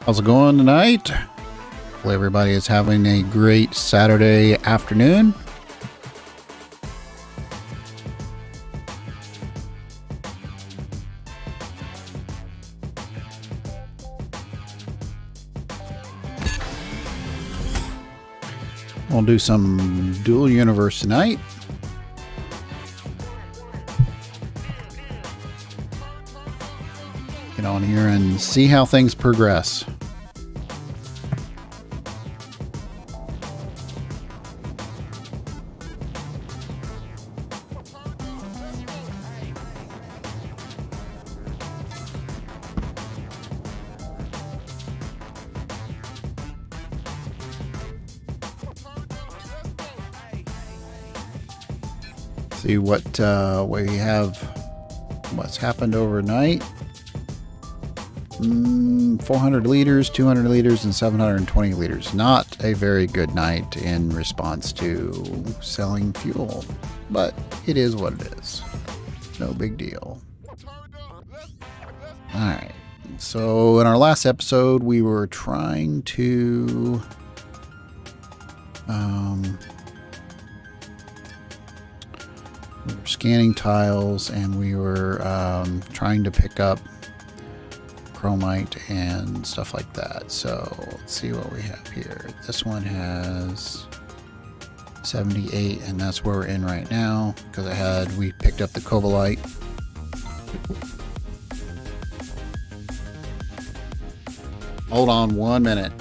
How's it going tonight? Hopefully everybody is having a great Saturday afternoon. We'll do some dual universe tonight. Get on here and see how things progress. See what we have, what's happened overnight. 400 liters, 200 liters, and 720 liters. Not a very good night in response to selling fuel, but it is what it is. No big deal. Alright, so in our last episode, we were trying to we were scanning tiles, and we were trying to pick up chromite and stuff like that. So let's see what we have here. This one has 78, and that's where we're in right now because we picked up the cobalite. Hold on 1 minute.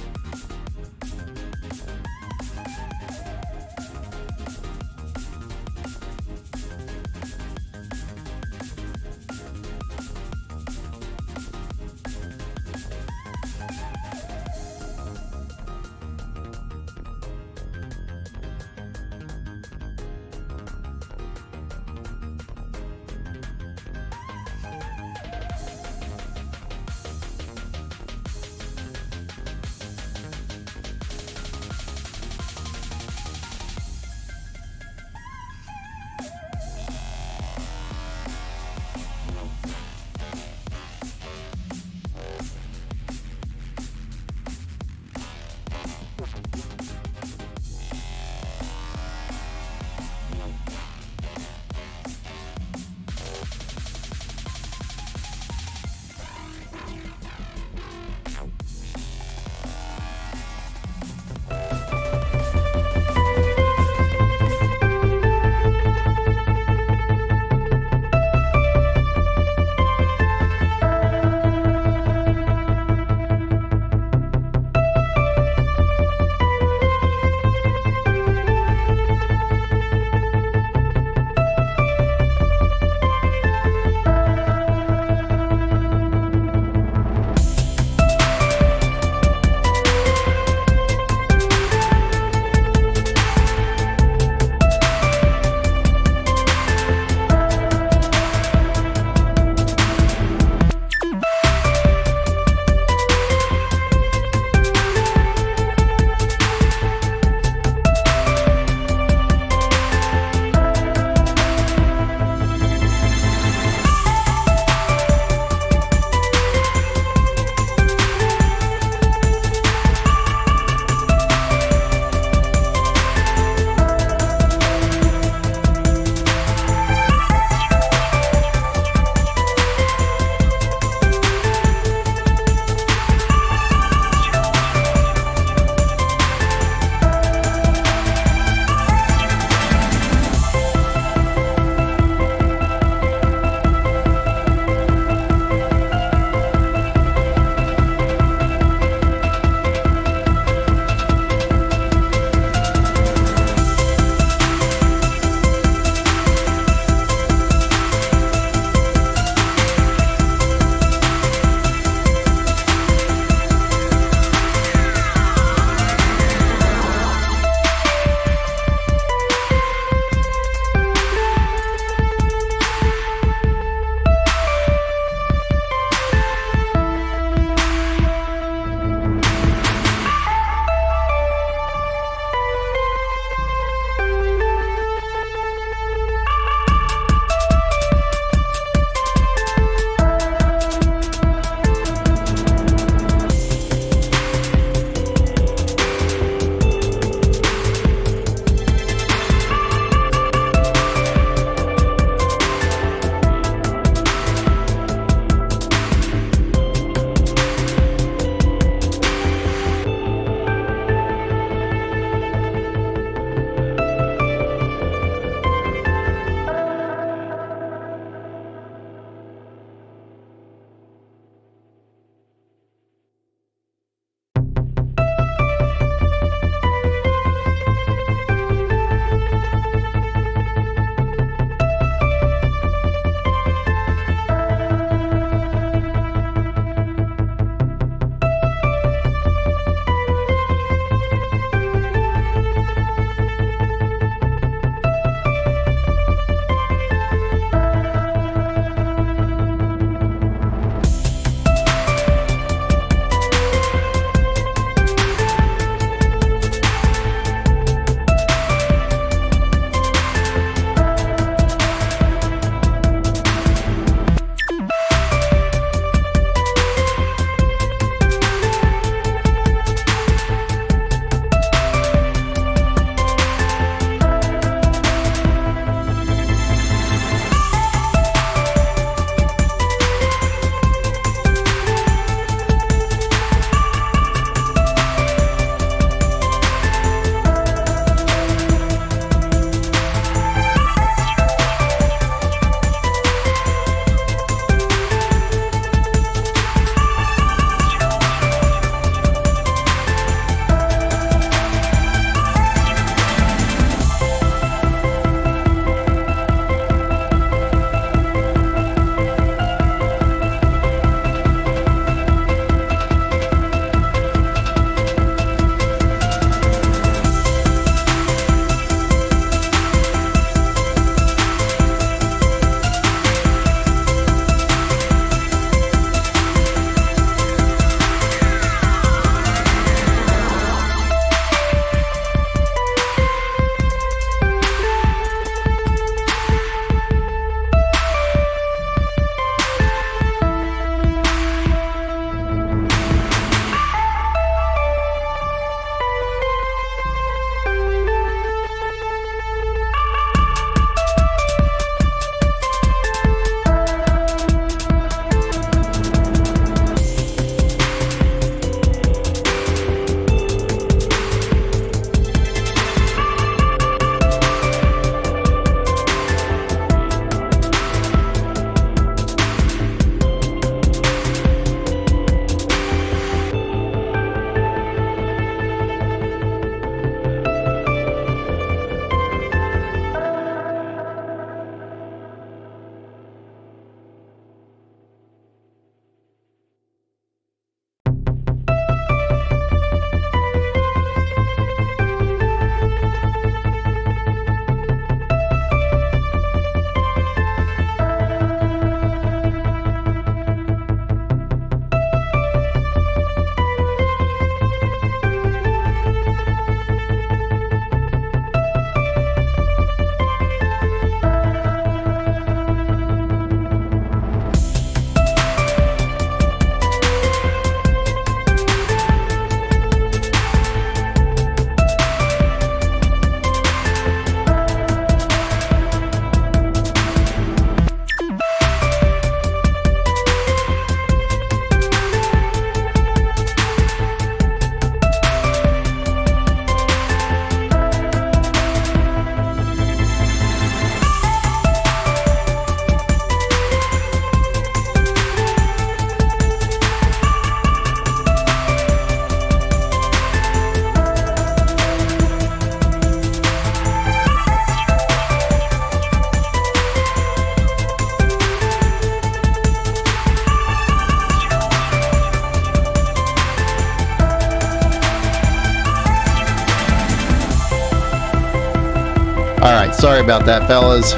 right, sorry about that, fellas.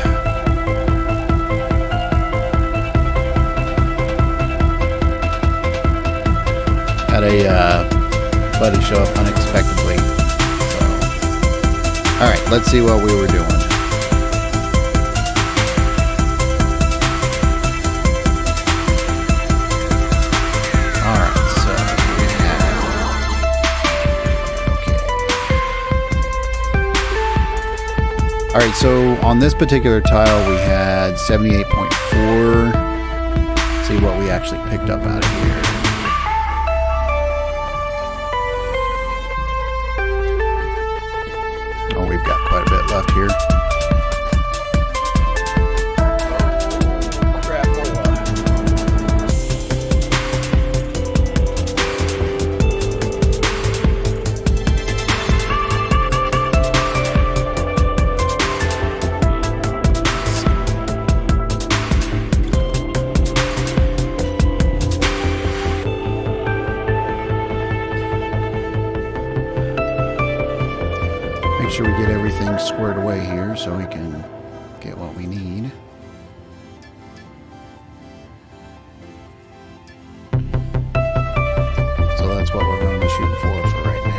Had a buddy show up unexpectedly. So, all right, let's see what we were doing. All right, so we have. Okay. All right, so on this particular tile, we had 78.4. Let's see what we actually picked up out of here. Oh, we've got quite a bit left here. Oh, crap. Make sure we get everything squared away here so we can get what we need. So that's what we're going to be shooting for right now.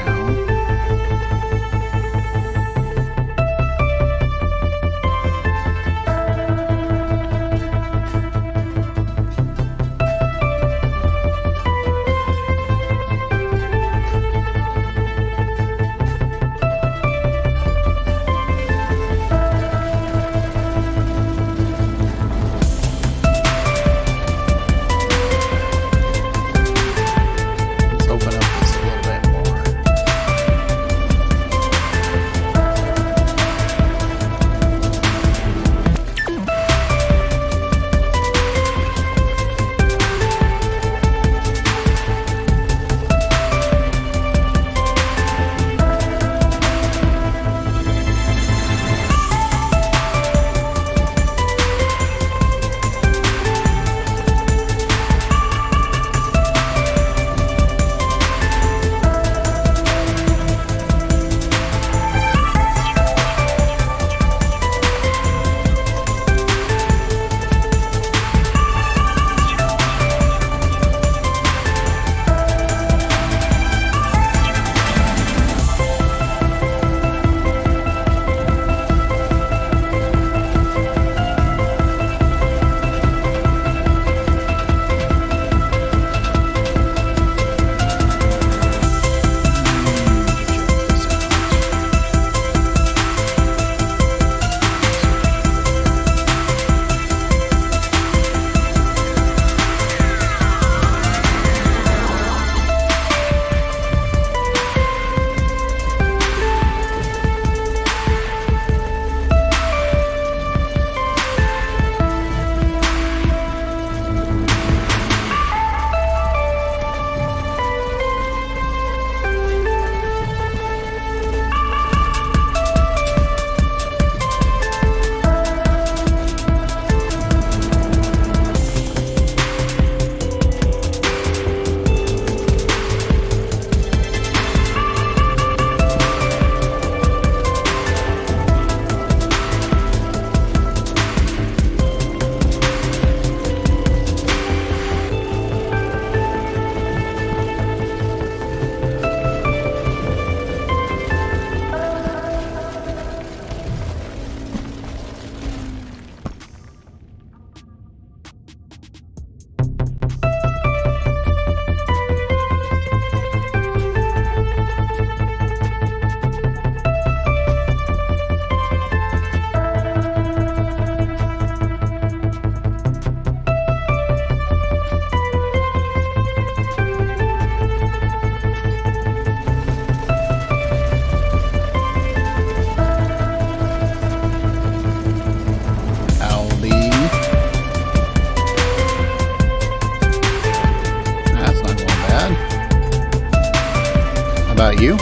about you?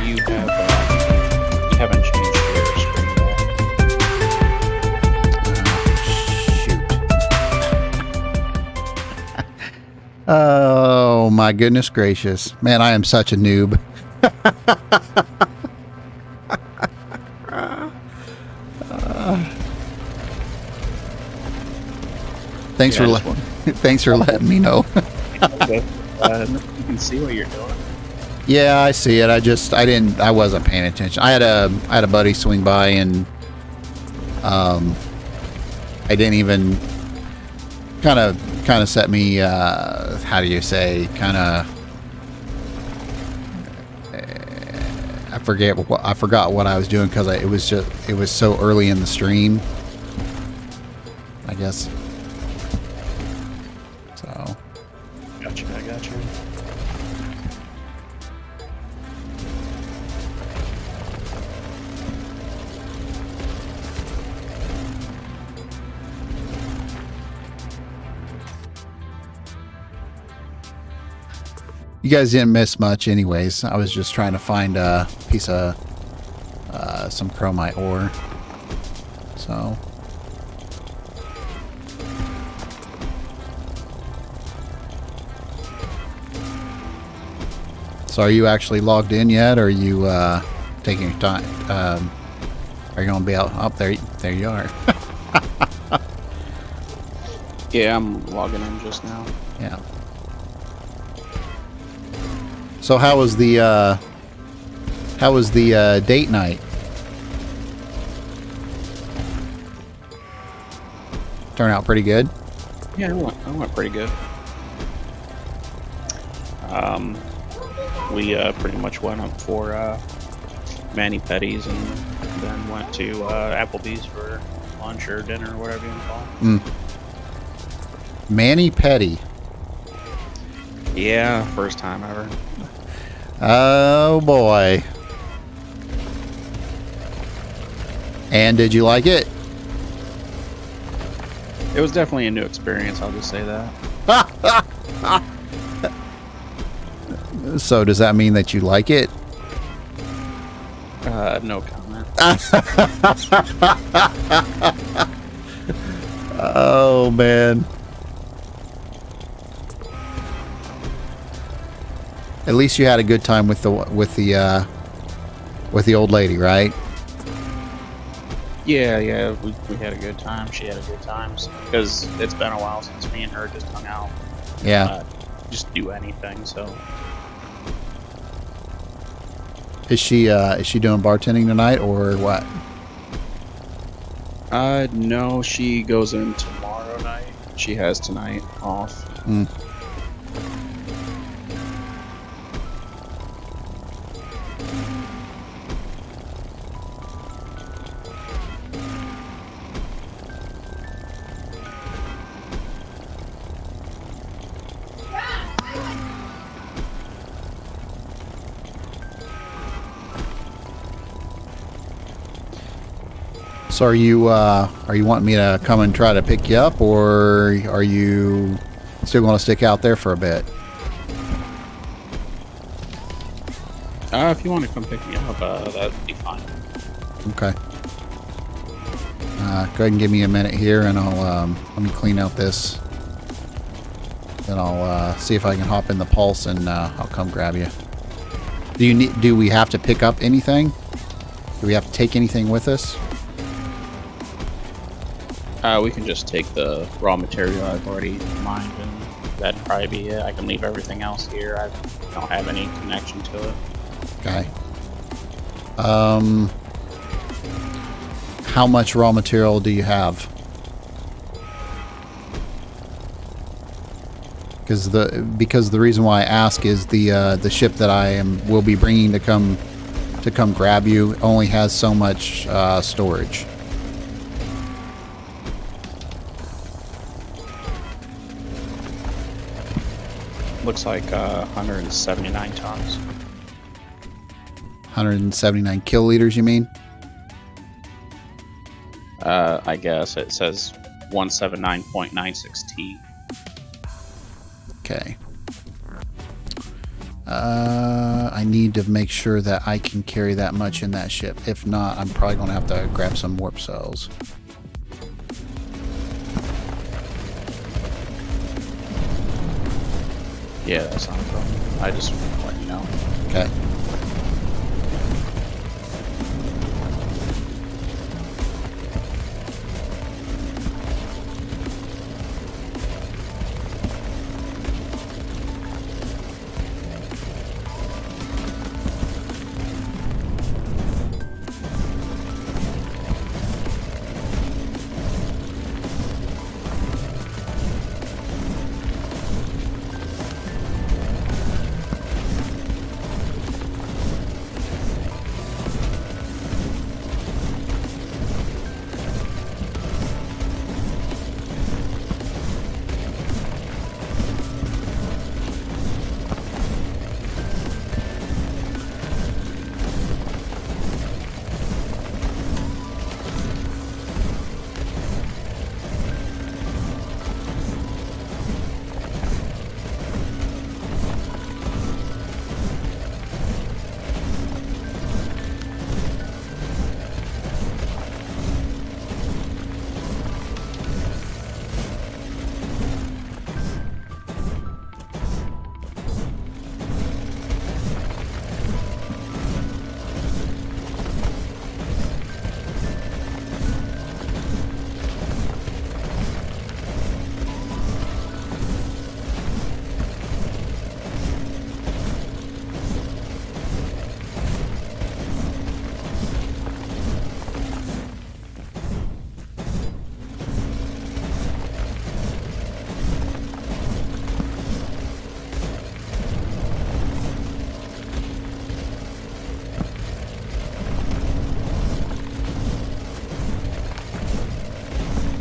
You haven't changed your screen Shoot. Oh my goodness gracious. Man, I am such a noob. Thanks Yeah, for thanks for letting me know. Okay. You can see what you're doing. Yeah, I see it. I wasn't paying attention. I had a buddy swing by and I didn't even kind of set me how do you say I forgot what I was doing because it was so early in the stream, I guess. So Gotcha, I gotcha. you guys didn't miss much anyways. I was just trying to find a piece of some chromite ore. So are you actually logged in yet, or are you taking your time? Are you going to be out up there? There you are. Yeah, I'm logging in just now. Yeah. So how was the date night? Turn out pretty good. Yeah, it went pretty good. We pretty much went up for mani pedis and then went to Applebee's for lunch or dinner or whatever you want to call it. Mani Petty. Yeah, first time ever. Oh boy. And did you like it? It was definitely a new experience, I'll just say that. So does that mean that you like it? No comment. Oh man. At least you had a good time with the old lady, right? Yeah, we had a good time. She had a good time because it's been a while since me and her just hung out. Yeah. Just do anything. So Is she doing bartending tonight or what? no, she goes in tomorrow night. She has tonight off. So are you wanting me to come and try to pick you up, or are you still going to stick out there for a bit? If you want to come pick me up, that'd be fine. Okay. Go ahead and give me a minute here, and I'll let me clean out this. Then I'll see if I can hop in the Pulse, and I'll come grab you. Do we have to pick up anything? Do we have to take anything with us? We can just take the raw material I've already mined, and that'd probably be it. I can leave everything else here. I don't have any connection to it. Okay. How much raw material do you have? Because the reason why I ask is the ship that will be bringing to come grab you only has so much storage. Looks like 179 tons. 179 kiloliters, you mean? I guess it says 179.96 T. Okay. I need to make sure that I can carry that much in that ship. If not, I'm probably going to have to grab some warp cells. Yeah, that's not a problem. I just want to let you know. Okay.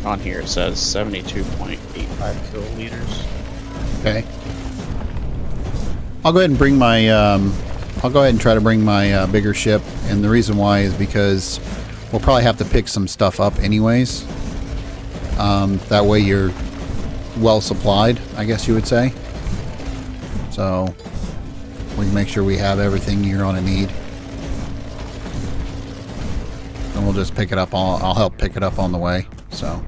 On here it says 72.85 kiloliters. Okay. I'll go ahead and bring my, I'll go ahead and try to bring my bigger ship. And the reason why is because we'll probably have to pick some stuff up anyways. That way you're well supplied, I guess you would say. So we can make sure we have everything you're going to need. And we'll just pick it up. I'll help pick it up on the way. So.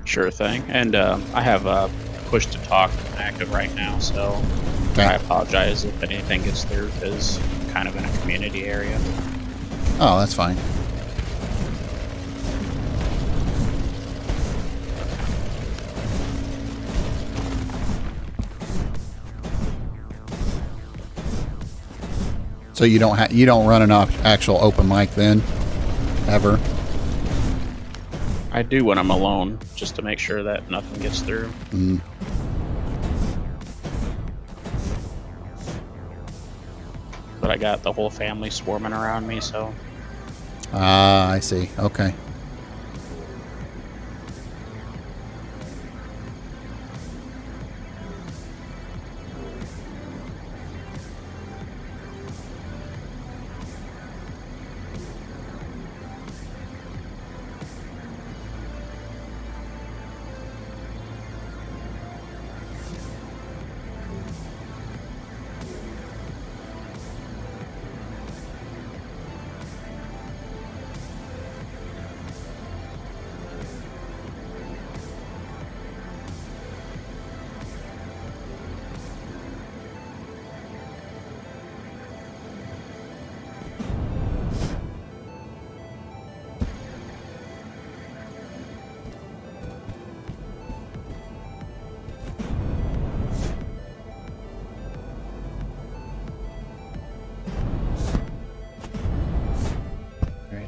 Sure thing. And I have push to talk active right now, so Okay. I apologize if anything gets through because I'm kind of in a community area. Oh, that's fine. So you don't run an actual open mic then, ever? I do when I'm alone, just to make sure that nothing gets through. Mm. But I got the whole family swarming around me, so Ah, I see. Okay.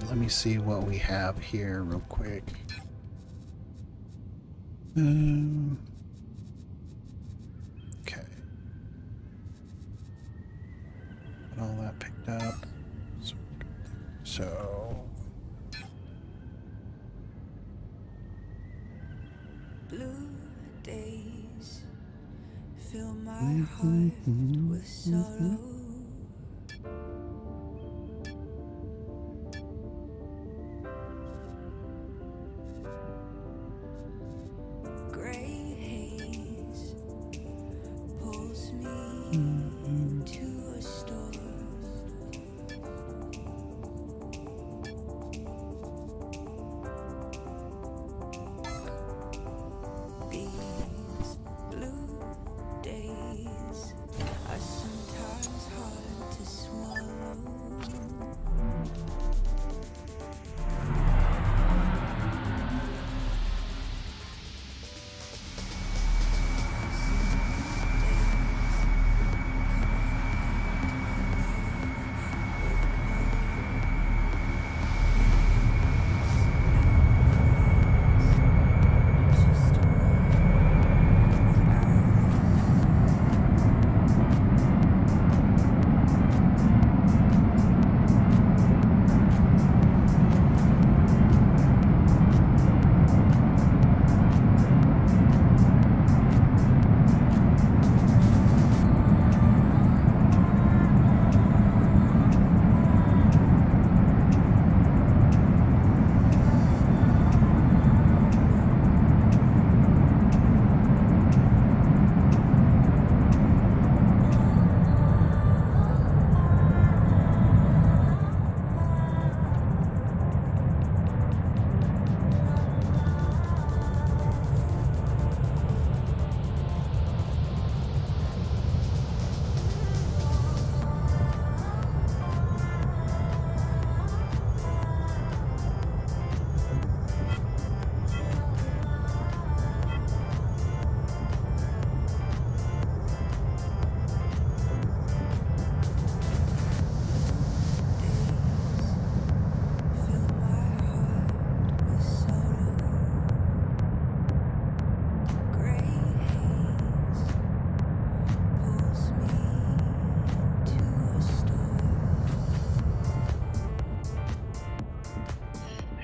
Let me see what we have here real quick. Okay. Got all that picked up. So. Blue days fill my heart with sorrow. Gray haze pulls me into a storm. These blue days are sometimes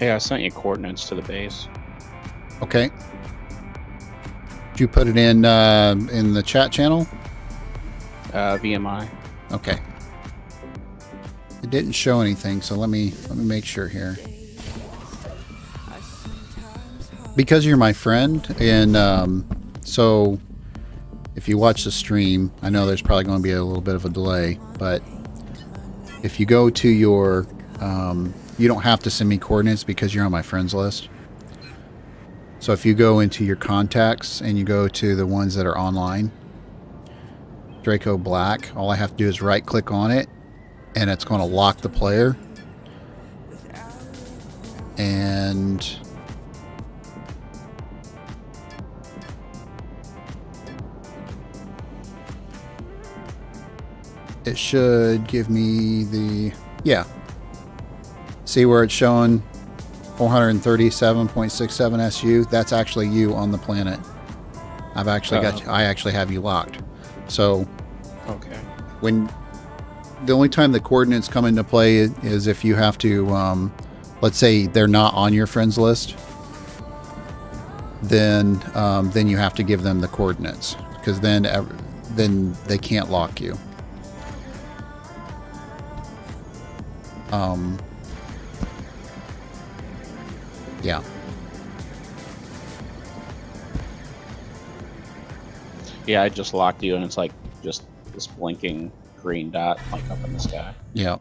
Hey, I sent you coordinates to the base. Okay. Did you put it in the chat channel? VMI. Okay. It didn't show anything, so let me make sure here. Because you're my friend, and so if you watch the stream, I know there's probably going to be a little bit of a delay, but if you go to your, you don't have to send me coordinates because you're on my friends list. So if you go into your contacts and you go to the ones that are online, Draco Black, all I have to do is right click on it and it's going to lock the player. And it should give me the, yeah. See where it's showing 437.67 SU? That's actually you on the planet. I've actually got you, I actually have you locked. So Okay. when the only time the coordinates come into play is if you have to, let's say they're not on your friends list, then you have to give them the coordinates, because then they can't lock you. Yeah. Yeah, I just locked you, and it's like just this blinking green dot, like up in the sky. Yeah.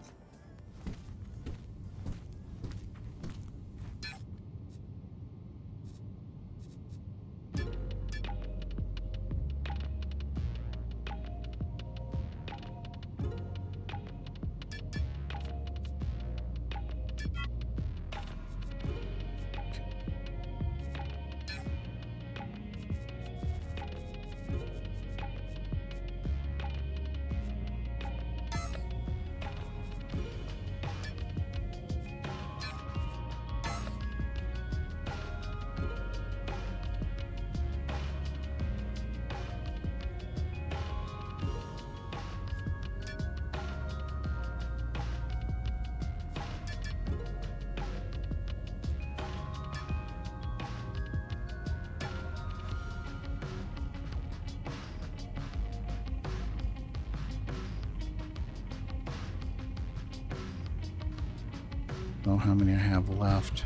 Oh, how many I have left?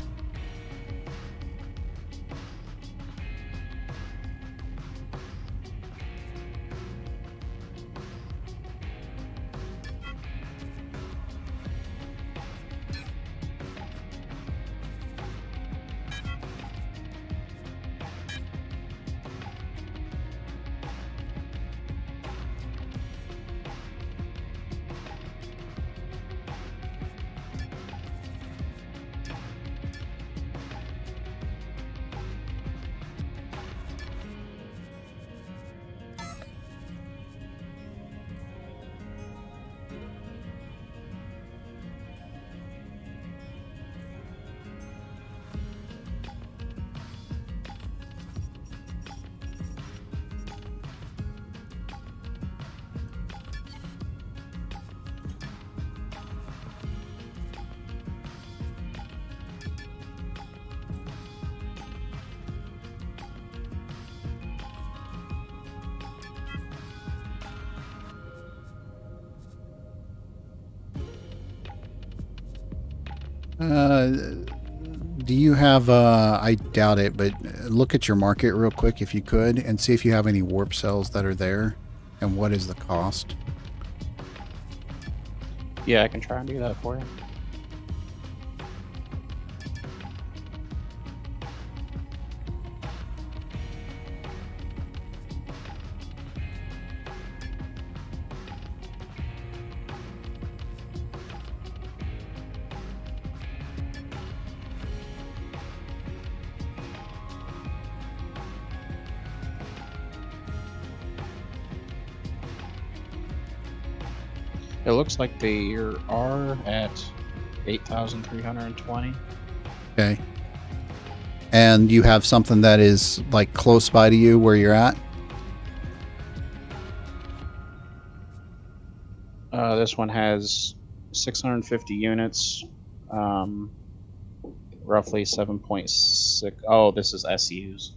Do you have, I doubt it, but look at your market real quick if you could and see if you have any warp cells that are there and what is the cost. Yeah, I can try and do that for you. It looks like they are at 8,320. Okay. And you have something that is like close by to you where you're at? This one has 650 units. roughly 7.6. Oh, this is SUs.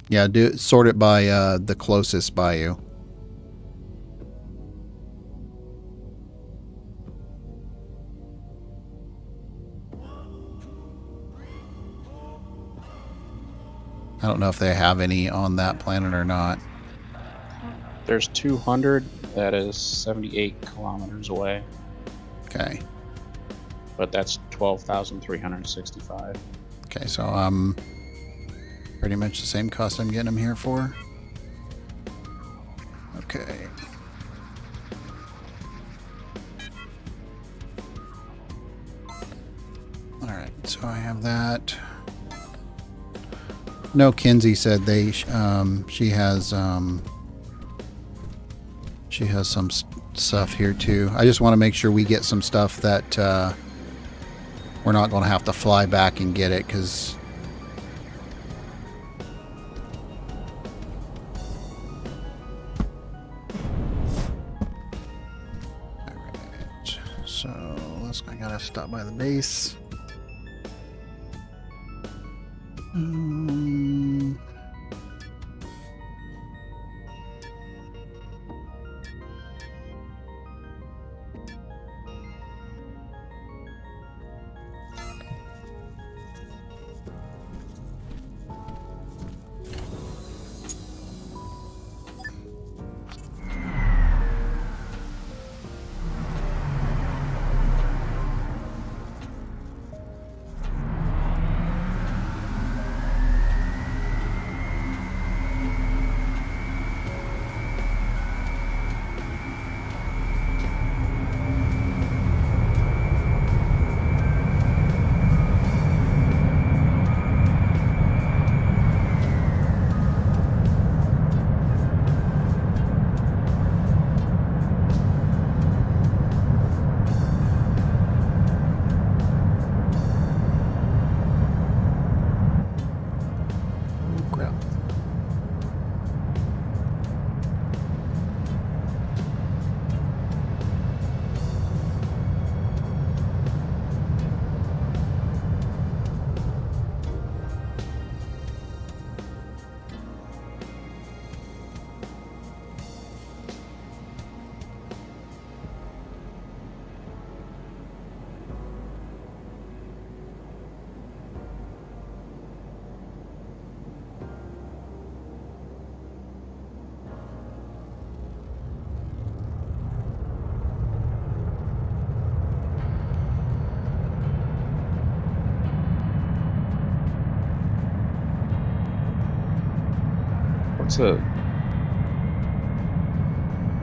Yeah, sort it by the closest by you. I don't know if they have any on that planet or not. There's 200. That is 78 kilometers away. Okay. But that's 12,365. Okay, so I'm pretty much the same cost I'm getting them here for. Okay. All right, so I have that. No, Kinsey said she has some stuff here too. I just want to make sure we get some stuff that we're not going to have to fly back and get it, because alright, so I gotta stop by the base.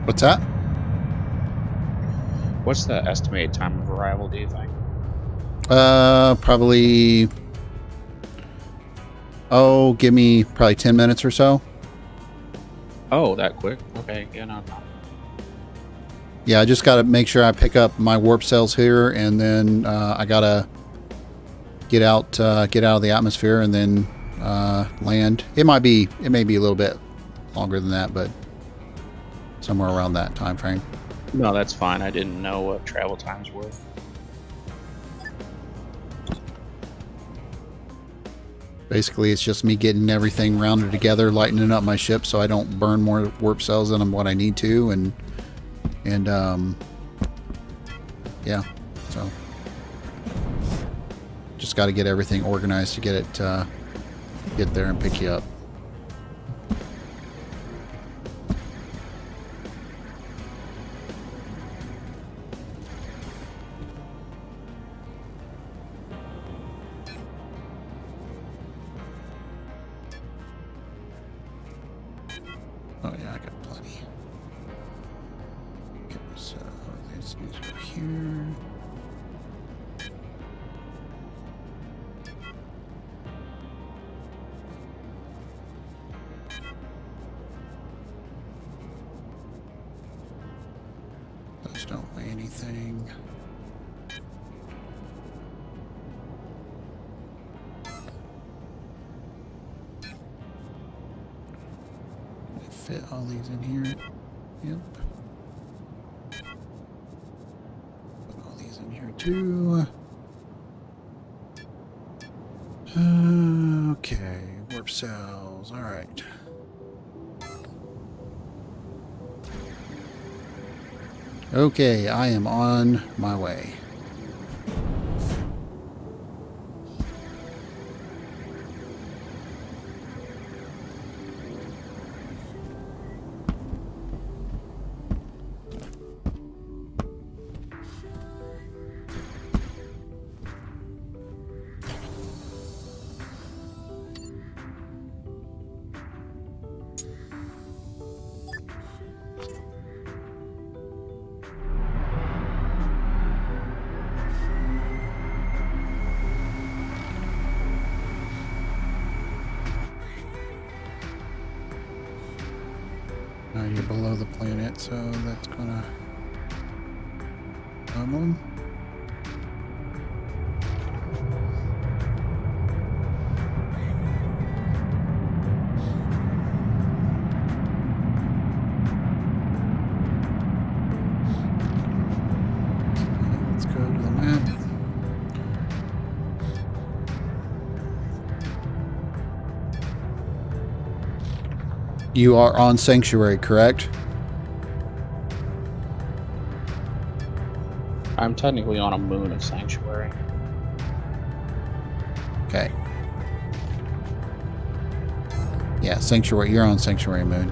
What's that? What's the estimated time of arrival, do you think? Probably. Oh, give me probably 10 minutes or so. Oh, that quick? Okay, yeah, no. Yeah, I just got to make sure I pick up my warp cells here, and then I gotta get out of the atmosphere, and then land. It may be a little bit longer than that, but somewhere around that time frame. No, that's fine. I didn't know what travel times were. Basically, it's just me getting everything rounded together, lightening up my ship so I don't burn more warp cells than what I need to, and yeah, so just got to get everything organized to get it get there and pick you up. Oh yeah, I got plenty. Okay, so these go here. Those don't weigh anything. Fit all these in here. Yep. Put all these in here too. Okay, warp cells. All right. Okay, I am on my way. You're below the planet, so that's gonna problem. Let's go to the map. You are on Sanctuary, correct? I'm technically on a moon of Sanctuary. Okay. Yeah, Sanctuary. You're on Sanctuary Moon.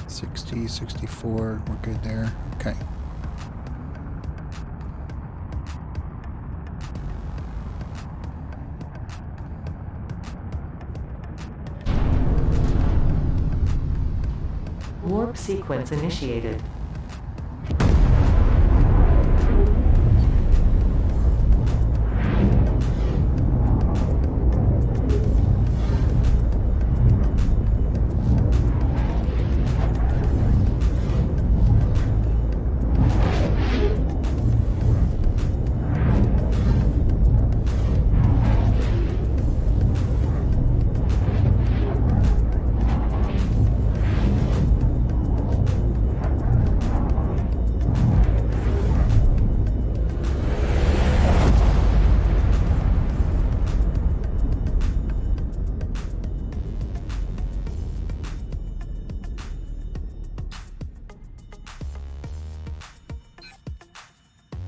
$60, $64. We're good there. Okay. Warp sequence initiated.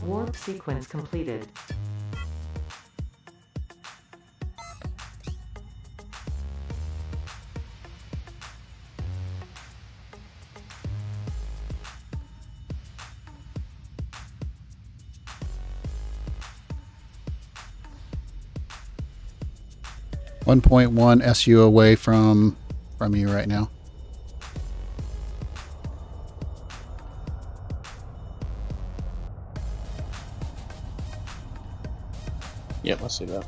Warp sequence completed. .1 SU away from you right now. Yep, let's see that.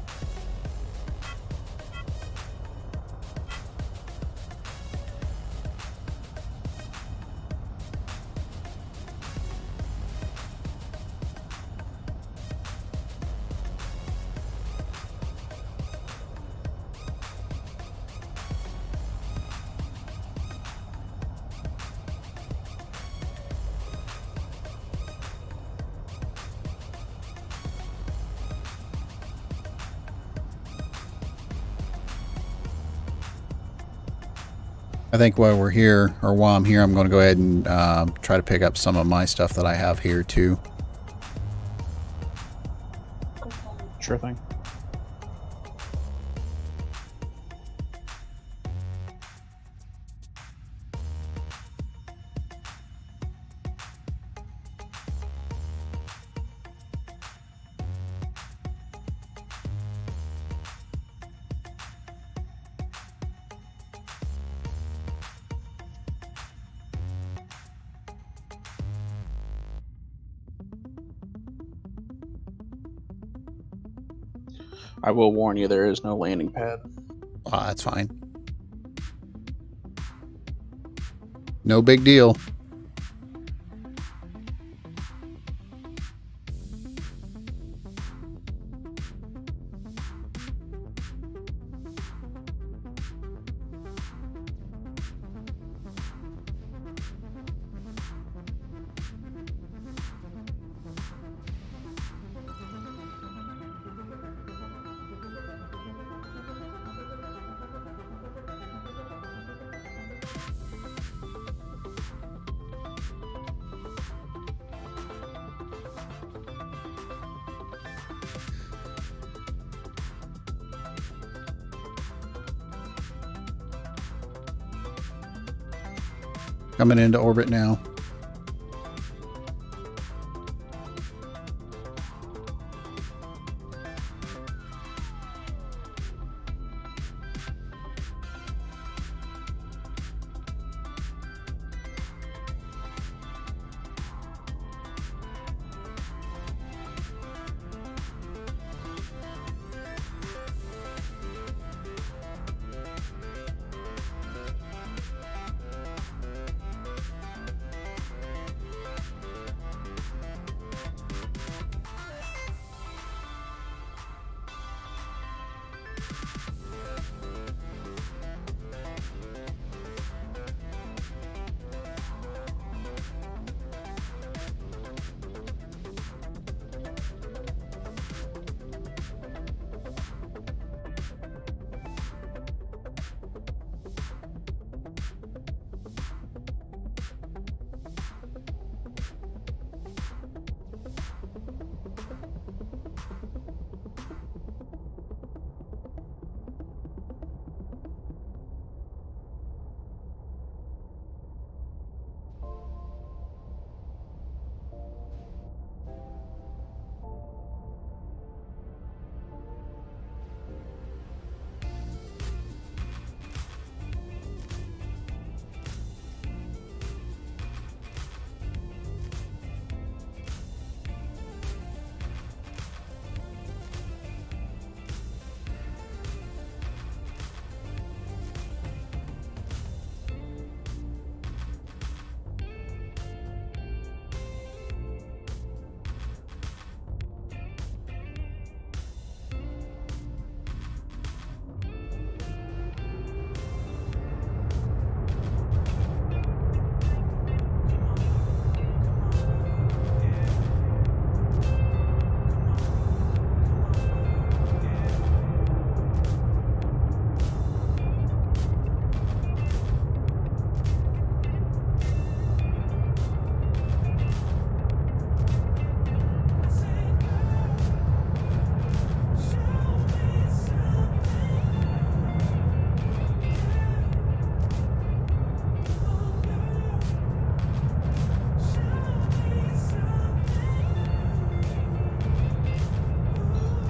I think while we're here, or while I'm here, I'm going to go ahead and try to pick up some of my stuff that I have here too. Sure thing. I will warn you, there is no landing pad. That's fine. No big deal. Coming into orbit now.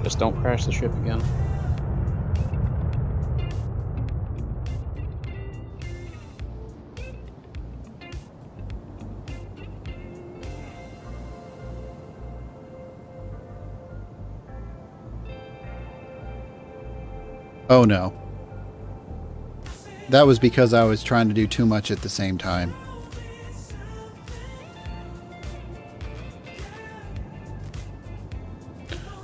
Just don't crash the ship again. Oh no. That was because I was trying to do too much at the same time.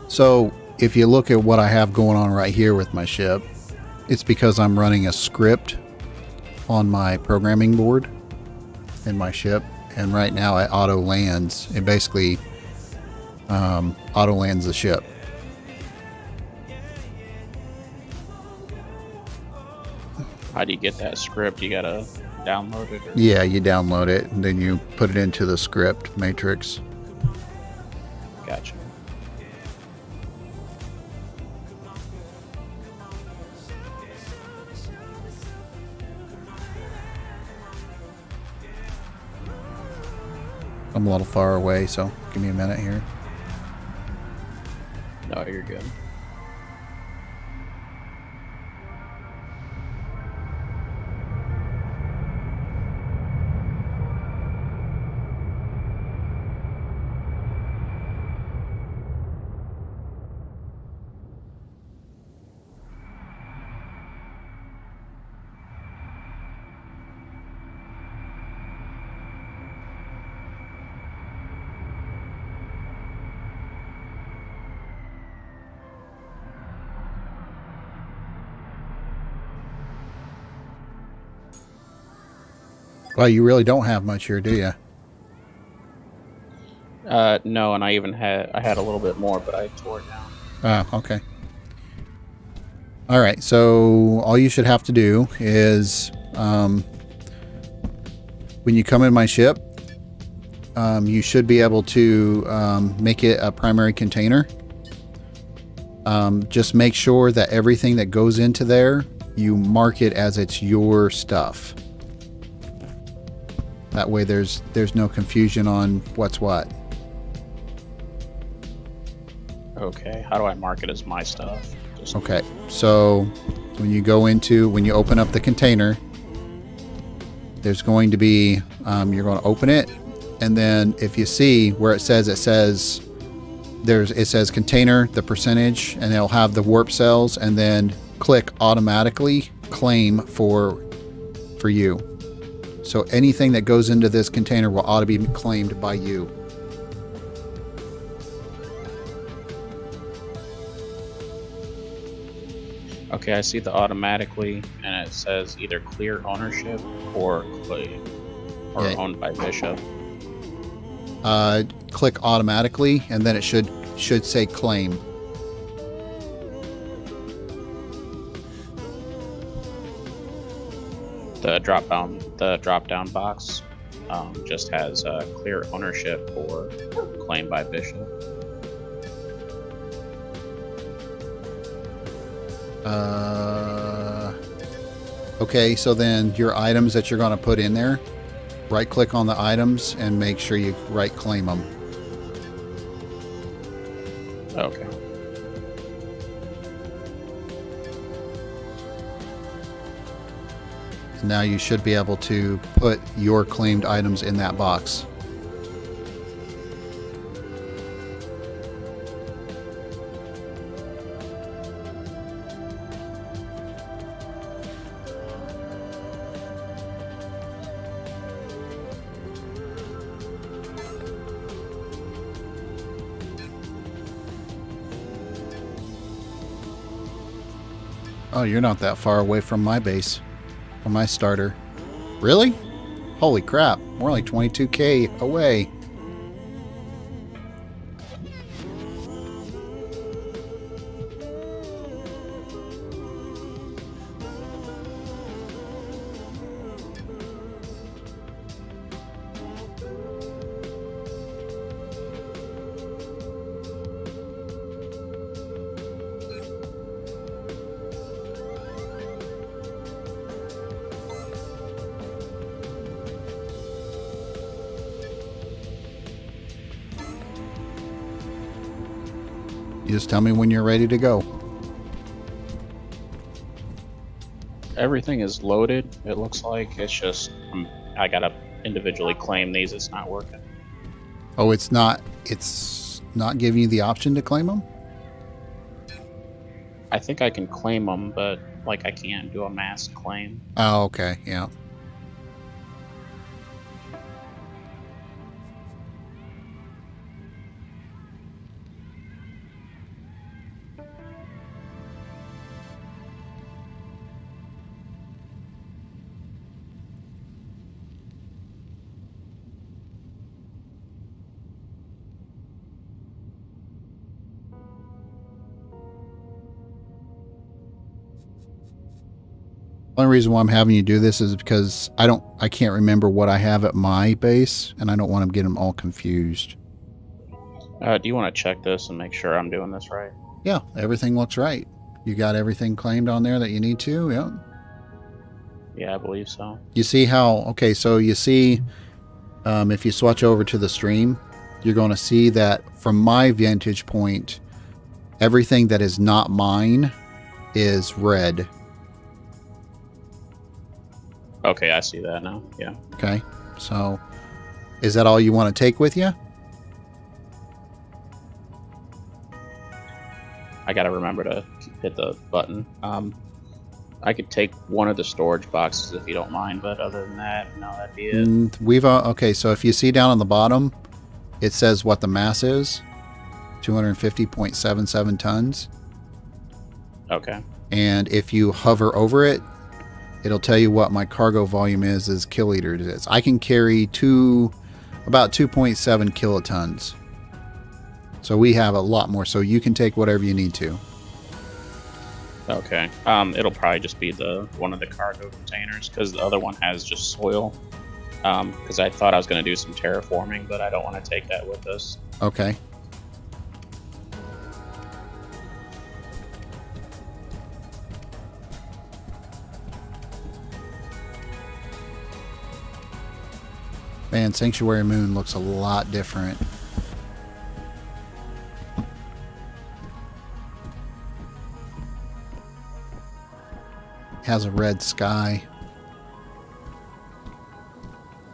So if you look at what I have going on right here with my ship, it's because I'm running a script on my programming board in my ship. And right now it auto lands. It basically auto lands the ship. How do you get that script? You gotta download it? Or... Yeah, you download it and then you put it into the script matrix. Gotcha. I'm a little far away, so give me a minute here. No, you're good. Well, you really don't have much here, do you? No, and I had a little bit more, but I tore it down. Oh, okay. All right, so all you should have to do is when you come in my ship, you should be able to make it a primary container. Just make sure that everything that goes into there, you mark it as it's your stuff. That way there's no confusion on what's what. Okay, how do I mark it as my stuff? Okay, so when you open up the container, there's going to be, you're going to open it, and then if you see where it says container, the percentage, and it'll have the warp cells, and then click automatically claim for you. So anything that goes into this container will ought to be claimed by you. Okay, I see the automatically, and it says either clear ownership or claim, or Yeah. owned by Bishop. Click automatically, and then it should say claim. The drop down box just has clear ownership or claim by Bishop. Okay, so then your items that you're going to put in there, right click on the items and make sure you right claim them. Okay. And now you should be able to put your claimed items in that box. Oh, you're not that far away from my base, from my starter. Really? Holy crap, we're only 22k away. You just tell me when you're ready to go. Everything is loaded. It looks like it's just I gotta individually claim these. It's not working. Oh, it's not giving you the option to claim them? I think I can claim them, but like I can't do a mass claim. Oh, okay, yeah. Only reason why I'm having you do this is because I can't remember what I have at my base, and I don't want to get them all confused. Do you want to check this and make sure I'm doing this right? Yeah, everything looks right. You got everything claimed on there that you need to, yeah. Yeah, I believe so. You see how, okay, so you see, if you switch over to the stream, you're going to see that from my vantage point, everything that is not mine is red. Okay, I see that now. Yeah. Okay, so is that all you want to take with you? I gotta remember to hit the button. I could take one of the storage boxes if you don't mind, but other than that, no, that'd be it. We've okay, so if you see down on the bottom, it says what the mass is, 250.77 tons. Okay. And if you hover over it, it'll tell you what my cargo volume is as kiloliters is. I can carry about 2.7 kilotons. So we have a lot more. So you can take whatever you need to. Okay. It'll probably just be one of the cargo containers because the other one has just soil. Because I thought I was going to do some terraforming, but I don't want to take that with us. Okay. Man, Sanctuary Moon looks a lot different. Has a red sky.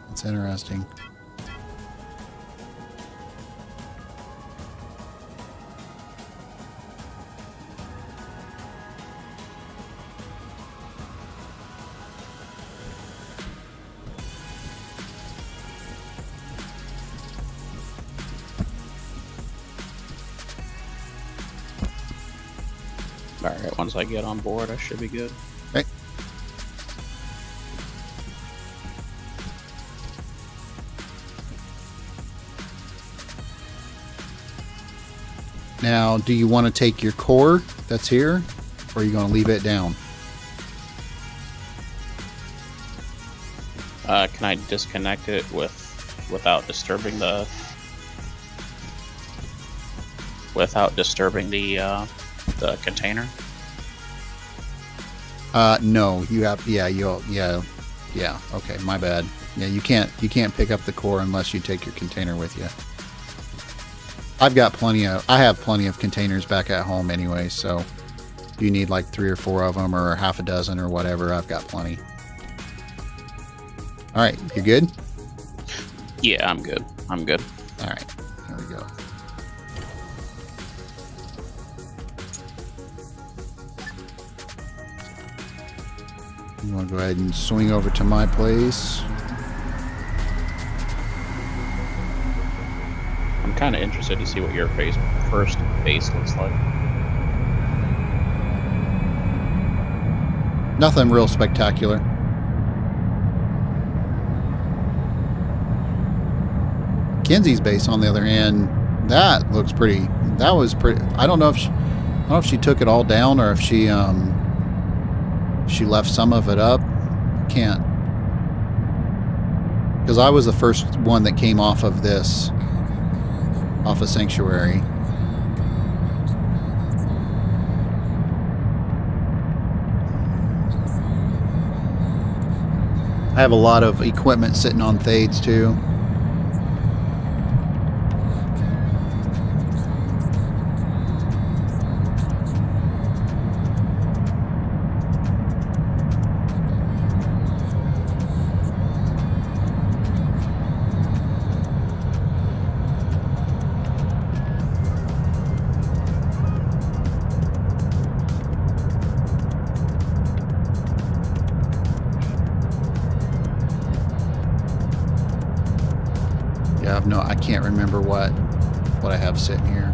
That's interesting. Alright, once I get on board, I should be good. Okay. Now, do you want to take your core that's here, or are you going to leave it down? Can I disconnect it without disturbing the container? No, you have. Yeah, yeah. Okay, my bad. Yeah, you can't pick up the core unless you take your container with you. I have plenty of containers back at home anyway, so if you need like 3 or 4 of them or half a dozen or whatever, I've got plenty. All right, you good? Yeah, I'm good. I'm good. All right, here we go. You want to go ahead and swing over to my place? I'm kind of interested to see what your first base looks like. Nothing real spectacular. Kenzie's base, on the other hand, that looks pretty. That was pretty. I don't know if she took it all down or if she left some of it up. Can't, because I was the first one that came off of this, off of Sanctuary. I have a lot of equipment sitting on Thades too. I can't remember what I have sitting here.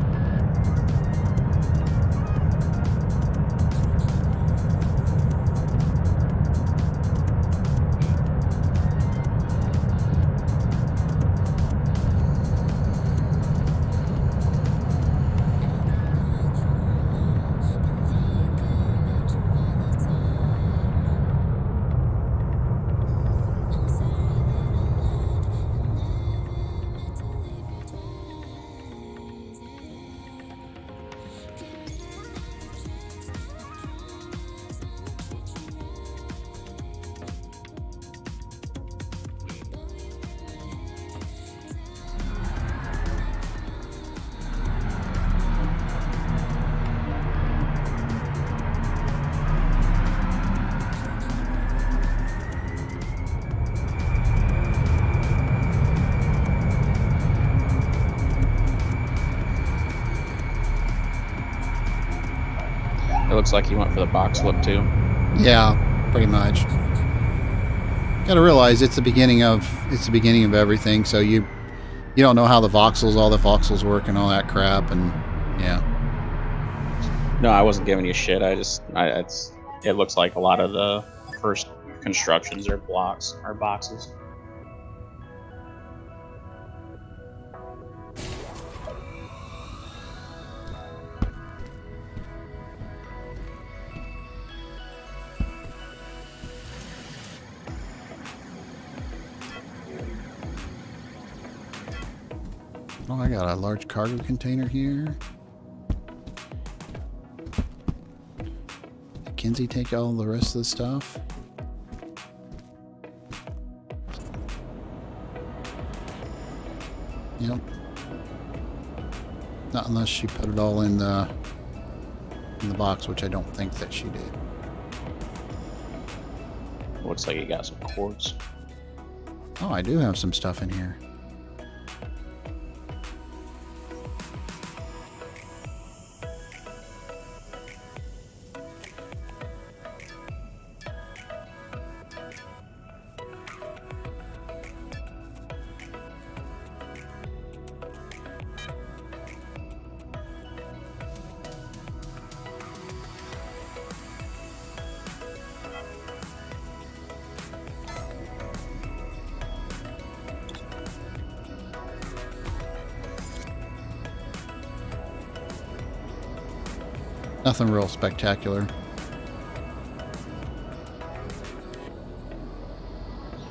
It looks like he went for the box look too. Yeah, pretty much. Got to realize it's the beginning of everything. So you don't know how all the voxels work and all that crap, and yeah. No, I wasn't giving you shit. It looks like a lot of the constructions or blocks or boxes. Oh, I got a large cargo container here. Did Kinsey take all the rest of the stuff? Yep. Not unless she put it all in the box, which I don't think that she did. Looks like you got some quartz. Oh, I do have some stuff in here. Nothing real spectacular.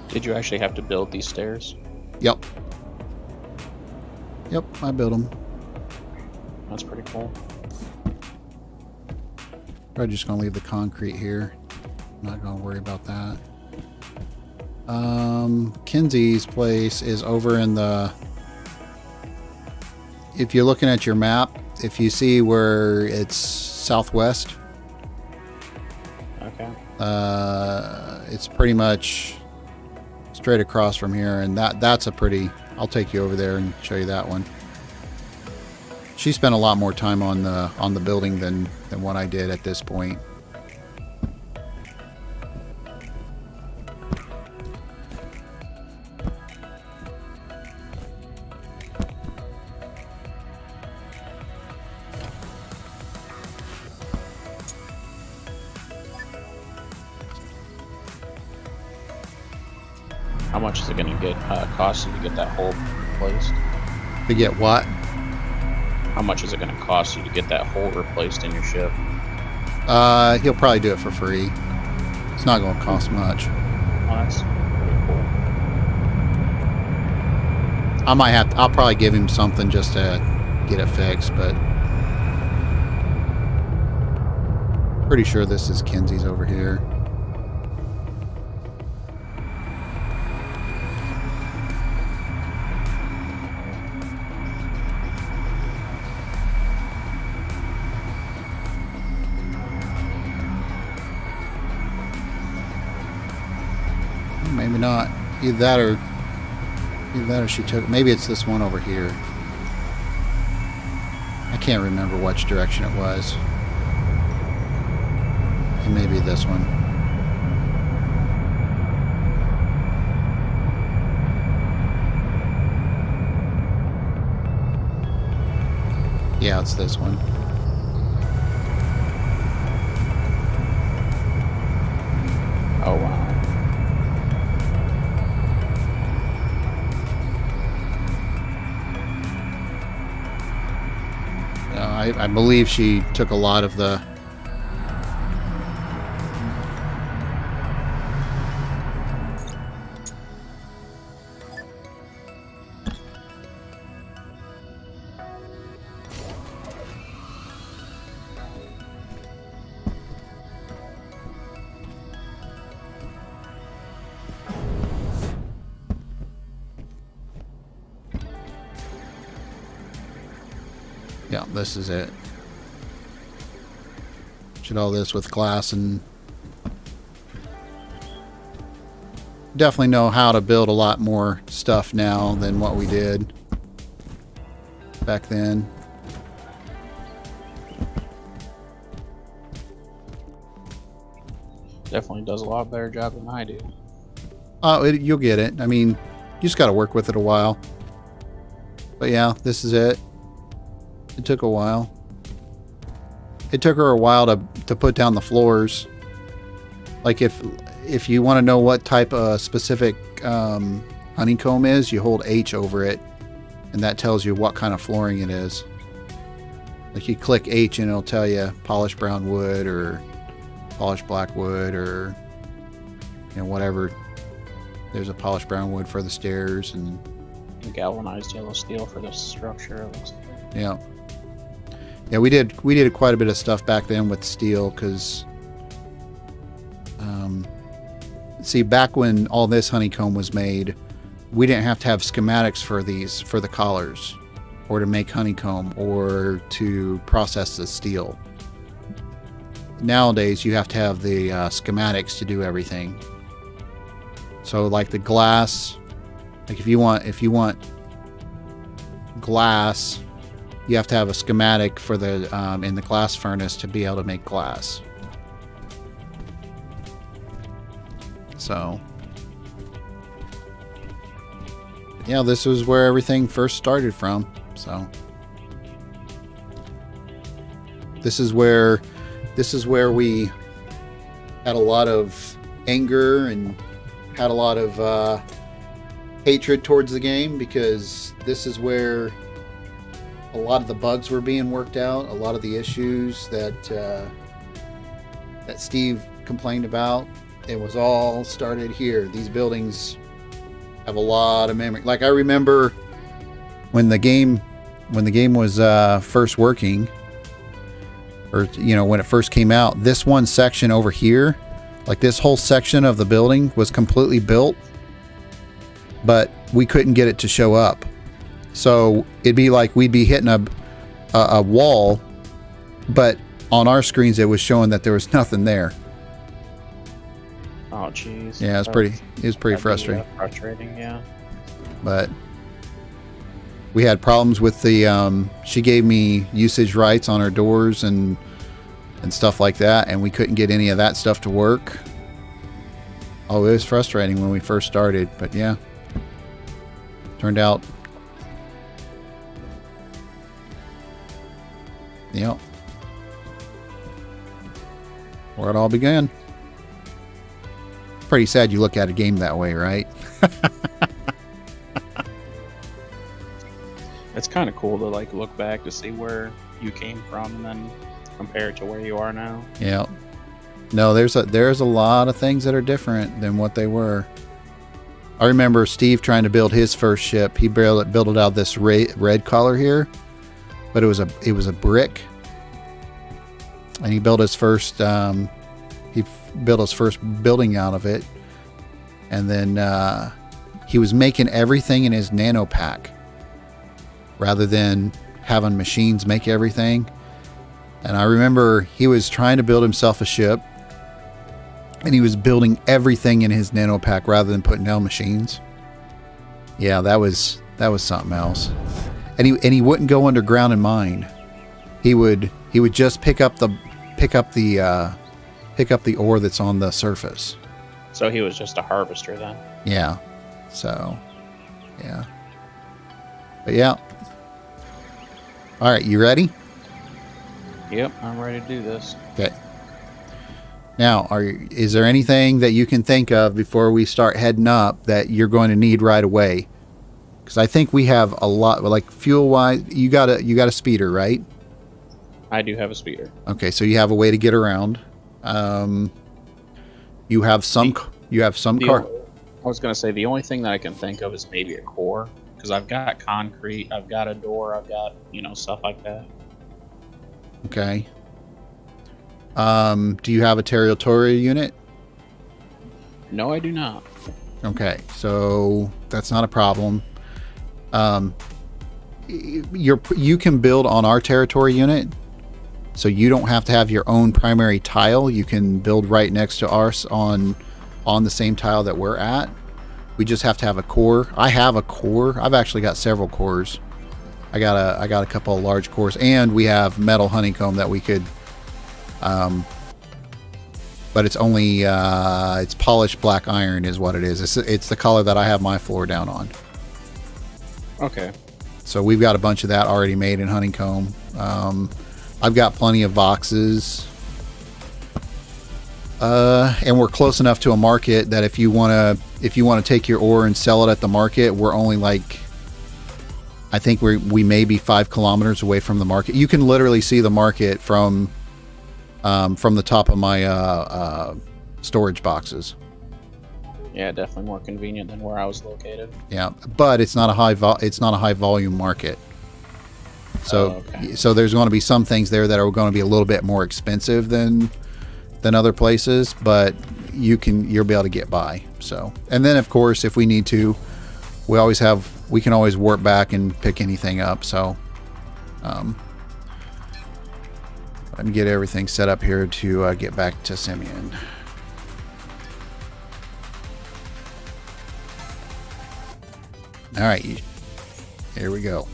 Did you actually have to build these stairs? Yep. Yep, I built them. That's pretty cool. Probably just gonna leave the concrete here. Not gonna worry about that. Kinsey's place is over in the... If you're looking at your map, if you see where it's southwest, Okay. it's pretty much straight across from here, and that's a pretty... I'll take you over there and show you that one. She spent a lot more time on the building than what I did at this point. How much is it going to get cost you to get that hole replaced? To get what? How much is it going to cost you to get that hole replaced in your ship? He'll probably do it for free. It's not going to cost much. Oh, that's pretty cool. I'll probably give him something just to get it fixed, but pretty sure this is Kinsey's over here. Maybe not. Either that or she took... Maybe it's this one over here. I can't remember which direction it was. It may be this one. Yeah, it's this one. Oh, wow. I believe she took a lot of the... Yeah, this is it. Did all this with glass, and definitely know how to build a lot more stuff now than what we did back then. Definitely does a lot better job than I do. You'll get it. I mean, you just got to work with it a while. But yeah, this is it. It took a while. It took her a while to put down the floors. Like if if you want to know what type of specific honeycomb is, you hold H over it, and that tells you what kind of flooring it is. Like you click H and it'll tell you polished brown wood or polished black wood or whatever. There's a polished brown wood for the stairs and galvanized yellow steel for the structure. It looks like. Yeah, we did quite a bit of stuff back then with steel because see, back when all this honeycomb was made, we didn't have to have schematics for the collars or to make honeycomb or to process the steel. Nowadays you have to have the schematics to do everything. So like the glass, like if you want glass, you have to have a schematic for the in the glass furnace to be able to make glass. So yeah, this was where everything first started from. So this is where we had a lot of anger and had a lot of hatred towards the game, because this is where a lot of the bugs were being worked out, a lot of the issues that Steve complained about. It was all started here. These buildings have a lot of memory. Like I remember when the game was first working, or when it first came out, this one section over here, like this whole section of the building was completely built, but we couldn't get it to show up. So it'd be like we'd be hitting a wall, but on our screens it was showing that there was nothing there. Oh, jeez. Yeah, it was pretty frustrating. Frustrating, yeah. But we had problems with the. She gave me usage rights on our doors and stuff like that, and we couldn't get any of that stuff to work. Oh, it was frustrating when we first started, but yeah, turned out. Yep. Where it all began. Pretty sad you look at a game that way, right? It's kind of cool to like look back to see where you came from and then compare it to where you are now. Yeah. No, there's a lot of things that are different than what they were. I remember Steve trying to build his first ship. He built it out of this red color here, but it was a brick, and he built his first building out of it, and then he was making everything in his nano pack rather than having machines make everything. And I remember he was trying to build himself a ship, and he was building everything in his nano pack rather than putting down machines. Yeah, that was something else. And he wouldn't go underground and mine. He would just pick up the ore that's on the surface. So he was just a harvester then. Yeah. So, yeah. But yeah. All right, you ready? Yep, I'm ready to do this. Okay. Now, is there anything that you can think of before we start heading up that you're going to need right away? Because I think we have a lot, like fuel-wise. You got a speeder, right? I do have a speeder. Okay, so you have a way to get around. You have some car. I was going to say the only thing that I can think of is maybe a core, because I've got concrete, I've got a door, I've got stuff like that. Okay. Do you have a territorial unit? No, I do not. Okay, so that's not a problem. You can build on our territory unit, so you don't have to have your own primary tile. You can build right next to ours on the same tile that we're at. We just have to have a core. I have a core. I've actually got several cores. I got a couple of large cores, and we have metal honeycomb that we could. But it's only it's polished black iron is what it is. It's the color that I have my floor down on. Okay. So we've got a bunch of that already made in honeycomb. I've got plenty of boxes. And we're close enough to a market that if you want to take your ore and sell it at the market, we're only like, I think we may be 5 kilometers away from the market. You can literally see the market from the top of my storage boxes. Yeah, definitely more convenient than where I was located. Yeah, but it's not a high volume market. So okay. so there's going to be some things there that are going to be a little bit more expensive than other places, but you'll be able to get by. So, and then of course, if we need to, we can always warp back and pick anything up. So, let me get everything set up here to get back to Symeon. All right, here we go.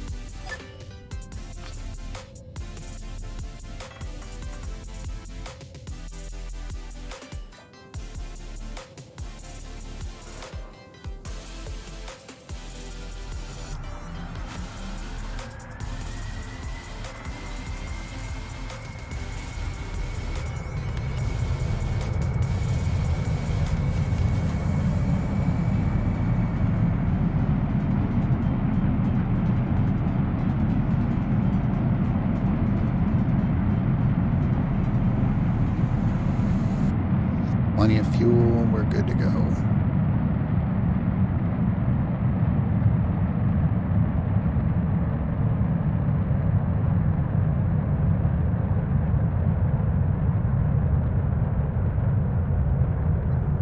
Plenty of fuel, we're good to go.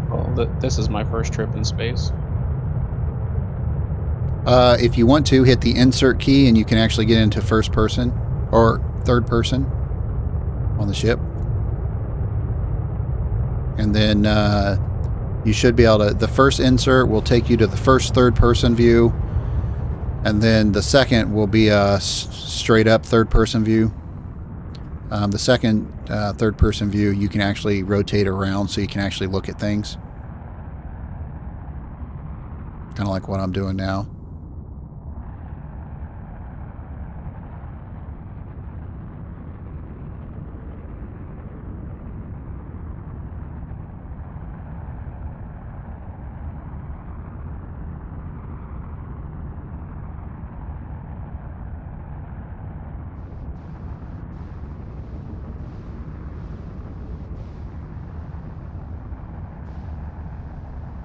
Well, this is my first trip in space. If you want to, hit the insert key and you can actually get into first person or third person on the ship. And then you should be able to, the first insert will take you to the first third person view. And then the second will be a straight up third person view. The second third person view, you can actually rotate around so you can actually look at things. Kind of like what I'm doing now.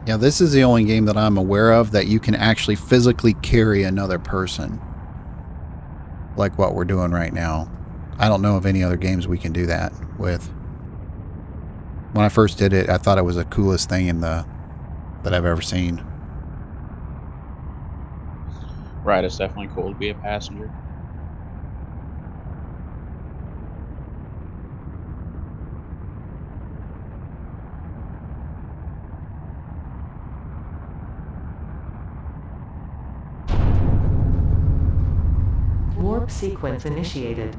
Yeah, this is the only game that I'm aware of that you can actually physically carry another person. Like what we're doing right now. I don't know of any other games we can do that with. When I first did it, I thought it was the coolest thing that I've ever seen. Right, it's definitely cool to be a passenger. Warp sequence initiated.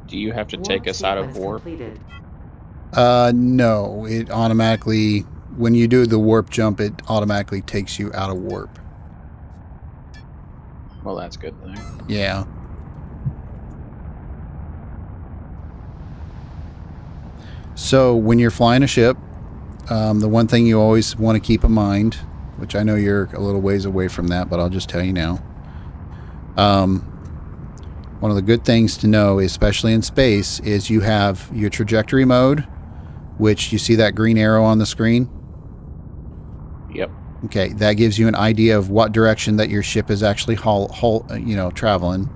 Do you have to take us out of warp? Completed. No, it automatically, when you do the warp jump, it automatically takes you out of warp. Well, that's a good thing. Yeah. So when you're flying a ship, the one thing you always want to keep in mind, which I know you're a little ways away from that, but I'll just tell you now. One of the good things to know, especially in space, is you have your trajectory mode, which you see that green arrow on the screen. Yep. Okay, that gives you an idea of what direction that your ship is actually traveling.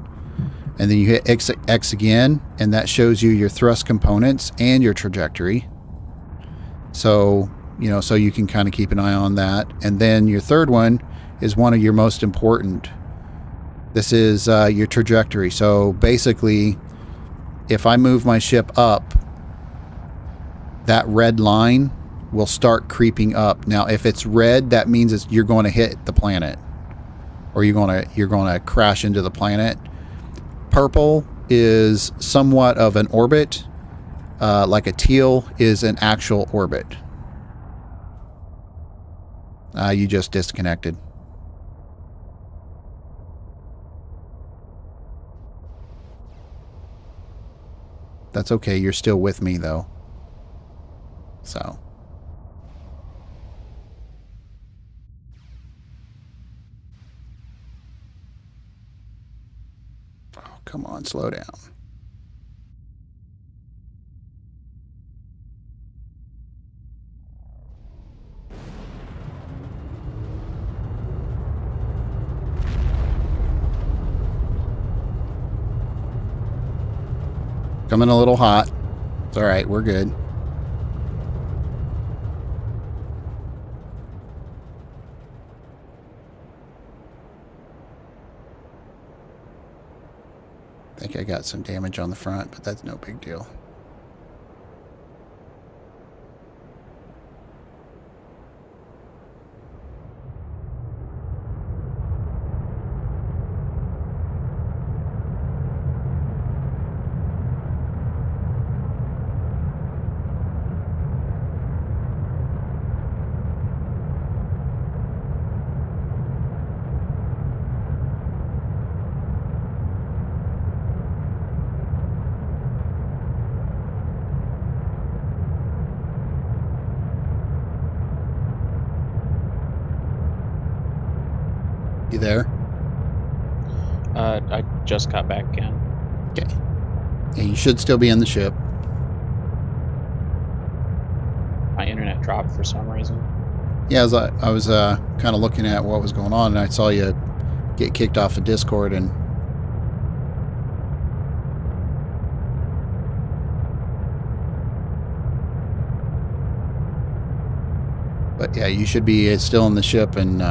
And then you hit X again, and that shows you your thrust components and your trajectory. So, so you can kind of keep an eye on that. And then your third one is one of your most important. This is your trajectory. So basically, if I move my ship up, that red line will start creeping up. Now, if it's red, that means you're going to hit the planet, or you're going to crash into the planet. Purple is somewhat of an orbit, like a teal is an actual orbit. You just disconnected. That's okay. You're still with me, though. So. Oh, come on, slow down. Coming a little hot. It's all right. We're good. I think I got some damage on the front, but that's no big deal. You there? I just got back in. Okay. Yeah, you should still be in the ship. My internet dropped for some reason. Yeah, I was kind of looking at what was going on, and I saw you get kicked off of Discord, and but yeah, you should be still in the ship, and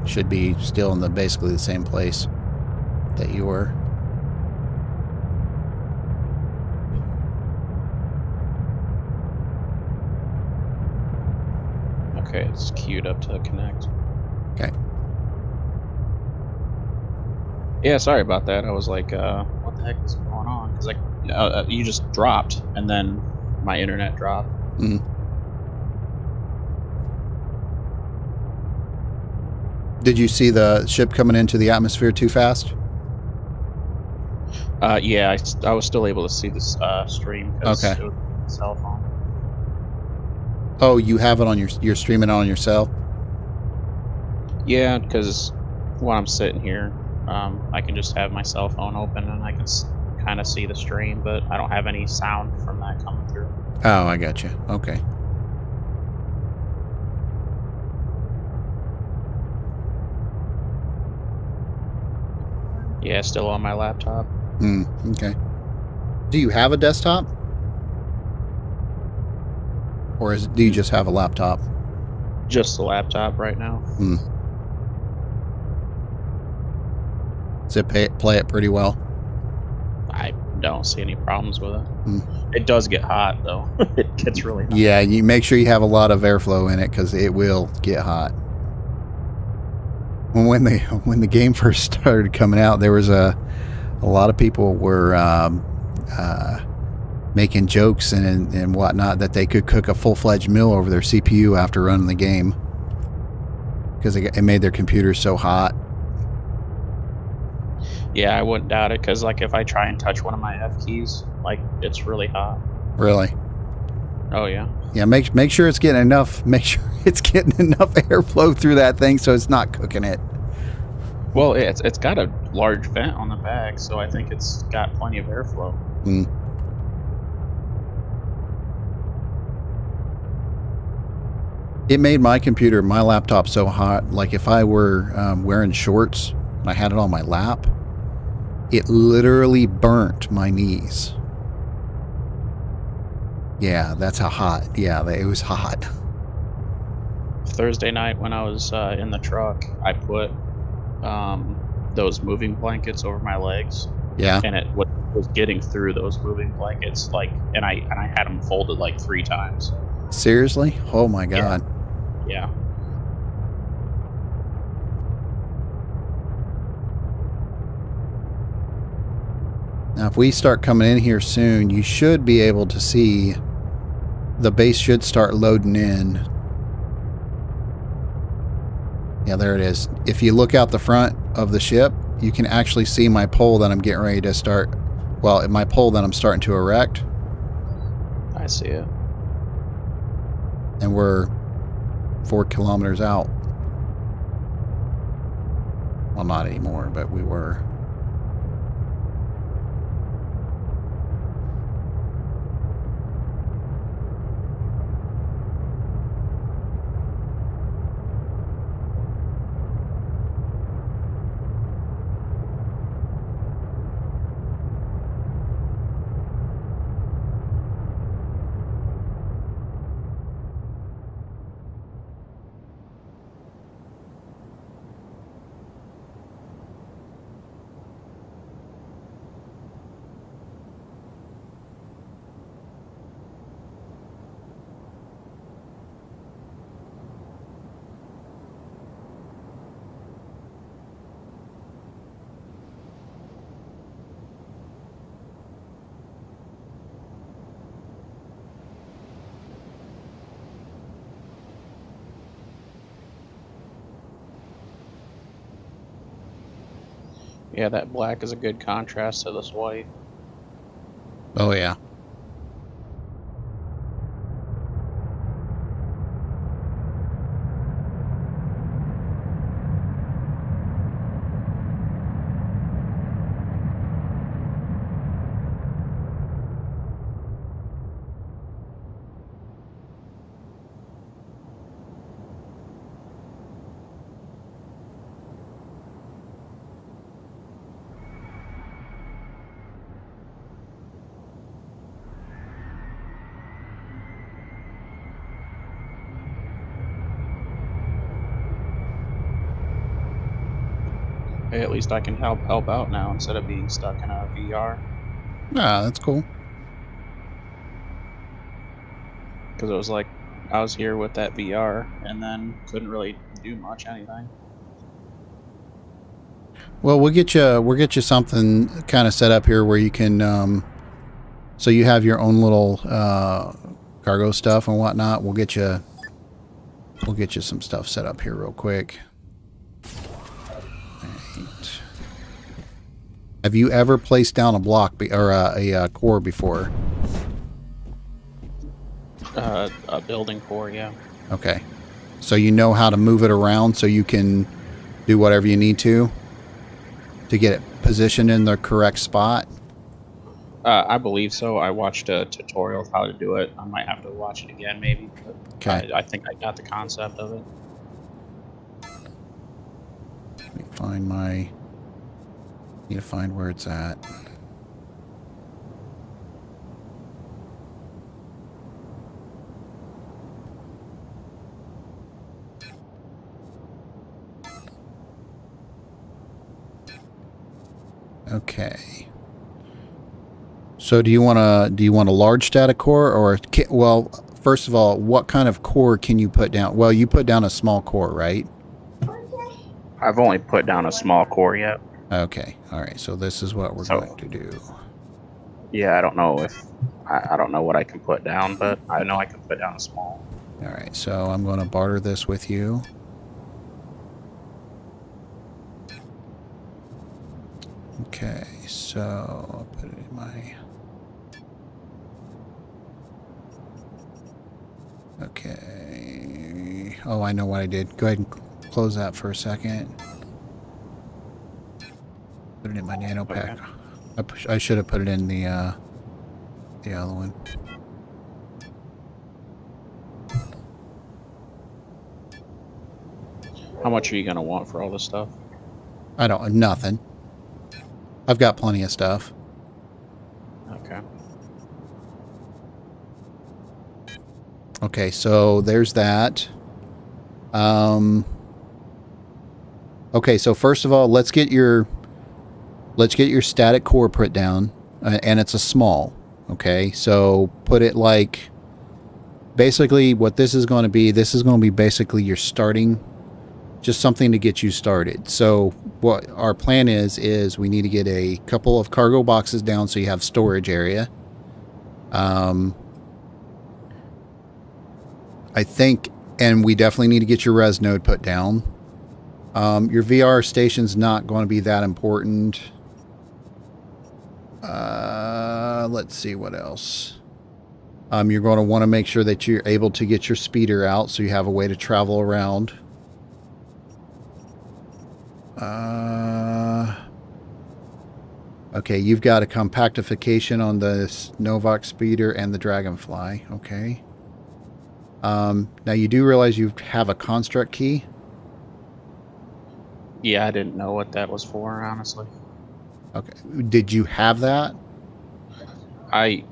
should be still in basically the same place that you were. Okay, it's queued up to connect. Okay. Yeah, sorry about that. I was like, what the heck is going on? Because you just dropped, and then my internet dropped. Mm. Did you see the ship coming into the atmosphere too fast? Yeah, I was still able to see this stream because Okay. it was on my cell phone. Oh, you have it on you're streaming it on your cell? Yeah, because when I'm sitting here, I can just have my cell phone open and I can kind of see the stream, but I don't have any sound from that coming through. Oh, I got you. Okay. Yeah, still on my laptop. Okay. Do you have a desktop? Or do you just have a laptop? Just the laptop right now. Does it play it pretty well? I don't see any problems with it. It does get hot, though. It gets really hot. Yeah, you make sure you have a lot of airflow in it, because it will get hot. When the game first started coming out, there was a lot of people were making jokes and whatnot that they could cook a full-fledged meal over their CPU after running the game, because it made their computers so hot. Yeah, I wouldn't doubt it, because like if I try and touch one of my F keys, like it's really hot. Really? Oh yeah. Yeah, make sure it's getting enough. Make sure it's getting enough airflow through that thing so it's not cooking it. Well, it's got a large vent on the back, so I think it's got plenty of airflow. It made my laptop so hot. Like if I were wearing shorts and I had it on my lap, It literally burnt my knees. Yeah, that's how hot. Yeah, it was hot. Thursday night when I was in the truck, I put those moving blankets over my legs, Yeah. and it was getting through those moving blankets, like, and I had them folded like 3 times. Seriously? Oh my Yeah. God. Yeah. Now, if we start coming in here soon, you should be able to see the base should start loading in. Yeah, there it is. If you look out the front of the ship, you can actually see my pole that I'm getting ready to start. Well, my pole that I'm starting to erect. I see it. And we're 4 kilometers out. Well, not anymore, but we were. Yeah, that black is a good contrast to this white. Oh, yeah. Hey, at least I can help out now instead of being stuck in a VR. Ah, that's cool. Because it was like I was here with that VR and then couldn't really do much anything. Well, we'll get you something kind of set up here where you can so you have your own little cargo stuff and whatnot. We'll get you some stuff set up here real quick. Right. Have you ever placed down a block or a core before? A building core, yeah. Okay. So you know how to move it around so you can do whatever you need to get it positioned in the correct spot? I believe so. I watched a tutorial of how to do it. I might have to watch it again, maybe, but Okay. I think I got the concept of it. Let me find my... Need to find where it's at. Okay. So do you want a large static core or well, first of all, what kind of core can you put down? Well, you put down a small core, right? I've only put down a small core yet. Okay. All right. So this is what we're going to do. Yeah, I don't know if I don't know what I can put down, but I know I can put down a small. All right. So I'm going to barter this with you. Okay. So I'll put it in my... Okay. Oh, I know what I did. Go ahead and close that for a second. Put it in my nano pack. Okay. I should have put it in the other one. How much are you gonna want for all this stuff? Nothing. I've got plenty of stuff. Okay. Okay, so there's that. Okay, so first of all, let's get your static core put down, and it's a small. Okay, so put it like, basically what this is going to be. This is going to be basically your starting, just something to get you started. So what our plan is we need to get a couple of cargo boxes down so you have storage area. I think, and we definitely need to get your res node put down. Your VR station's not going to be that important. Let's see what else. You're going to want to make sure that you're able to get your speeder out so you have a way to travel around. Okay, you've got a compactification on the Novox speeder and the Dragonfly. Okay. Now you do realize you have a construct key? Yeah, I didn't know what that was for, honestly. Okay. Did you have that? I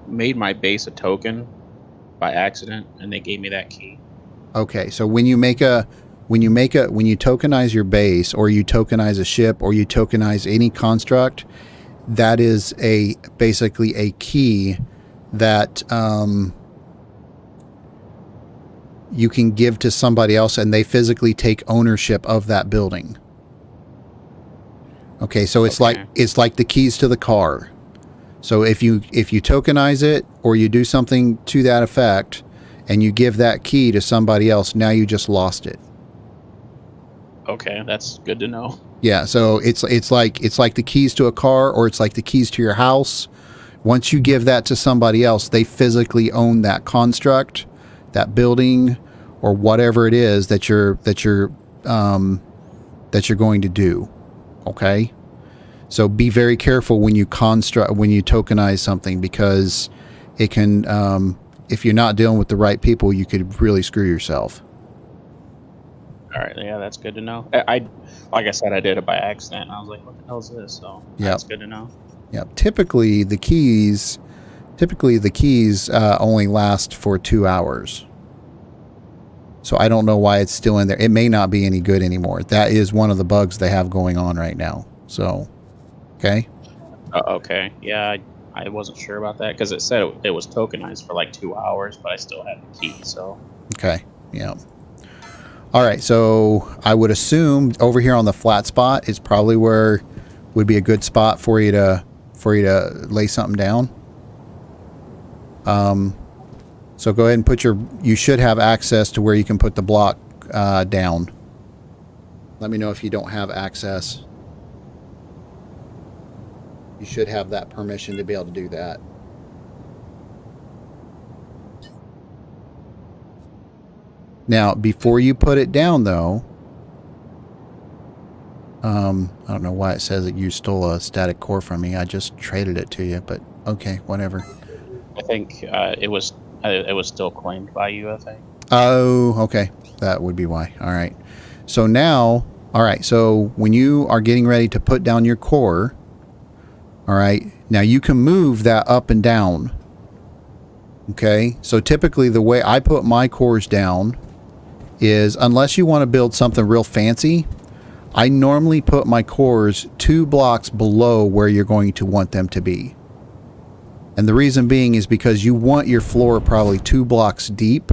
made my base a token by accident, and they gave me that key. Okay, so when you tokenize your base, or you tokenize a ship, or you tokenize any construct, that is basically a key that you can give to somebody else, and they physically take ownership of that building. Okay, so it's like the keys to the car. So if you tokenize it, or you do something to that effect, and you give that key to somebody else, now you just lost it. Okay, that's good to know. Yeah, so it's like the keys to a car, or it's like the keys to your house. Once you give that to somebody else, they physically own that construct, that building, or whatever it is that you're going to do. Okay? So be very careful when you tokenize something, because it can, if you're not dealing with the right people, you could really screw yourself. All right, yeah, that's good to know. I like I said, I did it by accident, and I was like, "What the hell is this?" So that's good to know. Yeah. Typically, the keys only last for 2 hours. So I don't know why it's still in there. It may not be any good anymore. That is one of the bugs they have going on right now. So, okay. Okay, yeah, I wasn't sure about that because it said it was tokenized for like 2 hours, but I still had the key. So okay, yeah. All right, so I would assume over here on the flat spot is probably where would be a good spot for you to lay something down. So go ahead and you should have access to where you can put the block down. Let me know if you don't have access. You should have that permission to be able to do that. Now, before you put it down, though, I don't know why it says that you stole a static core from me. I just traded it to you, but okay, whatever. I think it was still claimed by you, I think. Oh, okay. That would be why. All right. So now, all right. So when you are getting ready to put down your core, all right, now you can move that up and down. Okay. So typically the way I put my cores down is, unless you want to build something real fancy, I normally put my cores 2 blocks below where you're going to want them to be. And the reason being is because you want your floor probably 2 blocks deep.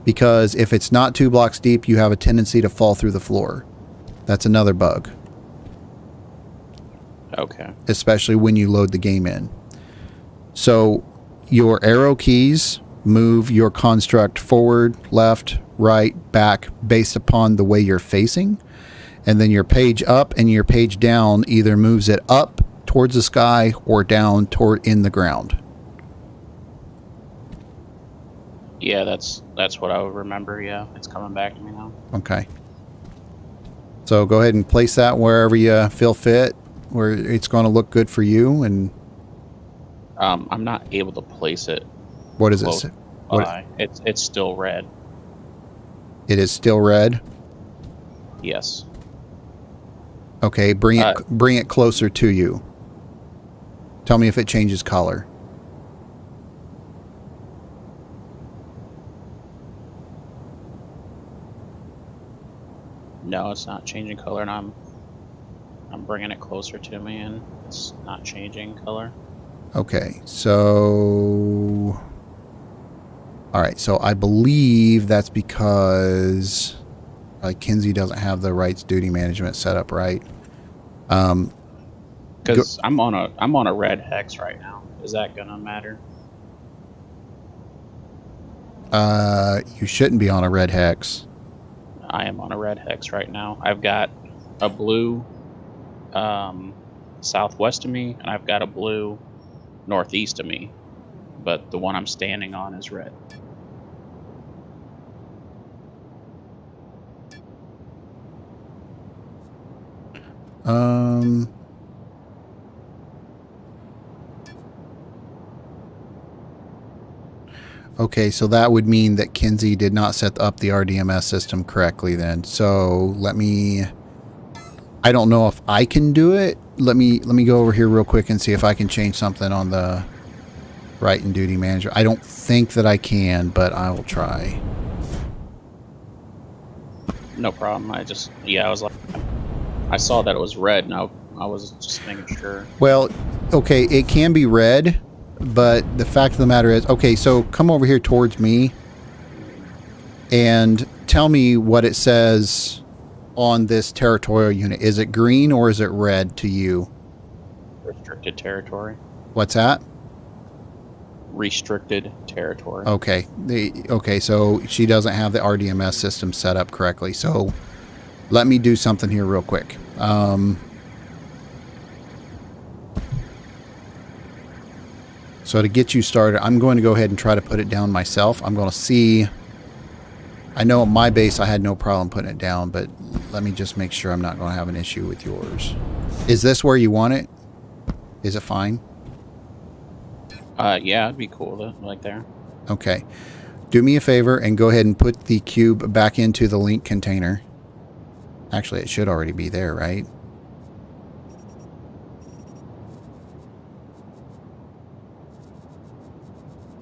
Because if it's not 2 blocks deep, you have a tendency to fall through the floor. That's another bug. Okay. Especially when you load the game in. So your arrow keys move your construct forward, left, right, back based upon the way you're facing. And then your page up and your page down either moves it up towards the sky or down toward in the ground. Yeah, that's what I would remember. Yeah, it's coming back to me now. Okay. So go ahead and place that wherever you feel fit, where it's going to look good for you. And I'm not able to place it. What is it? It's still red. It is still red? Yes. Okay, bring it closer to you. Tell me if it changes color. No, it's not changing color, and I'm bringing it closer to me, and it's not changing color. Okay, so... All right, so I believe that's because Kinsey doesn't have the rights duty management set up right. Because I'm on a red hex right now. Is that gonna matter? You shouldn't be on a red hex. I am on a red hex right now. I've got a blue southwest of me, and I've got a blue northeast of me. But the one I'm standing on is red. Okay, so that would mean that Kinsey did not set up the RDMS system correctly then. So let me... I don't know if I can do it. Let me go over here real quick and see if I can change something on the right and duty manager. I don't think that I can, but I will try. No problem. I was like, I saw that it was red, and I was just making sure. Well, okay, it can be red, but the fact of the matter is, okay, so come over here towards me and tell me what it says on this territorial unit. Is it green or is it red to you? Restricted territory. What's that? Restricted territory. Okay. Okay, so she doesn't have the RDMS system set up correctly. So let me do something here real quick. So to get you started, I'm going to go ahead and try to put it down myself. I'm going to see... I know at my base I had no problem putting it down, but let me just make sure I'm not going to have an issue with yours. Is this where you want it? Is it fine? Yeah, it'd be cool to like there. Okay. Do me a favor and go ahead and put the cube back into the link container. Actually, it should already be there, right?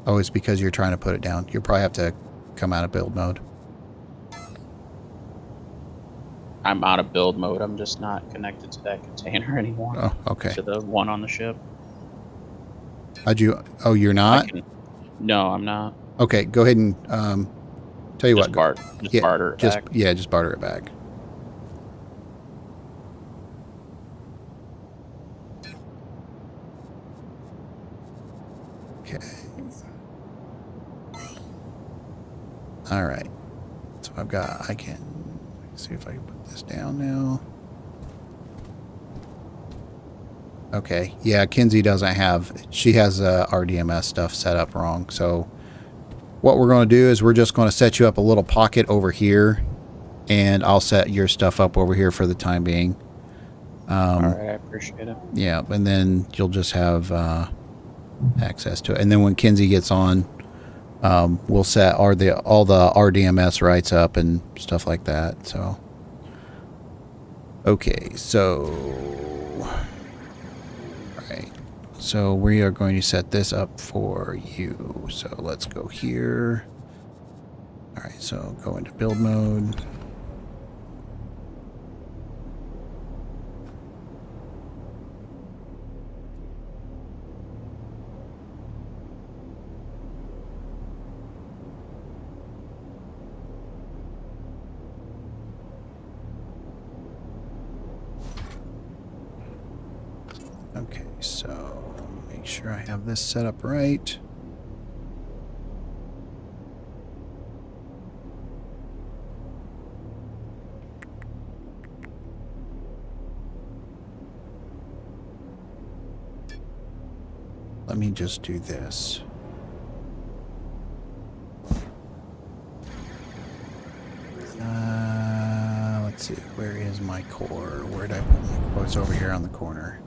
Oh, it's because you're trying to put it down. You'll probably have to come out of build mode. I'm out of build mode. I'm just not connected to that container anymore. Oh, okay. To the one on the ship. How'd you... Oh, you're not? No, I'm not. Okay, go ahead and... tell you Just what. barter it back. Yeah, just barter it back. Okay. All right. So I've got... I can... see if I can put this down now. Okay. Yeah, Kinsey doesn't have... She has RDMS stuff set up wrong. So what we're going to do is we're just going to set you up a little pocket over here. And I'll set your stuff up over here for the time being. All right, I appreciate it. Yeah, and then you'll just have access to it. And then when Kinsey gets on, we'll set all the RDMS rights up and stuff like that. So, okay, so, right. So we are going to set this up for you. So let's go here. All right, so go into build mode. Okay, so make sure I have this set up right. Let me just do this. Let's see, where is my core? Where did I put my core? It's over here on the corner.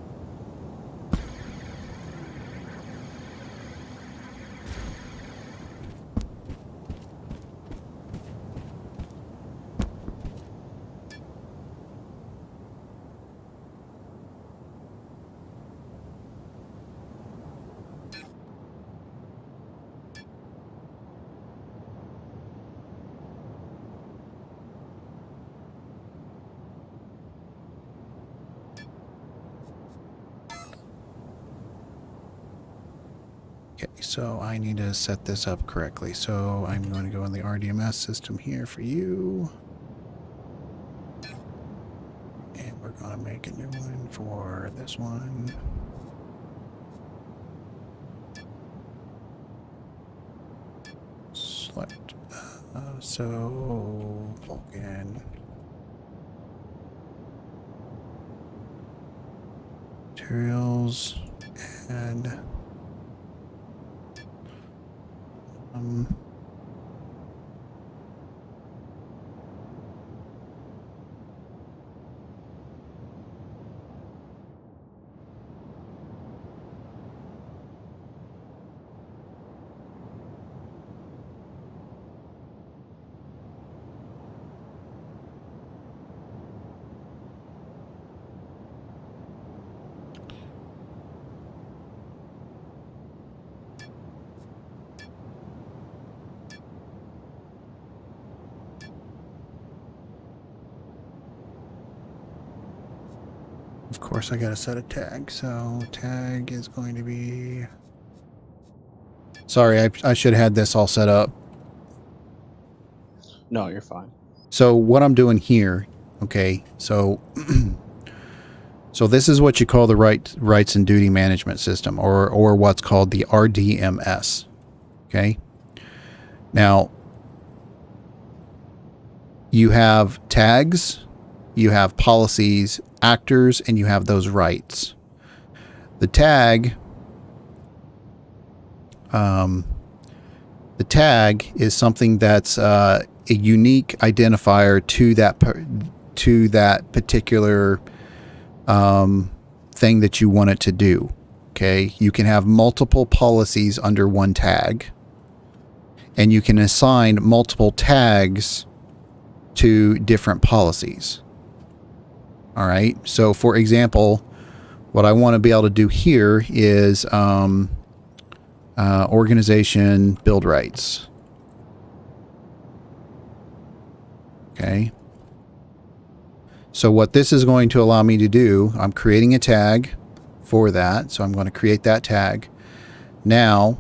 so I need to set this up correctly. So I'm going to go in the RDMS system here for you. And we're going to make a new one for this one. Select. So Vulcan. Materials and of course I got to set a tag. So tag is going to be, sorry, I should have had this all set up. No, you're fine. So what I'm doing here, okay, so so this is what you call the rights and duty management system, or what's called the RDMS. Okay. Now you have tags, you have policies, actors, and you have those rights. The tag is something that's a unique identifier to that particular thing that you want it to do. Okay, you can have multiple policies under one tag, and you can assign multiple tags to different policies. All right, so for example, what I want to be able to do here is organization build rights. Okay. So what this is going to allow me to do, I'm creating a tag for that. So I'm going to create that tag. Now,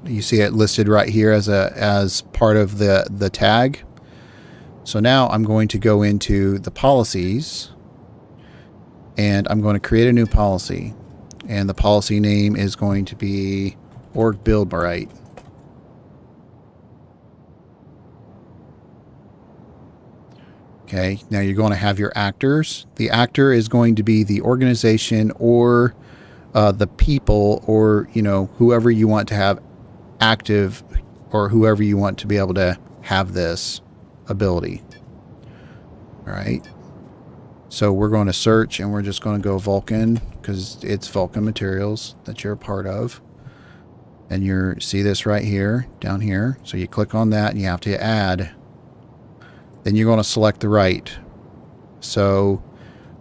you see it listed right here as part of the tag. So now I'm going to go into the policies, and I'm going to create a new policy, and the policy name is going to be org build right. Okay, now you're going to have your actors. The actor is going to be the organization or the people, or whoever you want to have active, or whoever you want to be able to have this ability. All right. So we're going to search, and we're just going to go Vulcan, because it's Vulcan materials that you're a part of. And you see this right here, down here. So you click on that, and you have to add. Then you're going to select the right. So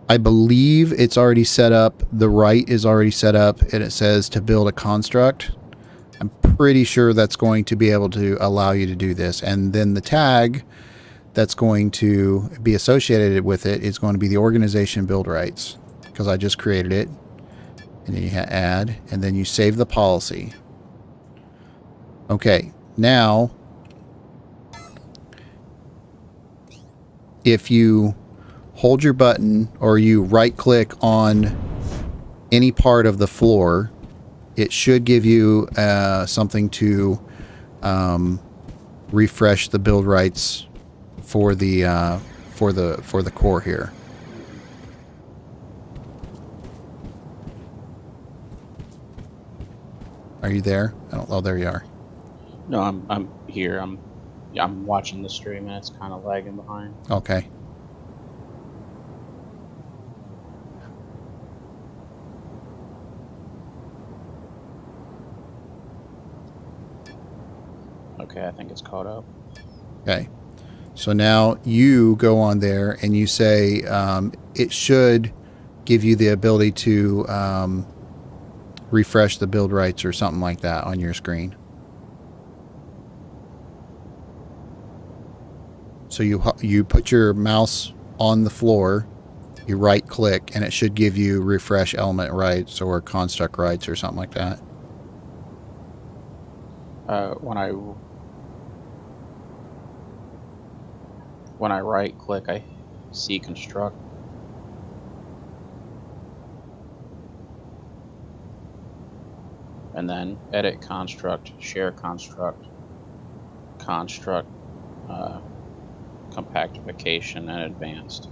I believe it's already set up. The right is already set up, and it says to build a construct. I'm pretty sure that's going to be able to allow you to do this. And then the tag that's going to be associated with it is going to be the organization build rights, because I just created it. And then you add, and then you save the policy. Okay, now if you hold your button or you right click on any part of the floor, it should give you something to refresh the build rights for the core here. Are you there? I don't know. There you are. No, I'm here. I'm watching the stream, and it's kind of lagging behind. Okay. Okay, I think it's caught up. Okay. So now you go on there and you say it should give you the ability to refresh the build rights or something like that on your screen. So you put your mouse on the floor You right click and it should give you refresh element rights or construct rights or something like that. When I right click, I see construct. And then edit construct, share construct, compactification, and advanced.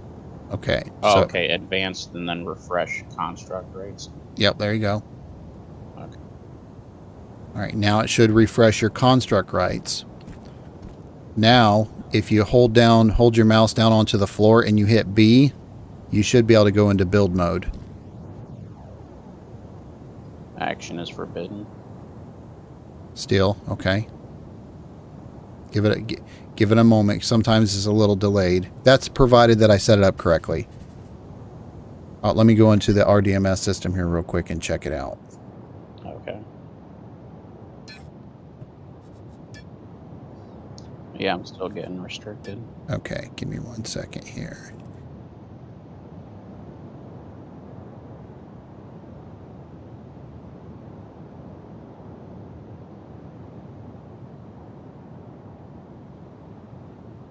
Okay. Oh, So, okay, advanced and then refresh construct rates. yep, there you go. Okay. All right, now it should refresh your construct rights. Now, if you hold your mouse down onto the floor and you hit B, you should be able to go into build mode. Action is forbidden. Still, okay. Give it a moment. Sometimes it's a little delayed. That's provided that I set it up correctly. Let me go into the RDMS system here real quick and check it out. Okay. Yeah, I'm still getting restricted. Okay, give me 1 second here.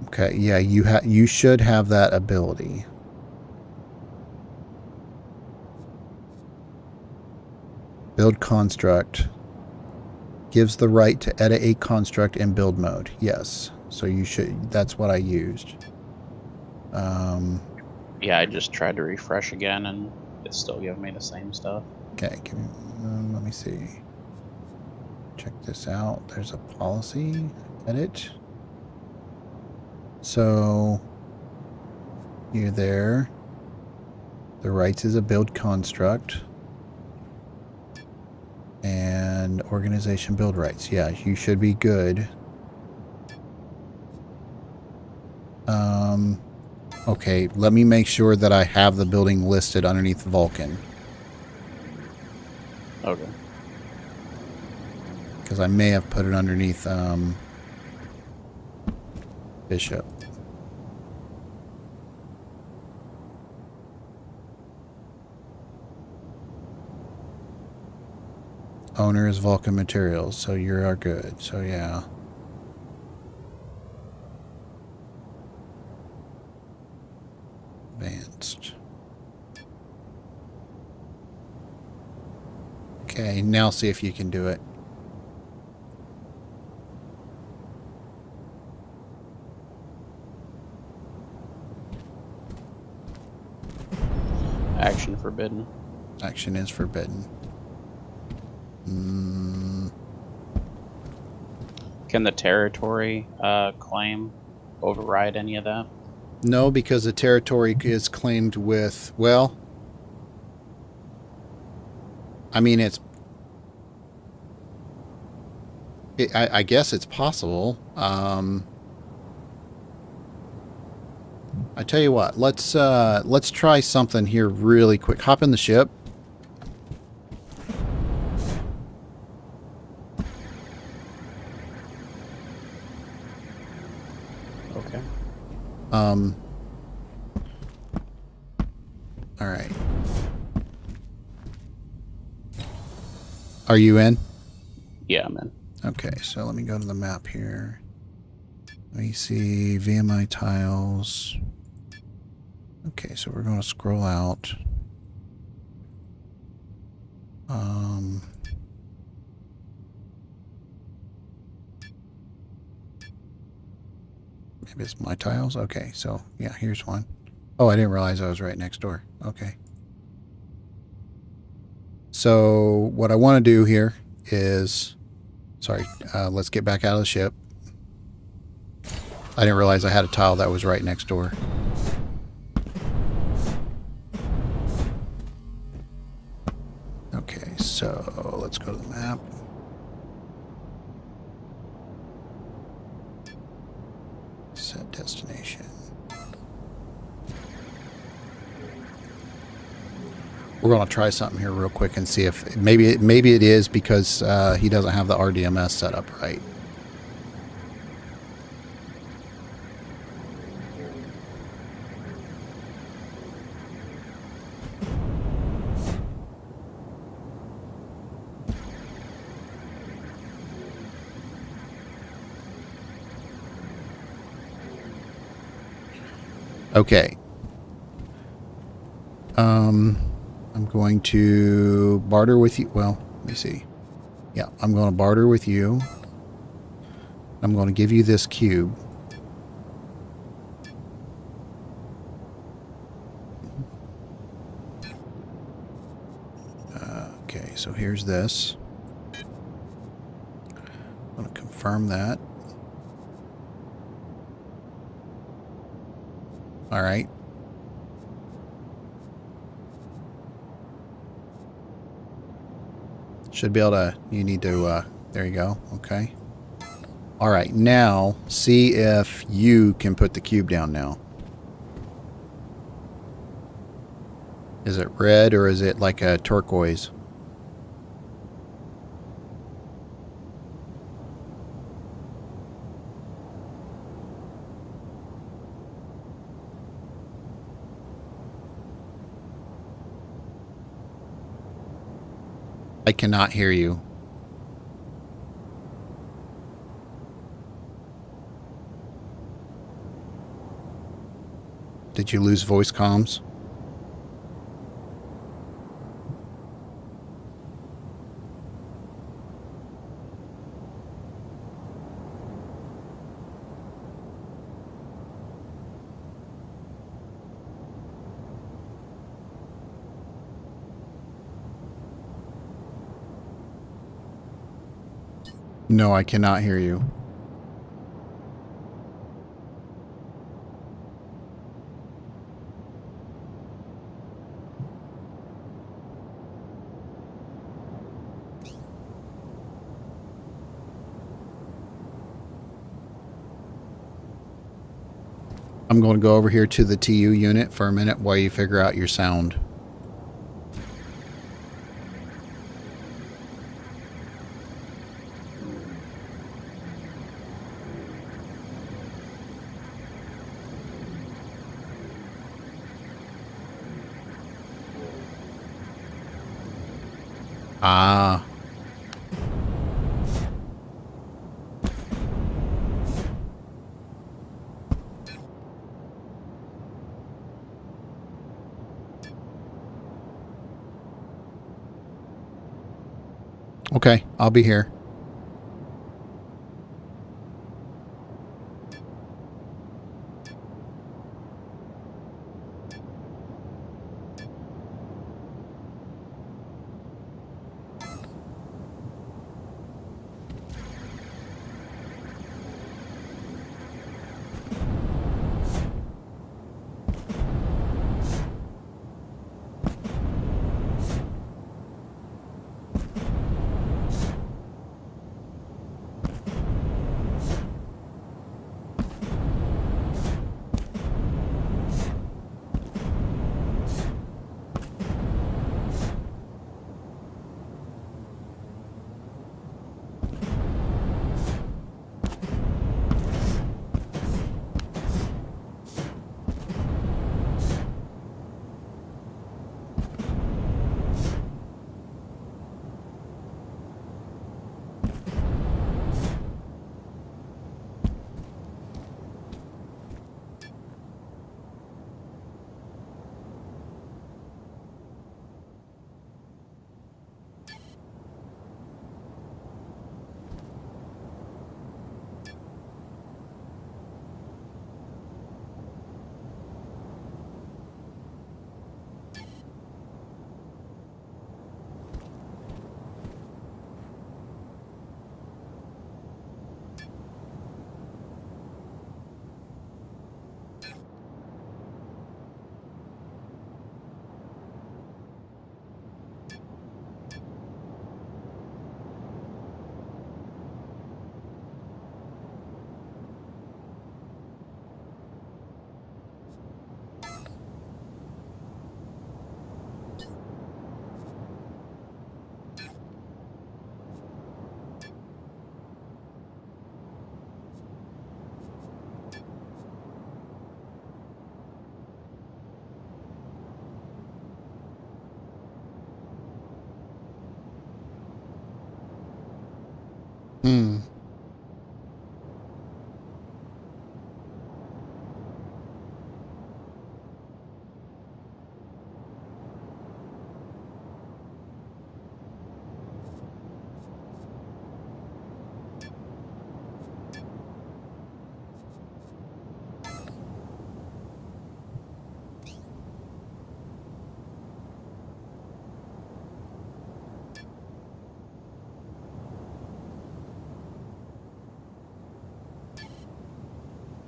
Okay, yeah, you should have that ability. Build construct gives the right to edit a construct in build mode. Yes, so you should. That's what I used. Yeah, I just tried to refresh again, and it's still giving me the same stuff. Okay, let me see. Check this out. There's a policy edit. So you're there. The rights is a build construct. And organization build rights. Yeah, you should be good. Okay, let me make sure that I have the building listed underneath Vulcan. Okay. Because I may have put it underneath Bishop. Owner is Vulcan Materials, so you are good. So yeah. Advanced. Okay, now see if you can do it. Action forbidden. Action is forbidden. Can the territory claim override any of that? No, because the territory is claimed with, well, I mean, I guess it's possible. I tell you what, let's try something here really quick. Hop in the ship. Okay. All right. Are you in? Yeah, I'm in. Okay, so let me go to the map here. Let me see VMI tiles. Okay, so we're going to scroll out. Maybe it's my tiles. Okay, so yeah, here's one. Oh, I didn't realize I was right next door. Okay. So what I want to do here is, sorry, let's get back out of the ship. I didn't realize I had a tile that was right next door. Okay, so let's go to the map. Set destination. We're going to try something here real quick and see if maybe it is because he doesn't have the RDMS set up right. Okay. I'm going to barter with you. Well, let me see. Yeah, I'm going to barter with you. I'm going to give you this cube. Okay, so here's this. I'm going to confirm that. All right. Should be able to, you need to, there you go. Okay. All right. Now, see if you can put the cube down now. Is it red or is it like a turquoise? I cannot hear you. Did you lose voice comms? No, I cannot hear you. I'm going to go over here to the TU unit for a minute while you figure out your sound. Ah. Okay, I'll be here. Hmm.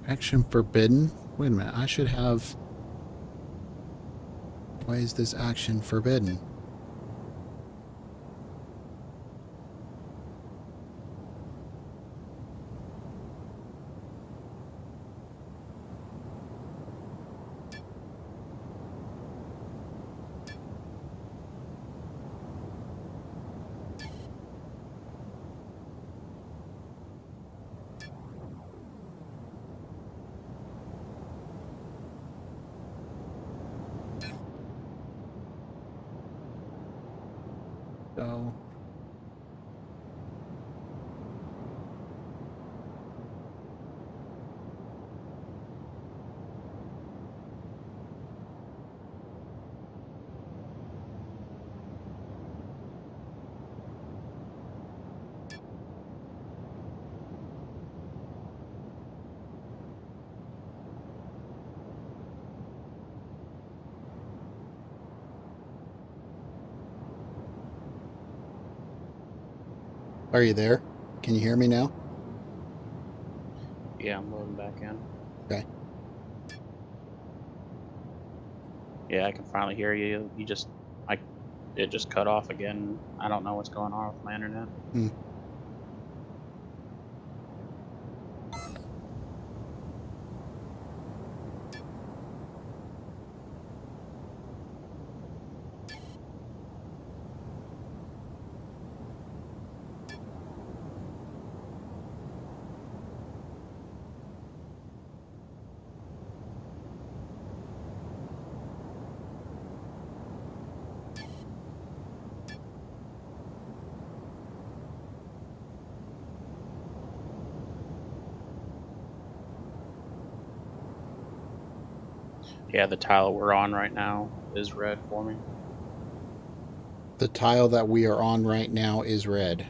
Action forbidden? Wait a minute, I should have... Why is this action forbidden? So... Are you there? Can you hear me now? Yeah, I'm loading back in. Okay. Yeah, I can finally hear you. It just cut off again. I don't know what's going on with my internet. Hmm. Yeah, the tile we're on right now is red for me. The tile that we are on right now is red.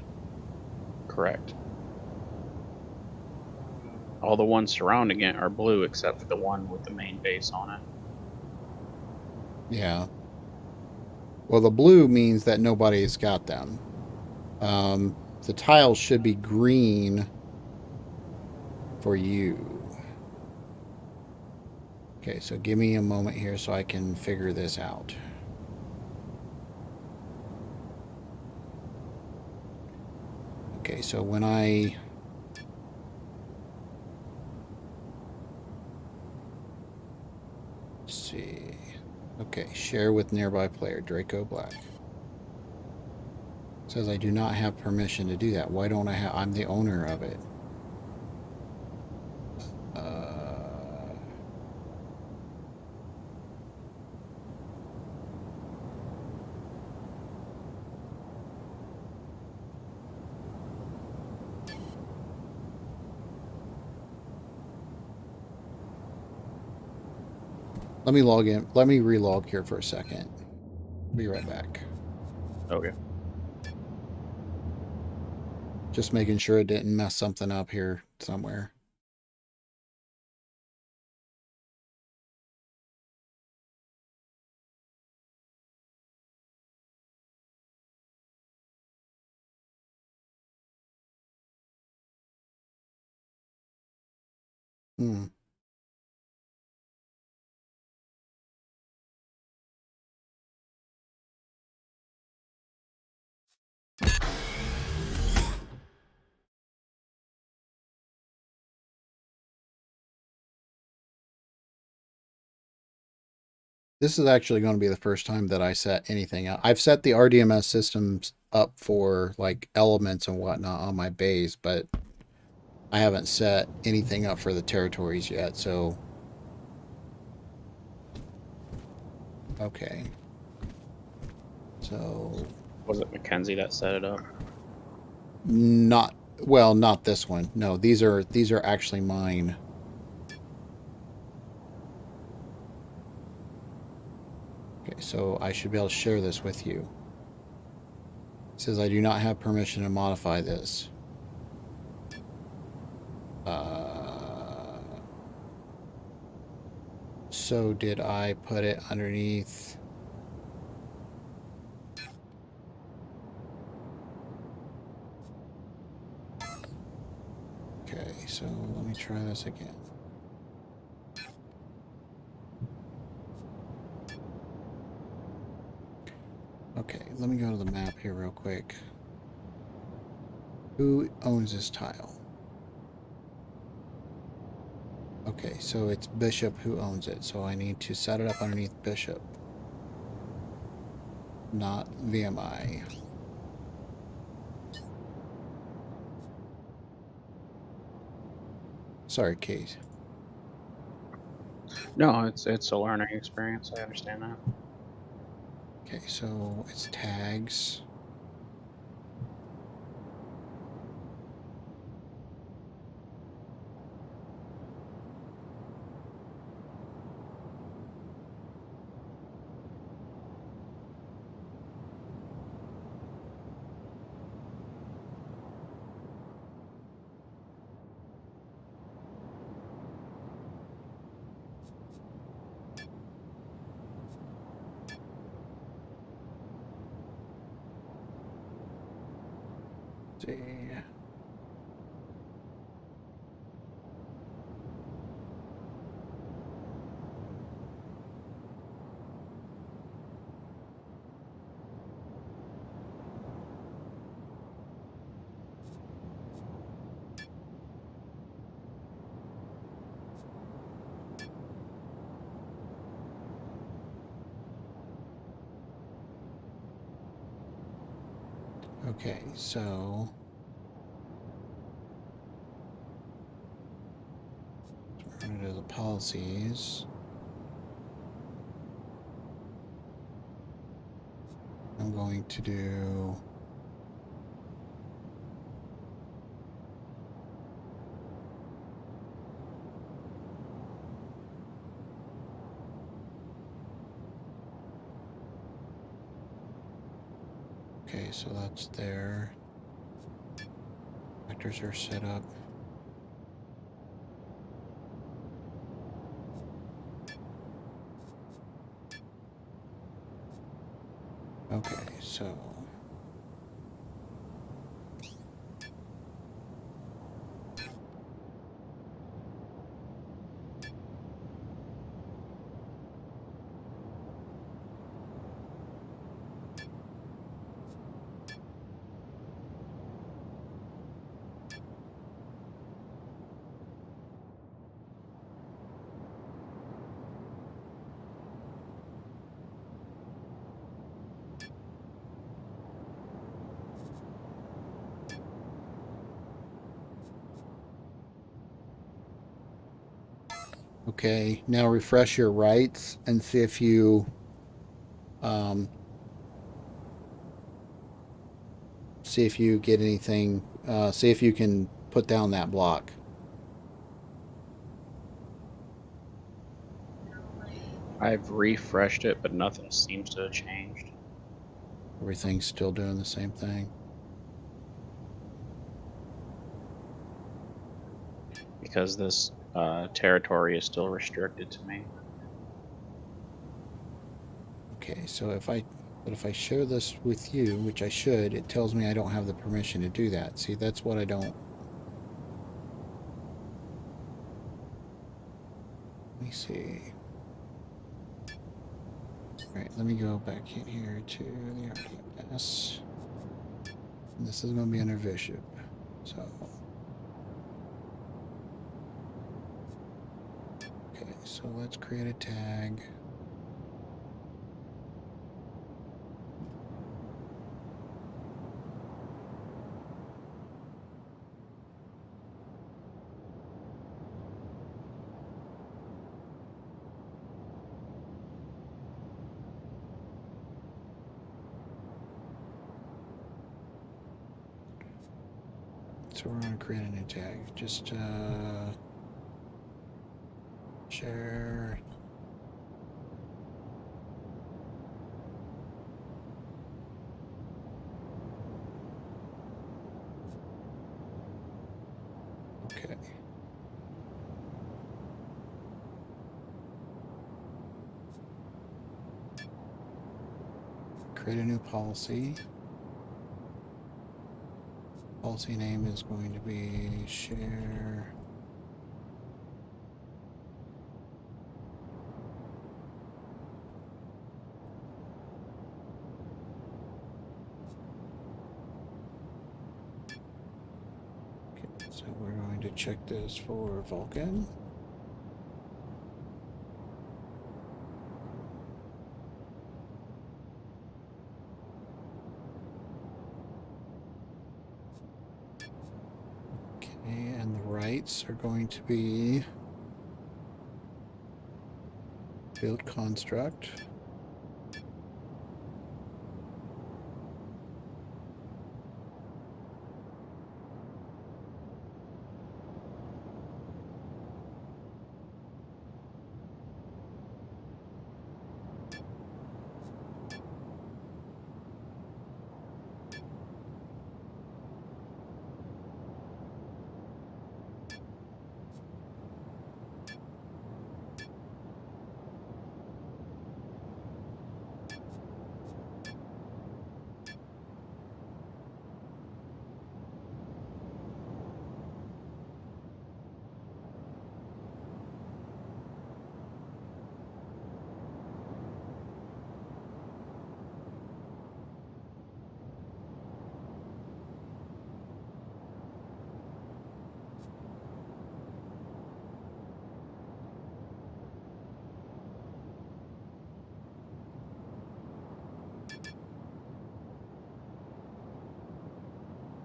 Correct. All the ones surrounding it are blue except for the one with the main base on it. Yeah. Well, the blue means that nobody's got them. The tiles should be green for you. Okay, so give me a moment here so I can figure this out. Okay, so when I... Let's see. Okay, share with nearby player, Draco Black. Says I do not have permission to do that. Why don't I have... I'm the owner of it. Let me log in. Let me relog here for a second. Be right back. Okay. Just making sure it didn't mess something up here somewhere. Hmm. This is actually going to be the first time that I set anything up. I've set the RDMS systems up for like elements and whatnot on my base, but I haven't set anything up for the territories yet. So, okay. So, Was it Mackenzie that set it up? not well, not this one. No, these are actually mine. Okay, so I should be able to share this with you. It says I do not have permission to modify this. So did I put it underneath? Okay, so let me try this again. let me go to the map here real quick. Who owns this tile? Okay, so it's Bishop who owns it, so I need to set it up underneath Bishop, not VMI. Sorry, Kate. No, it's a learning experience. I understand that. Okay, so it's tags. See. Okay, so we're going to do the policies. I'm going to do okay, so that's there. Vectors are set up. Okay, so okay, now refresh your writes and see if you see if you get anything. See if you can put down that block. I've refreshed it, but nothing seems to have changed. Everything's still doing the same thing. Because this territory is still restricted to me. Okay, so if I share this with you, which I should, it tells me I don't have the permission to do that. See, that's what I don't. Let me see. All right, let me go back in here to the RDMS. And this is going to be under Bishop. So, okay, so let's create a tag. So we're going to create a new tag. Just share. Okay. Create a new policy. Policy name is going to be share. So we're going to check this for Vulcan. Okay, and the rights are going to be build construct.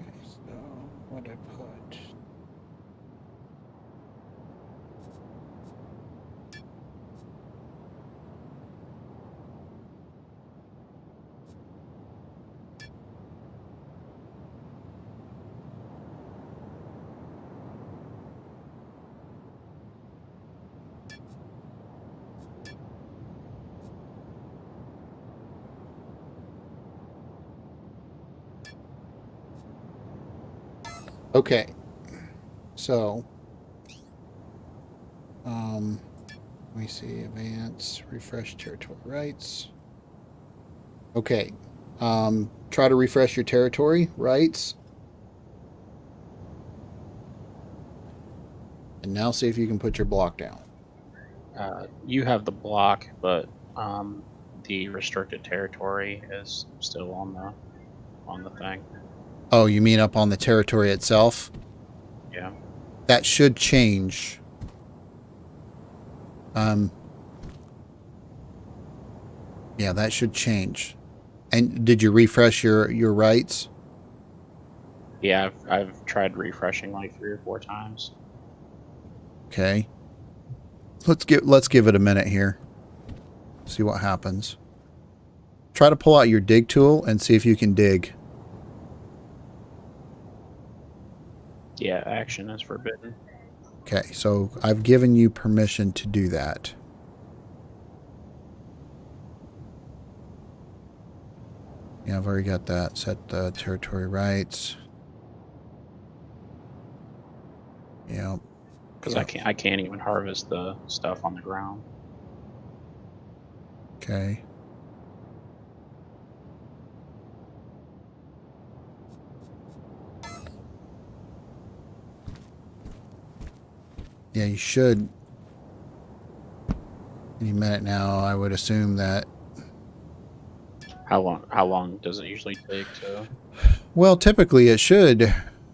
Okay, so what I put. Okay, so let me see, advance, refresh territory rights. Okay, try to refresh your territory rights. And now see if you can put your block down. You have the block, but the restricted territory is still on the thing. Oh, you mean up on the territory itself? Yeah. That should change. Yeah, that should change. And did you refresh your rights? Yeah, I've tried refreshing like 3 or 4 times. Okay. Let's give it a minute here. See what happens. Try to pull out your dig tool and see if you can dig. Yeah, action is forbidden. Okay, so I've given you permission to do that. Yeah, I've already got that. Set the territory rights. Yeah. Because I can't even harvest the stuff on the ground. Okay. Yeah, you should. Any minute now, I would assume that. How long does it usually take to? Well, typically it should.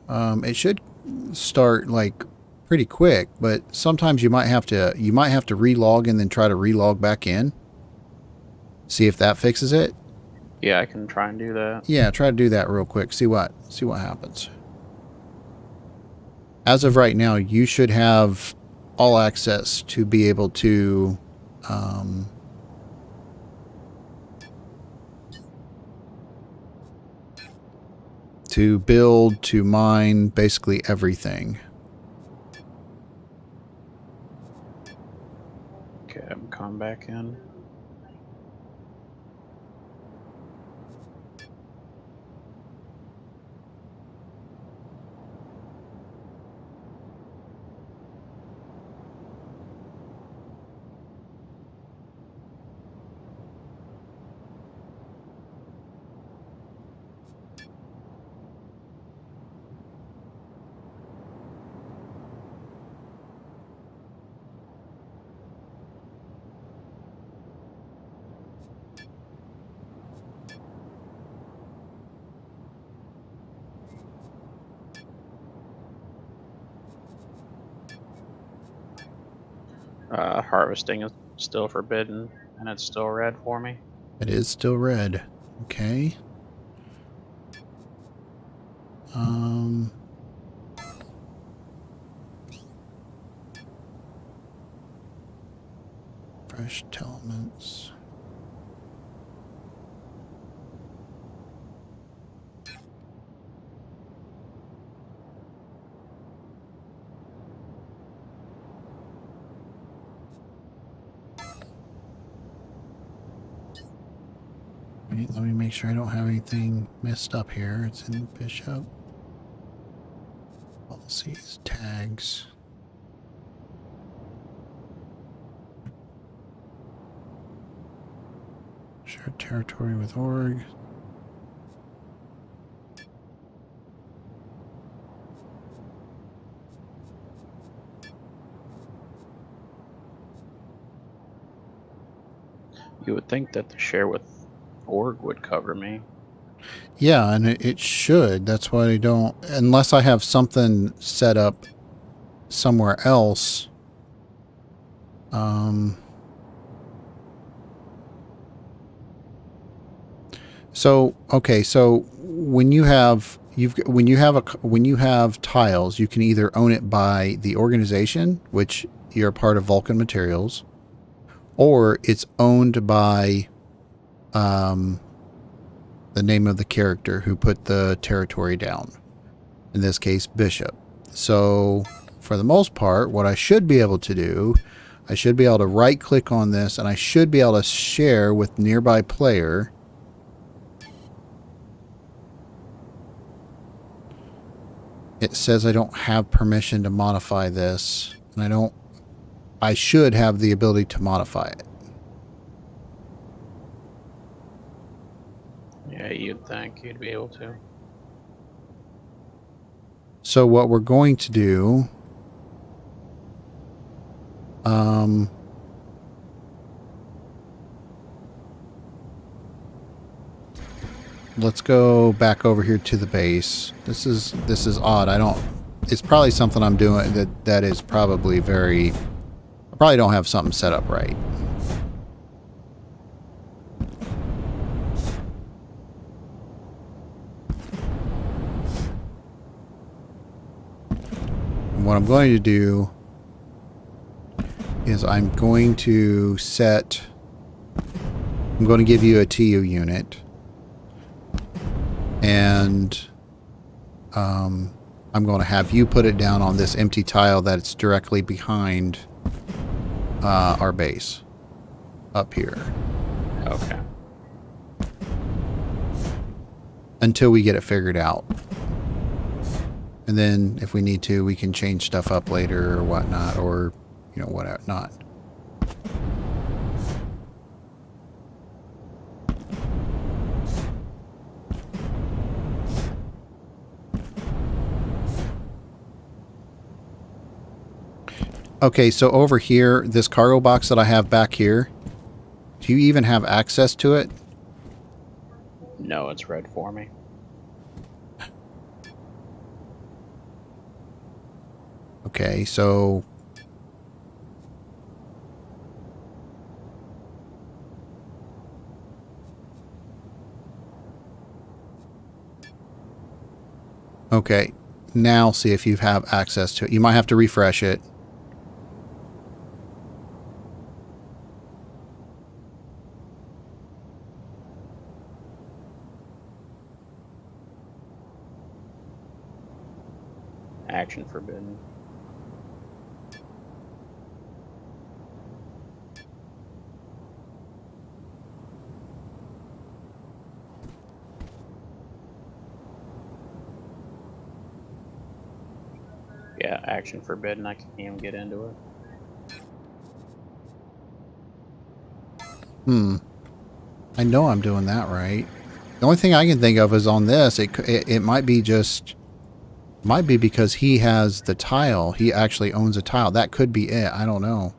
It should start like pretty quick, but sometimes you might have to relog and then try to relog back in. See if that fixes it. Yeah, I can try and do that. Yeah, try to do that real quick. See what happens. As of right now, you should have all access to be able to build, to mine, basically everything. Okay, I'm coming back in. Harvesting is still forbidden, and it's still red for me. It is still red. Okay. Fresh elements. Wait, let me make sure I don't have anything messed up here. It's in Bishop. Policies, tags. Shared territory with org. You would think that the share with org would cover me. Yeah, and it should. That's why I don't, unless I have something set up somewhere else. So okay, so when you have when you have tiles, you can either own it by the organization, which you're part of Vulcan Materials, or it's owned by the name of the character who put the territory down. In this case, Bishop. So for the most part, what I should be able to do, I should be able to right click on this and I should be able to share with nearby player. It says I don't have permission to modify this, and I should have the ability to modify it. Yeah, you'd think you'd be able to. So what we're going to do, let's go back over here to the base. This is odd. It's probably something I'm doing that is probably I probably don't have something set up right. And what I'm going to do is I'm going to give you a TU unit. And I'm going to have you put it down on this empty tile that's directly behind our base up here. Okay. Until we get it figured out. And then if we need to, we can change stuff up later or whatnot, or, you know, whatever, not. Okay, so over here, this cargo box that I have back here, do you even have access to it? No, it's red for me. Okay, so... Okay, now see if you have access to it. You might have to refresh it. Action forbidden. Yeah, action forbidden. I can't even get into it. I know I'm doing that right. The only thing I can think of is on this, it might be might be because he has the tile. He actually owns a tile. That could be it. I don't know.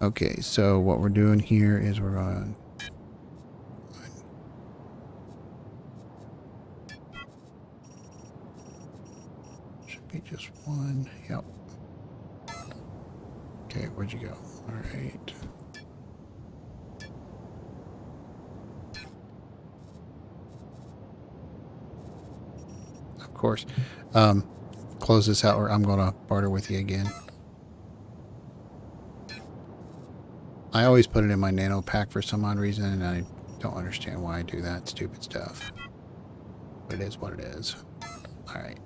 Okay, so what we're doing here is we're going... Should be just one. Yep. Okay, where'd you go? All right. Of course. Close this out or I'm going to barter with you again. I always put it in my nano pack for some odd reason, and I don't understand why I do that stupid stuff. But it is what it is. All right.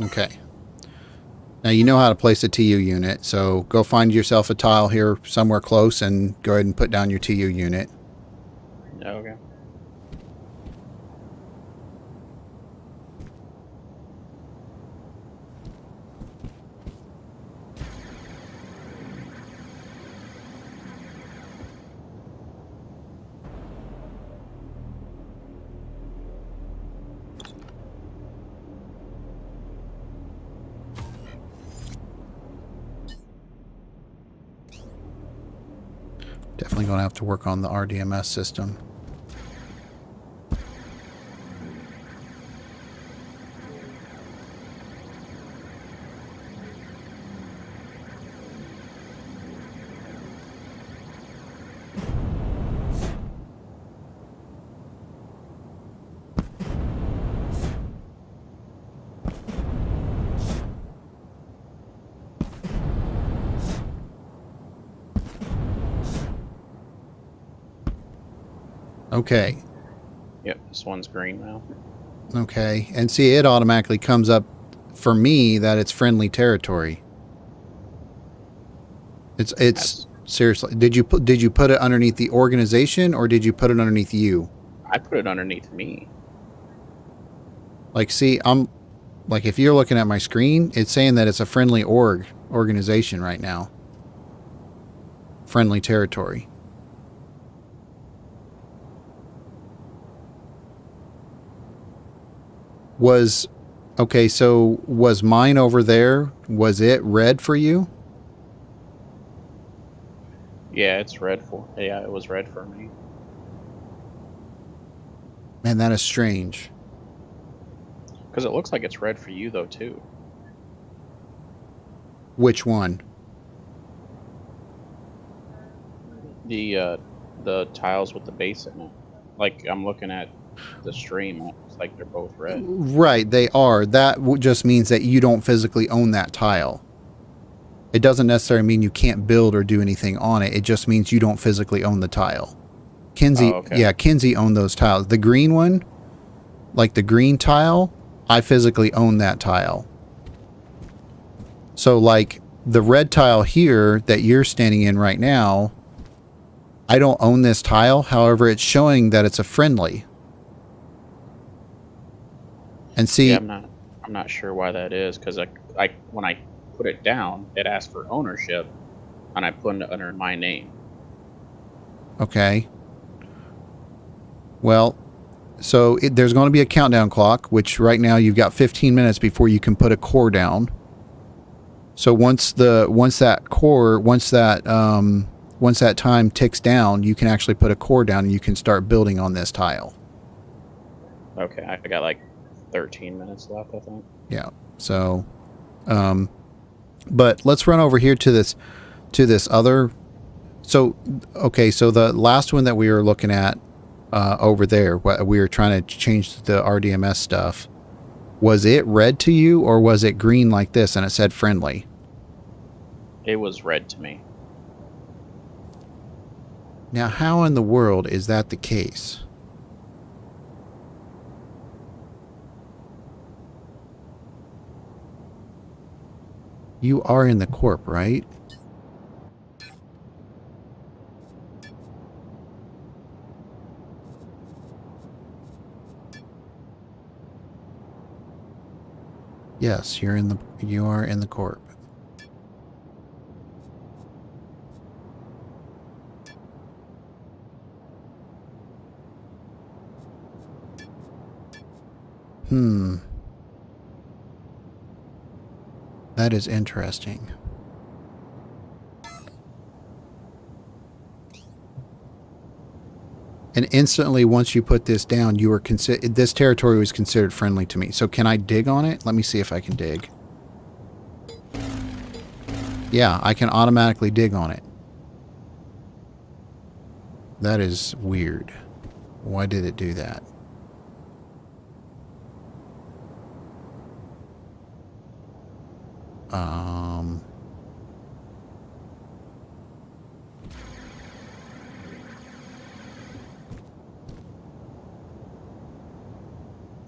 Okay. Now you know how to place a TU unit, so go find yourself a tile here somewhere close and go ahead and put down your TU unit. Okay. Definitely going to have to work on the RDMS system. Okay. Yep, this one's green now. Okay. And see, it automatically comes up for me that it's friendly territory. It's seriously. Did you put it underneath the organization or did you put it underneath you? I put it underneath me. Like, see, I'm like, if you're looking at my screen, it's saying that it's a friendly organization right now. Friendly territory. Okay, so was mine over there, was it red for you? Yeah, it's red for. Yeah, it was red for me. Man, that is strange. Because it looks like it's red for you though too. Which one? The tiles with the base in it. Like I'm looking at the stream, it looks like they're both red. Right, they are. That just means that you don't physically own that tile. It doesn't necessarily mean you can't build or do anything on it. It just means you don't physically own the tile. Kinsey, okay. Yeah, Kinsey owned those tiles. The green one, like the green tile, I physically own that tile. So like the red tile here that you're standing in right now, I don't own this tile. However, it's showing that it's a friendly. And see, Yeah, I'm not sure why that is, because I when I put it down, it asked for ownership, and I put it under my name. okay. Well, so there's going to be a countdown clock, which right now you've got 15 minutes before you can put a core down. So once that time ticks down, you can actually put a core down and you can start building on this tile. Okay, I got like 13 minutes left, I think. Yeah. So, but let's run over here to this other. So, okay. So the last one that we were looking at over there, we were trying to change the RDMS stuff. Was it red to you or was it green like this and it said friendly? It was red to me. Now, how in the world is that the case? You are in the corp, right? Yes, you are in the corp. That is interesting. And instantly, once you put this down, you were this territory was considered friendly to me. So can I dig on it? Let me see if I can dig. Yeah, I can automatically dig on it. That is weird. Why did it do that?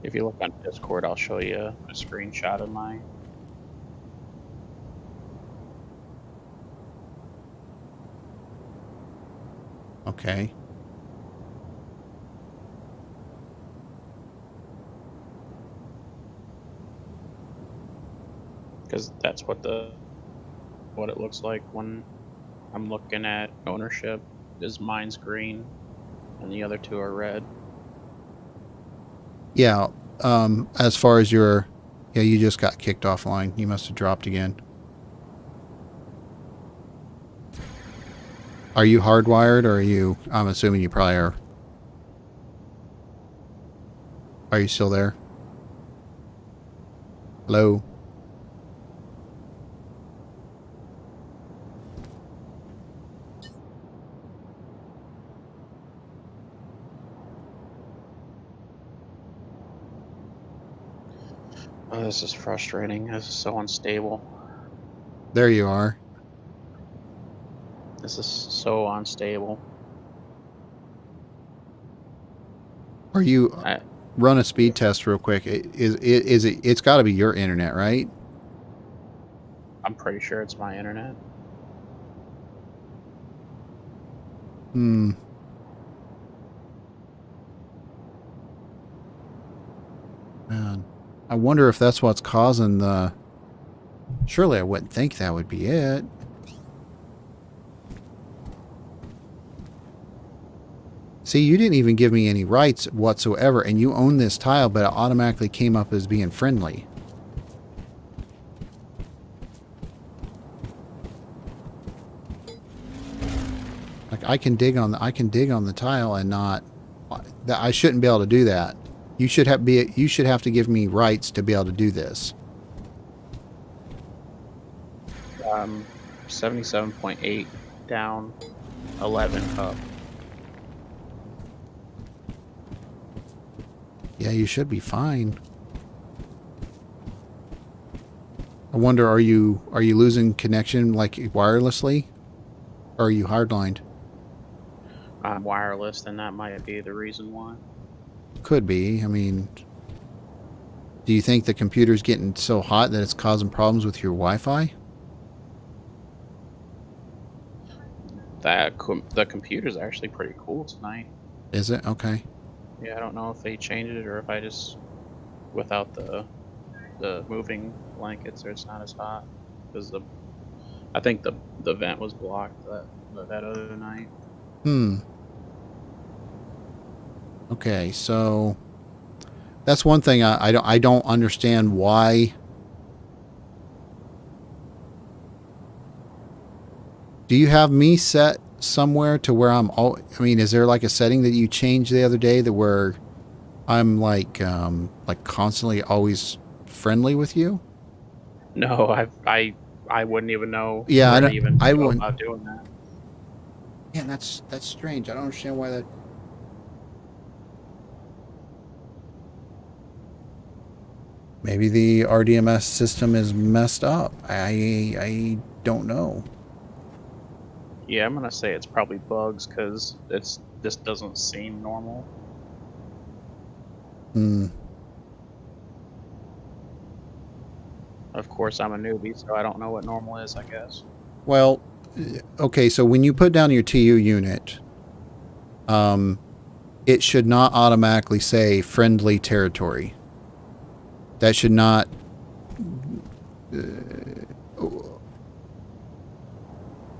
If you look on Discord, I'll show you a screenshot of my. Okay. Because that's what it looks like when I'm looking at ownership. Is mine's green, and the other two are red. Yeah. As far as your, yeah, you just got kicked offline. You must have dropped again. Are you hardwired, or are you? I'm assuming you probably are. Are you still there? Hello? Oh, this is frustrating. This is so unstable. There you are. This is so unstable. Are you run a speed test real quick? Is it? It's got to be your internet, right? I'm pretty sure it's my internet. Hmm. Man, I wonder if that's what's causing the. Surely I wouldn't think that would be it. See, you didn't even give me any rights whatsoever, and you own this tile, but it automatically came up as being friendly. Like I can dig on the tile and not. I shouldn't be able to do that. You should have to give me rights to be able to do this. 77.8 down, 11 up. Yeah, you should be fine. I wonder, are you losing connection like wirelessly? Or are you hardlined? I'm wireless, and that might be the reason why. Could be. I mean, do you think the computer's getting so hot that it's causing problems with your Wi-Fi? The computer's actually pretty cool tonight. Is it? Okay. Yeah, I don't know if they changed it or if I just without the moving blankets, or it's not as hot because I think the vent was blocked that other night. Okay, so that's one thing I don't understand why. Do you have me set somewhere to where I mean, is there like a setting that you changed the other day that where I'm like constantly always friendly with you? No, I wouldn't even know. Yeah, where to even I go wouldn't. about doing that. Yeah, that's strange. I don't understand why that. Maybe the RDMS system is messed up. I don't know. Yeah, I'm gonna say it's probably bugs because this doesn't seem normal. Of course, I'm a newbie, so I don't know what normal is, I guess. Well, okay, so when you put down your TU unit, it should not automatically say friendly territory. That should not.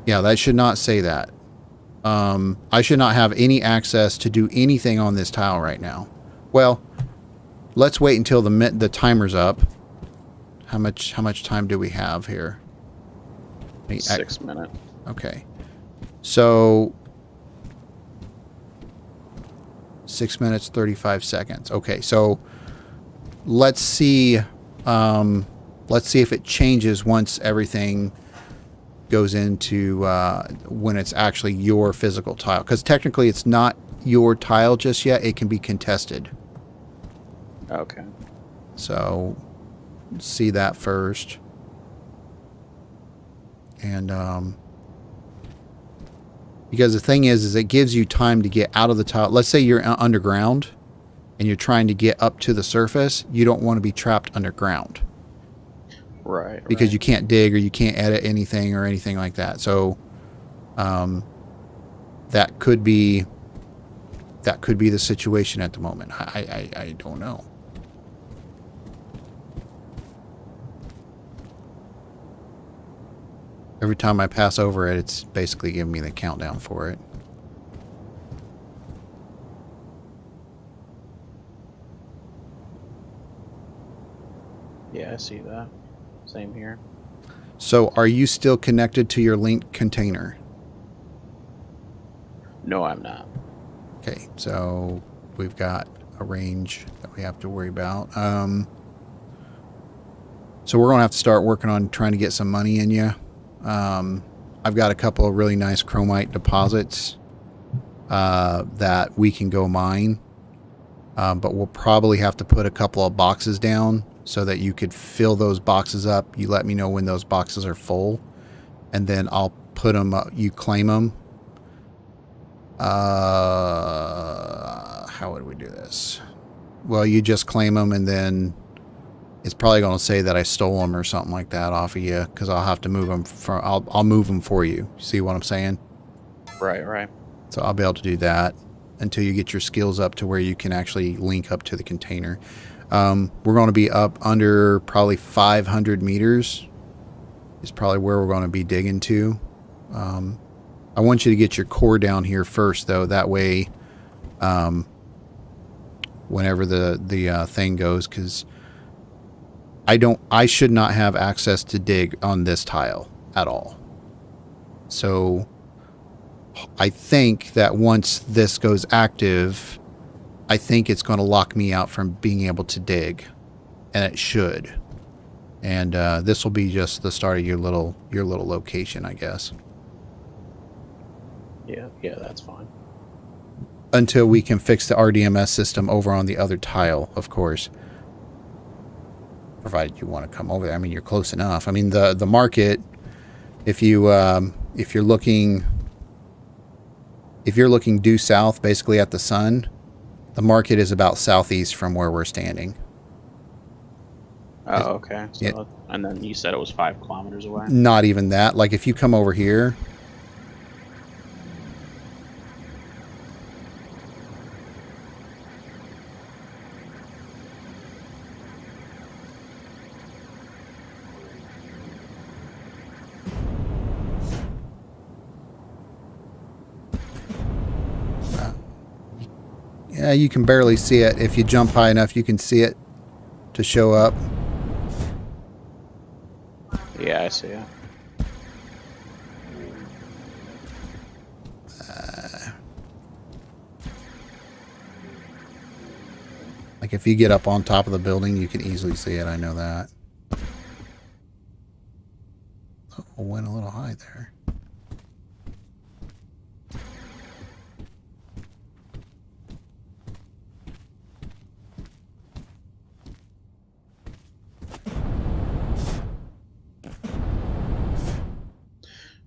Yeah, that should not say that. I should not have any access to do anything on this tile right now. Well, let's wait until the timer's up. How much time do we have here? 6 minutes. Okay. So 6 minutes, 35 seconds. Okay, so let's see if it changes once everything goes into when it's actually your physical tile. Because technically it's not your tile just yet. It can be contested. Okay. So see that first. And because the thing is it gives you time to get out of the tile. Let's say you're underground and you're trying to get up to the surface. You don't want to be trapped underground. Right. Because right. you can't dig or you can't edit anything or anything like that. So that could be the situation at the moment. I don't know. Every time I pass over it, it's basically giving me the countdown for it. Yeah, I see that. Same here. So are you still connected to your linked container? No, I'm not. Okay, so we've got a range that we have to worry about. So we're going to have to start working on trying to get some money in you. I've got a couple of really nice chromite deposits that we can go mine. But we'll probably have to put a couple of boxes down so that you could fill those boxes up. You let me know when those boxes are full, and then I'll put them up. You claim them. How would we do this? Well, you just claim them, and then it's probably going to say that I stole them or something like that off of you, because I'll have to move them. I'll move them for you. See what I'm saying? Right, right. So I'll be able to do that until you get your skills up to where you can actually link up to the container. We're going to be up under probably 500 meters is probably where we're going to be digging to. I want you to get your core down here first, though. That way, whenever the thing goes, because I should not have access to dig on this tile at all. So I think that once this goes active, I think it's going to lock me out from being able to dig, and it should. And this will be just the start of your little location, I guess. Yeah, that's fine. Until we can fix the RDMS system over on the other tile, of course. Provided you want to come over there. I mean, you're close enough. I mean, the market, if you're looking due south, basically at the sun, the market is about southeast from where we're standing. Oh, okay. So, and then you said it was 5 kilometers away? Not even that. Like, if you come over here, yeah, you can barely see it. If you jump high enough, you can see it to show up. Yeah, I see it. Like, if you get up on top of the building, you can easily see it. I know that. Oh, went a little high there.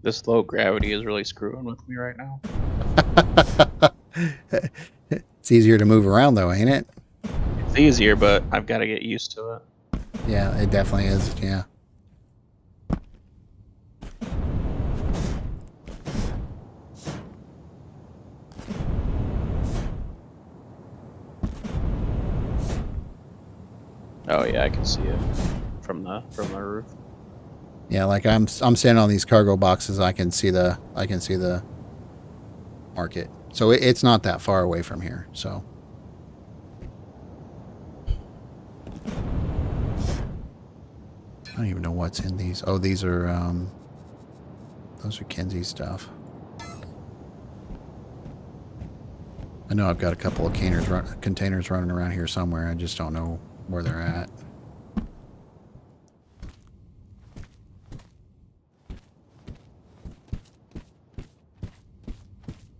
This low gravity is really screwing with me right now. It's easier to move around, though, ain't it? It's easier, but I've got to get used to it. Yeah, it definitely is. Yeah. Oh yeah, I can see it from the roof. Yeah, like I'm standing on these cargo boxes. I can see the market. So it's not that far away from here. So I don't even know what's in these. Oh, these are those are Kenzie's stuff. I know I've got a couple of containers running around here somewhere. I just don't know where they're at.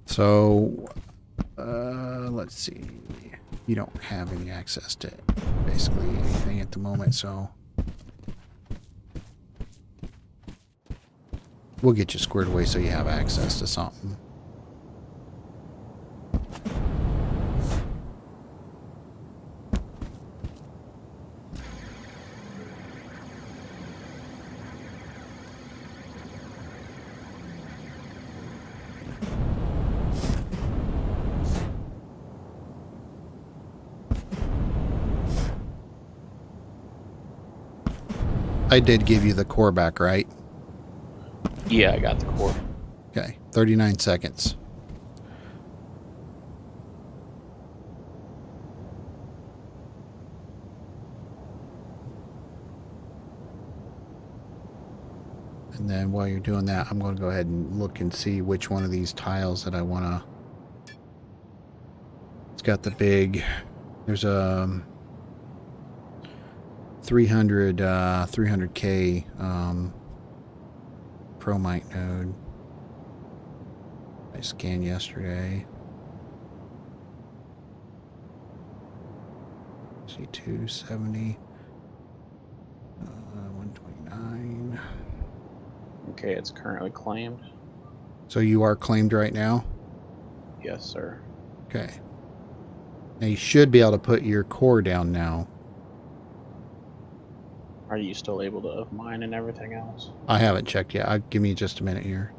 So, let's see. You don't have any access to basically anything at the moment, so we'll get you squared away so you have access to something. I did give you the core back, right? Yeah, I got the core. Okay, 39 seconds. And then while you're doing that, I'm going to go ahead and look and see which one of these tiles that I want to... It's got the big... There's a 300K chromite node. I scanned yesterday. See 270. 129. Okay, it's currently claimed. So you are claimed right now? Yes, sir. Okay. Now you should be able to put your core down now. Are you still able to mine and everything else? I haven't checked yet. Give me just a minute here.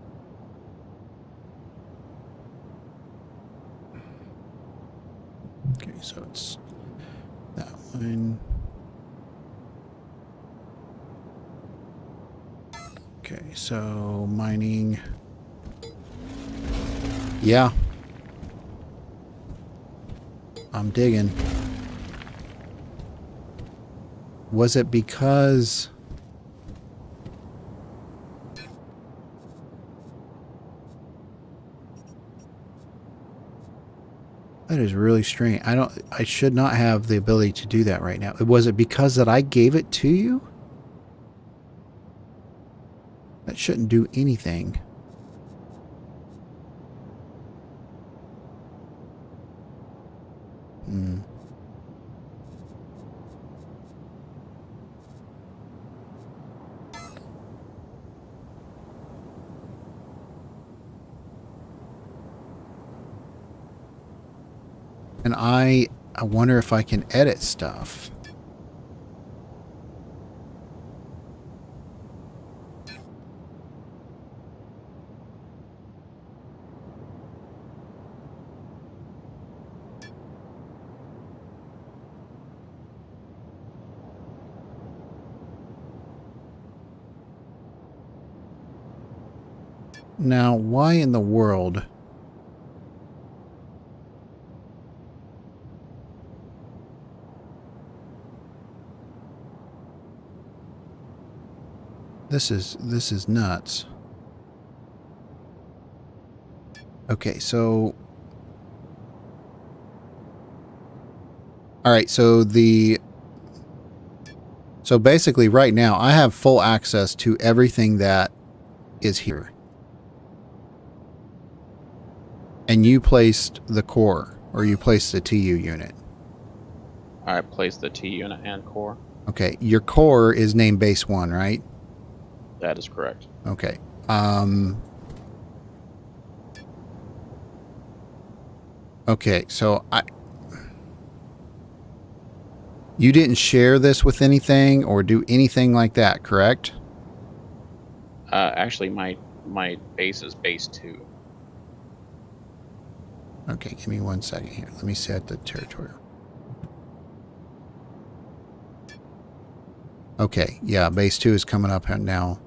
Okay, so it's that one. Okay, so mining. Yeah. I'm digging. Was it because... That is really strange. I should not have the ability to do that right now. Was it because that I gave it to you? That shouldn't do anything. And I wonder if I can edit stuff. Now, why in the world... This is nuts. Okay, so... Alright, so So basically right now, I have full access to everything that is here. And you placed the core, or you placed the TU unit. I placed the T unit and core. Okay, your core is named base 1, right? That is correct. Okay. Okay, so you didn't share this with anything or do anything like that, correct? Actually, my base is base 2. Okay, give me 1 second here. Let me set the territory. Okay, yeah, base 2 is coming up now.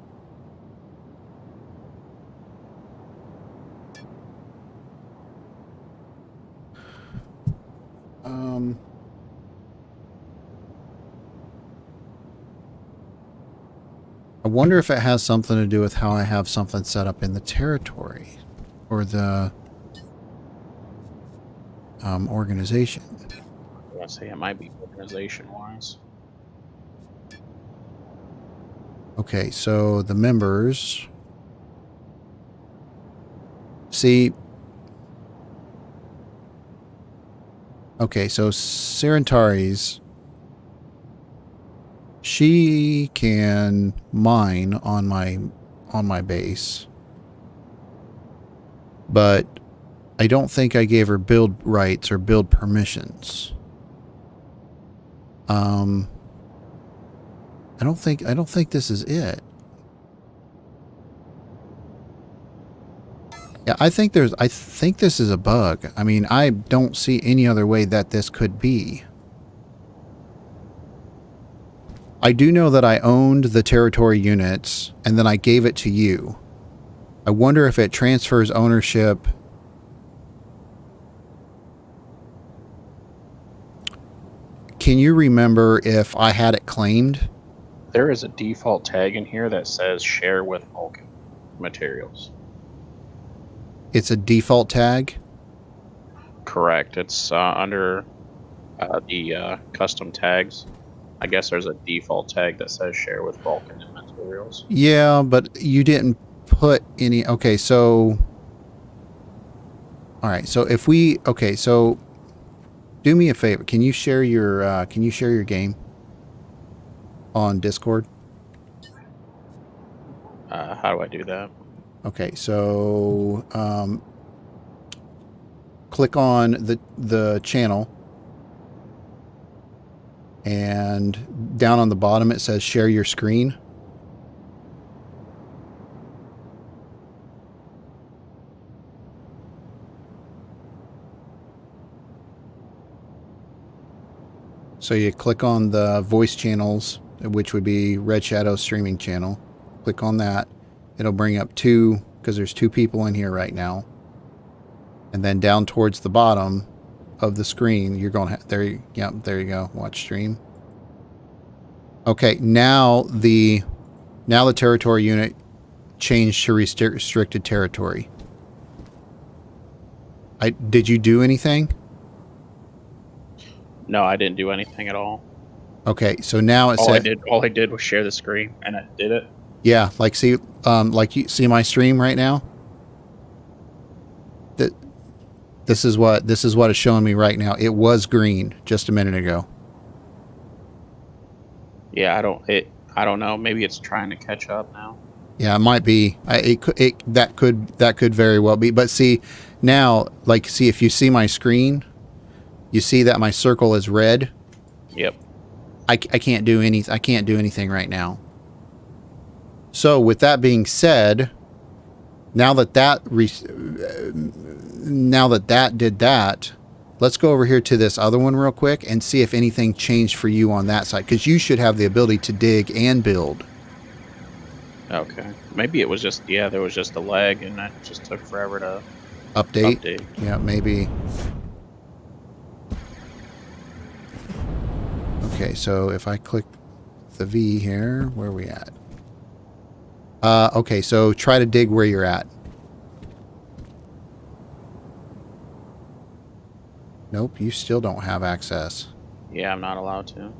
I wonder if it has something to do with how I have something set up in the territory or the... Organization. I want to say it might be organization-wise. Okay, so the members. See. Okay, so Serentari's. She can mine on my base. But I don't think I gave her build rights or build permissions. I don't think this is it. Yeah, I think this is a bug. I mean, I don't see any other way that this could be. I do know that I owned the territory units and then I gave it to you. I wonder if it transfers ownership. Can you remember if I had it claimed? There is a default tag in here that says share with Vulcan materials. It's a default tag? Correct. It's under the custom tags. I guess there's a default tag that says share with Vulcan and materials. Yeah, but you didn't put any... Okay, so... Alright, so if we... Okay, so... Do me a favor. Can you share your game on Discord? How do I do that? Okay, so click on the channel, and down on the bottom it says share your screen. So you click on the voice channels, which would be Red Shadow streaming channel. Click on that. It'll bring up two, because there's two people in here right now. And then down towards the bottom of the screen, you're going to there you go. Watch stream. Okay, now the territory unit changed to restricted territory. Did you do anything? No, I didn't do anything at all. Okay, so now it said all I did was share the screen, and I did it. Yeah, like see, like you see my stream right now. This is what is showing me right now. It was green just a minute ago. Yeah, I don't know. Maybe it's trying to catch up now. Yeah, it might be. That could very well be. But see, now, like, see if you see my screen, you see that my circle is red. Yep. I can't do anything right now. So with that being said, now that did that, let's go over here to this other one real quick and see if anything changed for you on that side, because you should have the ability to dig and build. Okay. Maybe it was just, there was just a lag and that just took forever to update. Yeah, maybe. Okay, so if I click the V here, where are we at? Okay, so try to dig where you're at. Nope, you still don't have access. Yeah, I'm not allowed to.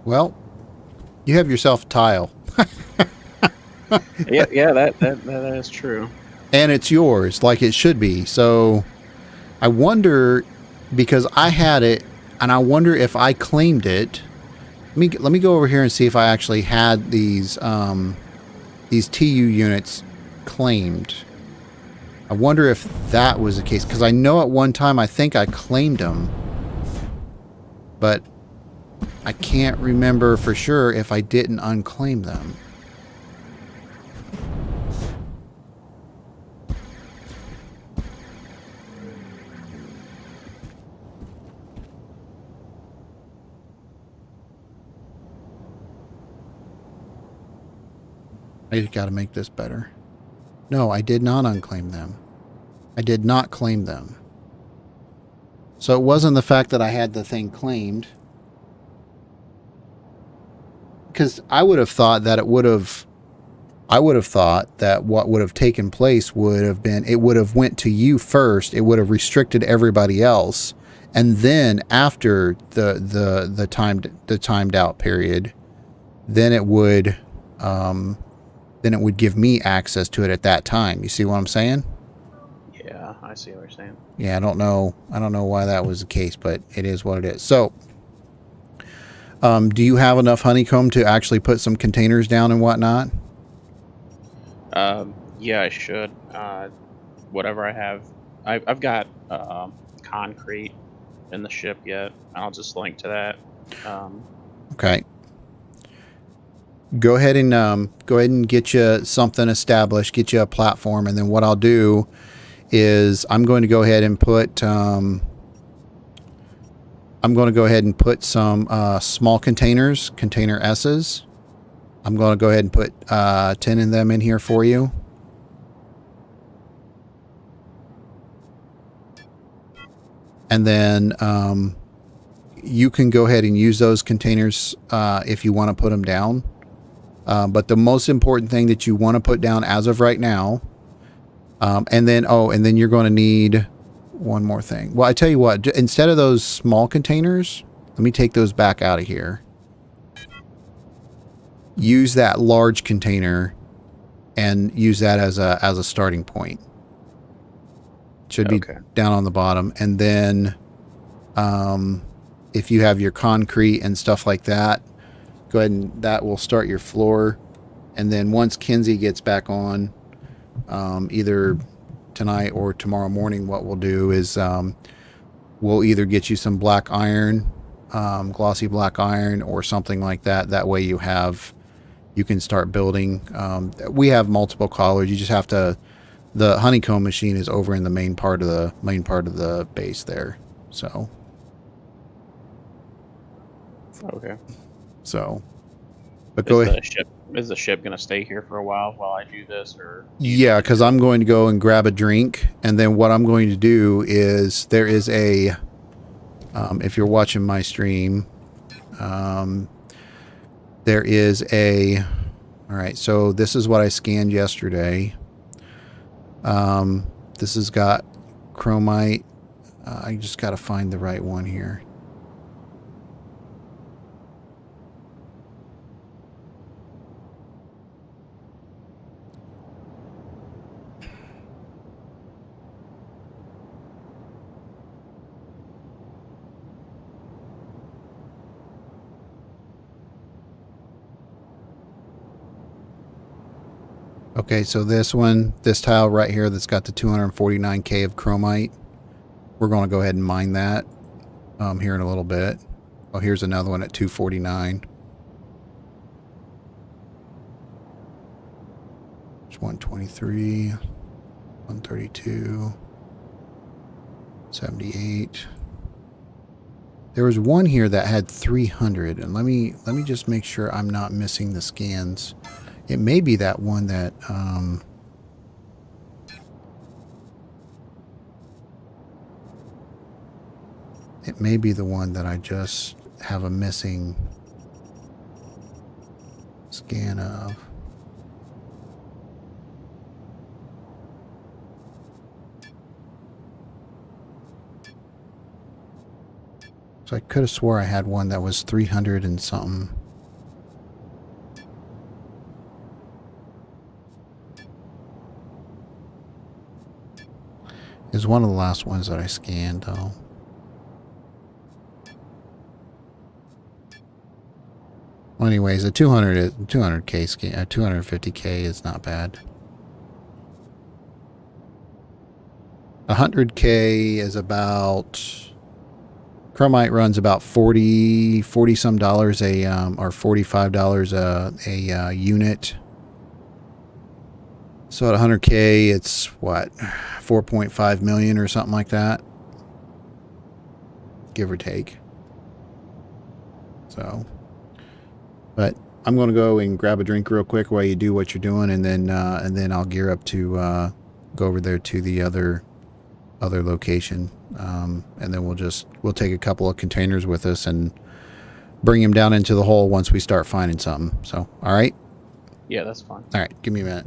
Well, you have yourself a tile. yeah, that is true. And it's yours, like it should be. So I wonder, because I had it, and I wonder if I claimed it. Let me go over here and see if I actually had these TU units claimed. I wonder if that was the case, because I know at one time I think I claimed them, but I can't remember for sure if I didn't unclaim them. I got to make this better. No, I did not unclaim them. I did not claim them. So it wasn't the fact that I had the thing claimed. because I would have thought that I would have thought that what would have taken place would have been, it would have went to you first. It would have restricted everybody else. And then after the timed out period, then it would give me access to it at that time. You see what I'm saying? Yeah, I see what you're saying. Yeah, I don't know why that was the case, but it is what it is. So, do you have enough honeycomb to actually put some containers down and whatnot? Yeah, I should. Whatever I have, I've got concrete in the ship yet. I'll just link to that. Okay. Go ahead and get you something established, get you a platform, and then what I'll do is I'm going to go ahead and put some small containers, container S's. I'm going to go ahead and put 10 of them in here for you. And then you can go ahead and use those containers if you want to put them down. But the most important thing that you want to put down as of right now, and then you're going to need one more thing. Well, I tell you what, instead of those small containers, let me take those back out of here. Use that large container and use that as a starting point. Should be down on the bottom. And then if you have your concrete and stuff like that, go ahead and that will start your floor. And then once Kinsey gets back on, either tonight or tomorrow morning, what we'll do is we'll either get you some black iron, glossy black iron or something like that. That way you can start building. We have multiple collars. You just have to, the honeycomb machine is over in the main part of the base there. So. Okay. So, but go ahead. Is the ship going to stay here for a while I do this, or? Yeah, because I'm going to go and grab a drink, and then what I'm going to do is there is a, if you're watching my stream, there is a, all right, so this is what I scanned yesterday. This has got chromite. I just got to find the right one here. Okay, so this tile right here that's got the 249K of chromite, we're going to go ahead and mine that here in a little bit. Oh, here's another one at 249. It's 123, 132, 78. There was one here that had 300, and let me just make sure I'm not missing the scans. It may be that one that, it may be the one that I just have a missing scan of. So I could have swore I had one that was 300 and something. Is one of the last ones that I scanned, though. Well, anyways, a 200K scan, 250K is not bad. 100K is about, chromite runs about 40 some dollars or $45 a unit. So at 100K, it's what, 4.5 million or something like that, give or take. So, but I'm going to go and grab a drink real quick while you do what you're doing, and then I'll gear up to go over there to the other location, and then we'll take a couple of containers with us, and bring him down into the hole once we start finding something. So, all right? Yeah, that's fine. All right, give me a minute.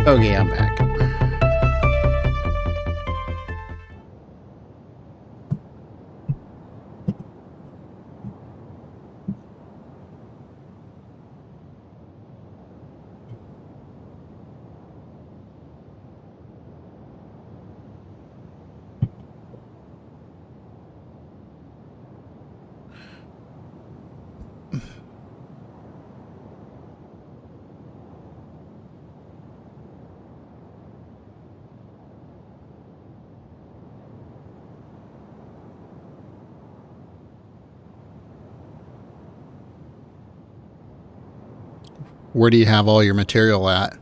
Okay, I'm back. Where do you have all your material at?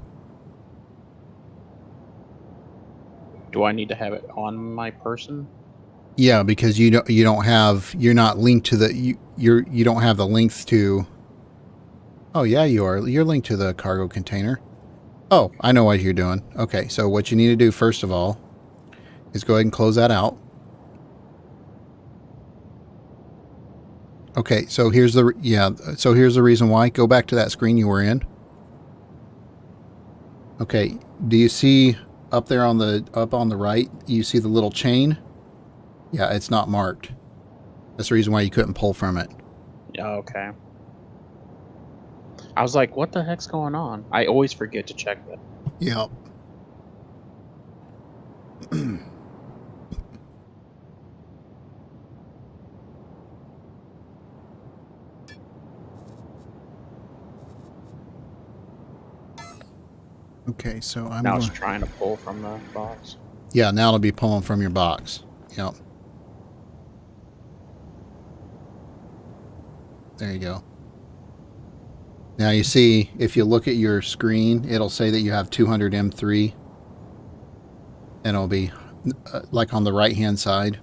Do I need to have it on my person? Yeah, because you don't have, you're not linked to the, you don't have the links to. Oh yeah, you are. You're linked to the cargo container. Oh, I know what you're doing. Okay, so what you need to do first of all is go ahead and close that out. Okay, so here's the here's the reason why. Go back to that screen you were in. Okay, do you see up there on the right, you see the little chain? Yeah, it's not marked. That's the reason why you couldn't pull from it. Yeah, okay. I was like, what the heck's going on? I always forget to check that. Yep. Okay, so I'm Now it's going. trying to pull from the box. Yeah, now it'll be pulling from your box. Yep. There you go. Now you see, if you look at your screen, it'll say that you have 200 M3. And it'll be like on the right-hand side.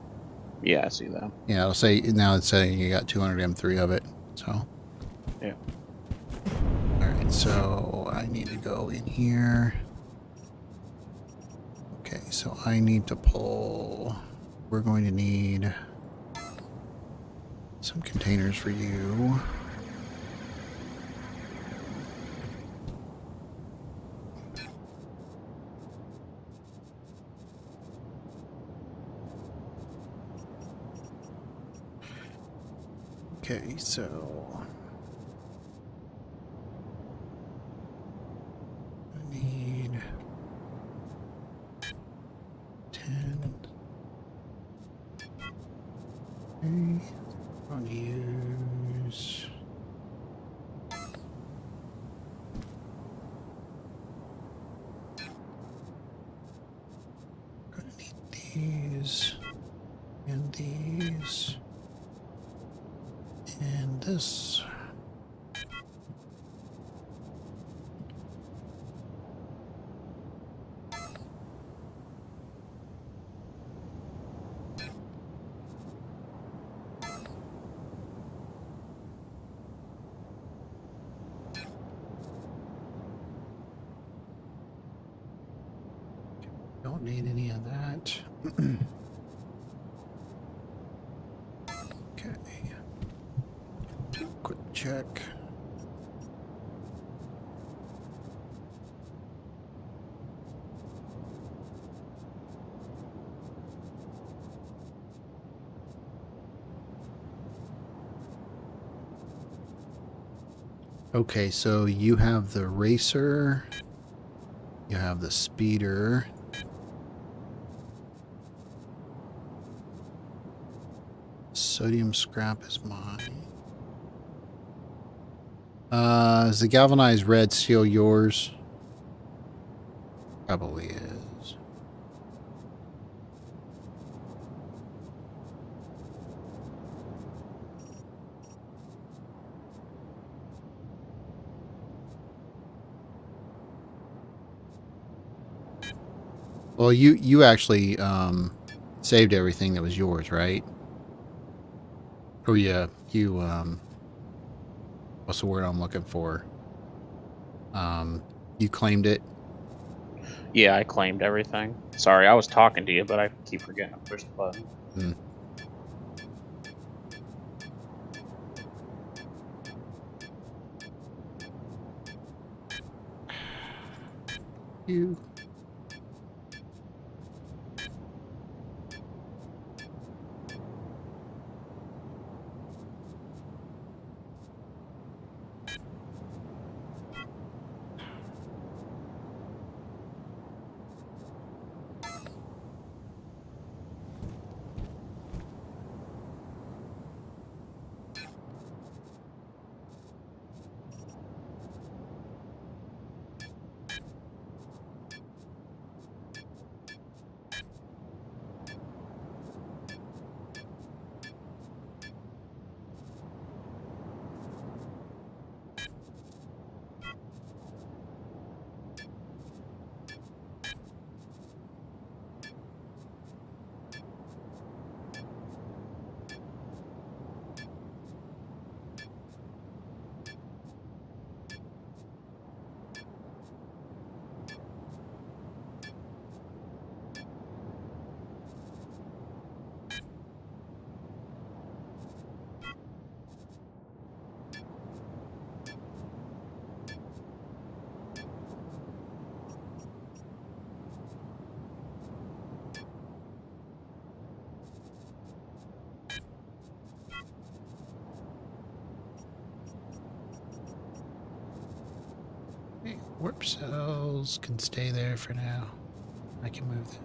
Yeah, I see that. Yeah, it'll say, now it's saying you got 200 M3 of it. So. Yeah. All right, so I need to go in here. Okay, so I need to pull, we're going to need some containers for you. Okay, so I need 10. Okay, I'll use. Gonna need these and these and this. Don't need any of that. Okay. Quick check. Okay, so you have the racer, you have the speeder, sodium scrap is mine. Is the galvanized red steel yours? Probably is. Well, you actually saved everything that was yours, right? Oh yeah, you what's the word I'm looking for? You claimed it. Yeah, I claimed everything. Sorry, I was talking to you, but I keep forgetting to push the button. Hmm. You. Okay, warp cells can stay there for now. I can move them.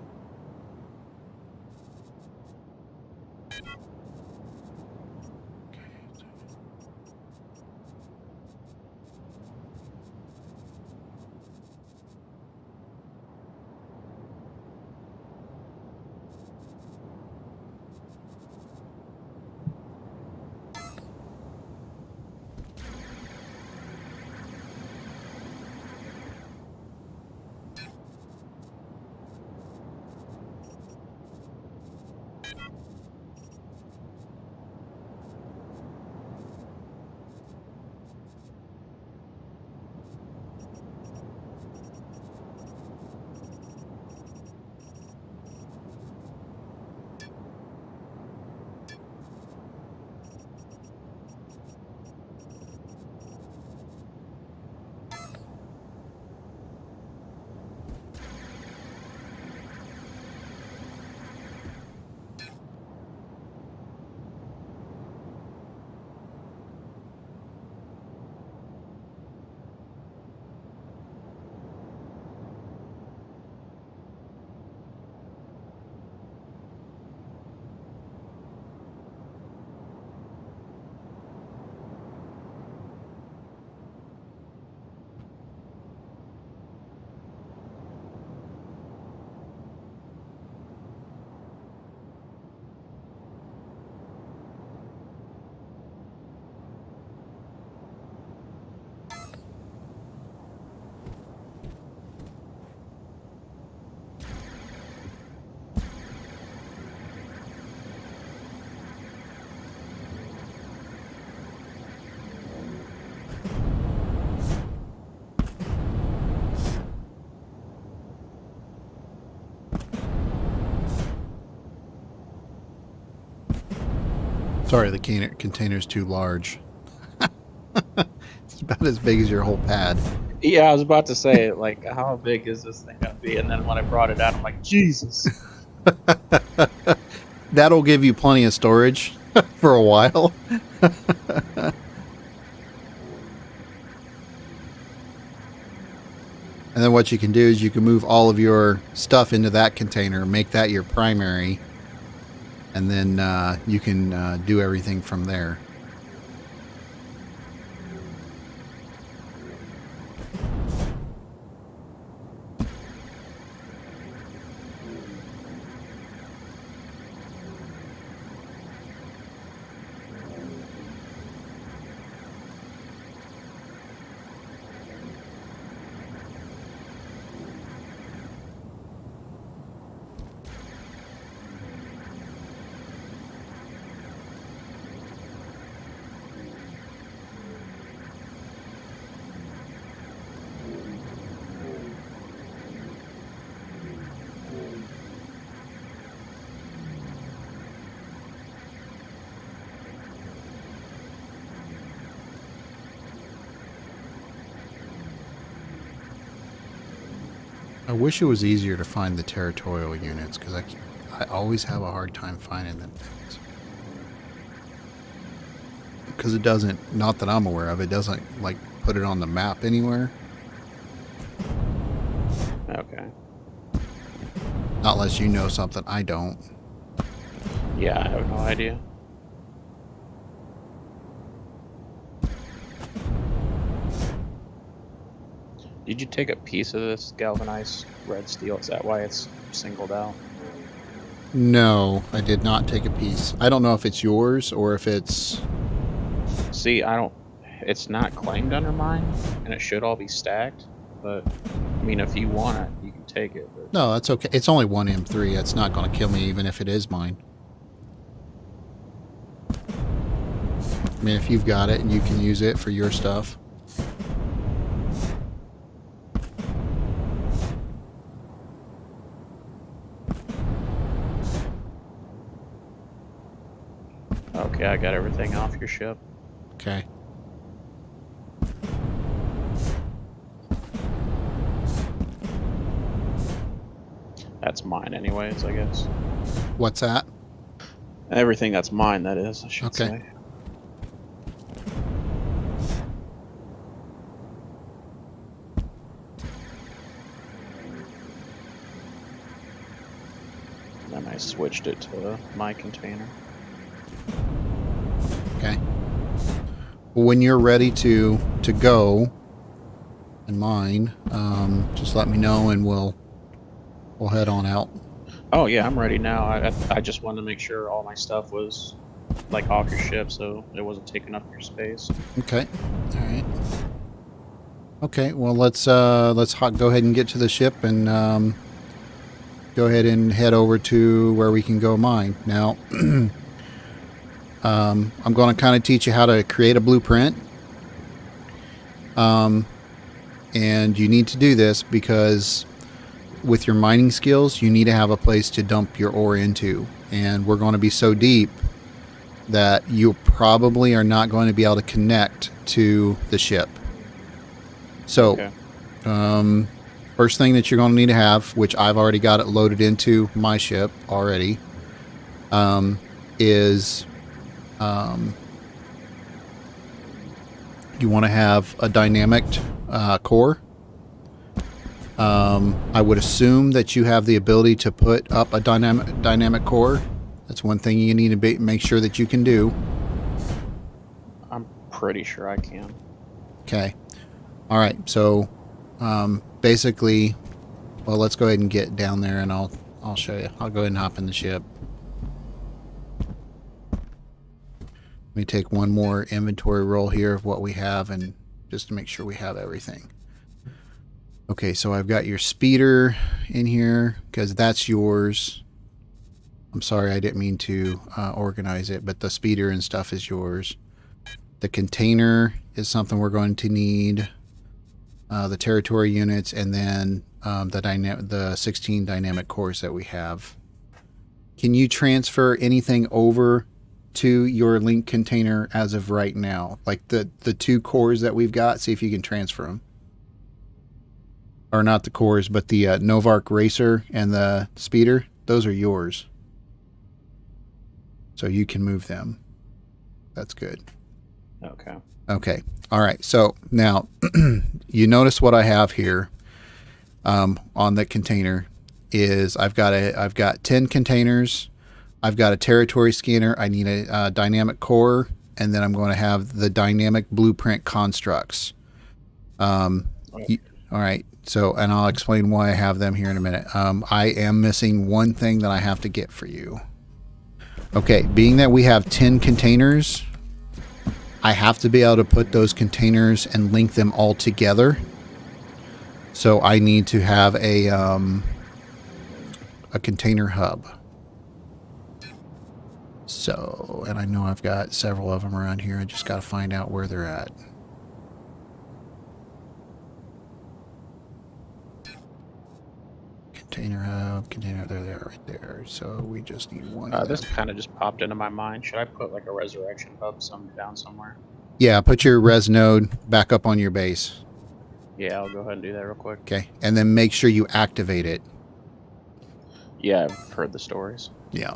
Sorry, the container's too large. It's about as big as your whole pad. Yeah, I was about to say, like, how big is this thing gonna be? And then when I brought it out, I'm like, Jesus. That'll give you plenty of storage for a while. And then what you can do is you can move all of your stuff into that container, make that your primary, and then you can do everything from there. I wish it was easier to find the territorial units, because I always have a hard time finding them things. Because it doesn't, not that I'm aware of, it doesn't like put it on the map anywhere. Okay. Not unless you know something I don't. Yeah, I have no idea. Did you take a piece of this galvanized red steel? Is that why it's singled out? No, I did not take a piece. I don't know if it's yours or if it's... See, it's not claimed under mine, and it should all be stacked, but, I mean, if you want it, you can take it. But... No, that's okay. It's only one M3. It's not going to kill me even if it is mine. I mean, if you've got it and you can use it for your stuff. Okay, I got everything off your ship. Okay. That's mine anyways, I guess. What's that? Everything that's mine, that is, I should Okay. say. Then I switched it to my container. Okay. When you're ready to go, and mine, just let me know and we'll head on out. Oh yeah, I'm ready now. I just wanted to make sure all my stuff was like off your ship, so it wasn't taking up your space. Okay. All right. Okay. Well, let's go ahead and get to the ship and go ahead and head over to where we can go mine. Now, I'm going to kind of teach you how to create a blueprint. And you need to do this because with your mining skills, you need to have a place to dump your ore into. And we're going to be so deep that you probably are not going to be able to connect to the ship. So, Okay. First thing that you're going to need to have, which I've already got it loaded into my ship already, is you want to have a dynamic core. I would assume that you have the ability to put up a dynamic core. That's one thing you need to make sure that you can do. I'm pretty sure I can. Okay. All right. So basically, well, let's go ahead and get down there and I'll show you. I'll go ahead and hop in the ship. Let me take one more inventory roll here of what we have and just to make sure we have everything. Okay, so I've got your speeder in here because that's yours. I'm sorry, I didn't mean to organize it, but the speeder and stuff is yours. The container is something we're going to need. The territory units, and then the 16 dynamic cores that we have. Can you transfer anything over to your link container as of right now. Like the 2 cores that we've got, see if you can transfer them. Or not the cores, but the Novark Racer and the Speeder. Those are yours. So you can move them. That's good. Okay. Okay. All right. So now you notice what I have here on the container is I've got 10 containers. I've got a territory scanner. I need a dynamic core, and then I'm going to have the dynamic blueprint constructs. All right. So, and I'll explain why I have them here in a minute. I am missing one thing that I have to get for you. Okay. Being that we have 10 containers, I have to be able to put those containers and link them all together. So I need to have a container hub. So, and I know I've got several of them around here. I just got to find out where they're at. Container hub, there they are right there. So we just need one of This them. kind of just popped into my mind. Should I put like a resurrection hub down somewhere? Yeah, put your res node back up on your base. Yeah, I'll go ahead and do that real quick. Okay, and then make sure you activate it. Yeah, I've heard the stories. Yeah.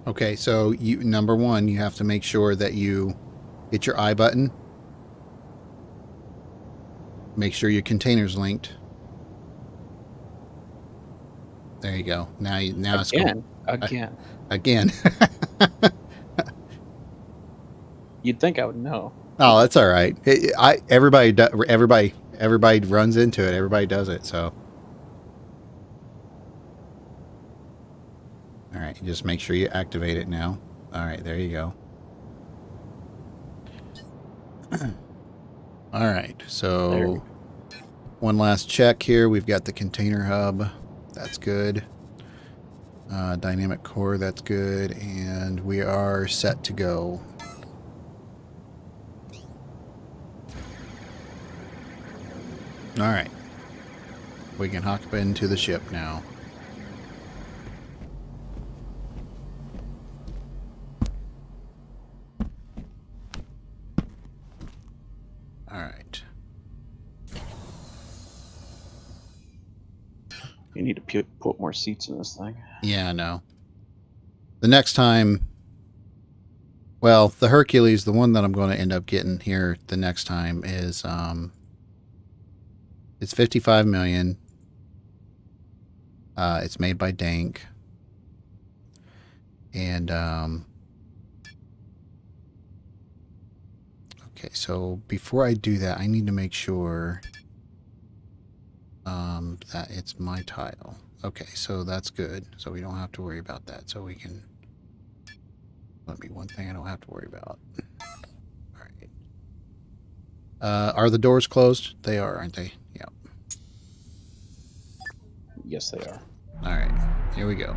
Okay, so number one, you have to make sure that you hit your I button. Make sure your container's linked. There you go. Now it's going Again. again. You'd think I would know. Oh, that's all right. Everybody runs into it. Everybody does it. So, all right. Just make sure you activate it now. All right, there you go. All right. So, one last check here. We've got the container hub. That's good. Dynamic core. That's good, and we are set to go. All right. We can hop into the ship now. All right. You need to put more seats in this thing. Yeah, I know. The next time, well, the Hercules, the one that I'm going to end up getting here the next time is it's 55 million. It's made by Dank. And okay, so before I do that, I need to make sure that it's my tile. Okay, so that's good. So we don't have to worry about that. So we can, that'll be one thing I don't have to worry about. All right. Are the doors closed? They are, aren't they? Yeah. Yes, they are. All right, here we go.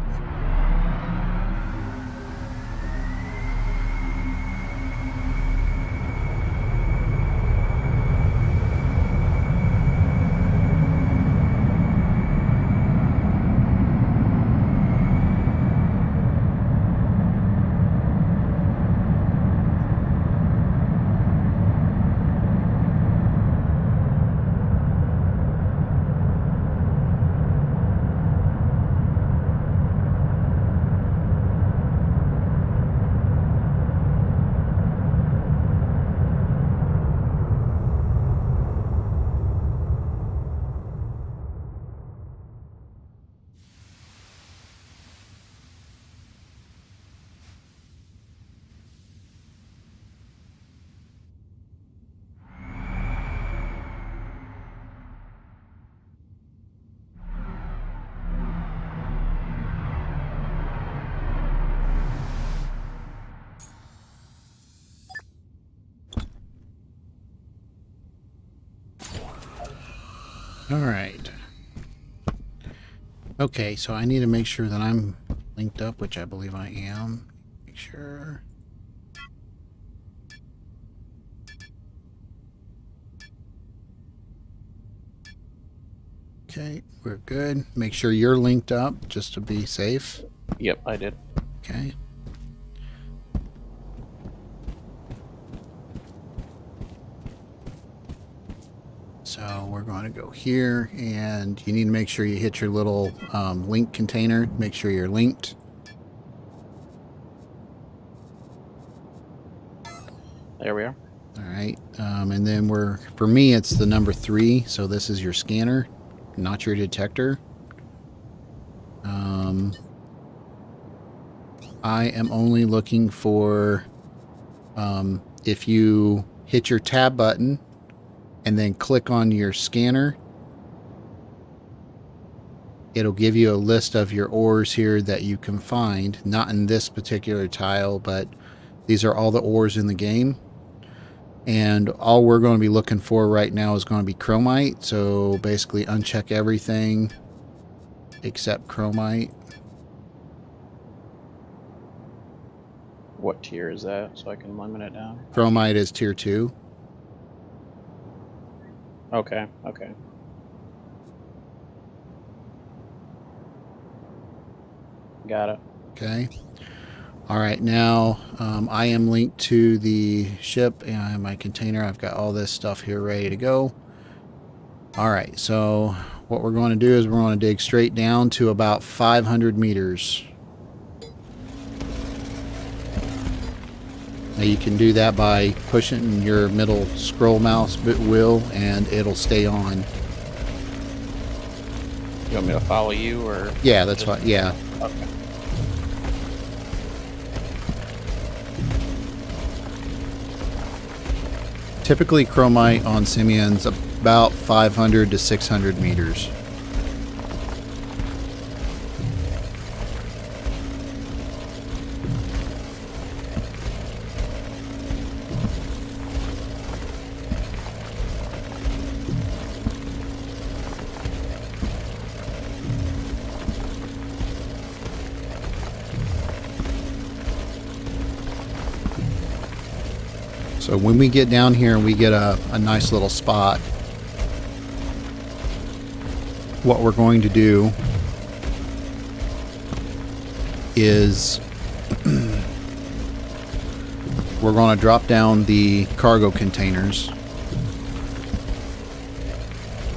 All right. Okay, so I need to make sure that I'm linked up, which I believe I am. Make sure. Okay, we're good. Make sure you're linked up just to be safe. Yep, I did. Okay. So we're going to go here, and you need to make sure you hit your little link container. Make sure you're linked. There we are. All right. And then for me, it's the number 3. So this is your scanner, not your detector. I am only looking for if you hit your tab button and then click on your scanner, it'll give you a list of your ores here that you can find. Not in this particular tile, but these are all the ores in the game. And all we're going to be looking for right now is going to be chromite. So basically uncheck everything except chromite. What tier is that, so I can limit it down? Chromite is tier 2. Okay, okay. Got it. Okay. All right, now I am linked to the ship and my container. I've got all this stuff here ready to go. All right, so what we're going to do is we're going to dig straight down to about 500 meters. Now you can do that by pushing your middle scroll mouse wheel and it'll stay on. You want me to follow you, or? Yeah, that's what, yeah. Okay. Typically chromite on Symeon's about 500 to 600 meters. So when we get down here and we get a nice little spot, what we're going to do is we're going to drop down the cargo containers.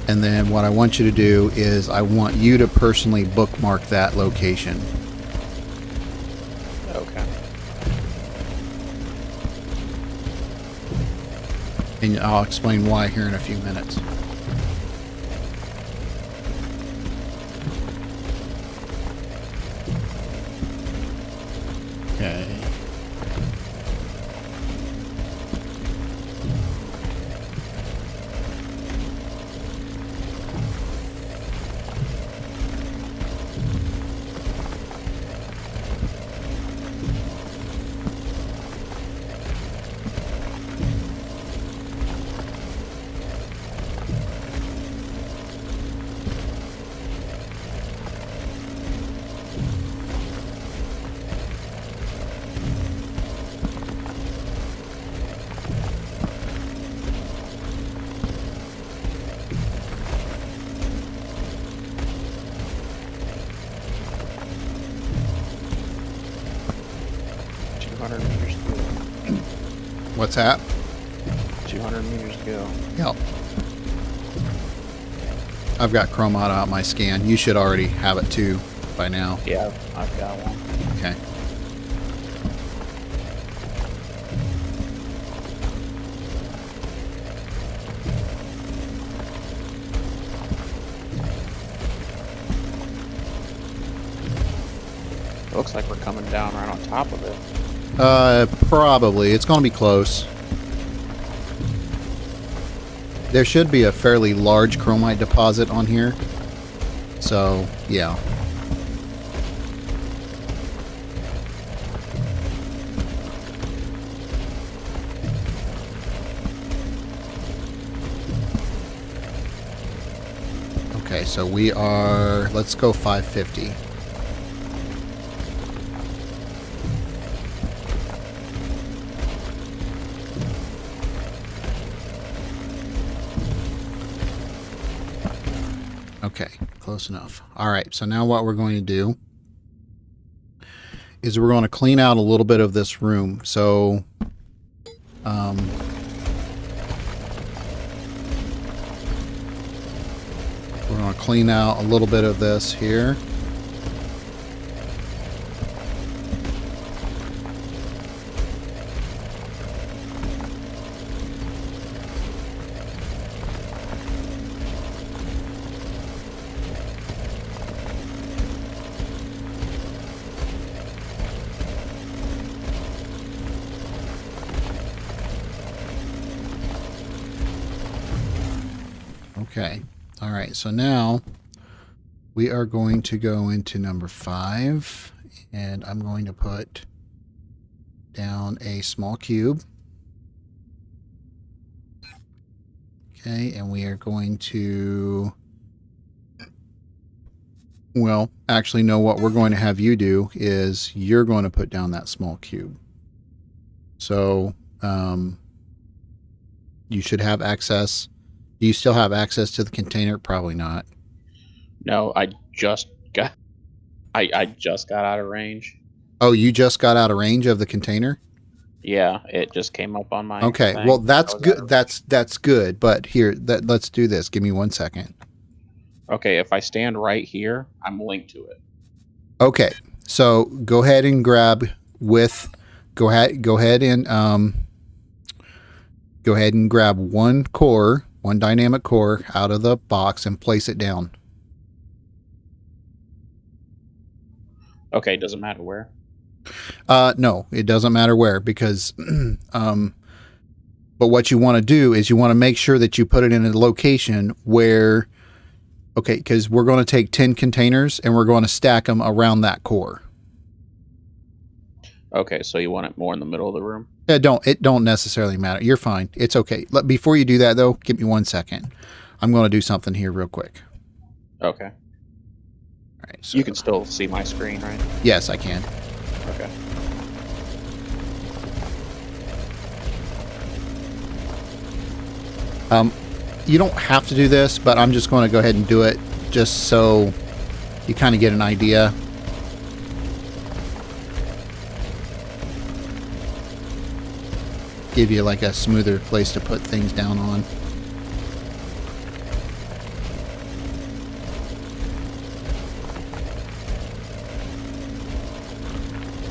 And then what I want you to do is I want you to personally bookmark that location. Okay. And I'll explain why here in a few minutes. Okay. What's that? 200 meters to go. Yep. I've got chromite out my scan. You should already have it too by now. Yeah, I've got one. Okay. It looks like we're coming down right on top of it. Probably. It's going to be close. There should be a fairly large chromite deposit on here. So, yeah. Okay, so we are, let's go 550. Okay, close enough. All right, so now what we're going to do is we're going to clean out a little bit of this room. So, we're going to clean out a little bit of this here. Okay. All right. So now we are going to go into number 5, and I'm going to put down a small cube. Okay. And we are going to, well, actually, no, what we're going to have you do is you're going to put down that small cube. So, you should have access. Do you still have access to the container? Probably not. No, I just got out of range. Oh, you just got out of range of the container? Yeah, it just came up on my Okay, thing. well that's I was out of good. range. That's good. But here, let's do this. Give me 1 second. Okay, if I stand right here, I'm linked to it. Okay, so go ahead and grab go ahead and grab one dynamic core out of the box and place it down. Okay, doesn't matter where. No, it doesn't matter where, because but what you want to do is you want to make sure that you put it in a location where, okay, because we're going to take 10 containers and we're going to stack them around that core. Okay, so you want it more in the middle of the room? It don't necessarily matter. You're fine. It's okay. Before you do that though, give me 1 second. I'm going to do something here real quick. Okay. All right. So, You can still see my screen, right? yes, I can. Okay. You don't have to do this, but I'm just going to go ahead and do it just so you kind of get an idea. Give you like a smoother place to put things down on.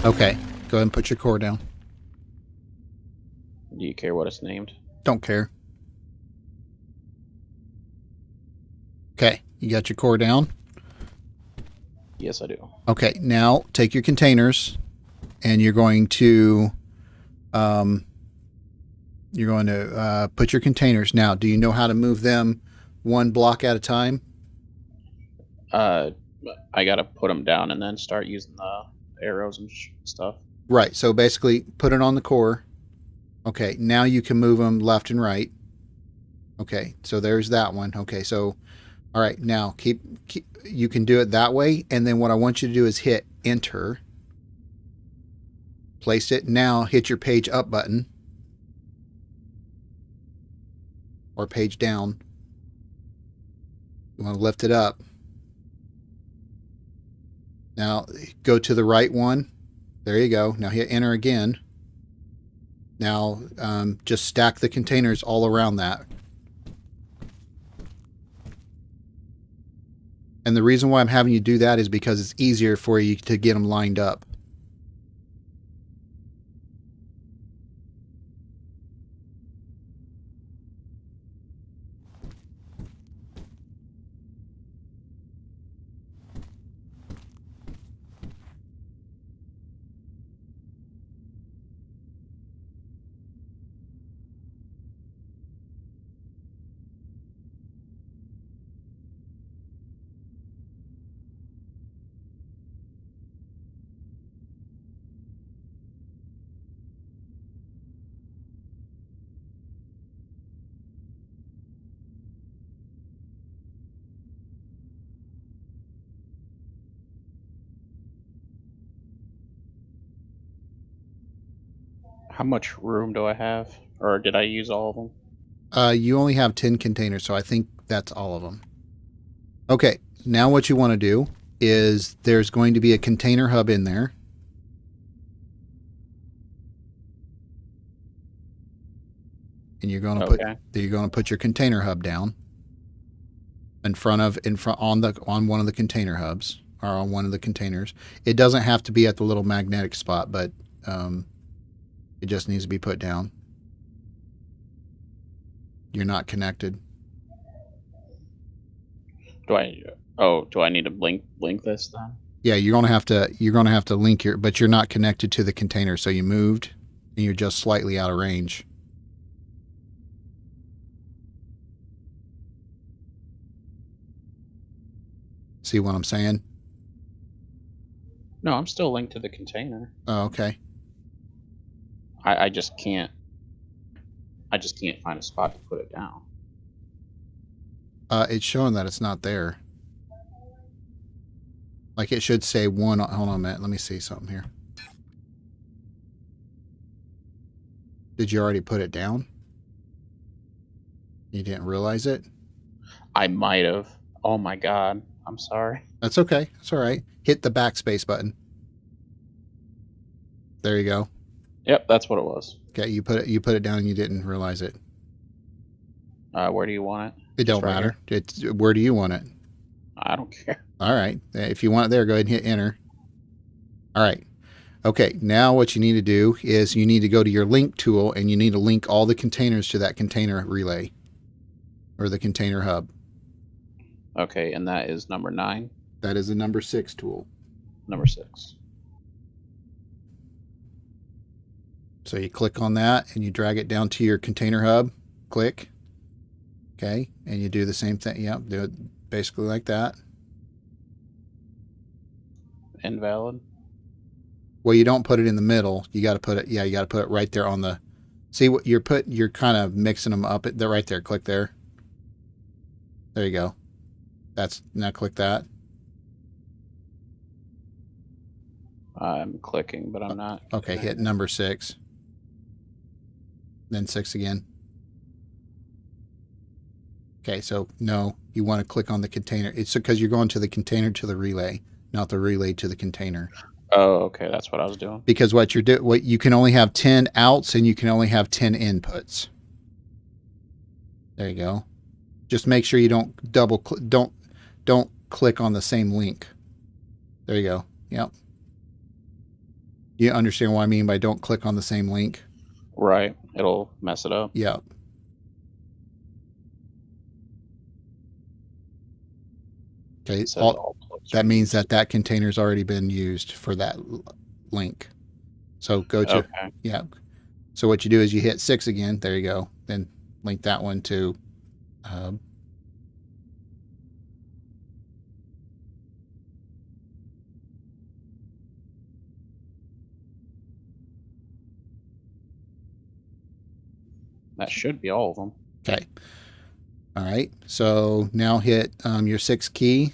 Okay, go ahead and put your core down. Do you care what it's named? Don't care. Okay, you got your core down? Yes, I do. Okay, now take your containers and you're going to put your containers. Now, do you know how to move them one block at a time? I gotta put them down and then start using the arrows and stuff. Right, so basically put it on the core. Okay, now you can move them left and right. Okay, so there's that one. Okay, so all right, now keep you can do it that way, and then what I want you to do is hit enter. Place it. Now hit your page up button or page down. You want to lift it up. Now go to the right one. There you go. Now hit enter again. Now just stack the containers all around that. And the reason why I'm having you do that is because it's easier for you to get them lined up. How much room do I have? Or did I use all of them? You only have 10 containers, so I think that's all of them. Okay, now what you want to do is there's going to be a container hub in there. And you're going to put your container hub down on one of the container hubs, or on one of the containers. It doesn't have to be at the little magnetic spot, but it just needs to be put down. You're not connected. Do I need to link this then? Yeah, you're gonna have to link but you're not connected to the container, so you moved and you're just slightly out of range. See what I'm saying? No, I'm still linked to the container. Oh, okay. I just can't find a spot to put it down. It's showing that it's not there. Like it should say one. Hold on a minute. Let me see something here. Did you already put it down? You didn't realize it? I might have. Oh my god. I'm sorry. That's okay. That's all right. Hit the backspace button. There you go. Yep, that's what it was. Okay, you put it down and you didn't realize it. Where do you want it? It don't matter. Where do you want it? I don't care. All right. If you want it there, go ahead and hit enter. All right. Okay, now what you need to do is you need to go to your link tool and you need to link all the containers to that container relay or the container hub. Okay, and that is number 9? That is the number 6 tool. Number 6. So you click on that and you drag it down to your container hub. Click. Okay, and you do the same thing. Yep, do it basically like that. Invalid. Well, you don't put it in the middle. You got to put it. Yeah, you got to put it right there on the. See what you're putting? You're kind of mixing them up. They're right there. Click there. There you go. Now click that. I'm clicking, but I'm not. Okay, hit number 6. Then 6 again. Okay, so no, you want to click on the container. It's because you're going to the container to the relay, not the relay to the container. Oh, okay, that's what I was doing. Because what you can only have 10 outs and you can only have 10 inputs. There you go. Just make sure you don't don't click on the same link. There you go. Yep. You understand what I mean by don't click on the same link? Right. It'll mess it up. Yep. Okay. That means that container's already been used for that link. So go to, okay. Yeah. So what you do is you hit 6 again. There you go. Then link that one to that should be all of them. Okay. All right. So now hit your 6 key.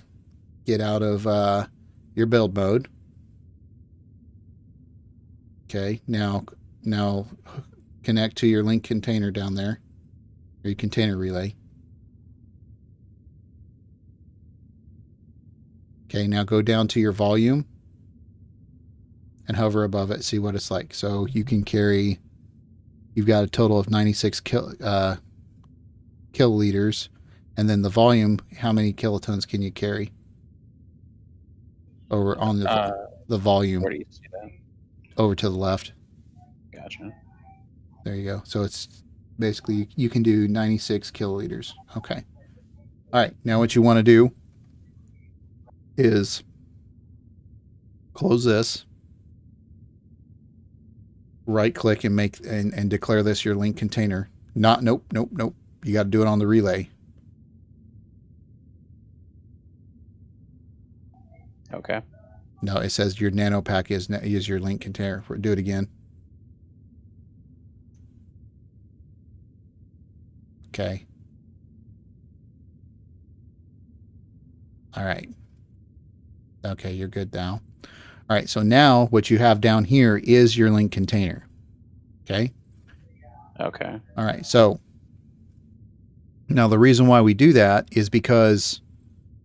Get out of your build mode. Okay. Now connect to your link container down there. Or your container relay. Okay. Now go down to your volume and hover above it. See what it's like. So you can carry. You've got a total of 96 kiloliters, and then the volume. How many kilotons can you carry? Over on the volume. Where do you see that? Over to the left. Gotcha. There you go. So it's basically you can do 96 kiloliters. Okay. All right. Now what you want to do is close this. Right click and make and declare this your link container. Nope. You got to do it on the relay. Okay. No, it says your nano pack is your link container. Do it again. Okay. All right. Okay, you're good now. All right, so now what you have down here is your link container. Okay. Okay. All right. So now the reason why we do that is because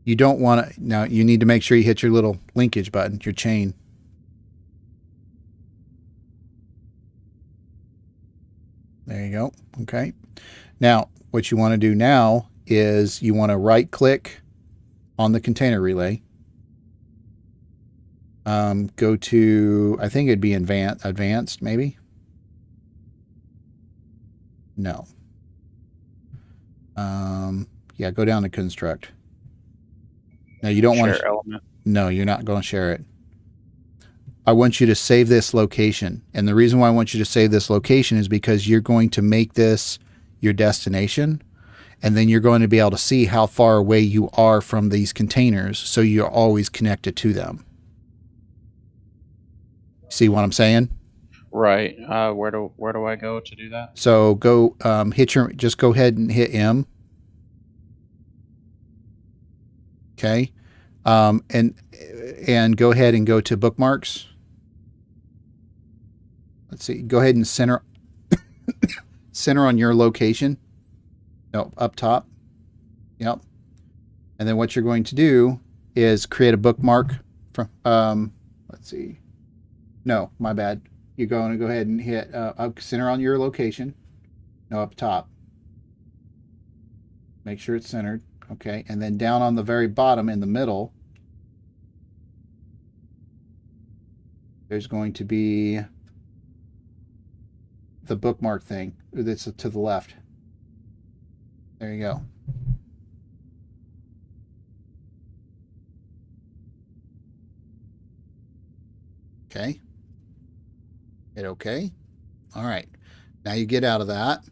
you don't want to. Now you need to make sure you hit your little linkage button, your chain. There you go. Okay. Now what you want to do now is you want to right click on the container relay. Go to, I think it'd be advanced, maybe. No. Yeah, go down to construct. Now you don't want Share to. element. No, you're not going to share it. I want you to save this location, and the reason why I want you to save this location is because you're going to make this your destination, and then you're going to be able to see how far away you are from these containers, so you're always connected to them. See what I'm saying? Right. Where do I go to do that? So go just go ahead and hit M. Okay. And go ahead and go to bookmarks. Let's see. Go ahead and center on your location. No, up top. Yep. And then what you're going to do is create a bookmark from let's see. No, my bad. You're going to go ahead and hit center on your location. No, up top. Make sure it's centered. Okay. And then down on the very bottom in the middle, there's going to be the bookmark thing that's to the left. There you go. Okay. Hit OK. All right. Now you get out of that.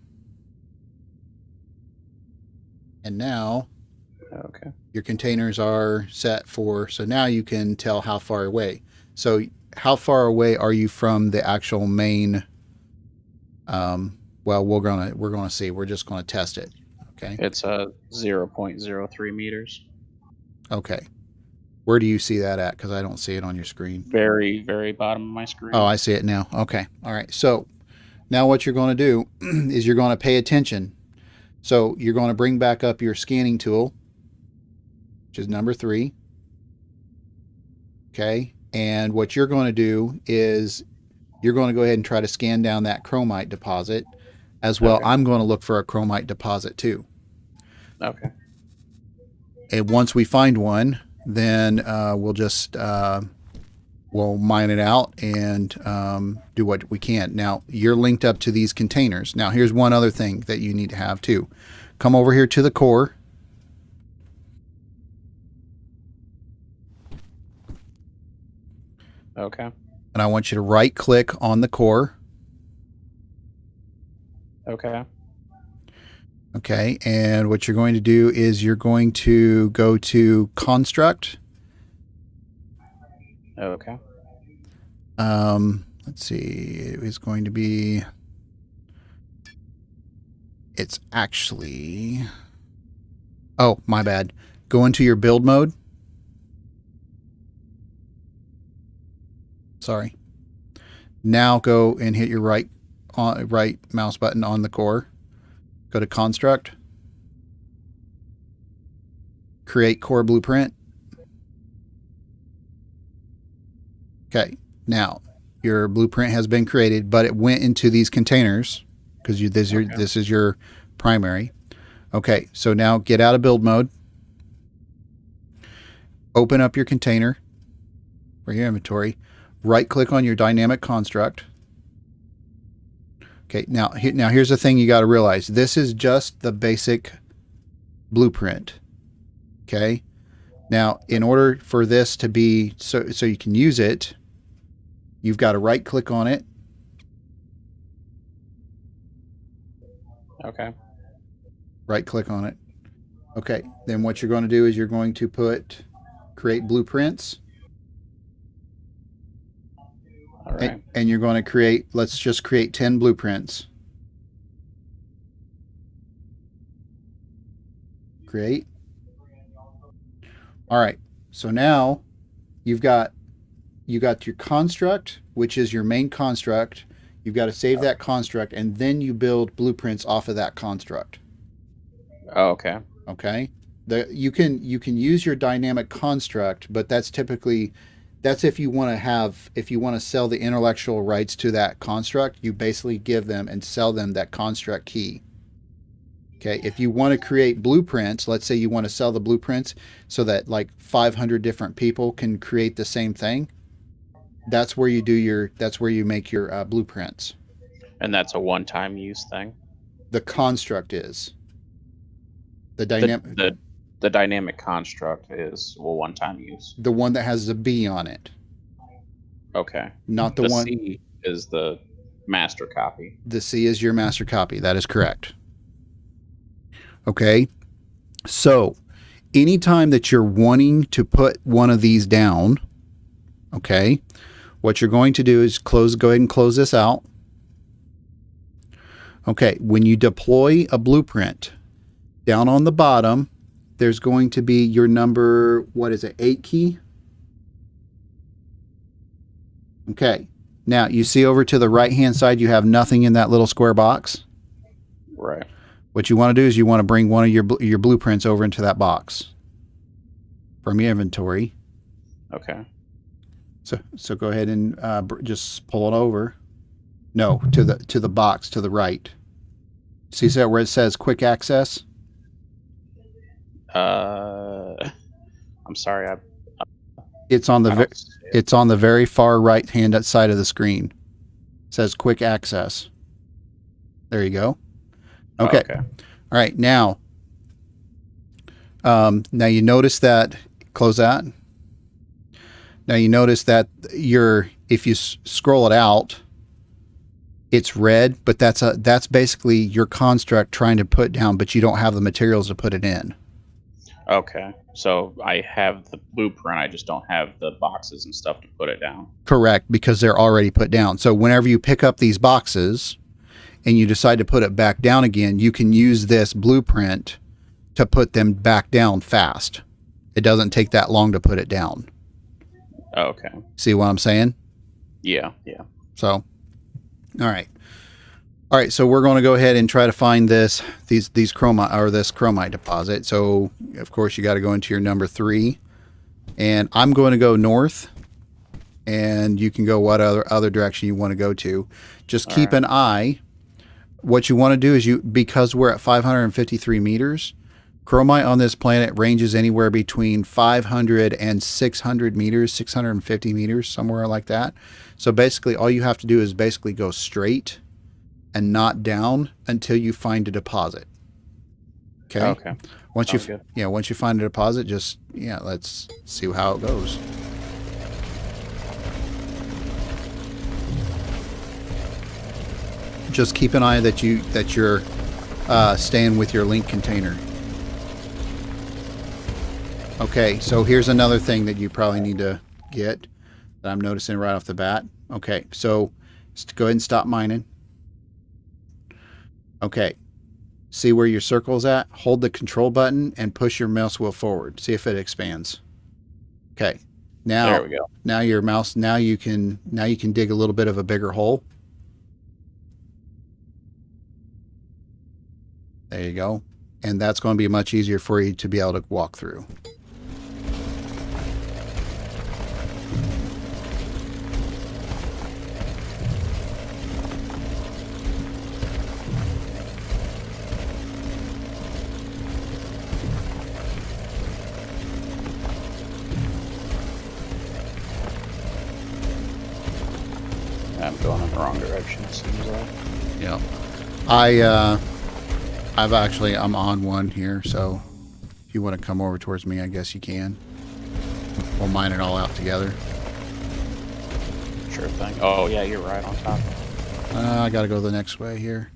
And now Okay. your containers are set for, so now you can tell how far away. So how far away are you from the actual main, well, we're gonna see. We're just gonna test it. Okay. It's 0.03 meters. Okay. Where do you see that at? Because I don't see it on your screen. Very, very bottom of my screen. Oh, I see it now. Okay. All right. So now what you're going to do is you're going to pay attention. So you're going to bring back up your scanning tool, which is number 3. Okay. And what you're going to do is you're going to go ahead and try to scan down that chromite deposit as well. Okay. I'm going to look for a chromite deposit too. Okay. And once we find one, then we'll just we'll mine it out and do what we can. Now you're linked up to these containers. Now here's one other thing that you need to have too. Come over here to the core. Okay. And I want you to right click on the core. Okay. Okay, and what you're going to do is you're going to go to construct. Okay. Let's see, it is going to be, it's actually, oh, my bad. Go into your build mode. Sorry. Now go and hit your right mouse button on the core. Go to construct. Create core blueprint. Okay. Now your blueprint has been created, but it went into these containers because this is your primary. Okay. So now get out of build mode. Open up your container for your inventory. Right click on your dynamic construct. Okay, now here's the thing you got to realize. This is just the basic blueprint. Okay? Now, in order for this to be so you can use it, you've got to right click on it. Okay. Right click on it. Okay, then what you're going to do is you're going to create blueprints. All right. And you're going to let's just create 10 blueprints. Create. All right. So now you got your construct, which is your main construct. You've got to save that construct, and then you build blueprints off of that construct. Oh, okay. Okay. You can use your dynamic construct, but that's typically if you want to sell the intellectual rights to that construct, you basically give them and sell them that construct key. Okay. If you want to create blueprints, let's say you want to sell the blueprints so that like 500 different people can create the same thing. That's where you make your blueprints. And that's a one-time use thing. The construct is the dynamic. The dynamic construct is one-time use. The one that has the B on it. Okay. Not the one. C is the master copy. The C is your master copy. That is correct. Okay. So, anytime that you're wanting to put one of these down, okay, what you're going to do is go ahead and close this out. Okay. When you deploy a blueprint, down on the bottom, there's going to be your number, 8 key? Okay. Now, you see over to the right-hand side, you have nothing in that little square box? Right. What you want to do is you want to bring one of your blueprints over into that box from your inventory. Okay. So go ahead and just pull it over. No, to the box to the right. See that where it says quick access? I'm sorry. It's on the very far right hand side of the screen. It says quick access. There you go. Okay. Oh, okay. All right. Now you notice that. Close that. Now you notice that if you scroll it out, it's red, but that's basically your construct trying to put down, but you don't have the materials to put it in. Okay. So I have the blueprint, I just don't have the boxes and stuff to put it down. Correct, because they're already put down. So whenever you pick up these boxes and you decide to put it back down again, you can use this blueprint to put them back down fast. It doesn't take that long to put it down. Okay. See what I'm saying? Yeah. So, all right. All right, so we're going to go ahead and try to find these chromite, or this chromite deposit. So, of course, you got to go into your number 3, and I'm going to go north, and you can go what other direction you want to go to. Just keep an eye. What you want to do is because we're at 553 meters, chromite on this planet ranges anywhere between 500 and 600 meters, 650 meters, somewhere like that. So basically, all you have to do is basically go straight and not down until you find a deposit. Okay. Once you find a deposit, let's see how it goes. Just keep an eye that you're staying with your link container. Okay, so here's another thing that you probably need to get that I'm noticing right off the bat. Okay, so just go ahead and stop mining. Okay, see where your circle's at? Hold the control button and push your mouse wheel forward. See if it expands. Okay, now there we go. Now your mouse. Now you can dig a little bit of a bigger hole. There you go, and that's going to be much easier for you to be able to walk through. I'm going in the wrong direction, it seems like. Yeah. I'm on one here, so if you want to come over towards me, I guess you can. We'll mine it all out together. Sure thing. Oh, yeah, you're right on top. I got to go the next way here.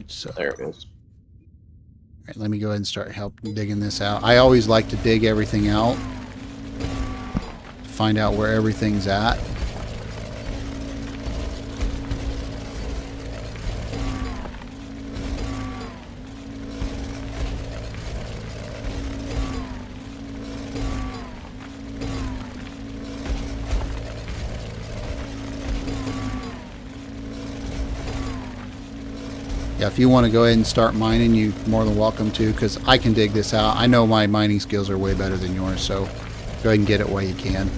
So there it is. All right, let me go ahead and start digging this out. I always like to dig everything out find out where everything's at. Yeah, if you want to go ahead and start mining, you're more than welcome to, because I can dig this out. I know my mining skills are way better than yours, so go ahead and get it while you can.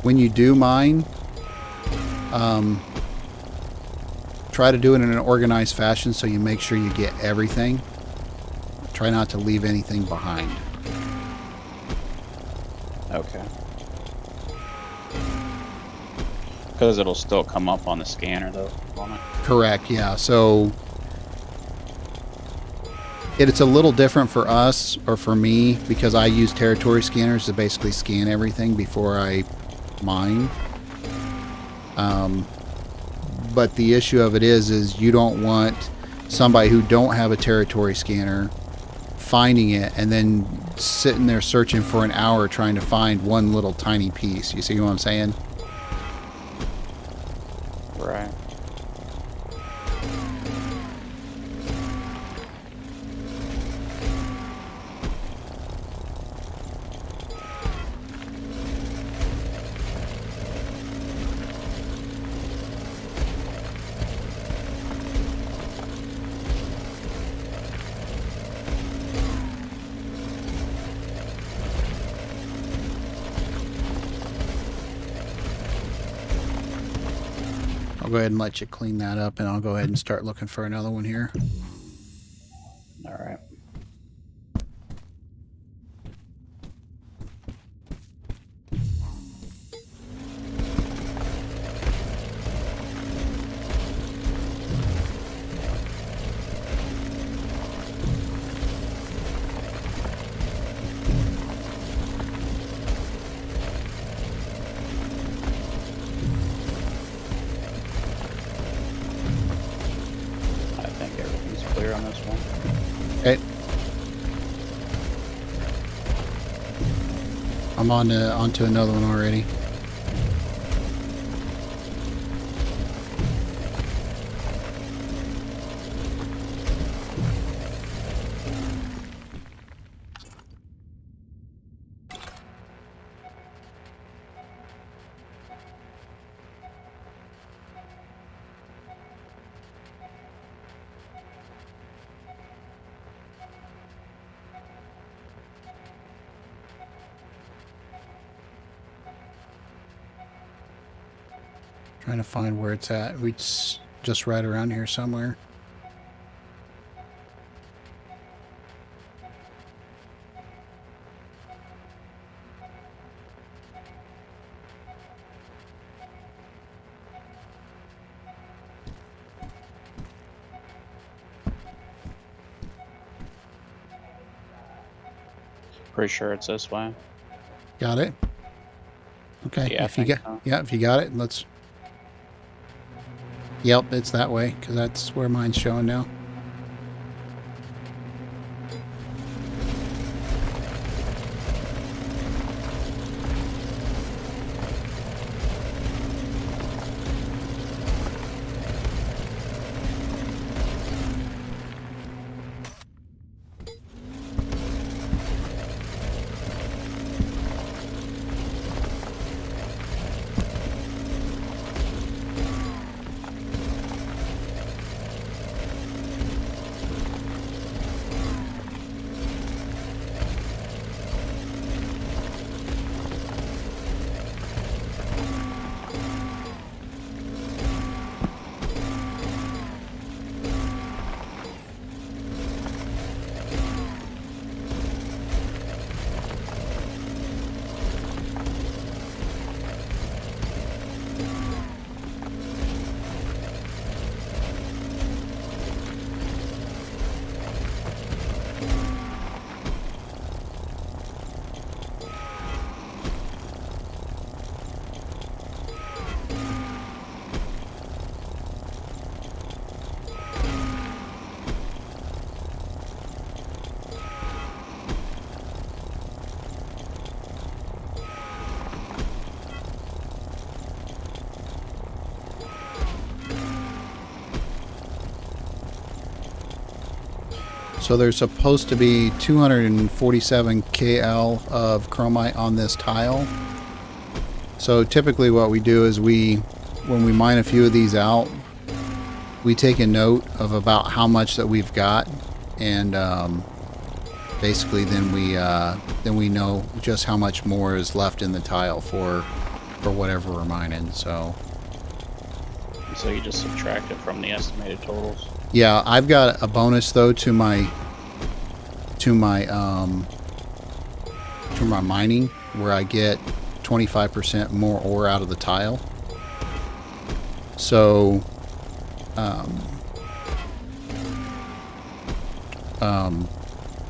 When you do mine, try to do it in an organized fashion so you make sure you get everything. Try not to leave anything behind. Okay. Because it'll still come up on the scanner, though, won't it? Correct, yeah. So it's a little different for us, or for me, because I use territory scanners to basically scan everything before I mine. But the issue of it is you don't want somebody who don't have a territory scanner finding it and then sitting there searching for an hour trying to find one little tiny piece. You see what I'm saying? Right. I'll go ahead and let you clean that up, and I'll go ahead and start looking for another one here. All right. I think everything's clear on this one. Okay. I'm onto another one already. Trying to find where it's at. It's just right around here somewhere. Pretty sure it's this way. Got it? Okay. Yeah, I if you think got so. Yeah, if you got it, let's. Yep, it's that way, because that's where mine's showing now. So there's supposed to be 247 KL of chromite on this tile. So typically what we do is when we mine a few of these out, we take a note of about how much that we've got, and basically then we know just how much more is left in the tile for whatever we're mining. So you just subtract it from the estimated totals. yeah, I've got a bonus though to my mining, where I get 25% more ore out of the tile. So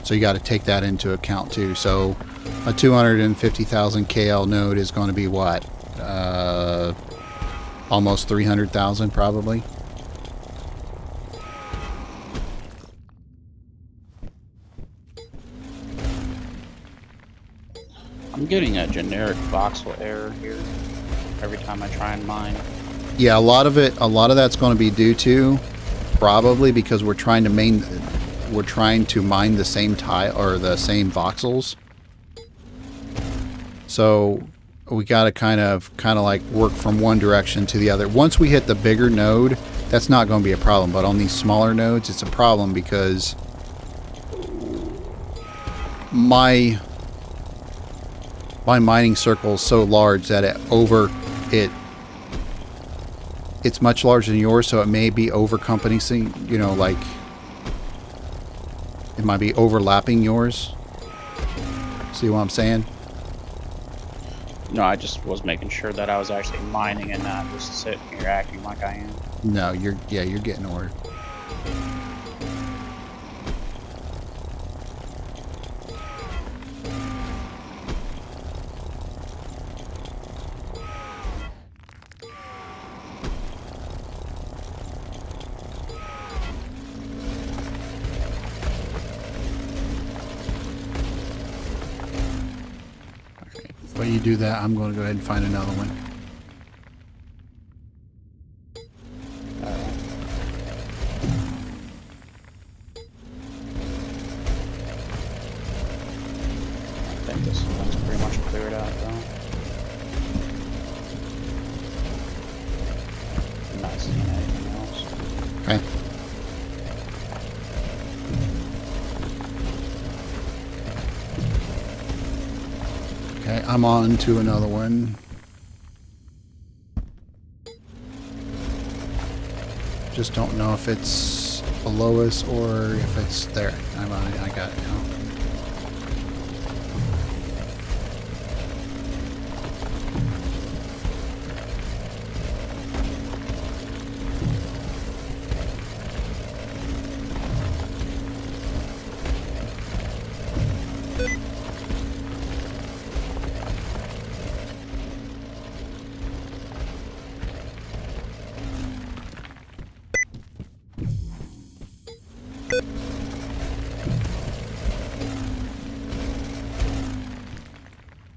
so you got to take that into account too. So a 250,000 KL node is going to be what? Almost 300,000 probably. I'm getting a generic voxel error here every time I try and mine. Yeah, a lot of that's going to be due to probably because we're trying to mine the same tile or the same voxels. So we got to kind of like work from one direction to the other. Once we hit the bigger node, that's not going to be a problem. But on these smaller nodes, it's a problem because my mining circle is so large that it's much larger than yours, so it may be over-encompassing, you know, like it might be overlapping yours. See what I'm saying? No, I just was making sure that I was actually mining and not just sitting here acting like I am. No, you're getting ore. While you do that, I'm going to go ahead and find another one. I think this one's pretty much cleared out though. I'm not seeing anything else. Okay. Okay, I'm on to another one. Just don't know if it's below us or if it's there. I got it now.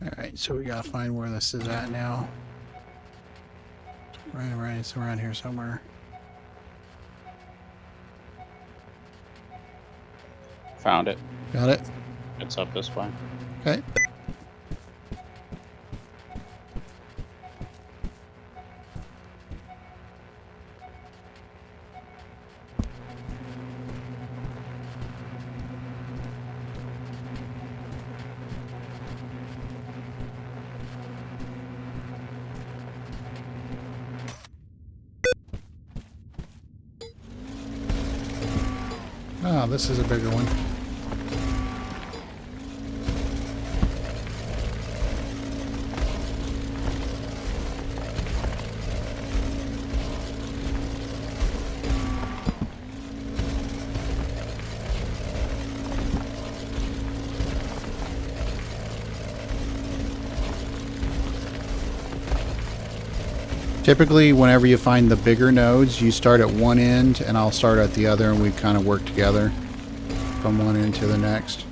Alright, so we gotta find where this is at now. Right, it's around here somewhere. Found it. Got it? It's up this way. Okay. Ah, this is a bigger one. Typically, whenever you find the bigger nodes, you start at one end and I'll start at the other, and we kind of work together from one end to the next.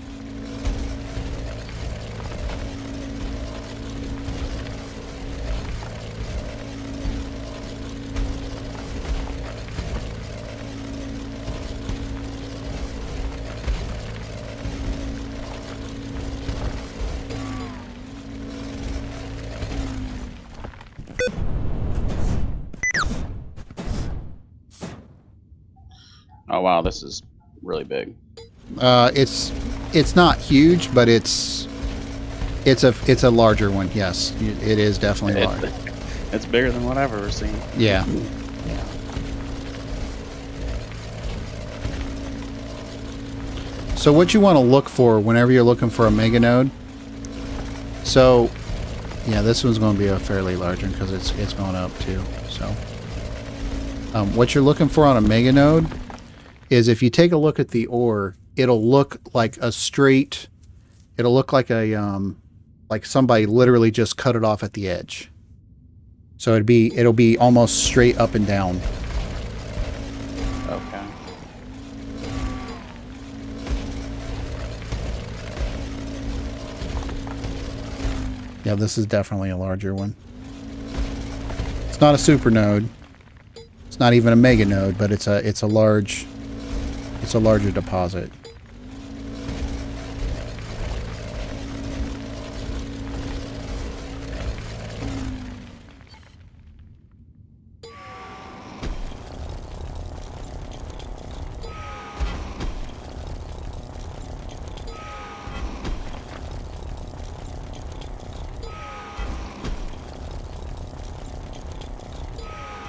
Oh wow, this is really big. It's not huge, but it's a larger one. Yes, it is definitely large. It's bigger than what I've ever seen. Yeah. Yeah. So what you want to look for whenever you're looking for a mega node. So, yeah, this one's going to be a fairly large one because it's going up too. So, what you're looking for on a mega node is if you take a look at the ore, it'll look like a straight. It'll look like a like somebody literally just cut it off at the edge. So it'll be almost straight up and down. Okay. Yeah, this is definitely a larger one. It's not a super node. It's not even a mega node, but it's a larger deposit.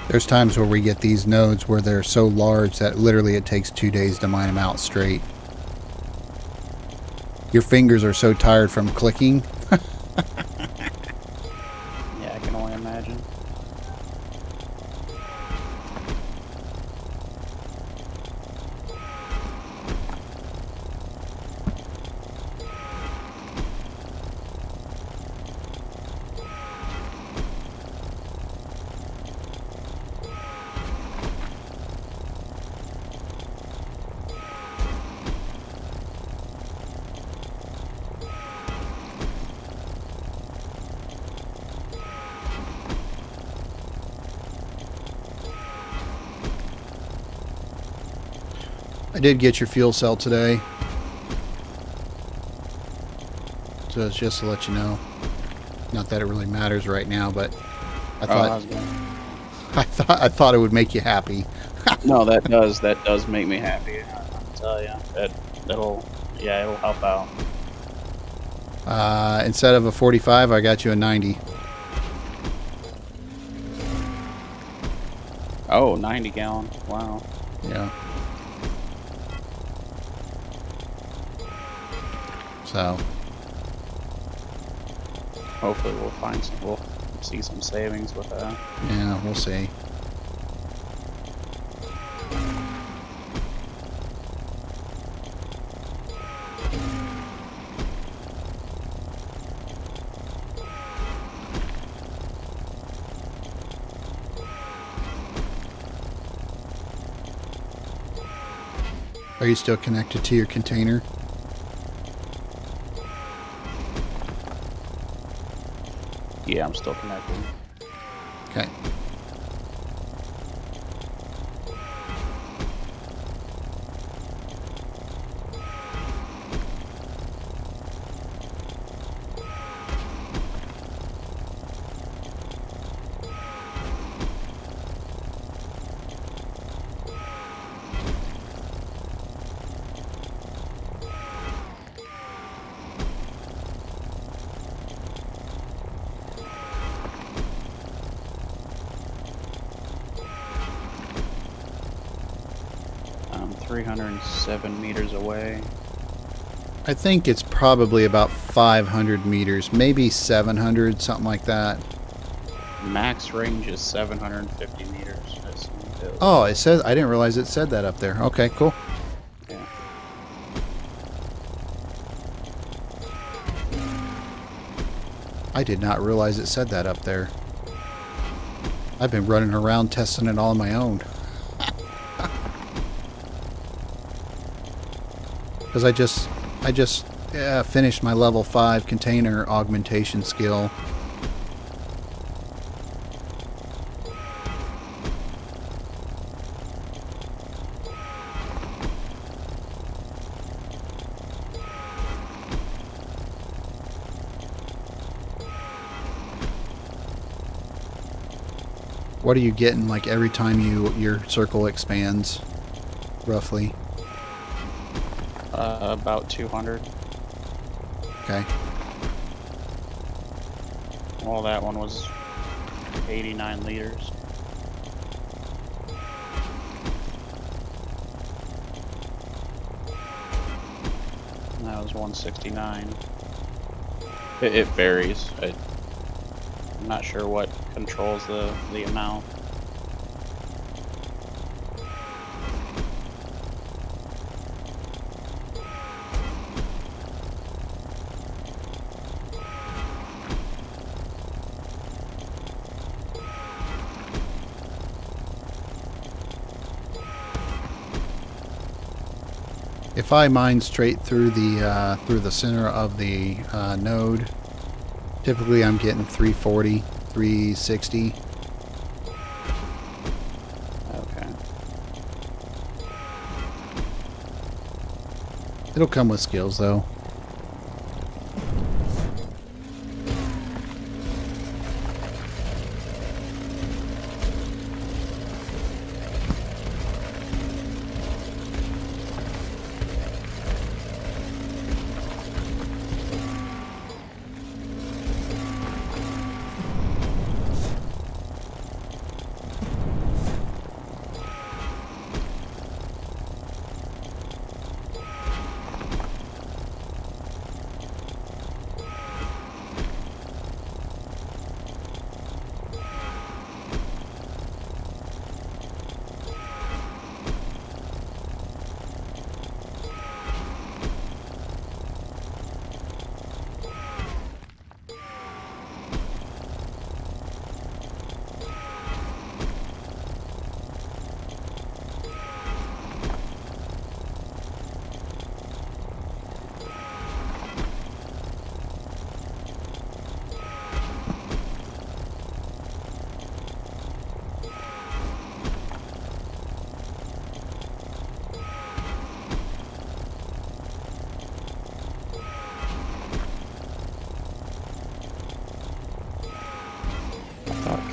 There's times where we get these nodes where they're so large that literally it takes 2 days to mine them out straight. Your fingers are so tired from clicking. Yeah, I can only imagine. I did get your fuel cell today. So it's just to let you know. Not that it really matters right now, but I thought I thought it would make you happy. No, that does make me happy. I'll tell you it'll help out. Instead of a 45, I got you a 90. Oh, 90 gallon. Wow. Yeah. So Hopefully we'll see some savings with that. yeah, we'll see. Are you still connected to your container? Yeah, I'm still connected. Okay. I'm 307 meters away. I think it's probably about 500 meters, maybe 700, something like that. Max range is 750 meters. Oh, it says, I didn't realize it said that up there. Okay, cool. Yeah. I did not realize it said that up there. I've been running around testing it all on my own. Because I just finished my level 5 container augmentation skill. What are you getting like every time your circle expands? roughly? About 200. Okay. Well, that one was 89 liters. And that was 169. It varies. I'm not sure what controls the amount. If I mine straight through the center of the node, typically I'm getting 340, 360. Okay. It'll come with skills though.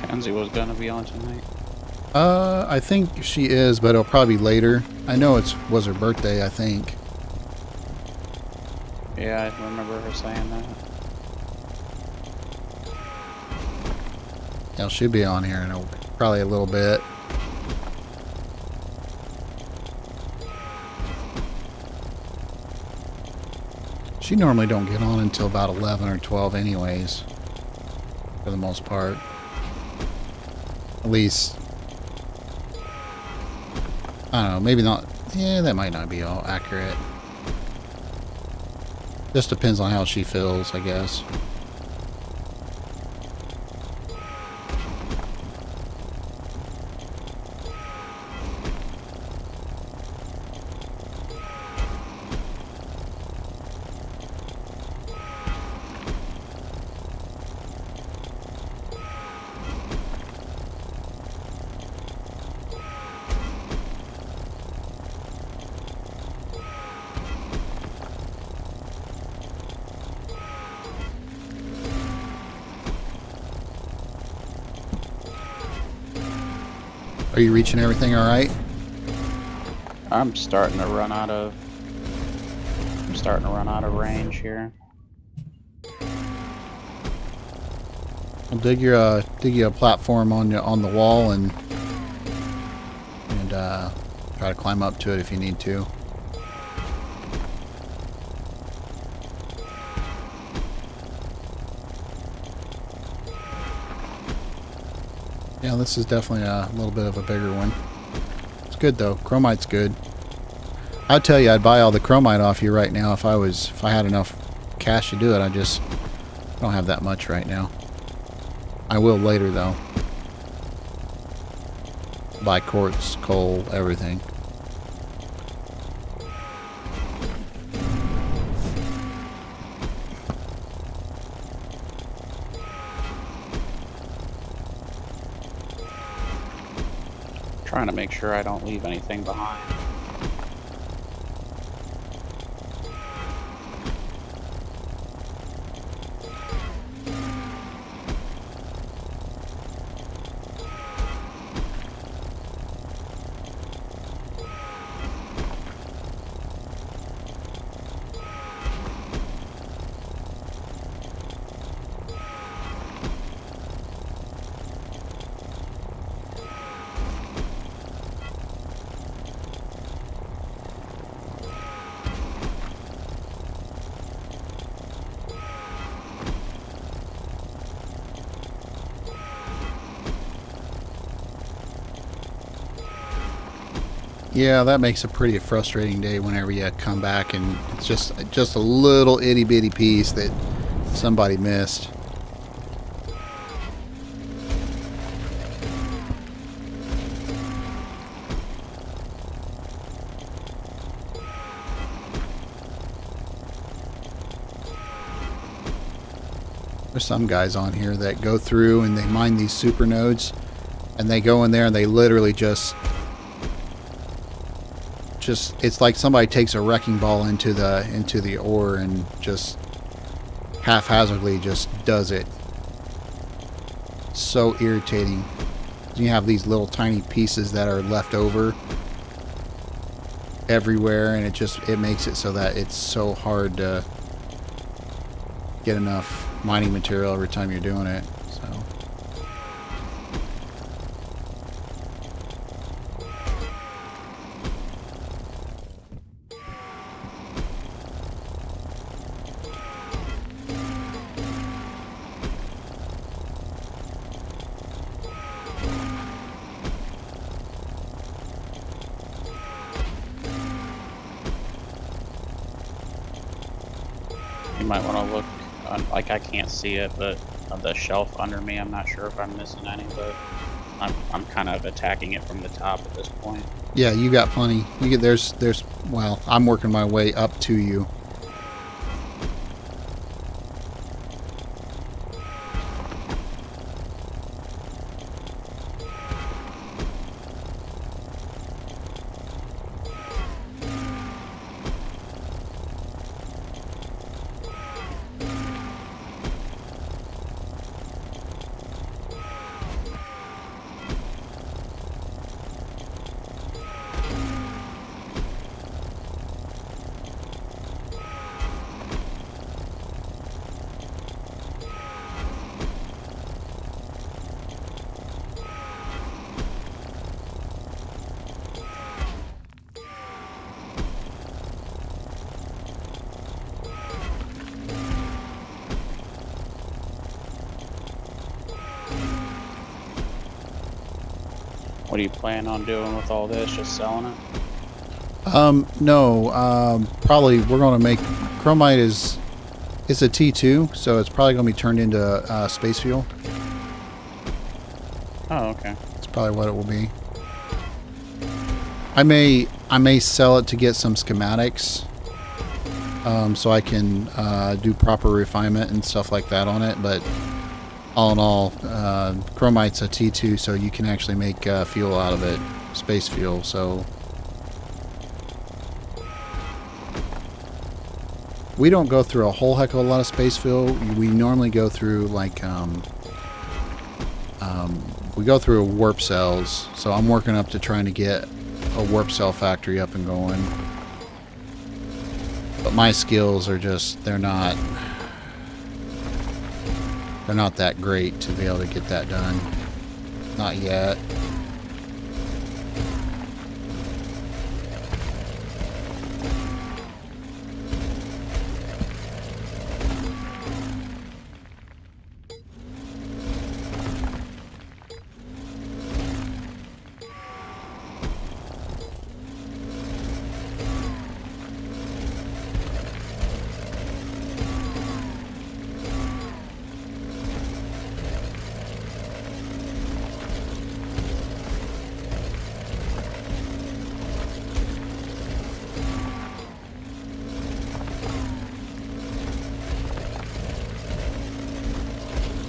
Kenzie was gonna be on tonight. I think she is, but it'll probably be later. I know was her birthday, I think. Yeah, I remember her saying that. Yeah, she'll be on here in probably a little bit. She normally don't get on until about 11 or 12 anyways, for the most part. At least, I don't know, maybe not. Yeah, that might not be all accurate. Just depends on how she feels, I guess. Are you reaching everything all right? I'm starting to run out of range here. I'll dig you a platform on the wall and try to climb up to it if you need to. Yeah, this is definitely a little bit of a bigger one. It's good though. Chromite's good. I'd tell you I'd buy all the chromite off you right now if I had enough cash to do it. I don't have that much right now. I will later though. Buy quartz, coal, everything. Trying to make sure I don't leave anything behind. Yeah, that makes a pretty frustrating day whenever you come back and it's just a little itty bitty piece that somebody missed. There's some guys on here that go through and they mine these super nodes, and they go in there and they literally just it's like somebody takes a wrecking ball into the ore and just haphazardly just does it. So irritating. You have these little tiny pieces that are left over everywhere, and it makes it so that it's so hard to get enough mining material every time you're doing it. So You might want to look on, like I can't see it, but on the shelf under me, I'm not sure if I'm missing any, but I'm kind of attacking it from the top at this point. yeah, you got plenty. You get there's well, I'm working my way up to you. What do you plan on doing with all this? Just selling it? No, probably we're going to make chromite it's a T2, so it's probably going to be turned into space fuel. Oh, okay. That's probably what it will be. I may sell it to get some schematics, so I can do proper refinement and stuff like that on it. But all in all, chromite's a T2, so you can actually make fuel out of it, space fuel. So we don't go through a whole heck of a lot of space fuel. We normally go through like we go through warp cells. So I'm working up to trying to get a warp cell factory up and going. But my skills are just they're not that great to be able to get that done. Not yet.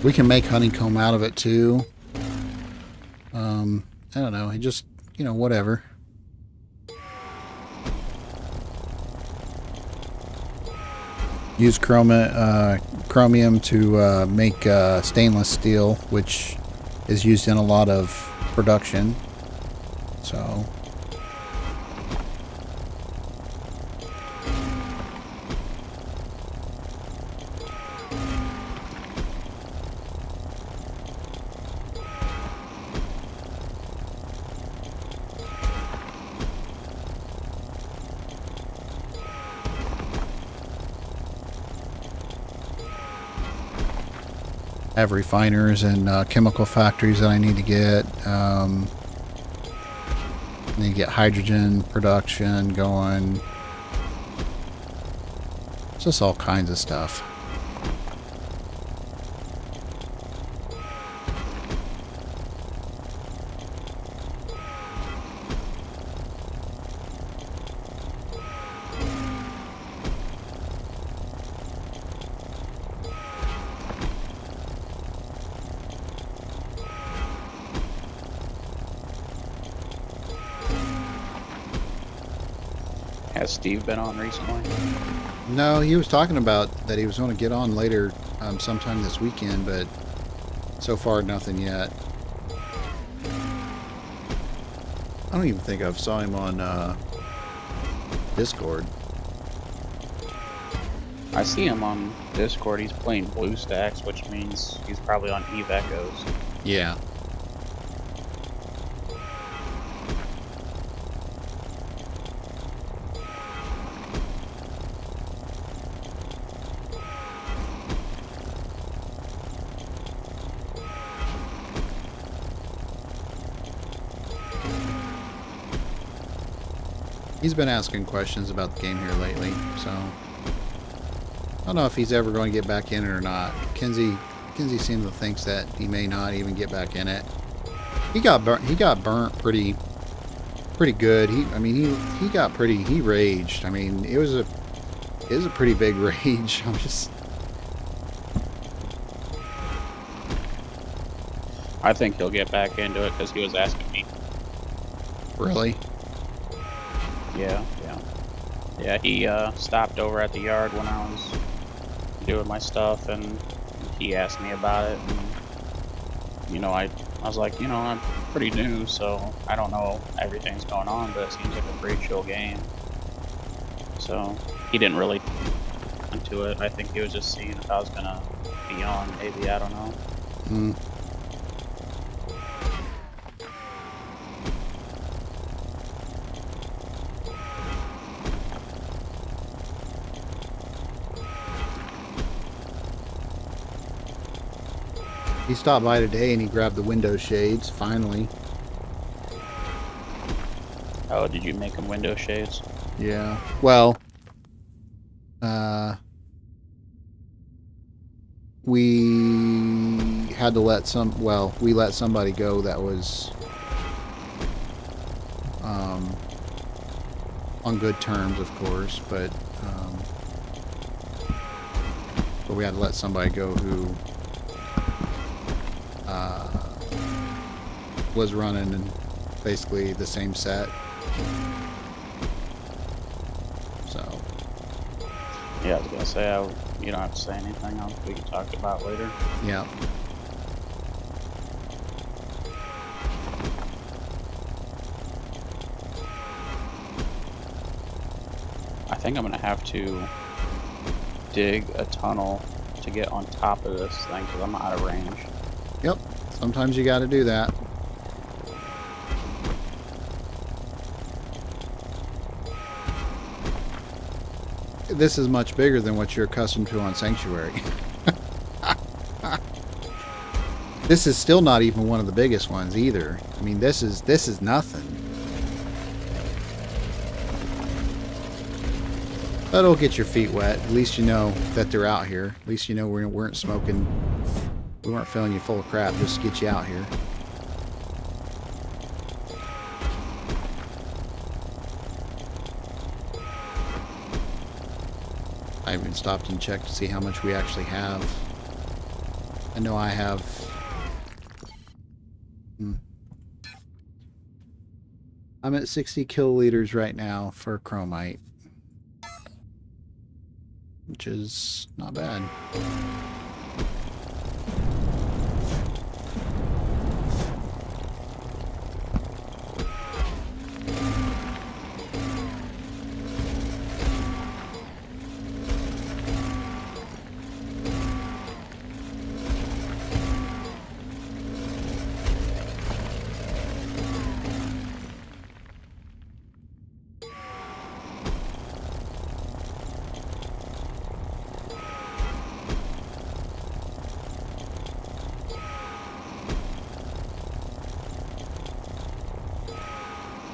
We can make honeycomb out of it too. I don't know. It just, whatever. Use chromium to make stainless steel, which is used in a lot of production. So I have refiners and chemical factories that I need to get. And you get hydrogen production going. It's just all kinds of stuff. Has Steve been on recently? No, he was talking about that he was going to get on later sometime this weekend, but so far nothing yet. I don't even think I've saw him on Discord. I see him on Discord. He's playing BlueStacks, which means he's probably on Eve Echoes. Yeah. He's been asking questions about the game here lately, so I don't know if he's ever going to get back in it or not. Kinsey seems to think that he may not even get back in it. He got burnt pretty good. He raged. I mean, it was a pretty big rage. I think he'll get back into it because he was asking me. Really? Yeah. He stopped over at the yard when I was doing my stuff, and he asked me about it. And, I was like, I'm pretty new, so I don't know everything's going on, but it seems like a pretty chill game. So he didn't really into it. I think he was just seeing if I was gonna be on. Maybe, I don't know. Mm. He stopped by today and he grabbed the window shades, finally. Oh, did you make him window shades? Yeah. Well, we had to let we let somebody go that was on good terms, of course, but we had to let somebody go who was running in basically the same set. So Yeah, I was gonna say, you don't have to say anything. We can talk about it later. yeah. I think I'm gonna have to dig a tunnel to get on top of this thing because I'm out of range. Yep. Sometimes you got to do that. This is much bigger than what you're accustomed to on Sanctuary. This is still not even one of the biggest ones either. I mean, this is nothing. But it'll get your feet wet. At least you know that they're out here. At least you know we weren't smoking. We weren't filling you full of crap just to get you out here. I even stopped and checked to see how much we actually have. I know I have... I'm at 60 kiloliters right now for chromite, which is not bad.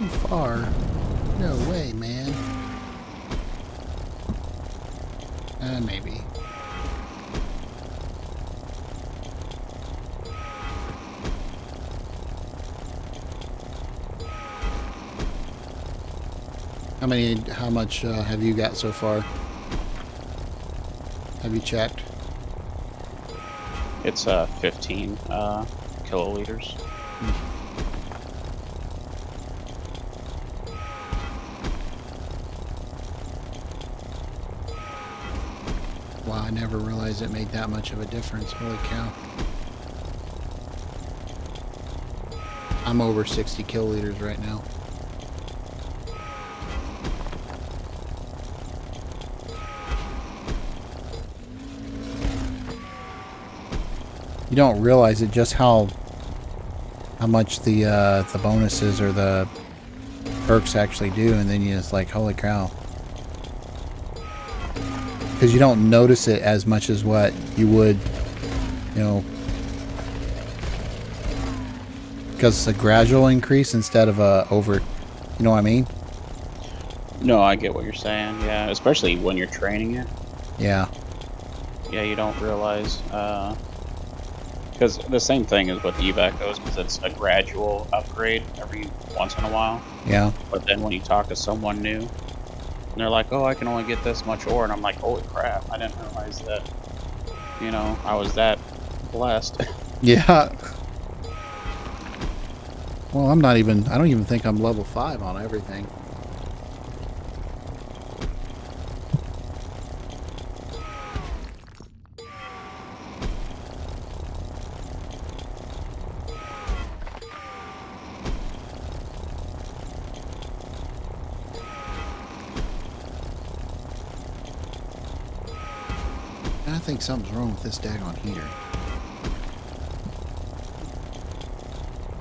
Too far. No way, man. Maybe. How much have you got so far? Have you checked? It's 15 kiloliters. Wow, I never realized it made that much of a difference. Holy cow. I'm over 60 kiloliters right now. You don't realize it just how much the bonuses or the perks actually do, and then you just like, holy cow. Because you don't notice it as much as what you would, you know, because it's a gradual increase instead of a over, you know what I mean? No, I get what you're saying. Yeah, especially when you're training it. Yeah. Yeah, you don't realize. Because the same thing is with the evac goes, because it's a gradual upgrade every once in a while. Yeah. But then when you talk to someone new, and they're like, "Oh, I can only get this much ore," and I'm like, "Holy crap! I didn't realize that. You know, I was that blessed." Yeah. Well, I don't even think I'm level 5 on everything. I think something's wrong with this daggone heater.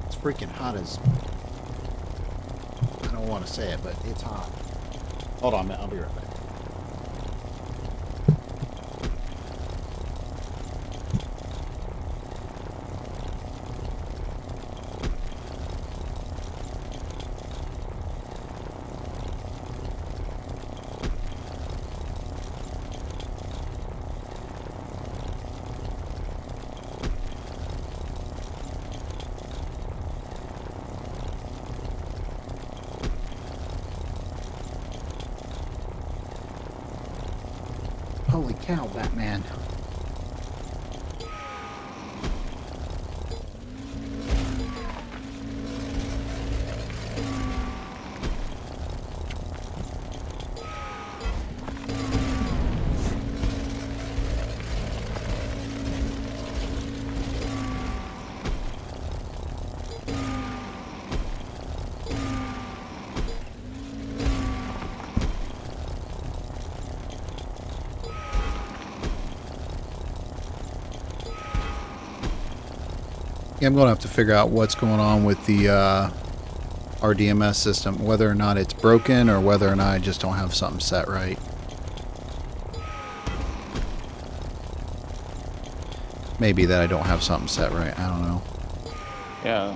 It's freaking hot as... I don't want to say it, but it's hot. Hold on a minute, I'll be right back. Holy cow, Batman. Yeah, I'm going to have to figure out what's going on with the RDMS system, whether or not it's broken or whether or not I just don't have something set right. Maybe that I don't have something set right. I don't know. Yeah,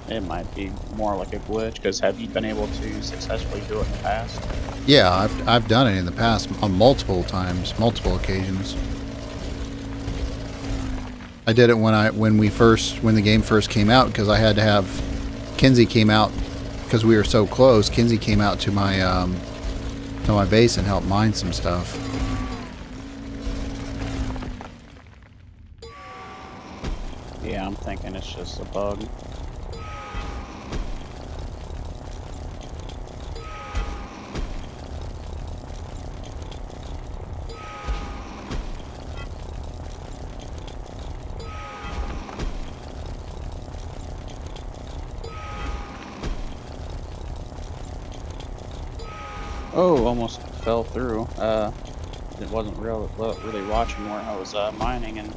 it might be more like a glitch. Because have you been able to successfully do it in the past? Yeah, I've done it in the past on multiple times, multiple occasions. I did it when the game first came out, because I had to have Kinsey came out because we were so close. Kinsey came out to my base and helped mine some stuff. Yeah, I'm thinking it's just a bug. Oh, almost fell through. It wasn't really watching where I was mining, and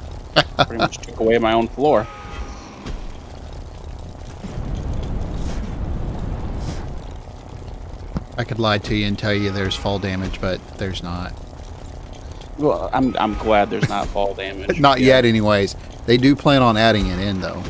pretty much took away my own floor. I could lie to you and tell you there's fall damage, but there's not. Well, I'm glad there's not fall damage. Not yet, anyways. They do plan on adding it in, though.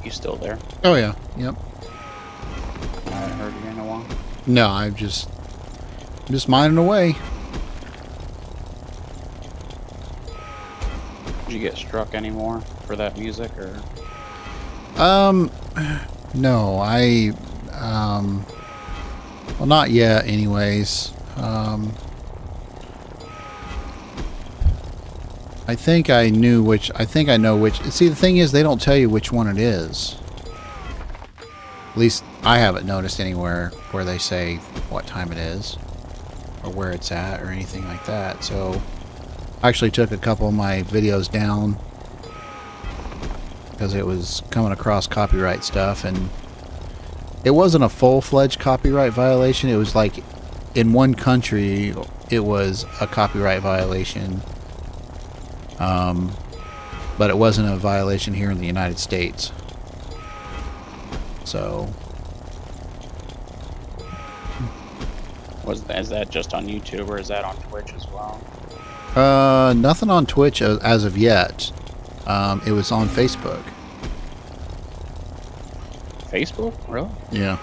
You still there? Oh yeah. Yep. I haven't heard you in a while. No, I'm just minding away. Did you get struck anymore for that music, or? No, well, not yet. Anyways, I think I knew which. I think I know which. See, the thing is, they don't tell you which one it is. At least I haven't noticed anywhere where they say what time it is, or where it's at, or anything like that. So, I actually took a couple of my videos down because it was coming across copyright stuff, and it wasn't a full-fledged copyright violation. It was like in one country it was a copyright violation, but it wasn't a violation here in the United States. So Is that just on YouTube, or is that on Twitch as well? nothing on Twitch as of yet. It was on Facebook. Facebook? Really? Yeah.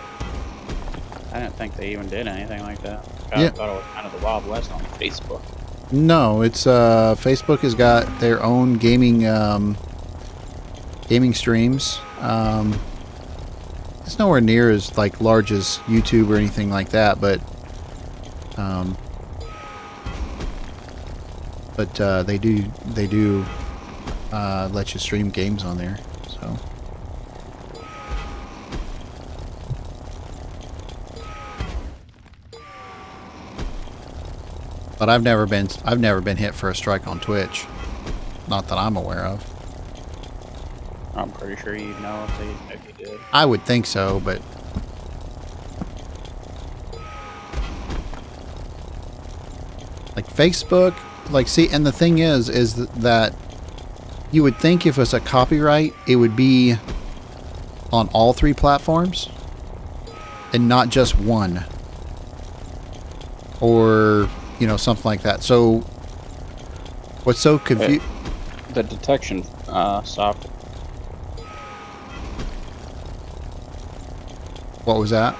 I didn't think they even did anything like that. Yeah. I thought it was kind of the Wild West on Facebook. No, it's Facebook has got their own gaming streams. It's nowhere near as like large as YouTube or anything like that, but they do let you stream games on there. So but I've never been hit for a strike on Twitch. Not that I'm aware of. I'm pretty sure you'd know if you did. I would think so, but like Facebook, like, see, and the thing is that you would think if it's a copyright, it would be on all three platforms and not just one, or you know, something like that. So what's so confusing? The detection software. What was that?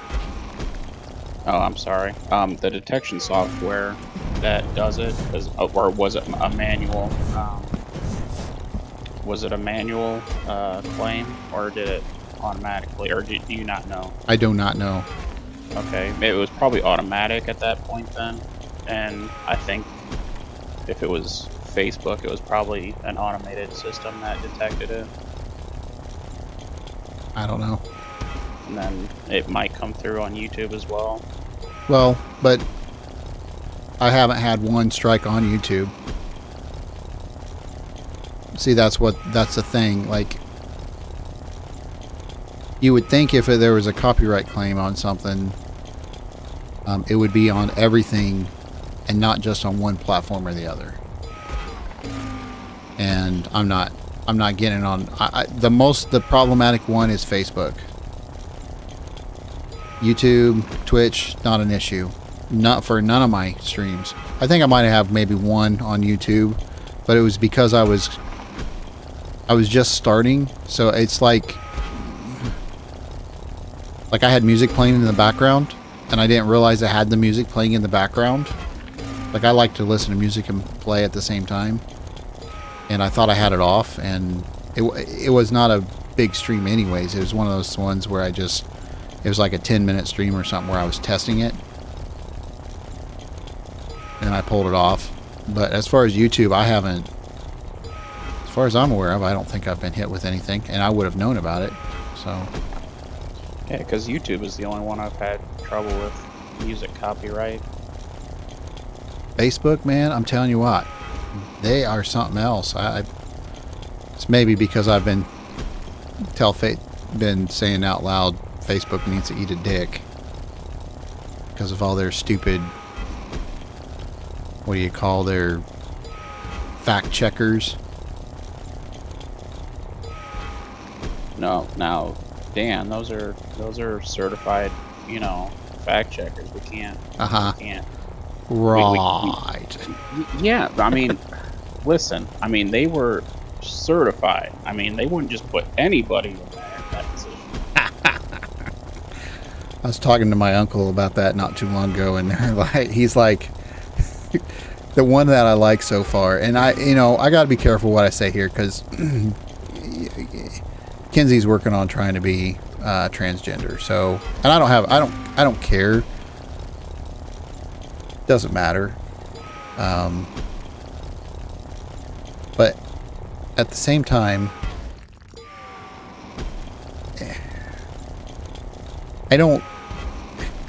Oh, I'm sorry. The detection software that does it, or was it a manual? Was it a manual claim, or did it automatically, or do you not know? I do not know. Okay, it was probably automatic at that point then, and I think if it was Facebook, it was probably an automated system that detected it. I don't know. And then it might come through on YouTube as well. Well, but I haven't had one strike on YouTube. See, that's the thing. Like, you would think if there was a copyright claim on something, it would be on everything and not just on one platform or the other. And I'm not getting on. The problematic one is Facebook. YouTube, Twitch, not an issue. Not for none of my streams. I think I might have maybe one on YouTube, but it was because I was just starting, so it's like I had music playing in the background, and I didn't realize I had the music playing in the background. Like, I like to listen to music and play at the same time, and I thought I had it off, and it was not a big stream anyways. It was one of those ones where it was like a 10-minute stream or something where I was testing it, and I pulled it off. But as far as YouTube, I haven't, as far as I'm aware of, I don't think I've been hit with anything, and I would have known about it. So Yeah, because YouTube is the only one I've had trouble with music copyright. Facebook, man, I'm telling you what, they are something else. It's maybe because I've been saying out loud, Facebook needs to eat a dick because of all their stupid, what do you call their fact checkers? No, now, Dan, those are certified, fact checkers. We can't. Uh-huh. We can't. Right. Yeah, I mean, listen. I mean, they were certified. I mean, they wouldn't just put anybody in there I was talking to my uncle about that not too long ago, and they're like, he's like, the one that I like so far, and I got to be careful what I say here because Kenzie's working on trying to be transgender. So, and I don't care. Doesn't matter. But at the same time, I don't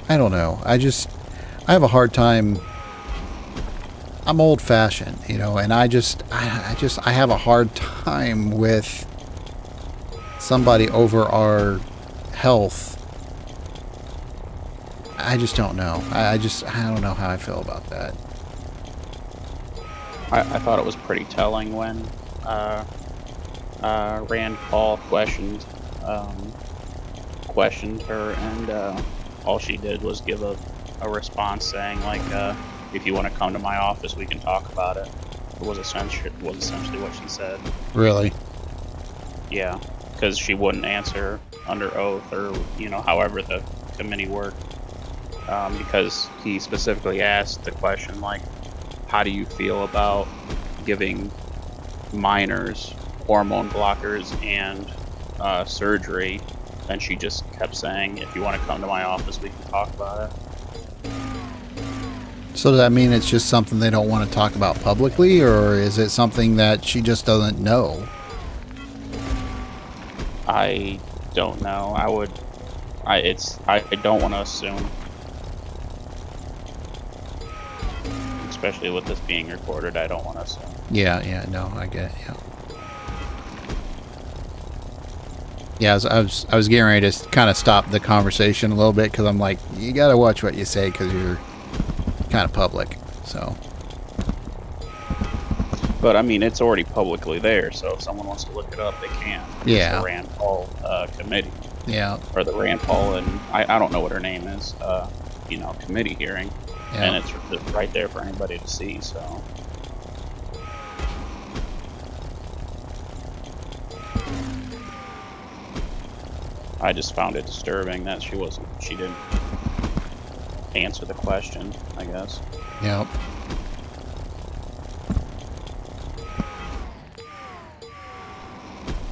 know. I have a hard time. I'm old fashioned, and I have a hard time with somebody over our health. I just don't know. I don't know how I feel about that. I thought it was pretty telling when Rand Paul questioned her, and all she did was give a response saying like, if you want to come to my office, we can talk about it. It was essentially what she said. Really? Yeah, because she wouldn't answer under oath or however the committee worked, because he specifically asked the question like, how do you feel about giving minors hormone blockers and surgery? And she just kept saying, if you want to come to my office, we can talk about it. So does that mean it's just something they don't want to talk about publicly, or is it something that she just doesn't know? I don't know. I don't want to assume. Especially with this being recorded, I don't want to assume. Yeah, no, I get it, yeah. Yeah, I was getting ready to kind of stop the conversation a little bit because I'm like, you got to watch what you say because you're kind of public, so. But I mean, it's already publicly there, so if someone wants to look it up, they can. Yeah. It's the Rand Paul committee. Yeah. Or the Rand Paul, and I don't know what her name is, committee hearing. Yeah. And it's right there for anybody to see, so. I just found it disturbing that she didn't answer the question, I guess. Yep.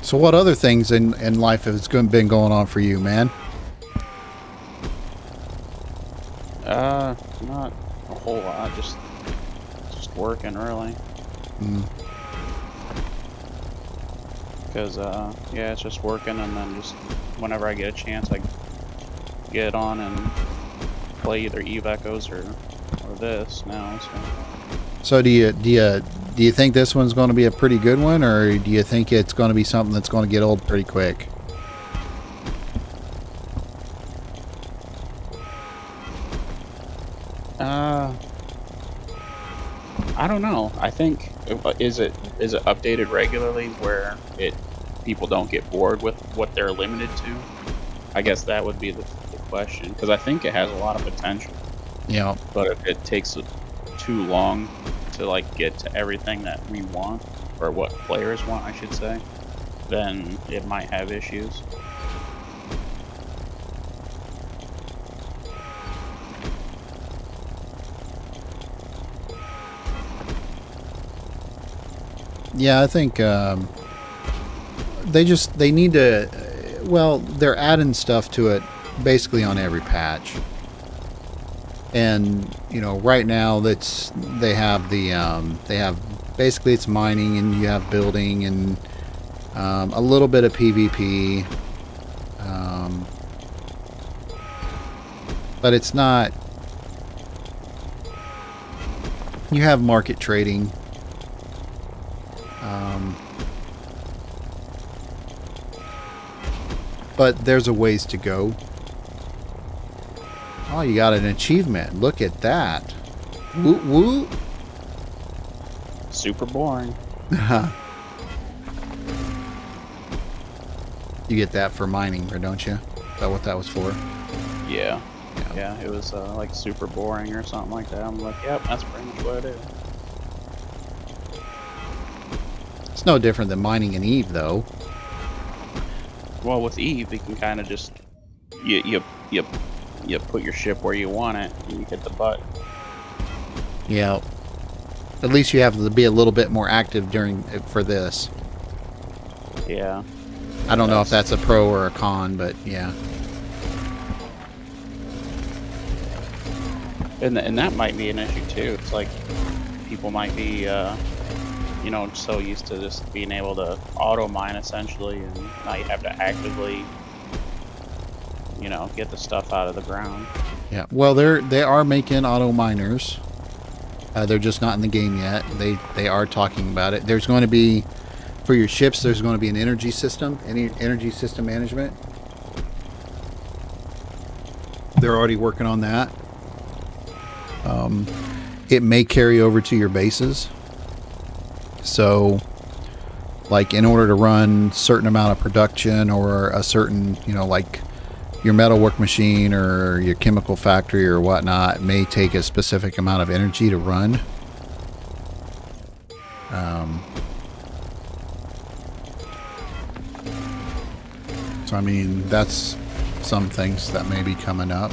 So what other things in life has been going on for you, man? Not a whole lot, just working, really. Because, it's just working, and then just whenever I get a chance, I get on and play either Eve Echoes or this now, So do you think this one's going to be a pretty good one, or do you think it's going to be something that's going to get old pretty quick? I don't know. I think is it updated regularly where people don't get bored with what they're limited to? I guess that would be the question, because I think it has a lot of potential. Yeah. But if it takes too long to like get to everything that we want, or what players want, I should say, then it might have issues. Yeah, I think they need to. Well, they're adding stuff to it basically on every patch, and right now they have basically it's mining, and you have building and a little bit of PvP, but it's not. You have market trading. But there's a ways to go. Oh, you got an achievement. Look at that. Woo woo. Super boring. You get that for mining, or don't you? Is that what that was for? Yeah, it was like super boring or something like that. I'm like, yep, that's pretty much what it is. It's no different than mining in Eve, though. Well, with Eve, you can kind of just you you put your ship where you want it, and you hit the button. Yeah. At least you have to be a little bit more active for this. Yeah. I don't know if that's a pro or a con, but yeah. And that might be an issue too. It's like people might be, you know, so used to just being able to auto mine essentially, and now you have to actively, you know, get the stuff out of the ground. Yeah. Well, they are making auto miners. They're just not in the game yet. They are talking about it. There's going to be, for your ships, there's going to be an energy system, energy system management. They're already working on that. It may carry over to your bases. So, like, in order to run certain amount of production or a certain, you know, like your metalwork machine or your chemical factory or whatnot may take a specific amount of energy to run. So, I mean, that's some things that may be coming up.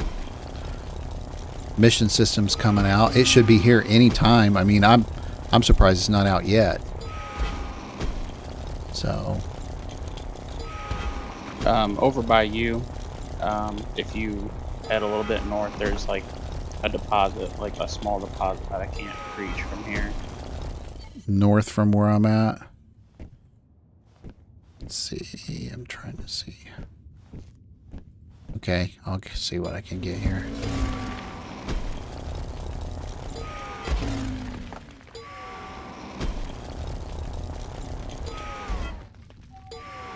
Mission systems coming out. It should be here anytime. I mean, I'm surprised it's not out yet. So, over by you, if you head a little bit north, there's like a deposit, like a small deposit that I can't reach from here. North from where I'm at. Let's see. I'm trying to see. Okay, I'll see what I can get here.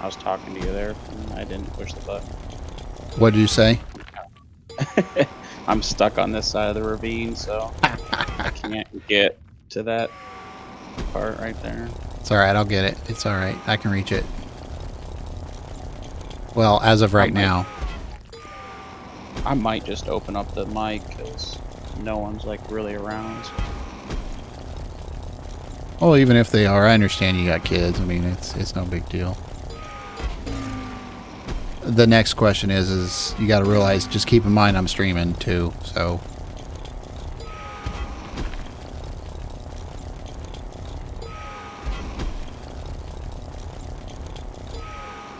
I was talking to you there, and I didn't push the button. What did you say? I'm stuck on this side of the ravine, so I can't get to that part right there. It's alright, I'll get it. It's alright. I can reach it. Well, as of right now. I might just open up the mic, because no one's like really around. So. Well, even if they are, I understand you got kids. I mean, it's no big deal. The next question is you got to realize, just keep in mind I'm streaming too, so.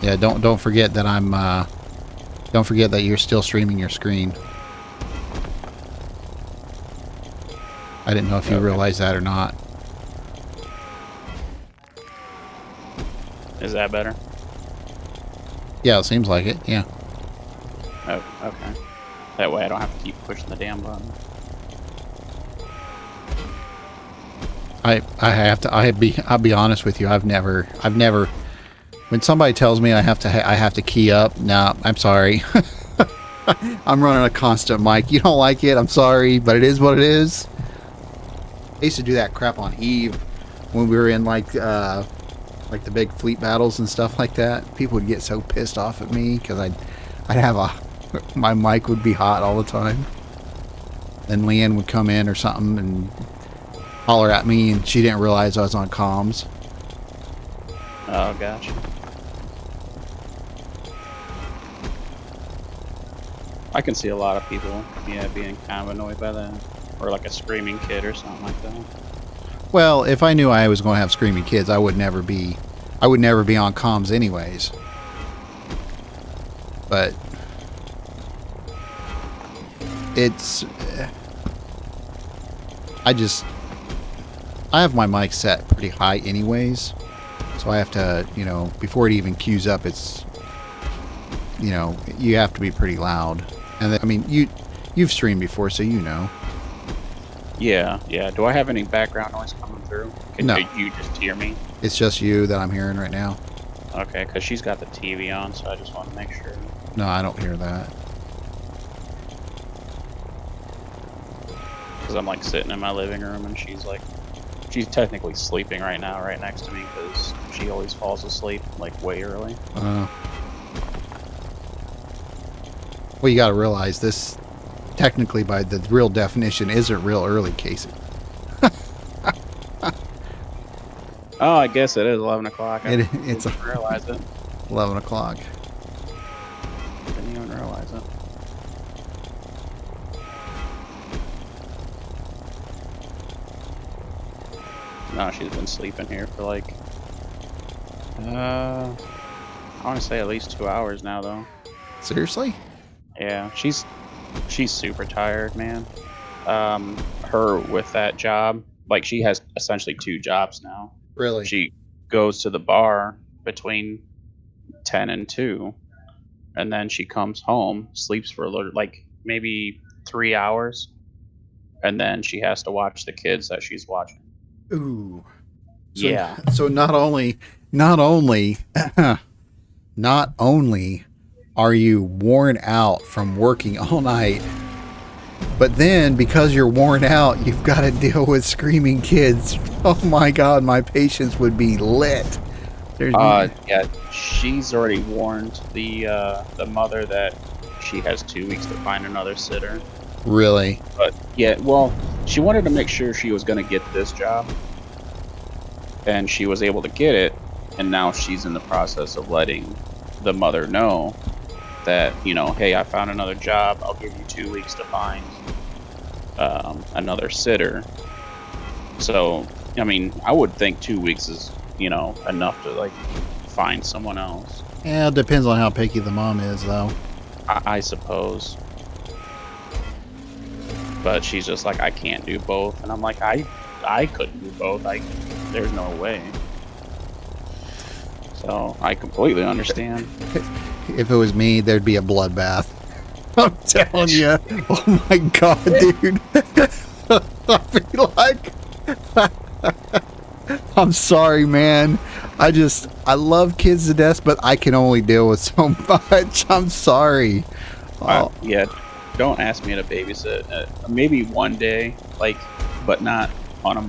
Yeah, don't forget that don't forget that you're still streaming your screen. I didn't know if you realized that or not. Is that better? Yeah, it seems like it. Yeah. Oh, okay. That way I don't have to keep pushing the damn button. I'll be honest with you. I've never. When somebody tells me I have to key up, nah, I'm sorry. I'm running a constant mic. You don't like it, I'm sorry, but it is what it is. I used to do that crap on Eve when we were in like the big fleet battles and stuff like that. People would get so pissed off at me because I'd have my mic would be hot all the time. Then Leanne would come in or something and holler at me, and she didn't realize I was on comms. Oh, gotcha. I can see a lot of people, yeah, being kind of annoyed by that. Or like a screaming kid or something like that. Well, if I knew I was going to have screaming kids, I would never be on comms anyways. But it's I have my mic set pretty high anyways. So I have to, you know, before it even queues up, it's, you know, you have to be pretty loud. And then, I mean, you've streamed before, so you know. Yeah. Do I have any background noise coming through? No. Could you just hear me? It's just you that I'm hearing right now. Okay, because she's got the TV on, so I just want to make sure. No, I don't hear that. Because I'm like sitting in my living room and she's technically sleeping right now, right next to me, because she always falls asleep like way early. Well, you got to realize this, technically by the real definition, isn't real early, Casey. Oh, I guess it is 11 o'clock. It's didn't realize it. 11 o'clock. Didn't even realize it. No, she's been sleeping here for like, I want to say at least 2 hours now, though. Seriously? Yeah, she's super tired, man. Her with that job, like she has essentially 2 jobs now. Really? She goes to the bar between 10 and 2, and then she comes home, sleeps for a little, like maybe 3 hours, and then she has to watch the kids that she's watching. Ooh. So, Yeah. So not only, not only, not only are you worn out from working all night, but then because you're worn out, you've got to deal with screaming kids. Oh my God, my patience would be lit. There's Yeah, she's already warned the mother that she has 2 weeks to find another sitter. really. But yeah, well, she wanted to make sure she was going to get this job, and she was able to get it, and now she's in the process of letting the mother know that, you know, hey, I found another job. I'll give you 2 weeks to find another sitter. So, I mean, I would think 2 weeks is, you know, enough to like find someone else. Yeah, it depends on how picky the mom is, though. I suppose. But she's just like, I can't do both, and I'm like, I couldn't do both. There's no way. So I completely understand. If it was me, there'd be a bloodbath. I'm telling you. Oh my God, dude. I'd be like, I'm sorry, man. I love kids to death, but I can only deal with so much. I'm sorry. Oh, Yeah, don't ask me to babysit. Maybe one day, like, but not on a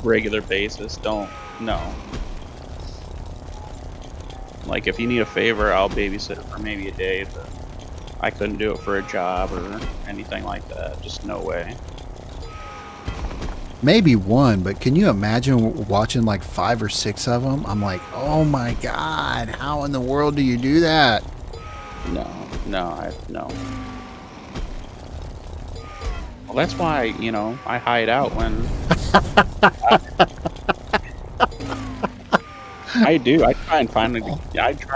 regular basis. Don't, no. Like, if you need a favor, I'll babysit it for maybe a day, but I couldn't do it for a job or anything like that. Just no way. maybe one, but can you imagine watching like 5 or 6 of them? I'm like, oh my God, how in the world do you do that? No. Well, that's why, you know, I hide out when... I do. I try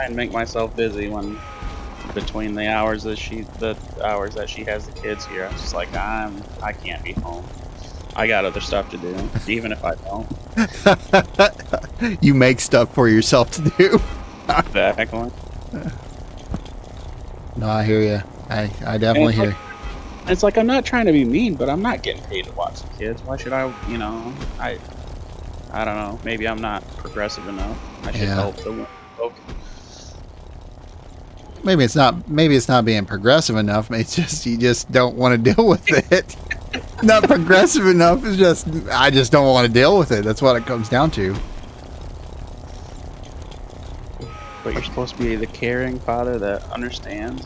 and make myself busy when between the hours that she has the kids here. I'm just like, I can't be home. I got other stuff to do, even if I don't. You make stuff for yourself to do. Exactly. No, I hear you. I definitely hear you. It's like, I'm not trying to be mean, but I'm not getting paid to watch the kids. Why should I, you know, I don't know. Maybe I'm not progressive enough. I should help the folk. Maybe it's not being progressive enough. It's just you just don't want to deal with it. Not progressive enough. It's just I just don't want to deal with it. That's what it comes down to. But you're supposed to be the caring father that understands.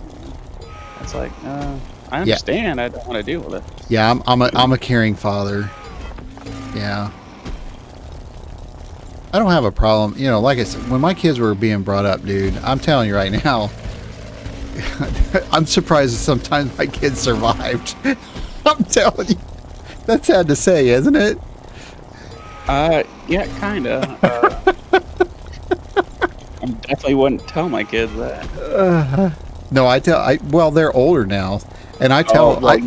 It's like, I understand. I don't want to deal with it. Yeah, I'm a caring father. Yeah. I don't have a problem. You know, like I said, when my kids were being brought up, dude, I'm telling you right now, I'm surprised that sometimes my kids survived. I'm telling you. That's sad to say, isn't it? Yeah, kinda. I definitely wouldn't tell my kids that. No, well, they're older now, and I tell, I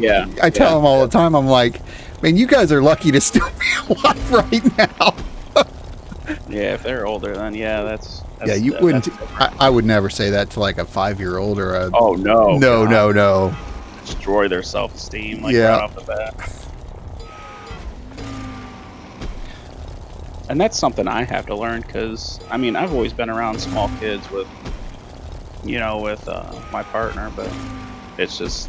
tell them all the time. I'm like, man, you guys are lucky to still be alive right now. Yeah, if they're older, then that's yeah, you wouldn't. I would never say that to like a 5-year-old or a. Oh no! No. Destroy their self-esteem, like Yeah. right off the bat. And that's something I have to learn, because I mean, I've always been around small kids with my partner, but it's just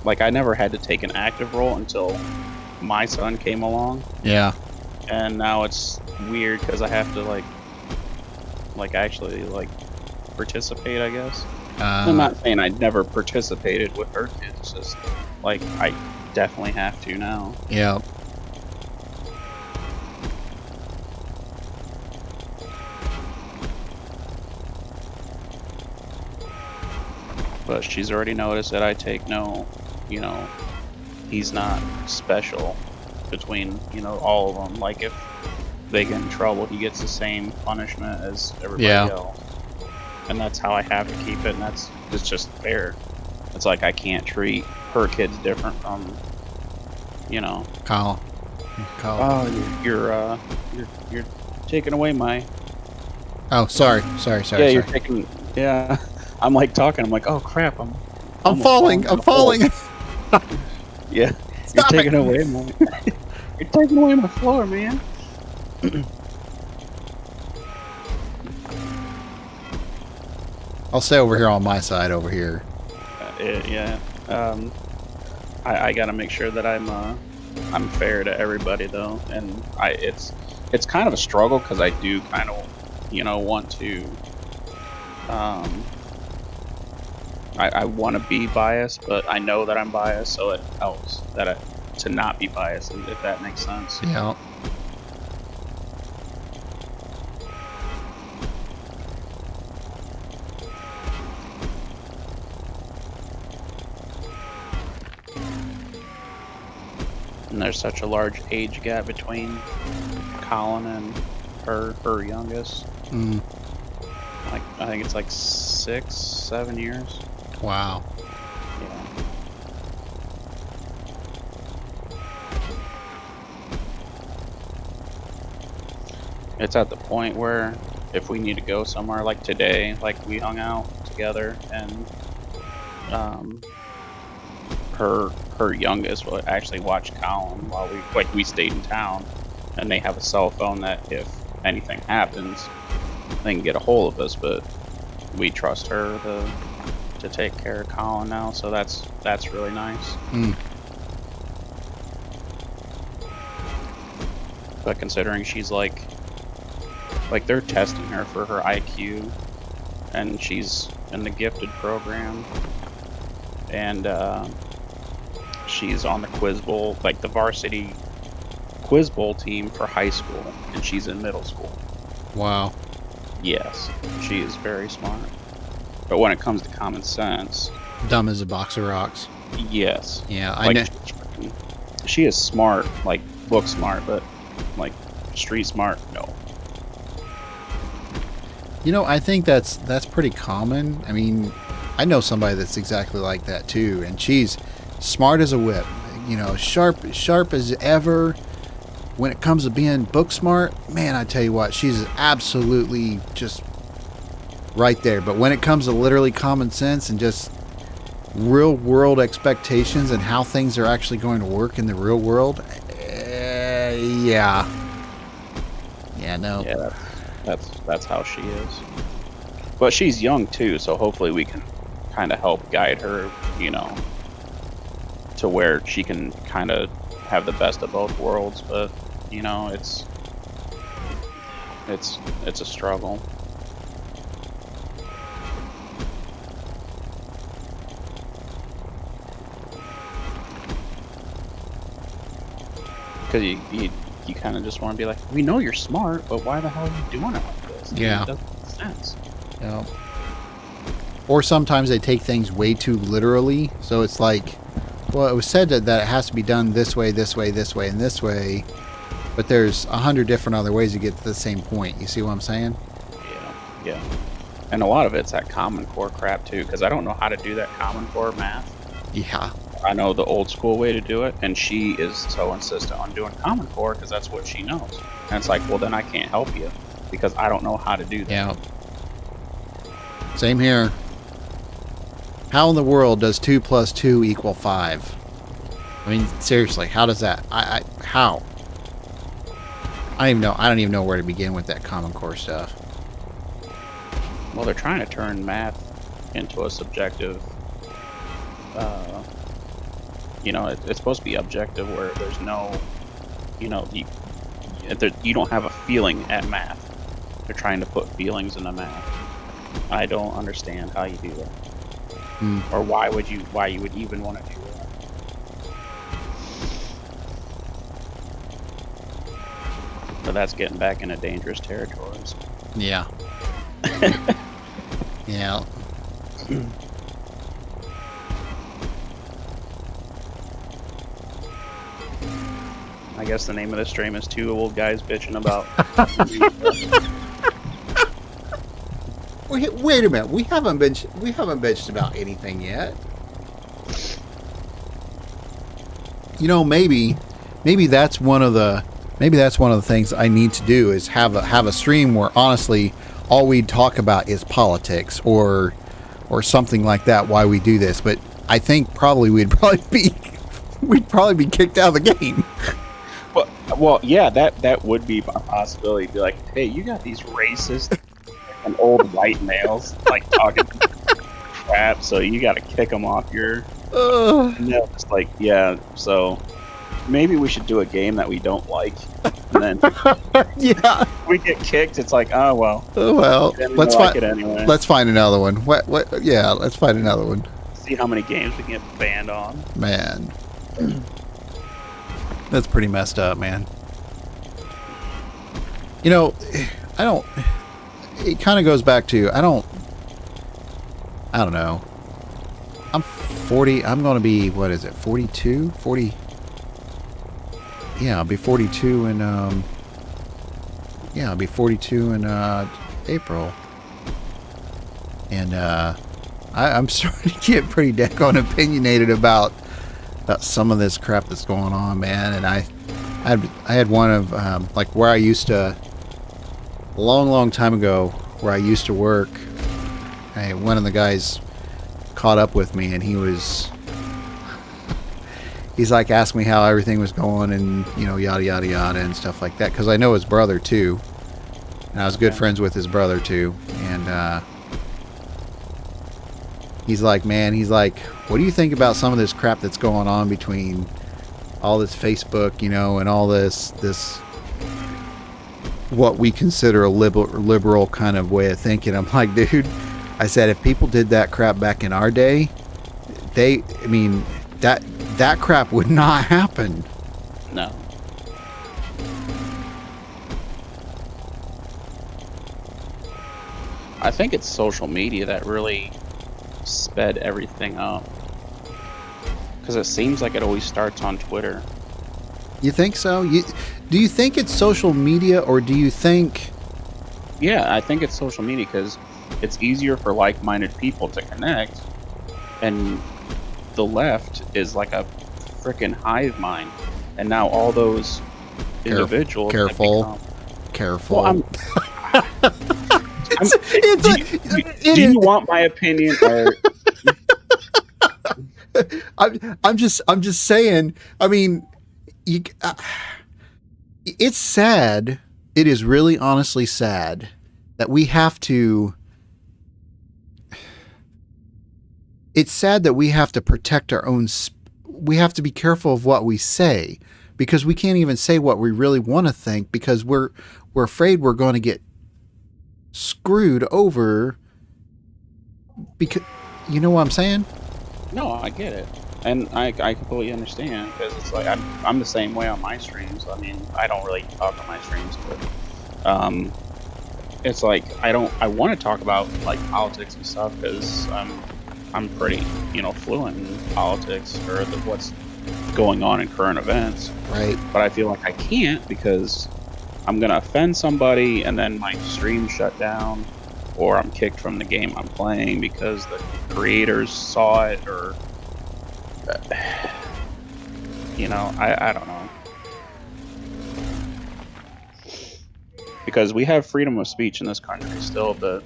I never had to take an active role until my son came along. Yeah. And now it's weird because I have to actually participate, I guess. I'm not saying I never participated with her kids. It's just like I definitely have to now. Yeah. But she's already noticed that I take no, he's not special. between, you know, all of them. Like if they get in trouble, he gets the same punishment as everybody Yeah. else. And that's how I have to keep it, and it's just fair. It's like I can't treat her kids different from, you know. Kyle. Oh, you're taking away my. Oh, sorry. Yeah, you're taking. Yeah, I'm like talking. I'm like, oh crap, I'm almost falling. I'm falling. Yeah, Stop you're taking away my. You're taking away my floor, man. I'll stay over here on my side over here. Yeah. I gotta make sure that I'm fair to everybody though, and it's kind of a struggle because I do kind of, you know, want to. I want to be biased, but I know that I'm biased, so it helps to not be biased, if that makes sense. Yeah. And there's such a large age gap between Colin and her youngest. Mm. Like I think it's like 6-7 years. Wow. Yeah. It's at the point where if we need to go somewhere, like today, like we hung out together, and her youngest will actually watch Colin while we stayed in town, and they have a cell phone that if anything happens, they can get a hold of us. But we trust her to take care of Colin now, so that's really nice. Mm. But considering she's like they're testing her for her IQ, and she's in the gifted program, and she's on the quiz bowl, like the varsity quiz bowl team for high school, and she's in middle school. Wow. Yes, she is very smart. But when it comes to common sense, Dumb as a box of rocks. yes. Yeah, I Like, know. she is smart, like book smart, but like street smart, no. You know, I think that's pretty common. I mean, I know somebody that's exactly like that too, and she's smart as a whip. You know, sharp as ever. When it comes to being book smart, man, I tell you what, she's absolutely just right there. But when it comes to literally common sense and just real world expectations and how things are actually going to work in the real world, yeah, no. Yeah, that's how she is. But she's young too, so hopefully we can kind of help guide her, you know, to where she can kind of have the best of both worlds. But you know, it's a struggle. Because you kind of just want to be like, we know you're smart, but why the hell are you doing it like this? Yeah. It doesn't make sense. Yeah. Or sometimes they take things way too literally. So it's like, well, it was said that it has to be done this way, this way, this way, and this way. But there's 100 different other ways to get to the same point. You see what I'm saying? Yeah. And a lot of it's that Common Core crap too, because I don't know how to do that Common Core math. Yeah. I know the old school way to do it, and she is so insistent on doing Common Core because that's what she knows. And it's like, well, then I can't help you because I don't know how to do that. Yeah. Same here. How in the world does 2 + 2 = 5? I mean, seriously, how does that? How? I don't even know where to begin with that Common Core stuff. Well, they're trying to turn math into a subjective. You know, it's supposed to be objective, where there's no, you know, you don't have a feeling at math. They're trying to put feelings into math. I don't understand how you do that, or why you would even want to do that. But that's getting back into dangerous territories. Yeah. Yeah. I guess the name of the stream is two old guys bitching about. Wait a minute. We haven't bitched about anything yet. You know, maybe that's one of the things I need to do is have a stream where honestly all we talk about is politics or something like that. Why we do this, but I think we'd probably be kicked out of the game. Well, yeah, that would be a possibility. Be like, hey, you got these racist and old white males like talking crap, so you got to kick them off your. No, it's like, yeah. So maybe we should do a game that we don't like, and then yeah, we get kicked. It's like, oh well. Let's find it anyway. Let's find another one. What? Yeah, let's find another one. See how many games we can get banned on. Man, that's pretty messed up, man. You know, I don't. It kind of goes back to I don't know. I'm 40. I'm going to be, what is it, 42? 40. Yeah, I'll be 42 in, I'll be 42 in, April. And, I'm starting to get pretty daggone opinionated about some of this crap that's going on, man. And I had one of, like where I used to, a long time ago, where I used to work, one of the guys caught up with me, and he's like asking me how everything was going, and you know, yada yada yada and stuff like that, because I know his brother too, and I was good friends with his brother too. And he's like, man, what do you think about some of this crap that's going on between all this Facebook, you know, and all this what we consider a liberal kind of way of thinking? I'm like, dude, I said, if people did that crap back in our day, that crap would not happen. No. I think it's social media that really sped everything up. Because it seems like it always starts on Twitter. You think so? Do you think it's social media, or do you think... Yeah, I think it's social media because it's easier for like-minded people to connect, and the left is like a freaking hive mind, and now all those individuals. Careful. Well, do you want my opinion? Or... I'm just saying. I mean, it's sad. It is really honestly sad that we have to. It's sad that we have to protect our own. We have to be careful of what we say, because we can't even say what we really want to think, because we're afraid we're going to get screwed over. Because, you know what I'm saying? No, I get it, and I completely understand, because it's like I'm the same way on my streams. I mean, I don't really talk on my streams, but it's like I want to talk about like politics and stuff, because I'm pretty, you know, fluent in politics or what's going on in current events. Right. But I feel like I can't, because I'm gonna offend somebody, and then my stream shut down, or I'm kicked from the game I'm playing because the creators saw it, or you know, I don't know. Because we have freedom of speech in this country still, the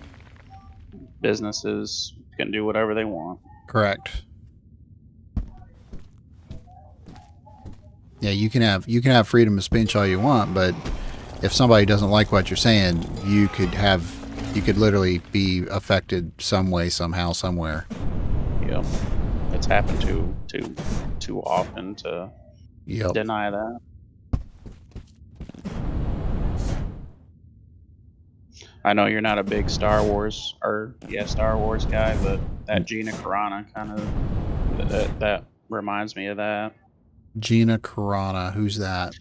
businesses can do whatever they want. Correct. Yeah, you can have freedom of speech all you want, but if somebody doesn't like what you're saying, you could literally be affected some way, somehow, somewhere. Yeah, it's happened too often to deny that. I know you're not a big Star Wars guy, but that Gina Carano kind of that reminds me of that. Gina Carano, who's that?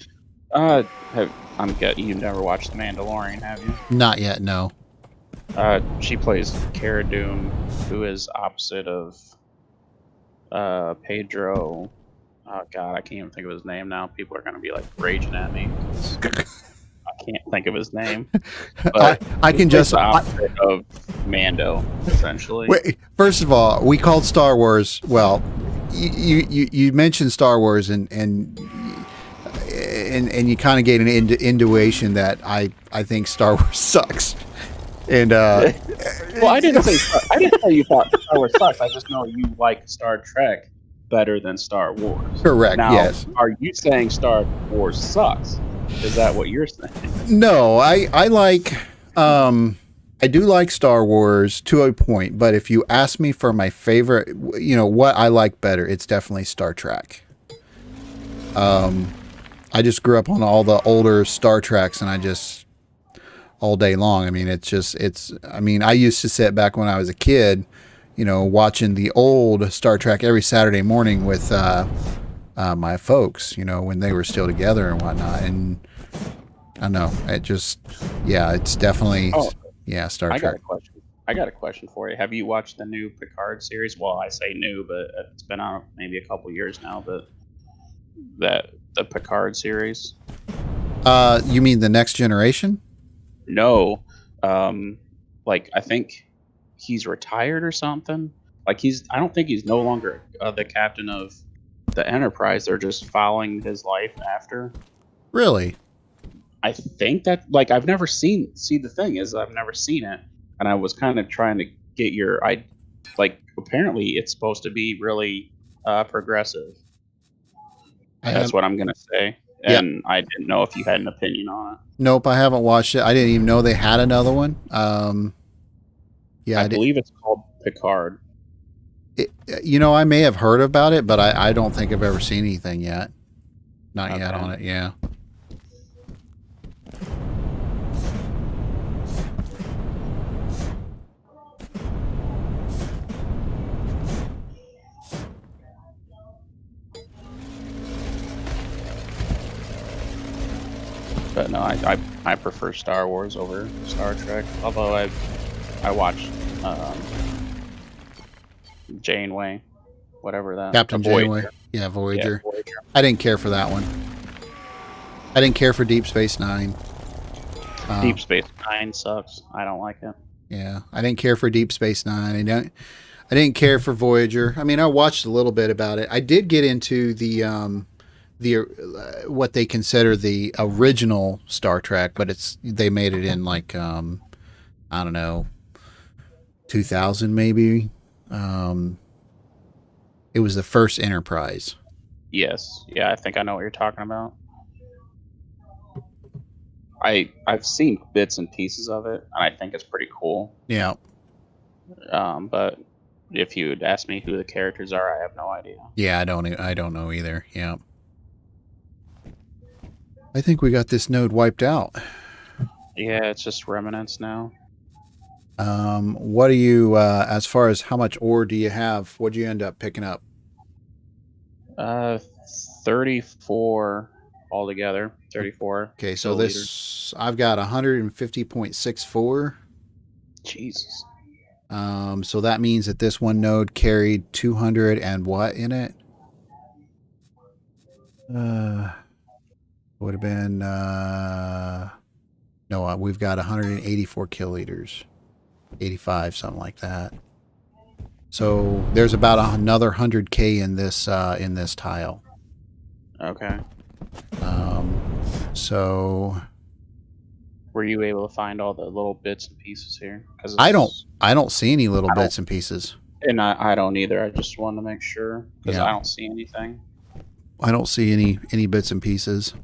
You've never watched The Mandalorian, have you? Not yet, no. She plays Cara Dune, who is opposite of Pedro Oh god, I can't even think of his name now. People are gonna be like raging at me. I can't think of his name. But I he can plays just the opposite of Mando, essentially. wait. First of all, we called Star Wars. Well, you mentioned Star Wars and you kind of gave an intuition that I think Star Wars sucks. And Well, I didn't say you thought Star Wars sucks. I just know you like Star Trek better than Star Wars. correct. Now, Yes. are you saying Star Wars sucks? Is that what you're saying? No, I like I do like Star Wars to a point, but if you ask me for my favorite, what I like better, it's definitely Star Trek. I just grew up on all the older Star Treks, and I just all day long. I mean, I used to sit back when I was a kid, watching the old Star Trek every Saturday morning with my folks, when they were still together and whatnot. And I don't know, it's definitely, Star I got Trek. a question. I got a question for you. Have you watched the new Picard series? Well, I say new, but it's been out maybe a couple years now. But the Picard series? You mean the Next Generation? No, like I think he's retired or something. Like I don't think he's no longer the captain of the Enterprise. They're just following his life after. Really? I think that I've never seen. See, the thing is, I've never seen it, and I was kind of trying to get your. Apparently it's supposed to be really progressive. That's what I'm gonna say, and I didn't know if you had an opinion on it. Nope, I haven't watched it. I didn't even know they had another one. I believe it's called Picard. I may have heard about it, but I don't think I've ever seen anything yet. Not yet on it, yeah. But no, I prefer Star Wars over Star Trek. Although I watched Janeway, whatever that Captain Janeway. Voyager. Yeah, Voyager. Yeah, Voyager. I didn't care for that one. I didn't care for Deep Space Nine. Deep Space Nine sucks. I don't like it. Yeah, I didn't care for Deep Space Nine. I didn't care for Voyager. I mean, I watched a little bit about it. I did get into the what they consider the original Star Trek, but they made it in I don't know, 2000 maybe. It was the first Enterprise. Yes. Yeah, I think I know what you're talking about. I've seen bits and pieces of it, and I think it's pretty cool. Yeah. But if you would ask me who the characters are, I have no idea. Yeah, I don't know either. Yeah. I think we got this node wiped out. Yeah, it's just remnants now. What do you, as far as how much ore do you have? What do you end up picking up? 34 altogether. 34. Okay, so I've got 150.64. Jesus. So that means that this one node carried 200 and what in it? Would have been, no, we've got 184 kiloliters. 85, something like that. So there's about another 100K in this tile. Okay. So were you able to find all the little bits and pieces here? Because I don't see any little bits and pieces. And I don't either. I just wanted to make sure because Yeah. I don't see anything. I don't see any bits and pieces.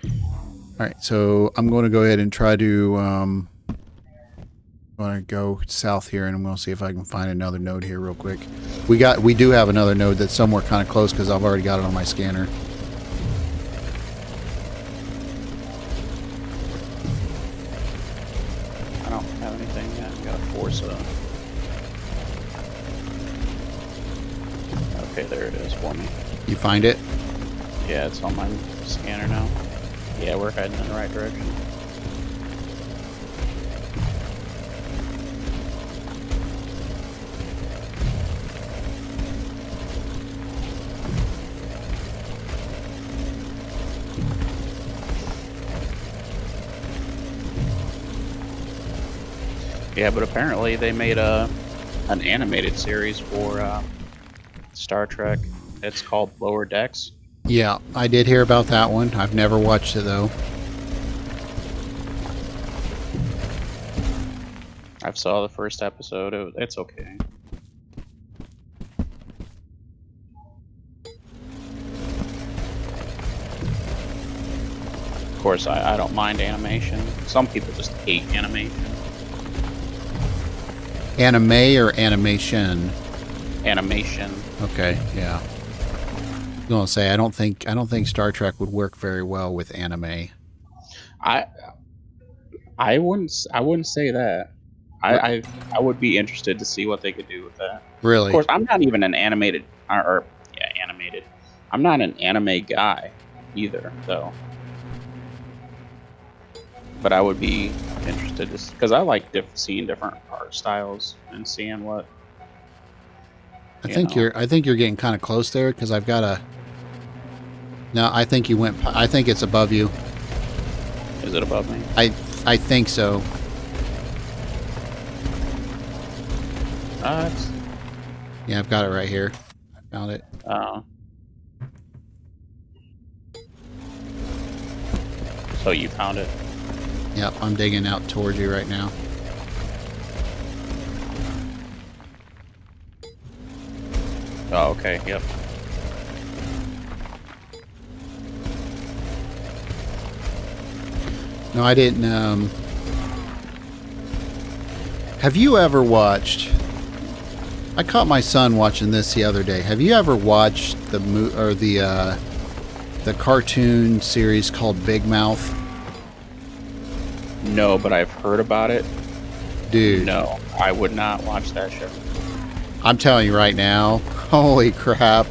All right, so I'm going to go ahead and try to I'm going to go south here, and I'm going to see if I can find another node here real quick. We do have another node that's somewhere kind of close because I've already got it on my scanner. I don't have anything yet. I gotta force it. Okay, there it is for me. You find it? Yeah, it's on my scanner now. Yeah, we're heading in the right direction. Yeah, but apparently they made an animated series for Star Trek. It's called Lower Decks. Yeah, I did hear about that one. I've never watched it though. I saw the first episode. It's okay. Of course, I don't mind animation. Some people just hate animation. Anime or animation? Animation. Okay, yeah. I was gonna say I don't think Star Trek would work very well with anime. I wouldn't say that. I would be interested to see what they could do with that. Really? Of course, I'm not even an animated animated. I'm not an anime guy either, though. But I would be interested to, because I like seeing different art styles and seeing what. I think you're getting kind of close there because I've got a. No, I think you went. I think it's above you. Is it above me? I think so. Yeah, I've got it right here. I found it. So you found it. Yep, I'm digging out towards you right now. Oh, okay. Yep. No, I didn't. Have you ever watched? I caught my son watching this the other day. Have you ever watched the cartoon series called Big Mouth? No, but I've heard about it. Dude. No, I would not watch that show. I'm telling you right now, holy crap.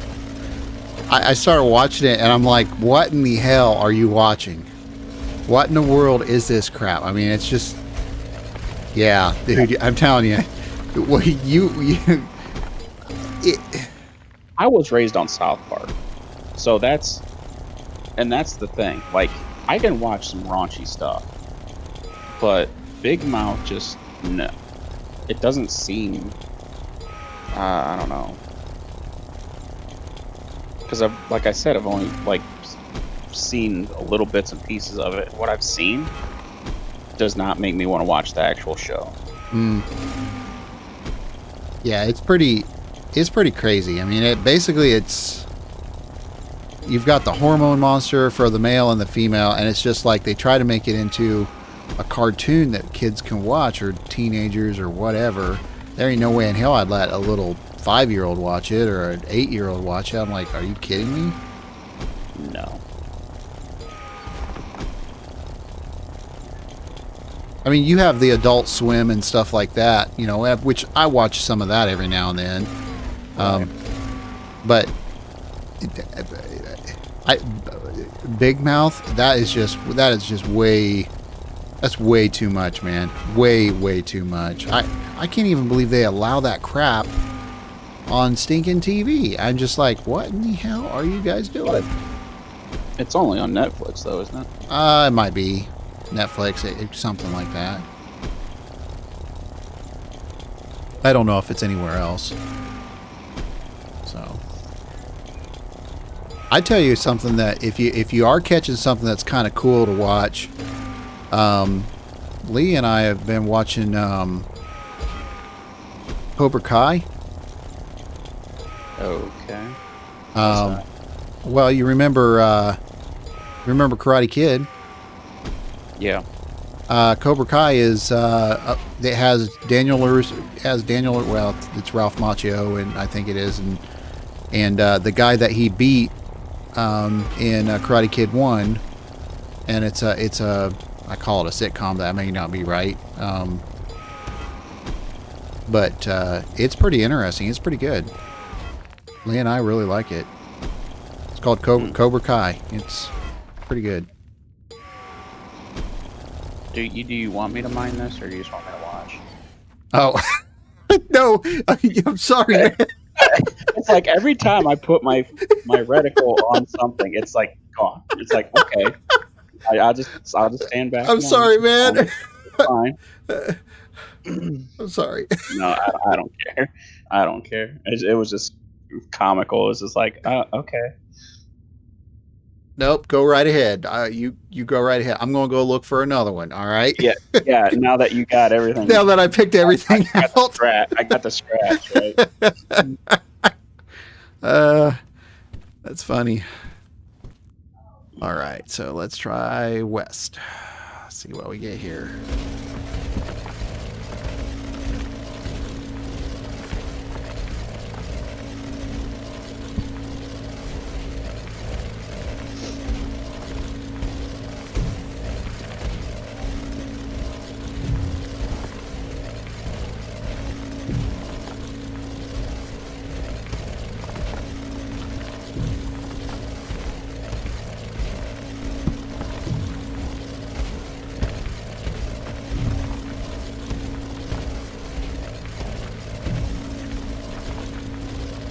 I started watching it and I'm like, what in the hell are you watching? What in the world is this crap? I mean, it's just, yeah, dude, I'm telling you, I was raised on South Park, so that's the thing. Like, I can watch some raunchy stuff, but Big Mouth just, no. It doesn't seem, I don't know. Because like I said, I've only seen a little bits and pieces of it. What I've seen does not make me want to watch the actual show. Yeah, it's pretty crazy. I mean, you've got the hormone monster for the male and the female, and it's just like they try to make it into a cartoon that kids can watch, or teenagers or whatever. There ain't no way in hell I'd let a little 5-year-old watch it or an 8-year-old watch it. I'm like, are you kidding me? No. I mean, you have the Adult Swim and stuff like that, you know, which I watch some of that every now and then. But Big Mouth, that's way too much, man. Way too much. I can't even believe they allow that crap on stinking TV. I'm just like, what in the hell are you guys doing? It's only on Netflix, though, isn't it? It might be Netflix, something like that. I don't know if it's anywhere else. So, I tell you something that if you are catching something that's kind of cool to watch, Lee and I have been watching Cobra Kai. Okay. Well, you remember Karate Kid? Yeah. Cobra Kai is it has Daniel. Well, it's Ralph Macchio, and I think it is, and the guy that he beat in Karate Kid 1, and it's a I call it a sitcom. That may not be right, but it's pretty interesting. It's pretty good. Lee and I really like it. It's called Cobra Kai. It's pretty good. Do you want me to mine this, or do you just want me to watch? Oh, no, I'm sorry, man. It's like every time I put my reticle on something, it's like gone. It's like, okay, I'll just stand back. I'm sorry, man. It's fine. I'm sorry. No, I don't care. I don't care. It was just comical. It was just like, okay. Nope, go right ahead. You go right ahead. I'm going to go look for another one. All right. Yeah, yeah. Now that you got everything, Now that I picked everything out. I got the scratch, right? That's funny. All right, so let's try west. See what we get here.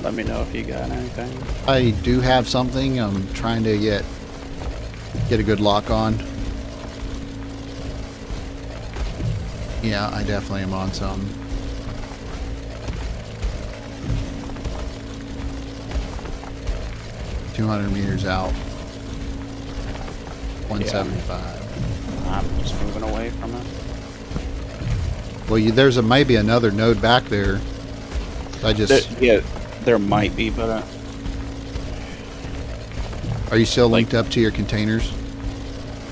Let me know if you got anything. I do have something. I'm trying to get a good lock on. Yeah, I definitely am on some. $200 out. 175. I'm just moving away from it. Well, there's maybe another node back there. There might be, but Are you still linked up to your containers?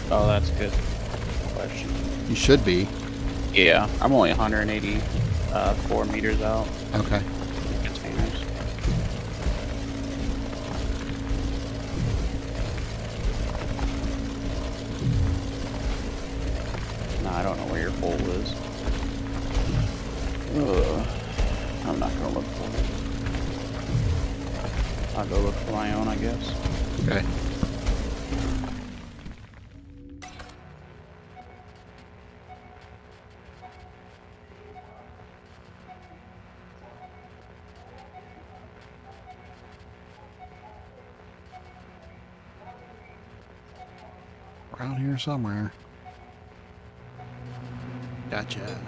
oh, that's a good question. You should be. Yeah, I'm only 184 meters out. Okay. Containers. No, I don't know where your hole is. Ugh. I'm not gonna look for it. I'll go look for my own, I guess. Okay. Around here somewhere. Gotcha.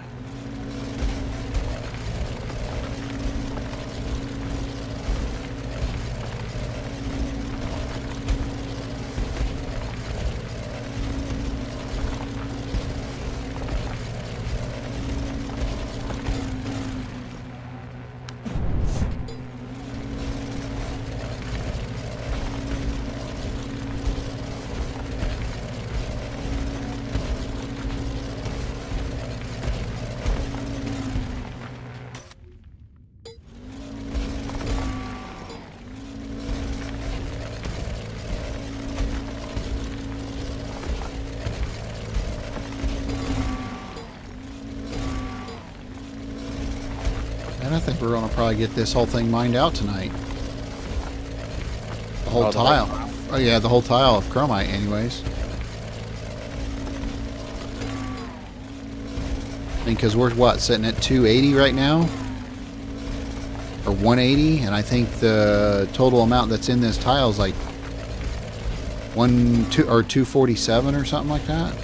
And I think we're going to probably get this whole thing mined out tonight. The whole tile. Oh yeah, the whole tile of chromite anyways. Because we're, what, sitting at 280 right now? Or 180? And I think the total amount that's in this tile is like 247 or something like that.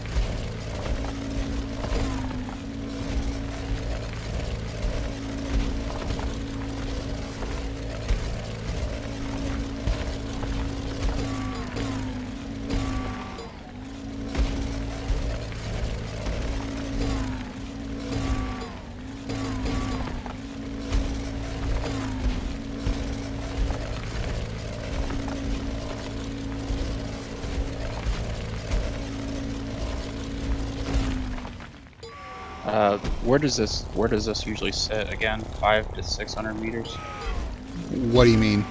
Where does this usually sit again? 500 to 600 meters. What do you mean?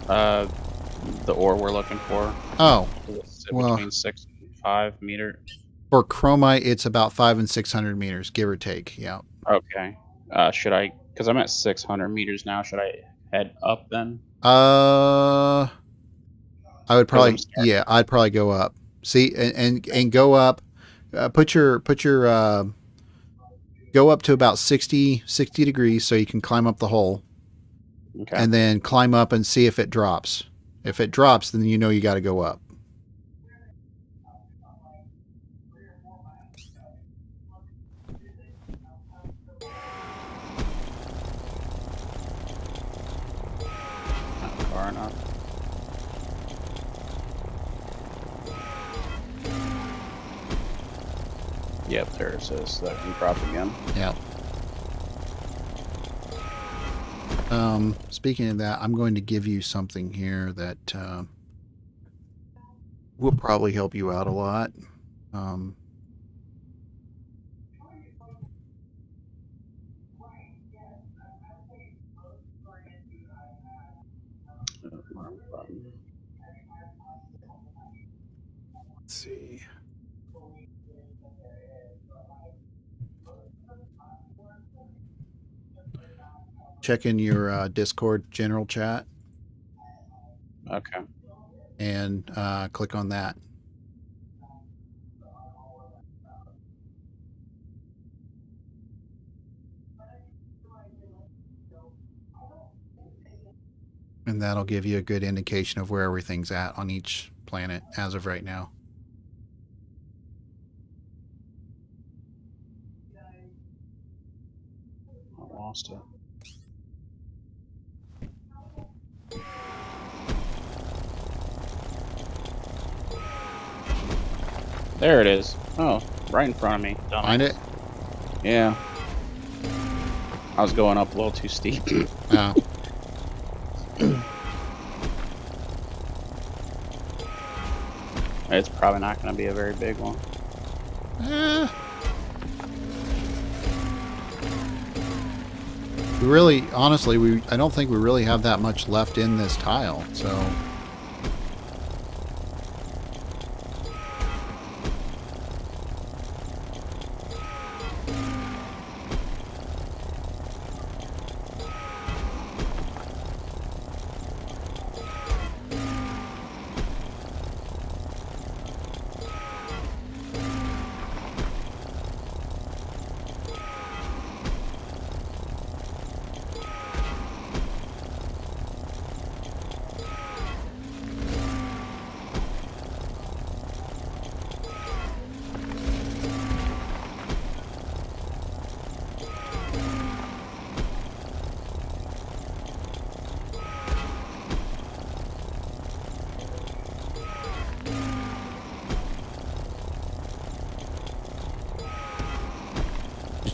The ore we're looking for. Oh, Does it sit well, between 6 and 5 meters. for chromite, it's about 500 and 600 meters, give or take. Yeah. Okay. Should I? Because I'm at 600 meters now. Should I head up then? I would probably, yeah, I'd probably go up. See, and go up. Put your go up to about 60 degrees so you can climb up the hole. Okay. And then climb up and see if it drops. If it drops, then you know you got to go up. Yep, there it says. So that can drop again. Yeah. Speaking of that, I'm going to give you something here that will probably help you out a lot. Let's see. Check in your Discord general chat Okay. and click on that. And that'll give you a good indication of where everything's at on each planet as of right now. I lost it. There it is. Oh, right in front of me. Dummy. Find it? Yeah. I was going up a little too steep. Oh. It's probably not going to be a very big one. We really, honestly, I don't think we really have that much left in this tile, so.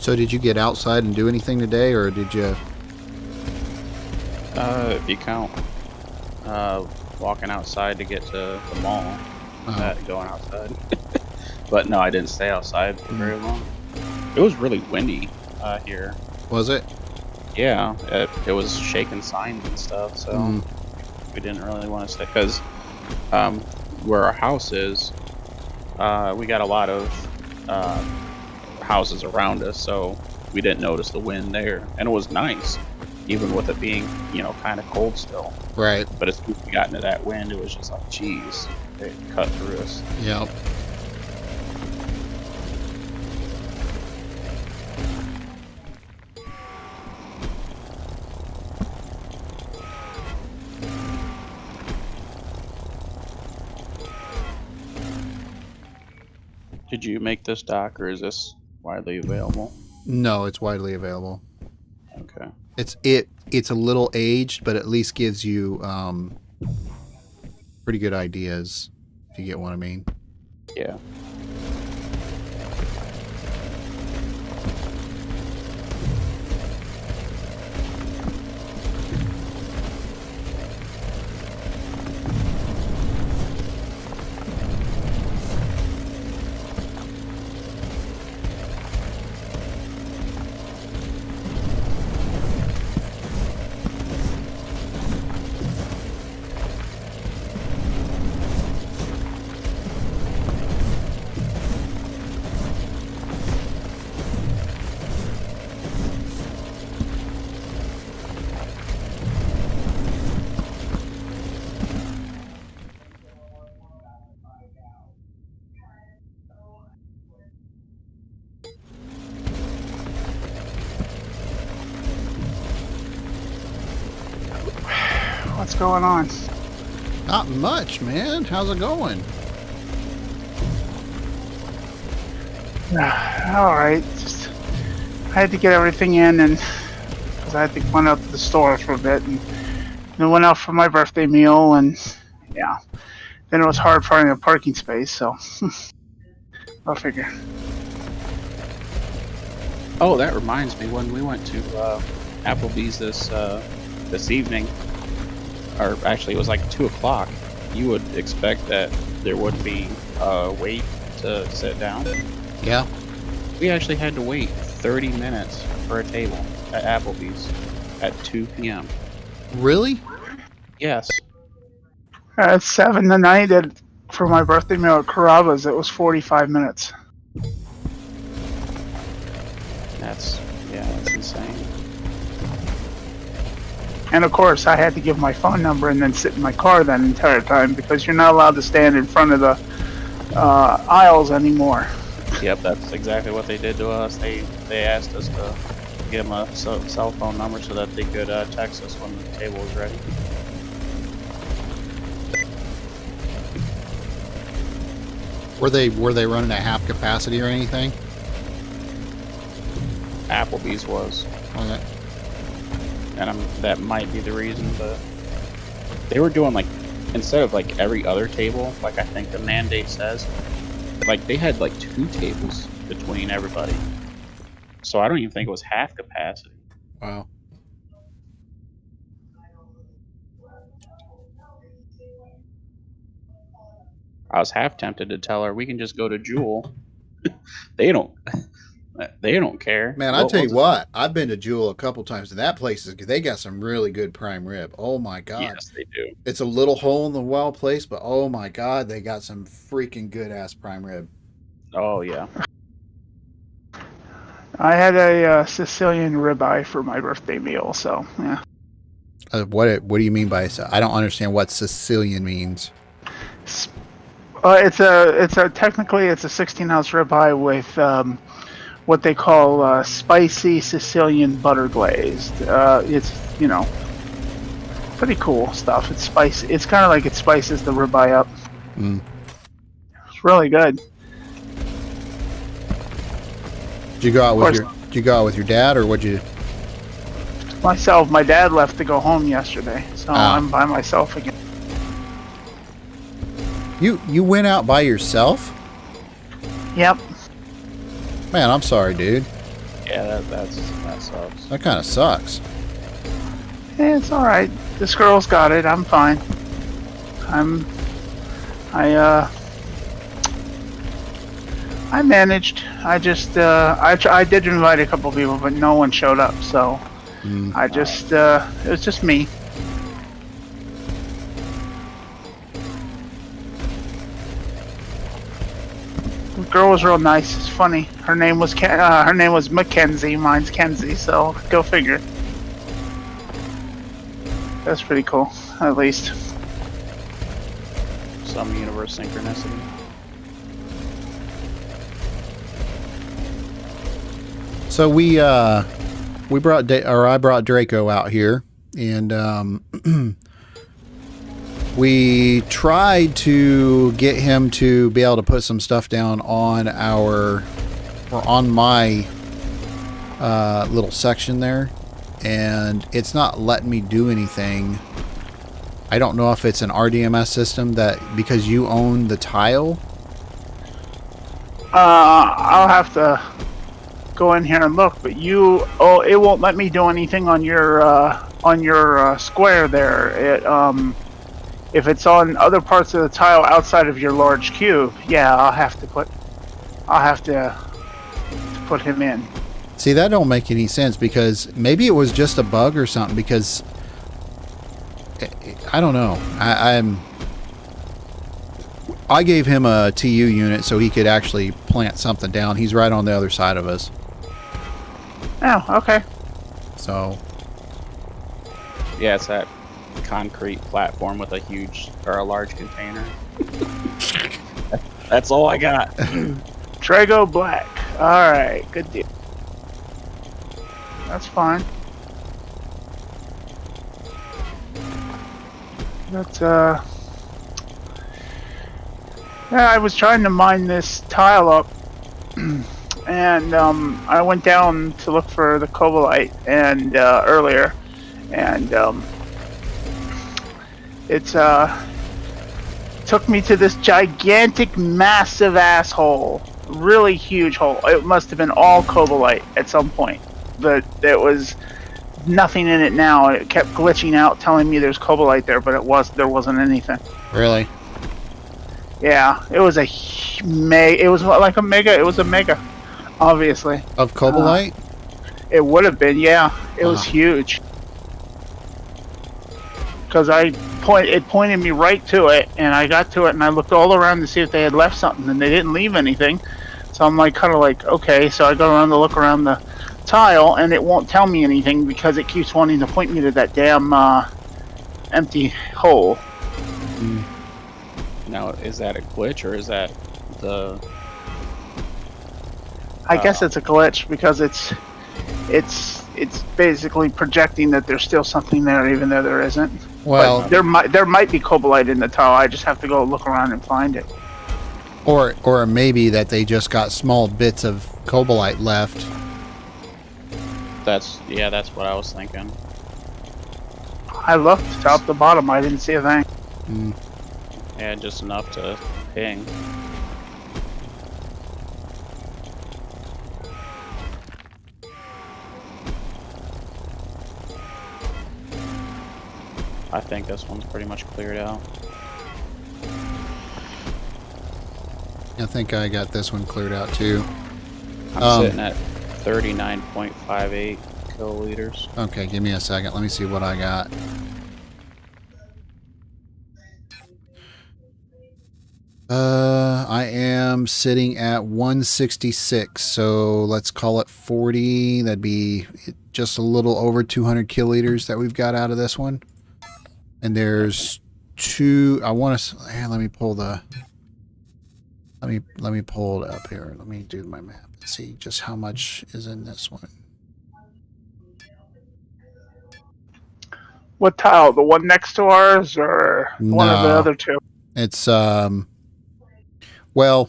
So did you get outside and do anything today, or did you? If you count walking outside to get to the mall, going outside. But no, I didn't stay outside for very long. It was really windy here. Was it? Yeah, it was shaking signs and stuff, so we didn't really want to stay because where our house is, we got a lot of houses around us, so we didn't notice the wind there, and it was nice, even with it being, kind of cold still. Right. But as we got into that wind, it was just like, geez, it cut through us. Yep. Did you make this dock, or is this widely available? No, it's widely available. Okay. It's a little aged, but at least gives you pretty good ideas, if you get what I mean. Yeah. What's going on? Not much, man. How's it going? All right. Just I had to get everything in, and because I had to run out to the store for a bit, and then went out for my birthday meal, and yeah. Then it was hard finding a parking space, so I'll figure. Oh, that reminds me. When we went to Applebee's this evening, or actually it was like 2 o'clock. You would expect that there would be wait to sit down. Yeah. We actually had to wait 30 minutes for a table at Applebee's at 2 p.m. Really? Yes. At 7 tonight for my birthday meal at Carrabba's, it was 45 minutes. That's insane. And of course, I had to give my phone number and then sit in my car that entire time because you're not allowed to stand in front of the aisles anymore. Yep, that's exactly what they did to us. They asked us to give them a cell phone number so that they could text us when the table was ready. Were they running at half capacity or anything? Applebee's was, Okay. and that might be the reason, but they were doing like, instead of like every other table, like I think the mandate says, like they had like 2 tables between everybody. So I don't even think it was half capacity. Wow. I was half tempted to tell her we can just go to Jewel. They don't care. Man, I tell you what, I've been to Jewel a couple times, and that place they got some really good prime rib. Oh my god. Yes, they do. It's a little hole in the wall place, but oh my god, they got some freaking good ass prime rib. Oh yeah. I had a Sicilian ribeye for my birthday meal, so yeah. What do you mean by I don't understand what Sicilian means. It's a technically it's a 16-ounce ribeye with what they call spicy Sicilian butter glazed. It's pretty cool stuff. It's spicy. It's kind of like it spices the ribeye up. Mm. It's really good. Did you go out with your dad, or what'd you? Myself, my dad left to go home yesterday, so I'm by myself again. You went out by yourself? Yep. Man, I'm sorry, dude. Yeah, that sucks. That kind of sucks. Yeah, it's all right. This girl's got it. I'm fine. I managed. I just I did invite a couple people, but no one showed up. So I just it was just me. The girl was real nice. It's funny. Her name was Mackenzie. Mine's Kenzie. So go figure. That's pretty cool. At least. Some universe synchronicity. So I brought Draco out here, and we tried to get him to be able to put some stuff down on my little section there, and it's not letting me do anything. I don't know if it's an RDMS system that because you own the tile. I'll have to go in here and look, but it won't let me do anything on your square there. If it's on other parts of the tile outside of your large cube, yeah, I'll have to put him in. See, that don't make any sense, because maybe it was just a bug or something, because I don't know. I gave him a TU unit so he could actually plant something down. He's right on the other side of us. Oh, okay. So Yeah, it's that concrete platform with a large container. That's all I got. Trago Black. Alright, good deal. That's fine. That's yeah, I was trying to mine this tile up and I went down to look for the cobalite and earlier, and it took me to this gigantic, massive asshole really huge hole. It must have been all cobalite at some point. But there was nothing in it now. It kept glitching out, telling me there's cobalite there, but there wasn't anything. Really? Yeah, it was a it was like a mega. It was a mega, obviously. Of cobalite? It would have been, yeah. It was Wow. huge. Because it pointed me right to it, and I got to it, and I looked all around to see if they had left something, and they didn't leave anything. So I'm like, kind of like, okay. So I go around to look around the tile, and it won't tell me anything because it keeps wanting to point me to that damn empty hole. Now, is that a glitch or is that the? I guess it's a glitch because it's basically projecting that there's still something there, even though there isn't. Well, but there might be cobalite in the tile. I just have to go look around and find it. or maybe that they just got small bits of cobalite left. That's what I was thinking. I looked top to bottom. I didn't see a thing. Yeah, just enough to ping. I think this one's pretty much cleared out. I think I got this one cleared out too. I'm sitting at 39.58 kiloliters. Okay, give me a second. Let me see what I got. I am sitting at 166, so let's call it 40. That'd be just a little over 200 kiloliters that we've got out of this one. And there's two. I want to. Let me pull the. Let me pull it up here. Let me do my map and see just how much is in this one. What tile? The one next to ours, or one of the No. other two? It's well,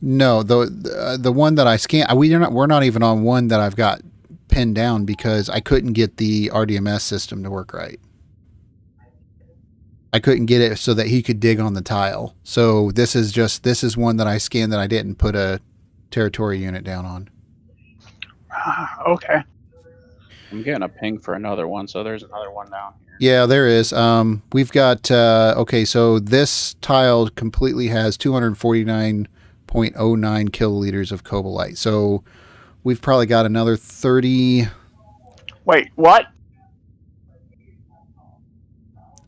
no, the one that I scanned, we're not even on one that I've got pinned down because I couldn't get the RDMS system to work right. I couldn't get it so that he could dig on the tile. So this is one that I scanned that I didn't put a territory unit down on. Okay. I'm getting a ping for another one, so there's another one down here. Yeah, there is. We've got okay, so this tile completely has 249.09 kiloliters of cobalite. So we've probably got another 30. Wait, what?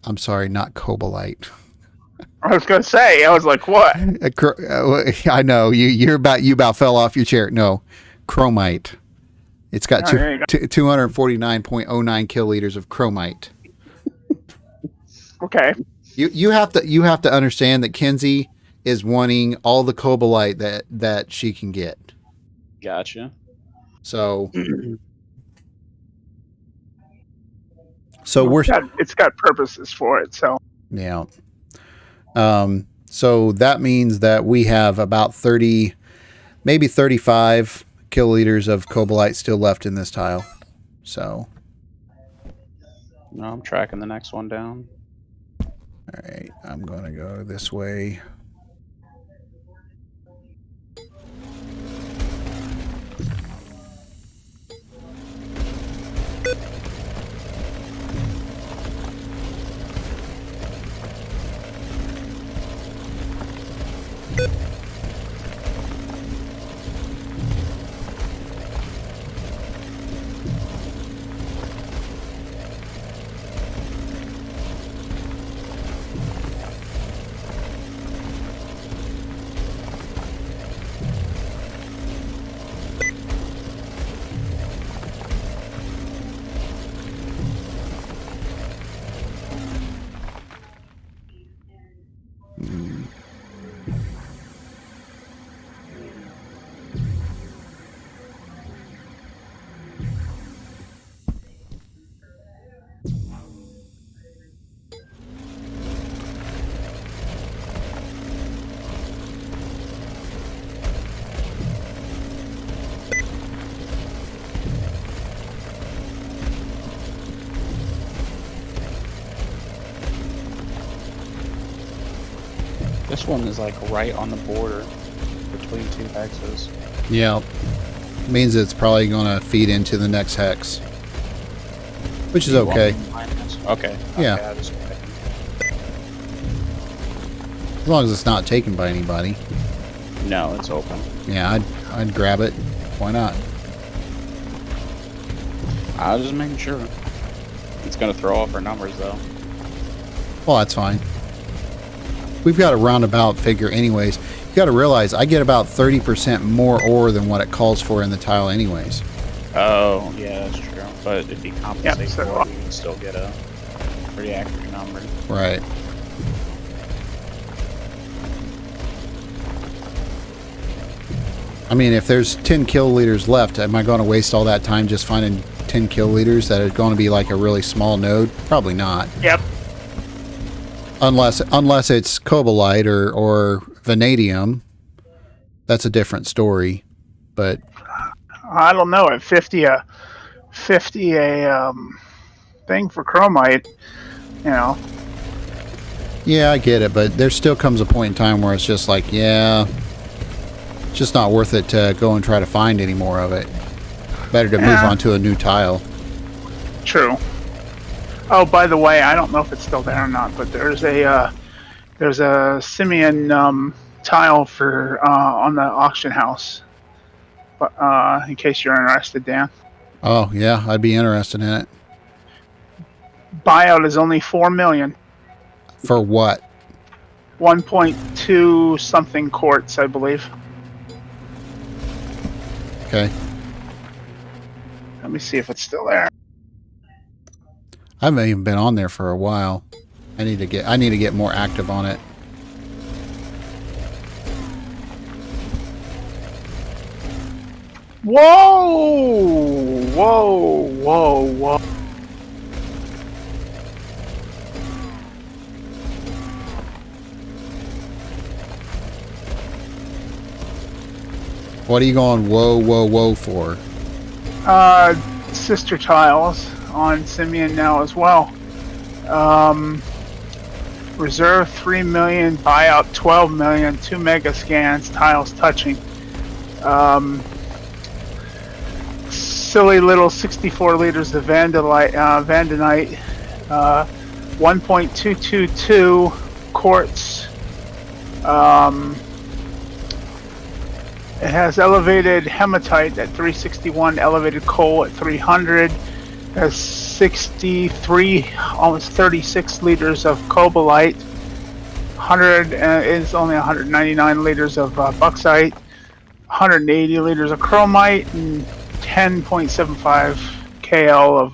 I'm sorry, not cobalite. I was gonna say. I was like, what? I know you about fell off your chair. No, chromite. It's got 249.09 kiloliters of chromite. Okay. You have to understand that Kenzie is wanting all the cobalite that she can get. Gotcha. So It's got purposes for it. So yeah. So that means that we have about 30, maybe 35 kiloliters of cobalite still left in this tile. So. No, I'm tracking the next one down. All right, I'm going to go this way. This one is like right on the border between two hexes. Yeah. Means it's probably going to feed into the next hex. Which is okay. Okay. Yeah. Okay, I just As long as it's not taken by anybody. no, it's open. Yeah, I'd grab it. Why not? I was just making sure. It's gonna throw off our numbers though. Well, that's fine. We've got a roundabout figure anyways. You got to realize I get about 30% more ore than what it calls for in the tile anyways. Oh, yeah, that's true. But if you compensate so- for it, you can still get a pretty accurate number. Right. I mean, if there's 10 kiloliters left, am I going to waste all that time just finding 10 kiloliters that are going to be like a really small node? Probably not. Yep. Unless it's cobalite or vanadium. That's a different story. But I don't know. At 50 a thing for chromite, you know. yeah, I get it. But there still comes a point in time where it's just like, yeah, it's just not worth it to go and try to find any more of it. Better to move Yeah. on to a new tile. True. Oh, by the way, I don't know if it's still there or not, but there's a Symeon tile for on the auction house. But in case you're interested, Dan. Oh, yeah, I'd be interested in it. Buyout is only 4 million. For what? 1.2 something quartz, I believe. Okay. Let me see if it's still there. I haven't even been on there for a while. I need to get more active on it. Whoa! Whoa! Whoa! Whoa! What are you going whoa, whoa, whoa for? Sister tiles on Symeon now as well. Reserve 3 million, buyout 12 million, 2 mega scans, tiles touching. Silly little 64 liters of Vandanite, 1.222 quartz. It has elevated hematite at 361, elevated coal at 300. Has 63, almost 36 liters of cobalite. 100 is only 199 liters of bauxite. 180 liters of chromite and 10.75 kl of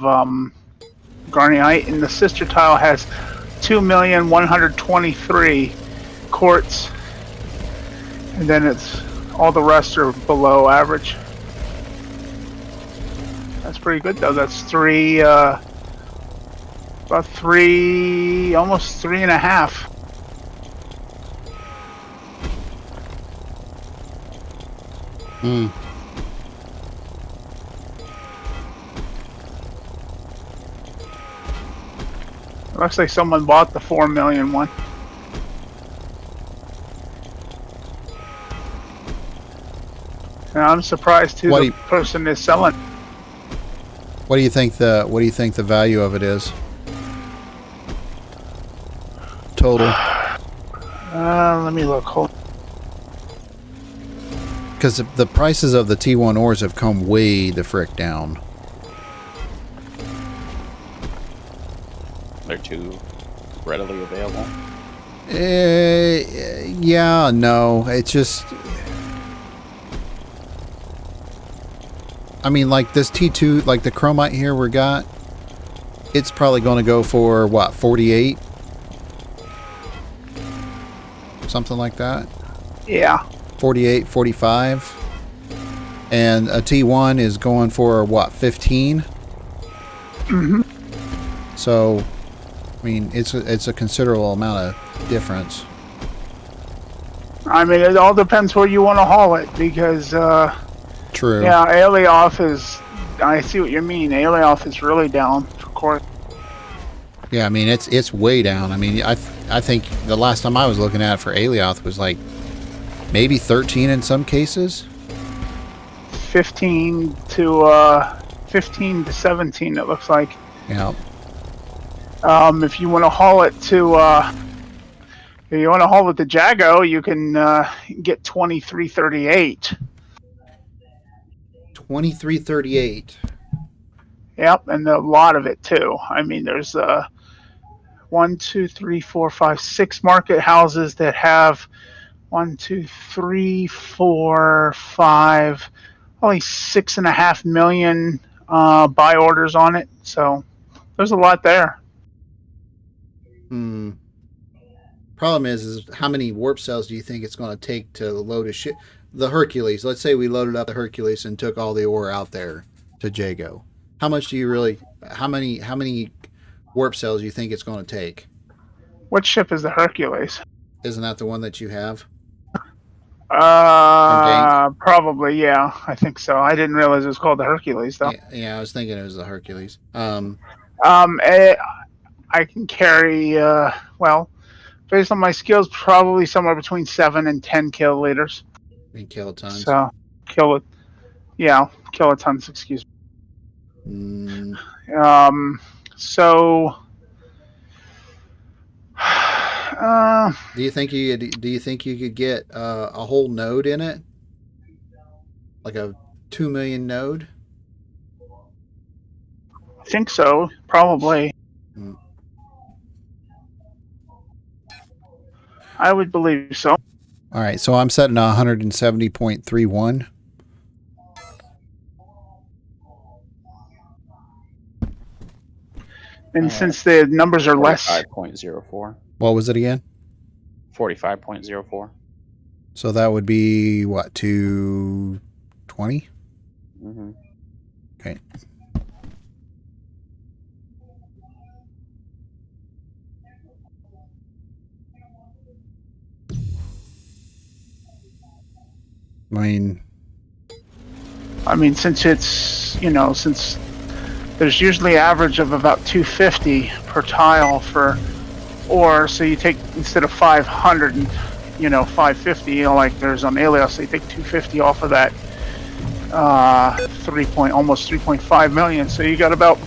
garnierite. And the sister tile has 2,123 quartz. And then it's all the rest are below average. That's pretty good though. That's about three, almost 3.5. Hmm. Looks like someone bought the 4 million one. And I'm surprised too. The person is selling. What do you think the value of it is? Total. Let me look. Hold. Because the prices of the T1 ores have come way the frick down. They're too readily available. Yeah, no. It's just... I mean, like this T2, like the chromite here we got, it's probably going to go for, what, 48? Something like that? Yeah. 48, 45. And a T1 is going for, what, 15? Mm-hmm. So, I mean, it's a considerable amount of difference. I mean, it all depends where you want to haul it because... True. Yeah, Alioth is... I see what you mean. Alioth is really down, of course. Yeah, I mean, it's way down. I mean, I think the last time I was looking at it for Alioth was like Maybe 13 in some cases. 15 to 17, it looks like. Yeah. If you want to haul it to Jago, you can get 2338. 2338. Yep, and a lot of it too. I mean, there's 1, 2, 3, 4, 5, 6 market houses that have 1, 2, 3, 4, 5, only 6.5 million buy orders on it. So there's a lot there. Problem is how many warp cells do you think it's going to take to load a ship? The Hercules. Let's say we loaded up the Hercules and took all the ore out there to Jago. How much do you really? How many warp cells do you think it's going to take? What ship is the Hercules? Isn't that the one that you have? Probably, yeah. I think so. I didn't realize it was called the Hercules, though. Yeah, I was thinking it was the Hercules. I can carry, based on my skills, probably somewhere between 7 and 10 kiloliters. In kilotons. So, kilotons, excuse me. Do you think you could get a whole node in it? Like a 2 million node? I think so, probably. I would believe so. All right, so I'm setting 170.31. And since the numbers are less... 45.04. What was it again? 45.04. So that would be, what, 220? Mm-hmm. Okay. I mean, since it's, since there's usually average of about 250 per tile for ore, so you take, instead of 500 and 550, like there's on Alias, so you take 250 off of that almost 3.5 million, so you got about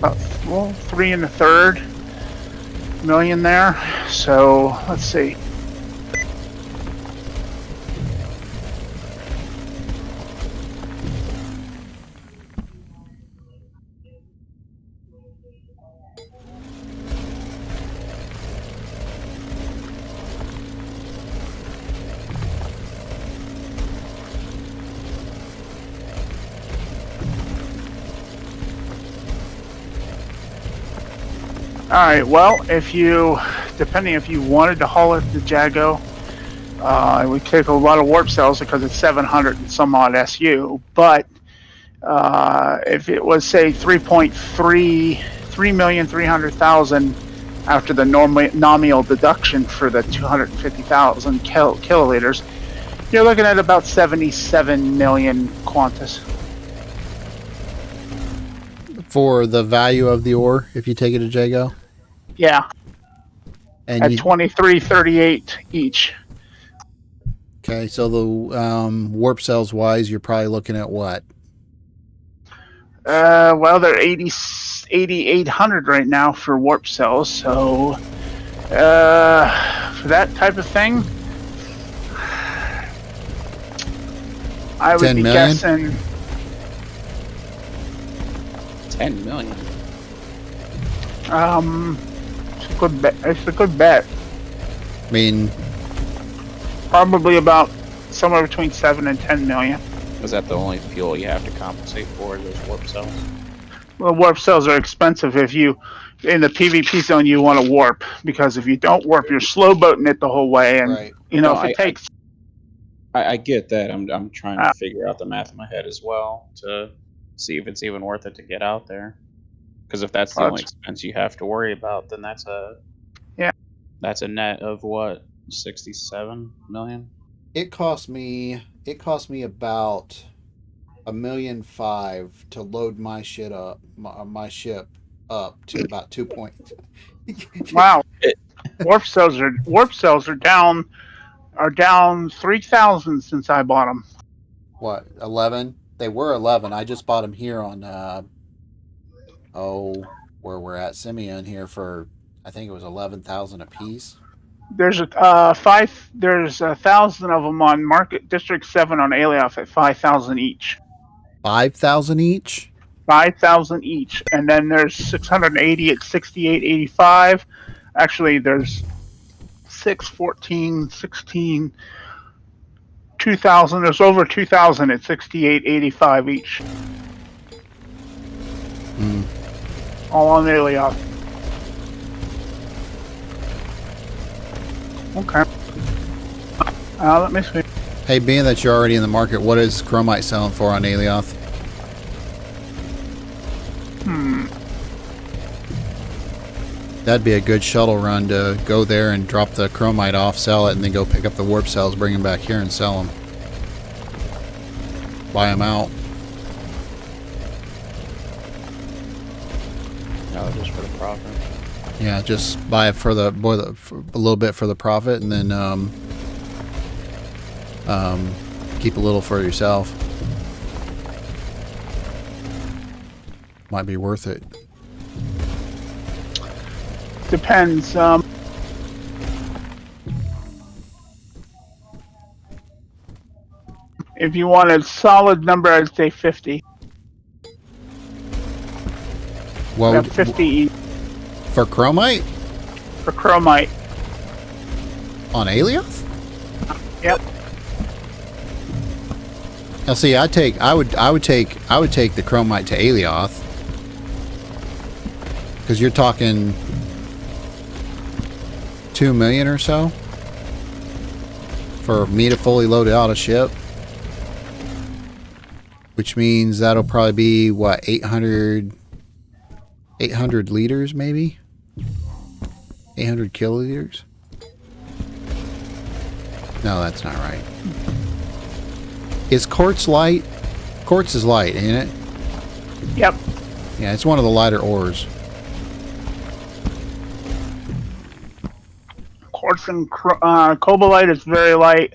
3 1/3 million there. So let's see. Alright, well, depending if you wanted to haul it to Jago, it would take a lot of warp cells because it's 700 and some odd SU, but if it was, say, 3,300,000 after the nominal deduction for the 250,000 kiloliters, you're looking at about 77 million quantas. For the value of the ore, if you take it to Jago? Yeah. And at 23.38 each. Okay, so the warp cells wise, you're probably looking at what? Well, they're 8,800 right now for warp cells, so for that type of thing, I would 10 be million? guessing 10 million. it's a good bet. I mean, probably about somewhere between 7 and 10 million. Is that the only fuel you have to compensate for, those warp cells? Well, warp cells are expensive if you, in the PvP zone, you want to warp, because if you don't warp, you're slow boating it the whole way, and right. if it takes. I get that. I'm trying to figure out the math in my head as well to see if it's even worth it to get out there. Because if that's the only expense you have to worry about, then that's a net of what, 67 million? It cost me about $1.5 million to load my ship up to about 2 points. Wow. warp cells are down 3,000 since I bought them. What, 11? They were 11. I just bought them here on, where we're at, Symeon here for, I think it was 11,000 a piece. There's there's 1,000 of them on Market District 7 on Alioth at 5,000 each. 5,000 each? 5,000 each, and then there's 680 at 68.85. Actually, there's 6, 14, 16, 2,000. There's over 2,000 at 68.85 each. All on Alioth. Okay. Let me see. Hey, being that you're already in the market, what is chromite selling for on Alioth? That'd be a good shuttle run to go there and drop the chromite off, sell it, and then go pick up the warp cells, bring them back here and sell them. Buy them out. No, just for the profit. Yeah, just buy it for a little bit for the profit, and then keep a little for yourself. Might be worth it. Depends. If you want a solid number, I'd say 50. Well, About 50 each for chromite for chromite. on Alioth? Yep. Now, see, I would take the chromite to Alioth, because you're talking 2 million or so for me to fully load out a ship, which means that'll probably be what, 800 liters, maybe 800 kiloliters. No, that's not right. Is quartz light? Quartz is light, ain't it? Yep. Yeah, it's one of the lighter ores. Quartz and cobalite is very light.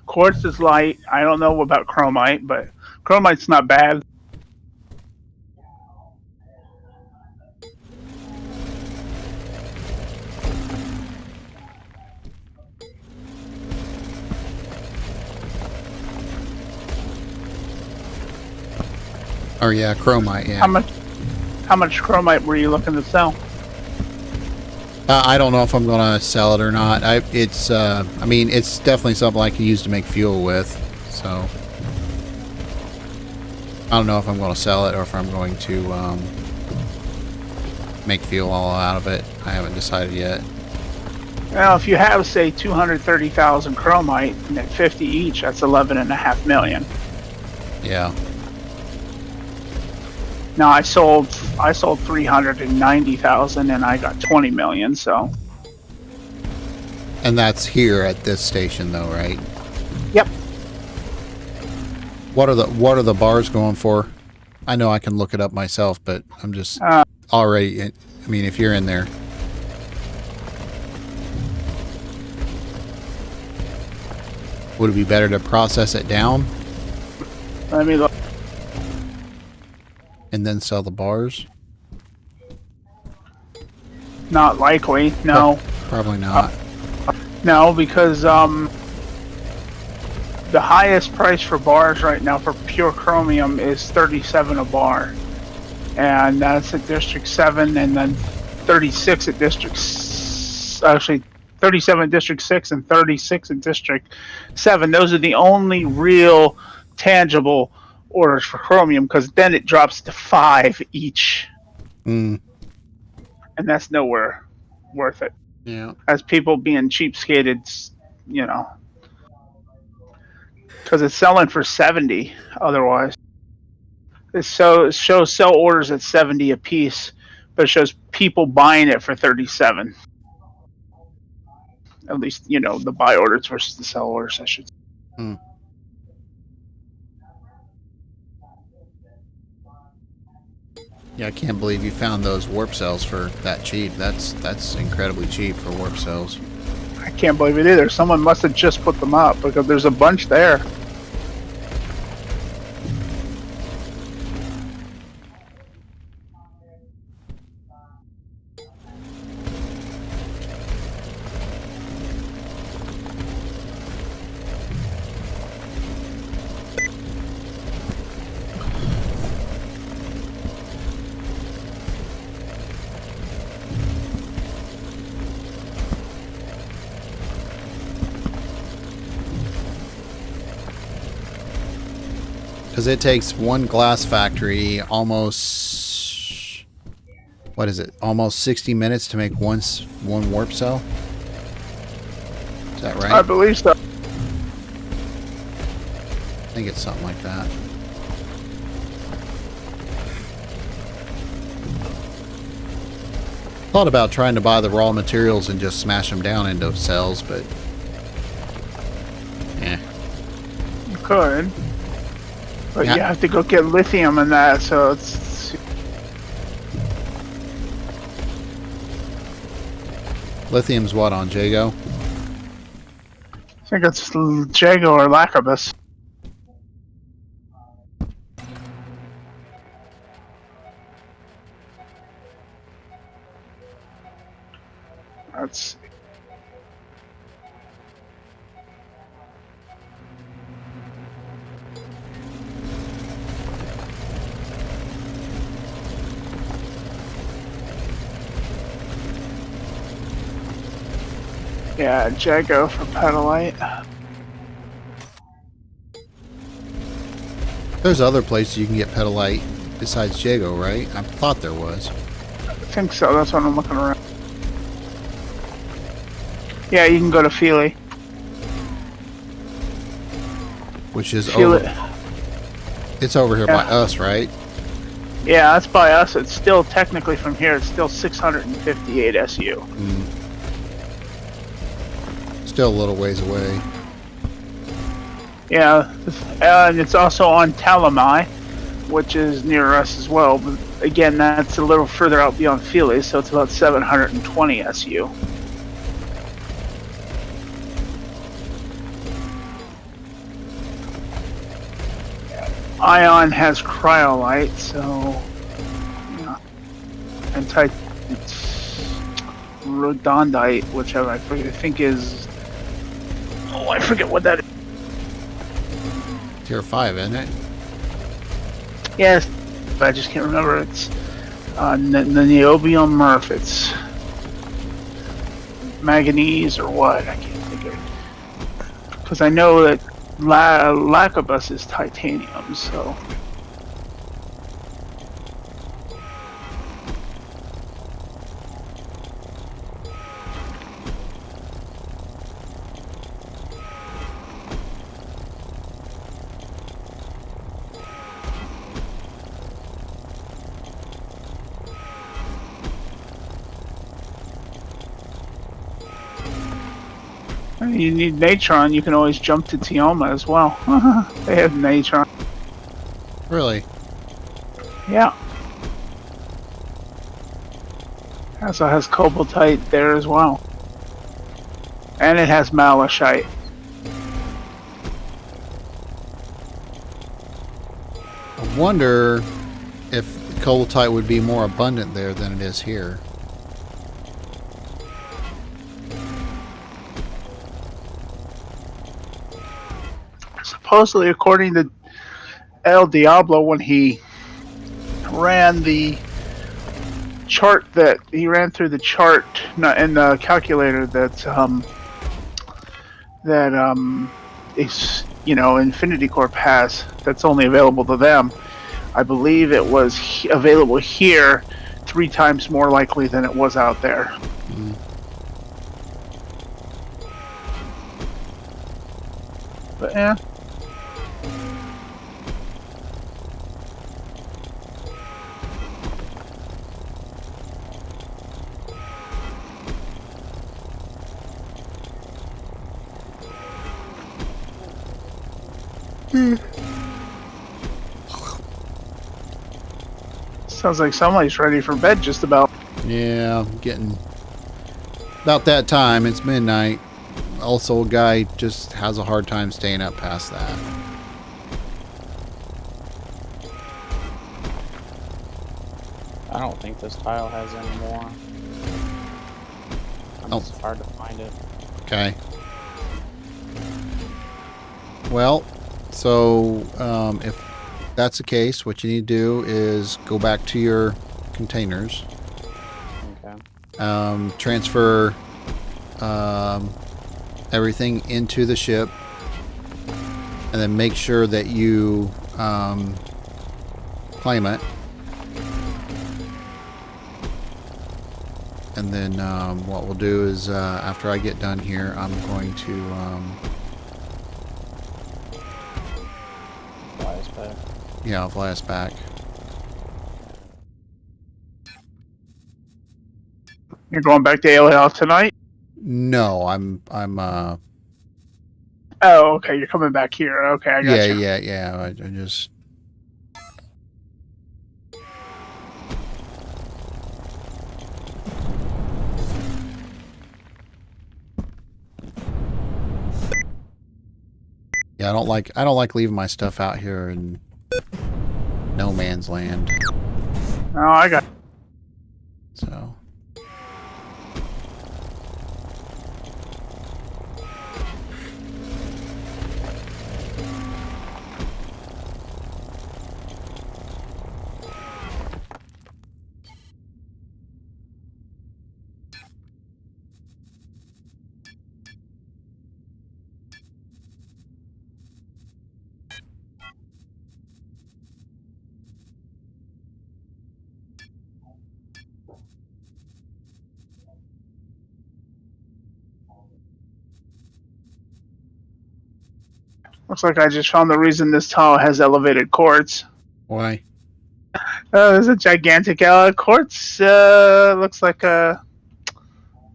Quartz is light. I don't know about chromite, but chromite's not bad. Oh yeah, chromite. Yeah. How much chromite were you looking to sell? I don't know if I'm gonna sell it or not. I mean, it's definitely something I can use to make fuel with. So I don't know if I'm gonna sell it or if I'm going to make fuel all out of it. I haven't decided yet. Well, if you have, say, 230,000 chromite and at 50 each, that's 11.5 million. Yeah. Now I sold 390,000 and I got 20 million. So. And that's here at this station, though, right? Yep. What are the bars going for? I know I can look it up myself, but I'm just already. I mean, if you're in there. Would it be better to process it down Let me look. and then sell the bars? Not likely. No. Probably not. No, because the highest price for bars right now for pure chromium is 37 a bar, and that's at District 7, and then 36 at actually 37 at District 6 and 36 at District 7. Those are the only real tangible orders for chromium, because then it drops to 5 each, Mm. and that's nowhere worth it. Yeah. As people being cheapskated, you know, because it's selling for 70 otherwise. It shows sell orders at 70 a piece, but it shows people buying it for 37. At least, you know, the buy orders versus the sell orders, I should say. Hmm. Yeah, I can't believe you found those warp cells for that cheap. That's incredibly cheap for warp cells. I can't believe it either. Someone must have just put them up because there's a bunch there. Because it takes one glass factory almost, what is it? Almost 60 minutes to make one warp cell. Is that right? I believe so. I think it's something like that. Thought about trying to buy the raw materials and just smash them down into cells, but yeah. You could. But Yeah. you have to go get lithium and that, so it's... Lithium's what on Jago? I think it's Jago or Lacabus. That's... Yeah, Jago for petalite. There's other places you can get petalite besides Jago, right? I thought there was. I think so, that's what I'm looking around. Yeah, you can go to Feely. Which is Feely. over. It's over here by us, right? Yeah, that's by us. It's still technically from here. It's still 658 SU. Still a little ways away. Yeah, and it's also on Talamai, which is near us as well. But again, that's a little further out beyond Feely, so it's about 720 SU. Ion has cryolite, so yeah. And it's rhodondite, whichever I think is. Oh, I forget what that is. Tier 5, isn't it? Yes, but I just can't remember. It's the niobium, or if it's manganese or what. I can't think of it. Because I know that Lacabus is titanium, so. You need natron, you can always jump to Tioma as well. They have natron. Really? Yeah. Also has cobaltite there as well. And it has malachite. I wonder if cobaltite would be more abundant there than it is here. Supposedly, according to El Diablo, when he ran the chart that he ran through the chart in the calculator that is, you know, Infinity Corp has, that's only available to them. I believe it was available here 3 times more likely than it was out there. But yeah. Sounds like somebody's ready for bed just about. Yeah, getting about that time. It's midnight. Also, a guy just has a hard time staying up past that. I don't think this tile has any more. Oh. It's hard to find it. Okay. Well, so if that's the case, what you need to do is go back to your containers, Okay. transfer everything into the ship, and then make sure that you claim it. And then what we'll do is after I get done here, I'm going to Fly us back. yeah, I'll fly us back. You're going back to Alioth tonight? No, I'm Oh, okay. You're coming back here. Okay, I got you. yeah. I just yeah, I don't like leaving my stuff out here in no man's land. Oh, I got. So Looks like I just found the reason this tile has elevated quartz. why? There's a gigantic quartz. Looks like a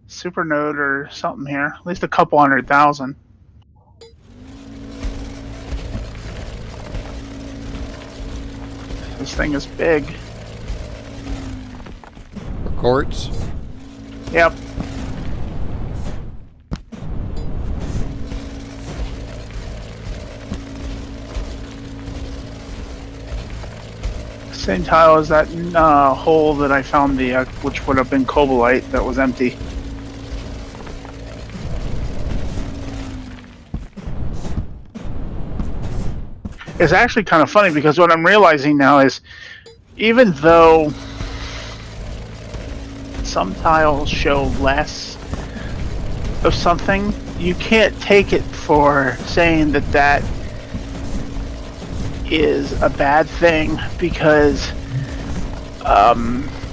supernode or something here. At least a couple 100,000. This thing is big. For quartz? Yep. Same tile as that hole that I found the which would have been cobalite that was empty. It's actually kind of funny because what I'm realizing now is even though some tiles show less of something, you can't take it for saying that that is a bad thing because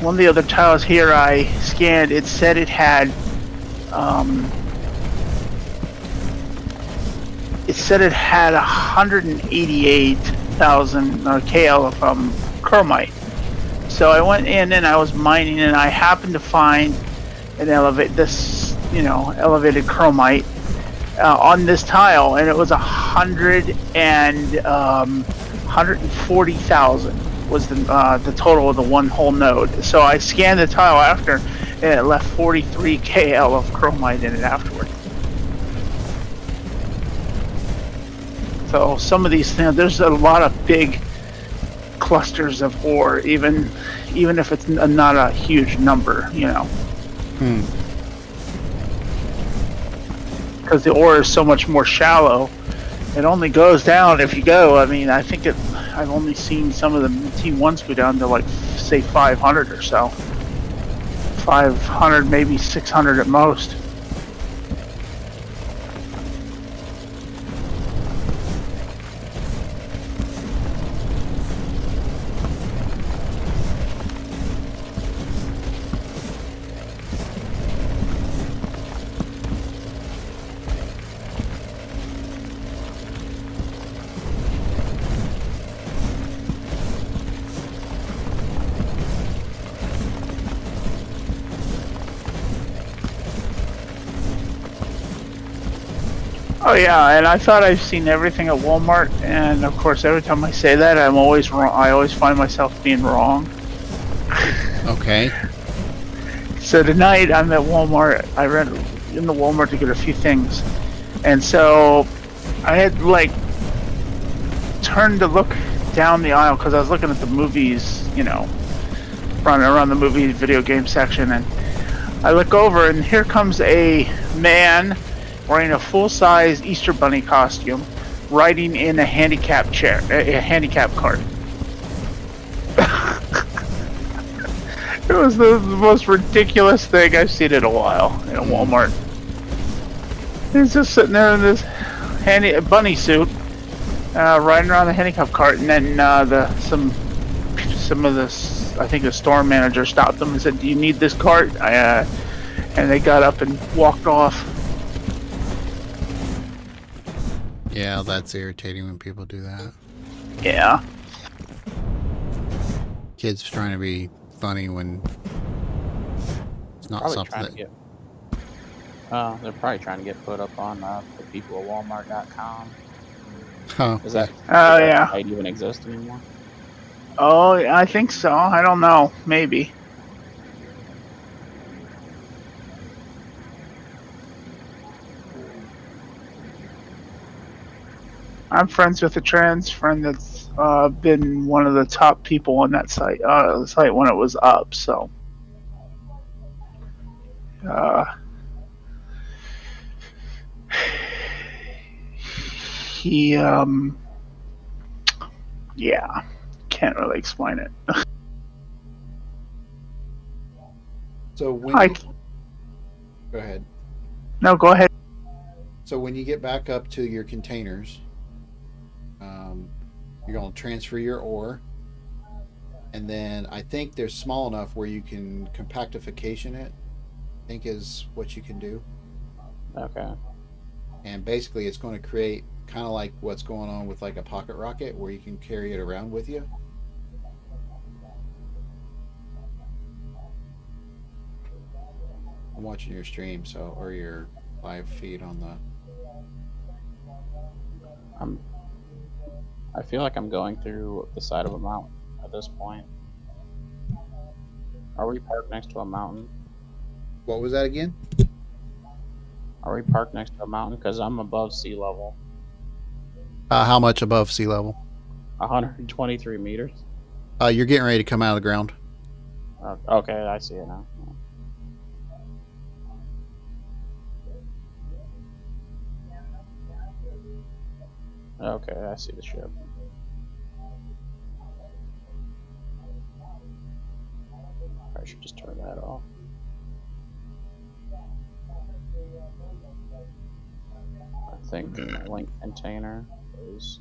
one of the other tiles here I scanned, it said it had 188,000 KL of chromite. So I went in and I was mining and I happened to find an elevated chromite on this tile, and it was 140,000 was the total of the one whole node. So I scanned the tile after, and it left 43 KL of chromite in it afterward. So some of these things, there's a lot of big clusters of ore, even if it's not a huge number, you know. Because the ore is so much more shallow, it only goes down if you go. I mean, I think I've only seen some of the T1s go down to like, say, 500 or so. 500, maybe 600 at most. Oh yeah, and I thought I've seen everything at Walmart, and of course every time I say that I'm always wrong. I always find myself being wrong. Okay. So tonight I'm at Walmart. I ran in the Walmart to get a few things, and so I had like turned to look down the aisle because I was looking at the movies, running around the movie video game section, and I look over and here comes a man wearing a full-size Easter Bunny costume, riding in a handicap chair, a handicap cart. It was the most ridiculous thing I've seen in a while in a Walmart. He's just sitting there in this bunny suit, riding around the handicap cart, and then some of the, I think the store manager stopped them and said, "Do you need this cart?" And they got up and walked off. Yeah, that's irritating when people do that. Yeah. Kids trying to be funny when it's not Probably something trying that... to get. They're probably trying to get put up on the people at Walmart.com. Oh, Is that? Oh, does that yeah. site even exist anymore? Oh, I think so. I don't know. Maybe. I'm friends with a trans friend that's been one of the top people on that site, the site when it was up. So, he, yeah, can't really explain it. so when Hi. you... Go ahead. No, go ahead. So when you get back up to your containers, you're going to transfer your ore, and then I think they're small enough where you can compactification it, I think is what you can do. Okay. And basically it's going to create kind of like what's going on with like a pocket rocket where you can carry it around with you. I'm watching your stream, so, or your live feed on the... I feel like I'm going through the side of a mountain at this point. Are we parked next to a mountain? What was that again? Are we parked next to a mountain? Because I'm above sea level. How much above sea level? 123 meters. You're getting ready to come out of the ground. Okay, I see it now. Okay, I see the ship. I should just turn that off. I think the link container is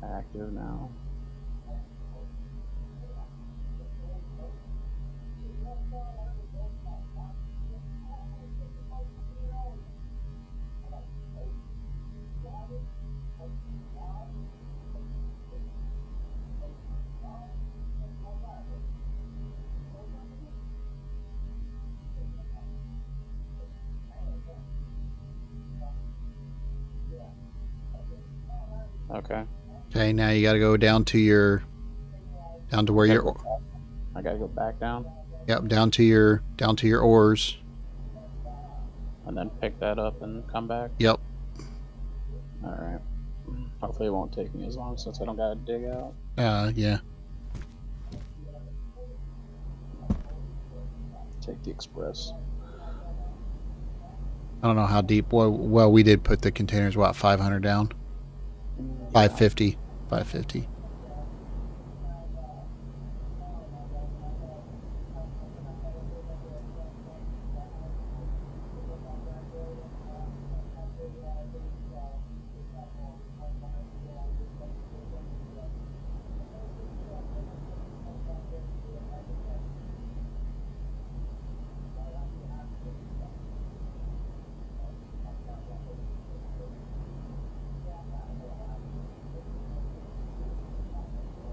active now. Okay. Okay, now you got to go down to your... down to where your... I gotta go back down Yep, down to your ores. and then pick that up and come back. Yep. Alright. Hopefully it won't take me as long since I don't gotta dig out. Yeah. Take the express. I don't know how deep. Well, we did put the containers, what, 500 down? 550. 550.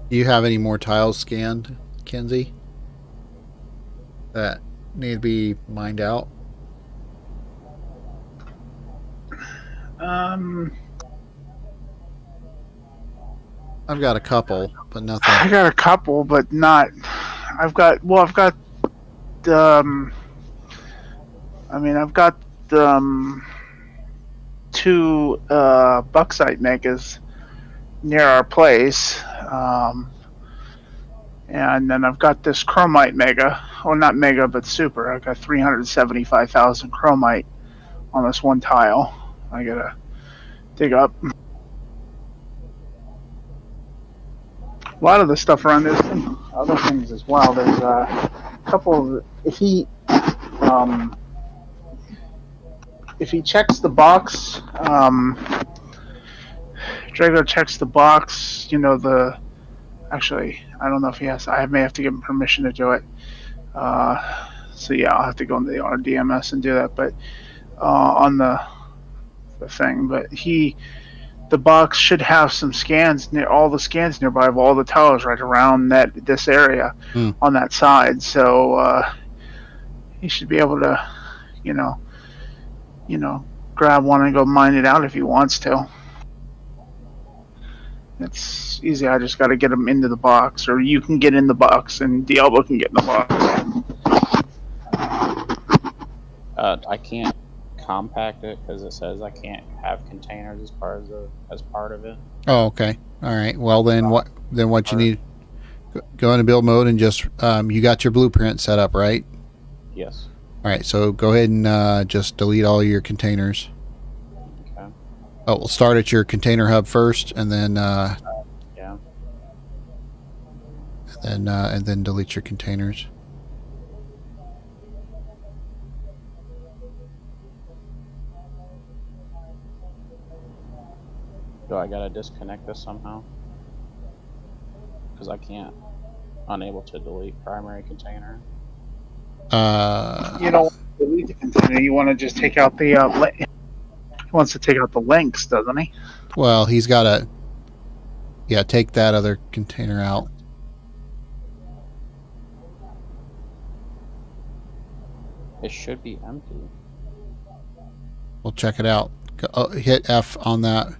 Do you have any more tiles scanned, Kenzie? That need to be mined out? I've got a couple, but nothing. I got a couple, but not. I've got two bauxite megas near our place, and then I've got this chromite mega. Well, not mega, but super. I've got 375,000 chromite on this one tile. I gotta dig up. A lot of the stuff around there's some other things as well. There's a couple of if he checks the box, Drago checks the box. Actually, I don't know if he has. I may have to give him permission to do it. So yeah, I'll have to go into the RDMS and do that. But on the thing, but the box should have some scans near all the scans nearby of all the towers right around this area on that side. So he should be able to, grab one and go mine it out if he wants to. It's easy. I just got to get him into the box, or you can get in the box, and Diablo can get in the box. I can't compact it because it says I can't have containers as part of it. Oh, okay. All right. Well, then what you need? Go into build mode and just you got your blueprint set up, right? Yes. All right. So go ahead and just delete all your containers. Okay. Oh, we'll start at your container hub first, and then yeah. And then delete your containers. Do I gotta disconnect this somehow? Because I can't. Unable to delete primary container. You don't want to delete the container. You want to just take out the. He wants to take out the links, doesn't he? Well, he's got to. Yeah, take that other container out. It should be empty. We'll check it out. Hit F on that.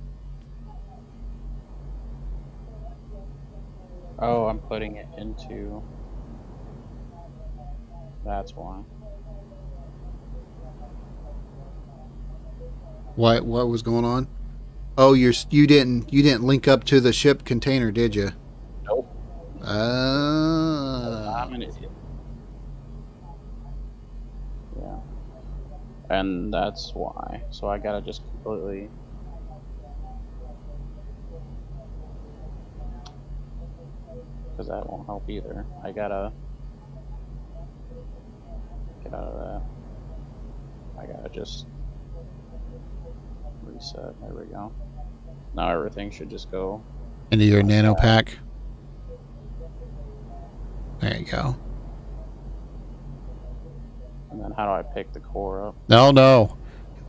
Oh, I'm putting it into. That's why. What was going on? Oh, you didn't link up to the ship container, did you? Nope. I'm an idiot. Yeah. And that's why. So I gotta just completely. Because that won't help either. I gotta get out of that. I gotta just reset. There we go. Now everything should just go into your nano pack. There you go. And then how do I pick the core up? No.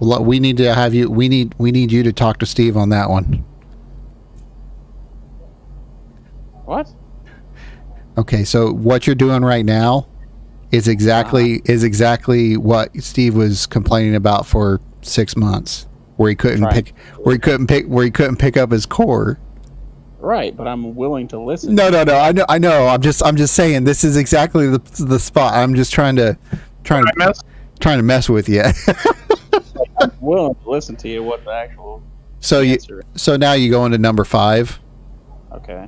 We need to have you. We need you to talk to Steve on that one. What? Okay, so what you're doing right now is exactly what Steve was complaining about for 6 months, where he couldn't pick up his core. Right, but I'm willing to listen. No. I know. I'm just saying this is exactly the spot. I'm just trying to mess with you. I'm willing to listen to you. What the actual so answer is. So now you go into number 5. Okay.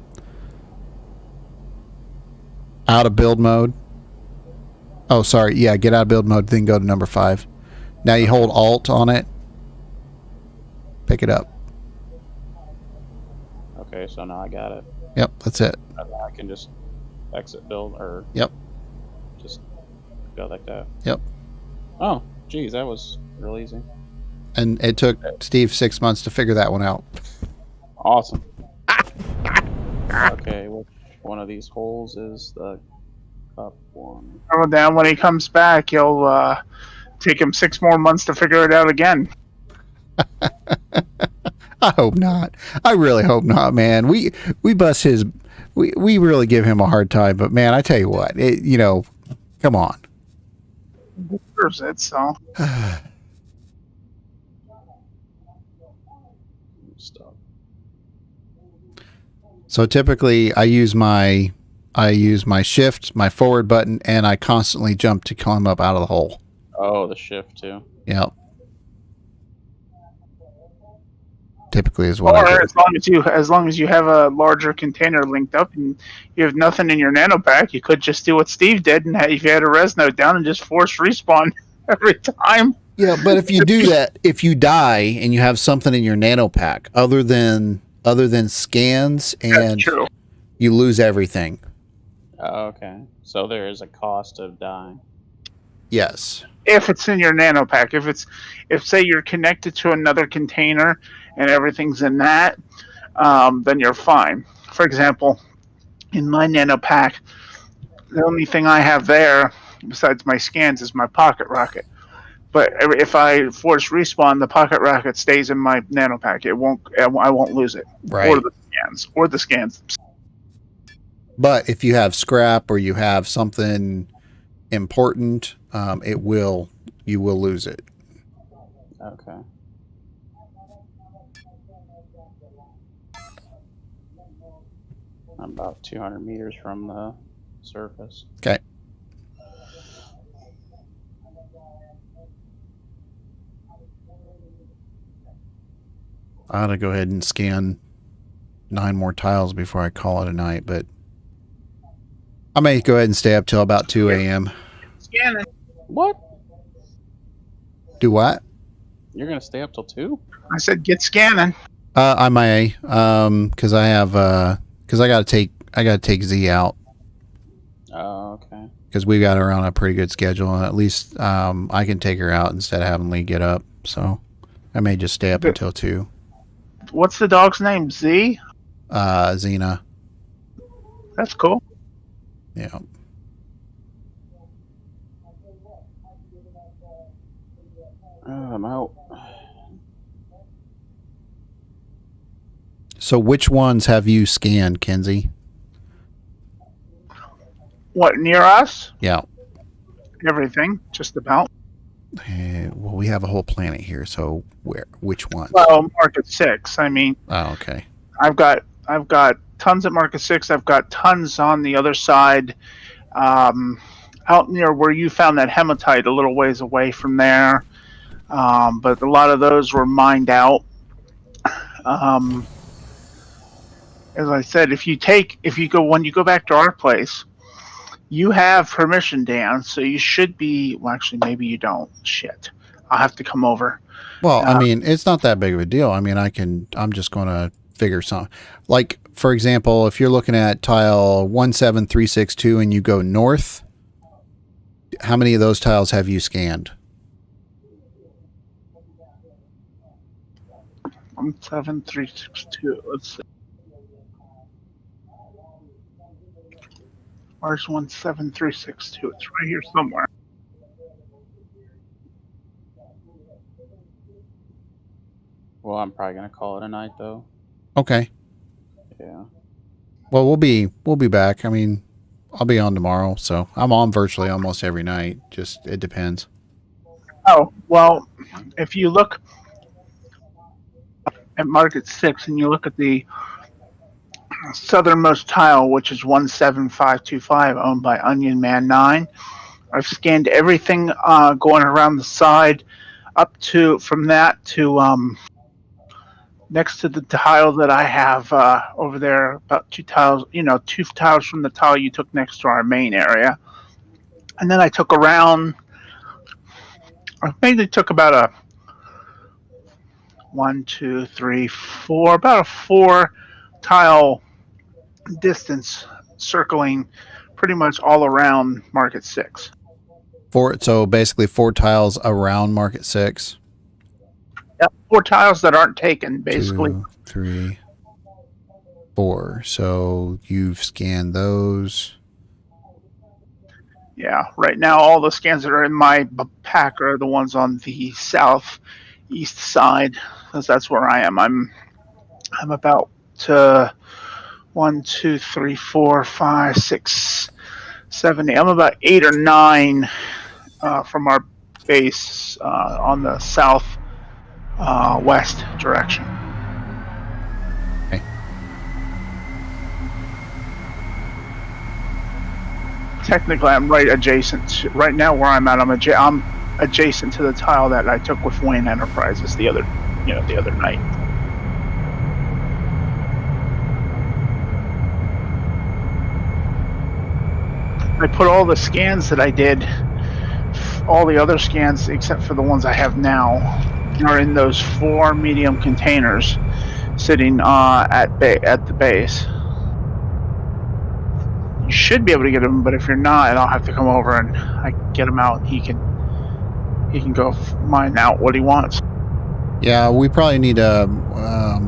Out of build mode. Oh, sorry. Yeah, get out of build mode, then go to number 5. Now you hold Alt on it. Pick it up. Okay, so now I got it. Yep, that's it. And then I can just exit build or Yep. just go like that. Yep. Oh, geez, that was real easy. And it took Steve 6 months to figure that one out. Awesome. Okay, which one of these holes is the cup one? Oh, then when he comes back, you'll take him 6 more months to figure it out again. I hope not. I really hope not, man. We bust his. We really give him a hard time, but man, I tell you what, come on. Deserves it, so. Stop. So typically, I use my I use my shift, my forward button, and I constantly jump to climb up out of the hole. Oh, the shift too. Yep. Typically is what I Or do. as long as you have a larger container linked up and you have nothing in your nano pack, you could just do what Steve did and if you had a res node down and just force respawn every time. Yeah, but if you do that, if you die and you have something in your nano pack other than scans, That's and true. you lose everything. Oh, okay. So there is a cost of dying. Yes. If it's in your nano pack, if say you're connected to another container and everything's in that, then you're fine. For example, in my nano pack, the only thing I have there besides my scans is my pocket rocket. But if I force respawn, the pocket rocket stays in my nano pack. I won't lose it. Right. Or the scans. But if you have scrap or you have something important, you will lose it. Okay. I'm about 200 meters from the surface. Okay. I ought to go ahead and scan 9 more tiles before I call it a night, but I may go ahead and stay up till about 2 a.m. Scanning. What? Do what? You're gonna stay up till 2? I said get scanning. I may, because I gotta take Z out Oh, okay. because we got her on a pretty good schedule, and at least I can take her out instead of having Lee get up. So I may just stay up until 2. What's the dog's name? Z? Xena. That's cool. Yeah. I'm out. So which ones have you scanned, Kenzie? What, near us? Yeah. Everything, just about. Well, we have a whole planet here, so which ones? Well, Market 6. I mean, Oh, okay. I've got tons at Market 6. I've got tons on the other side, out near where you found that hematite, a little ways away from there. But a lot of those were mined out. As I said, when you go back to our place, you have permission, Dan, so you should be. Well, actually, maybe you don't. Shit, I'll have to come over. Well, I mean, it's not that big of a deal. I mean, I'm just going to figure something. Like, for example, if you're looking at tile 17362 and you go north, how many of those tiles have you scanned? 17362. Let's see. Where's 17362? It's right here somewhere. Well, I'm probably gonna call it a night though. Okay. Yeah. Well, we'll be back. I mean, I'll be on tomorrow, so I'm on virtually almost every night. Just it depends. Oh, well, if you look at Market 6 and you look at the southernmost tile, which is 17525, owned by Onion Man 9, I've scanned everything going around the side up to, from that to next to the tile that I have over there, about 2 tiles, 2 tiles from the tile you took next to our main area. And then I took around, I mainly took about a 1, 2, 3, 4, about a 4 tile distance circling pretty much all around Market 6. So basically 4 tiles around Market 6. Yep, 4 tiles that aren't taken, basically. 2, 3, 4. So you've scanned those. Yeah, right now all the scans that are in my pack are the ones on the southeast side, because that's where I am. I'm about 1, 2, 3, 4, 5, 6, 7, 8. I'm about 8 or 9 from our base on the south west direction. Okay. technically I'm right adjacent. Right now, where I'm at, I'm adjacent to the tile that I took with Wayne Enterprises the other night. I put all the scans that I did, all the other scans except for the ones I have now, are in those 4 medium containers sitting at the base. You should be able to get them, but if you're not, I'll have to come over and I can get him out. He can go mine out what he wants. Yeah, we probably need to.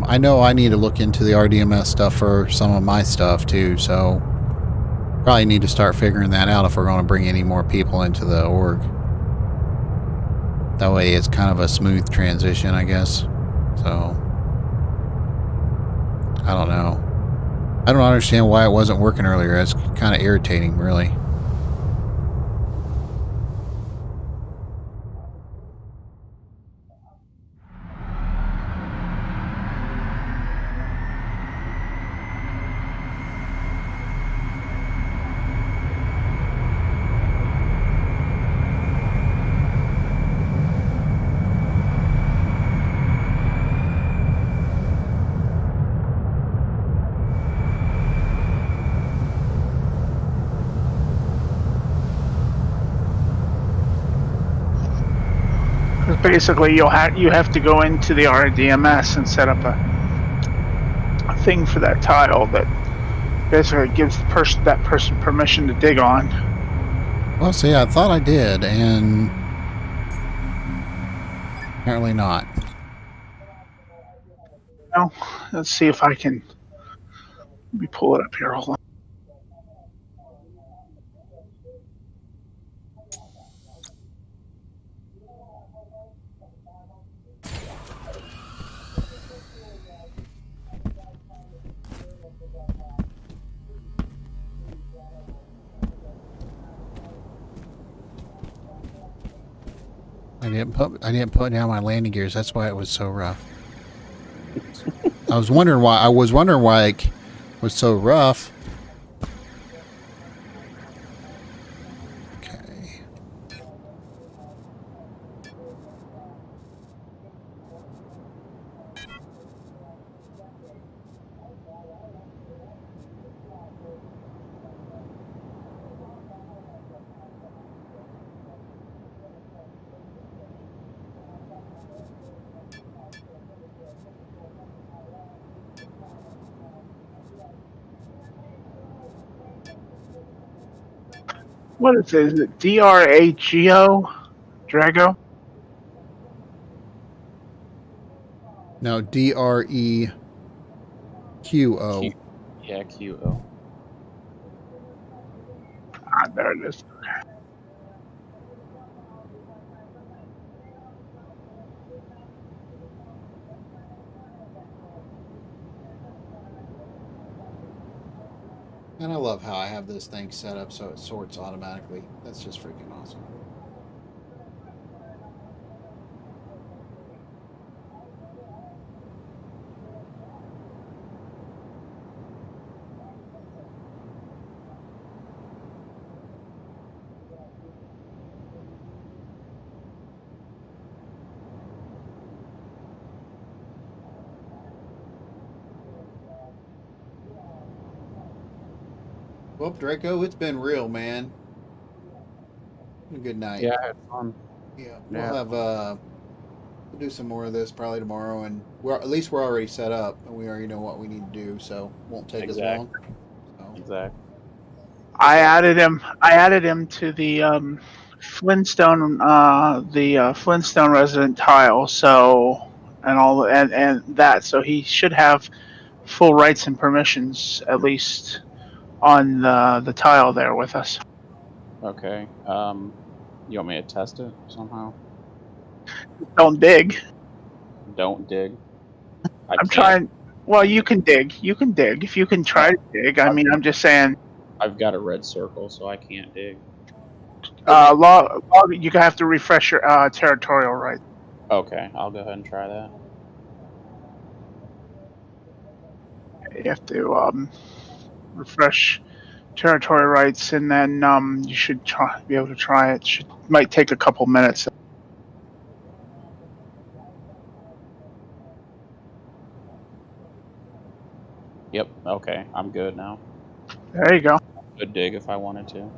I know I need to look into the RDMS stuff for some of my stuff too. So probably need to start figuring that out if we're going to bring any more people into the org. That way, it's kind of a smooth transition, I guess. So I don't know. I don't understand why it wasn't working earlier. It's kind of irritating, really. Basically, you have to go into the RDMS and set up a thing for that tile that basically gives that person permission to dig on. Well, see, I thought I did, and apparently not. Well, let's see if I can. Let me pull it up here. Hold on. I didn't put down my landing gears. That's why it was so rough. I was wondering why it was so rough. Okay. What is it? Is it DRAGO? Drago? No, DREQO. Yeah, QO. There it is. And I love how I have this thing set up so it sorts automatically. That's just freaking awesome. Well, Draco, it's been real, man. Good night. Yeah, I had fun. Yeah, we'll have we'll do some more of this probably tomorrow, and at least we're already set up, and we already know what we need to do, so it won't take as long. So. Exactly. I added him to the Flintstone Flintstone resident tile. So and that. So he should have full rights and permissions at least on the tile there with us. Okay. You want me to test it somehow? Don't dig. Don't dig. I'm trying. Well, you can dig. You can dig if you can try to dig. I mean, I'm just saying. I've got a red circle, so I can't dig. You have to refresh your territorial rights. Okay, I'll go ahead and try that. You have to refresh territory rights, and then you should be able to try it. Might take a couple minutes. Yep. Okay, I'm good now. There you go. Could dig if I wanted to.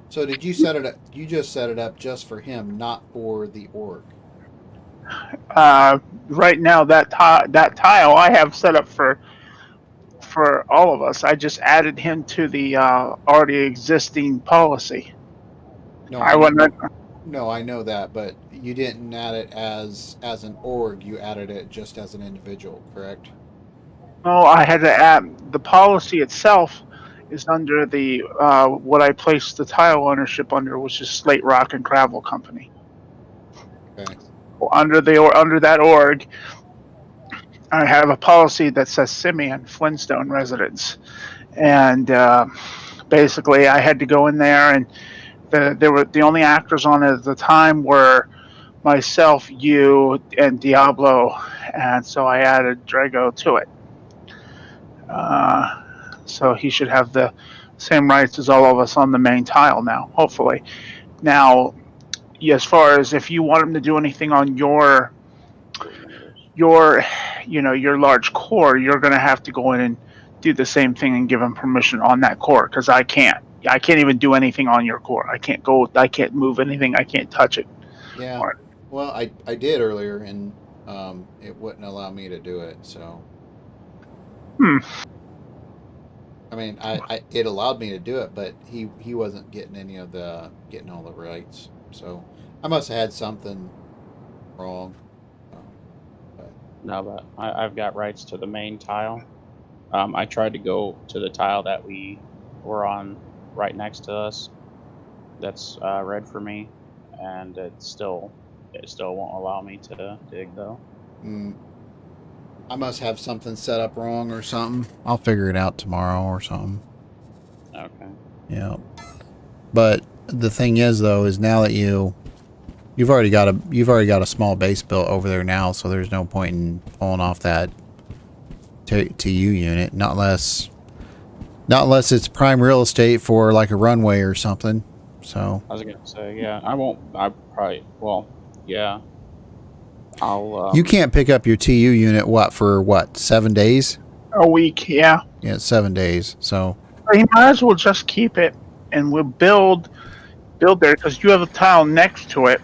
So did you set it up? You just set it up just for him, not for the org. Right now, that tile I have set up for all of us. I just added him to the already existing policy. No, I wouldn't. No, I know that, but you didn't add it as an org. You added it just as an individual, correct? No, I had to add the policy itself is under the what I placed the tile ownership under, which is Slate Rock and Gravel Company. Okay. Under that org, I have a policy that says Symeon Flintstone residents, and basically I had to go in there, and there were the only actors on it at the time were myself, you, and Diablo, and so I added Drago to it. So he should have the same rights as all of us on the main tile now, hopefully. Now, as far as if you want him to do anything on your large core, you're going to have to go in and do the same thing and give him permission on that core, because I can't even do anything on your core. I can't move anything. I can't touch it. Yeah. Well, I did earlier, and it wouldn't allow me to do it. So. I mean, it allowed me to do it, but he wasn't getting all the rights. So I must have had something wrong. No, but I've got rights to the main tile. I tried to go to the tile that we were on right next to us. That's red for me, and it still won't allow me to dig though. I must have something set up wrong or something. I'll figure it out tomorrow or something. Okay. Yeah. But the thing is, though, is now that you've already got a small base built over there now, so there's no point in pulling off that TU unit, not unless it's prime real estate for like a runway or something. So I was gonna say, yeah, I won't. Yeah. I'll. You can't pick up your TU unit for 7 days? A week, yeah. Yeah, 7 days. So you might as well just keep it, and we'll build there, because you have a tile next to it.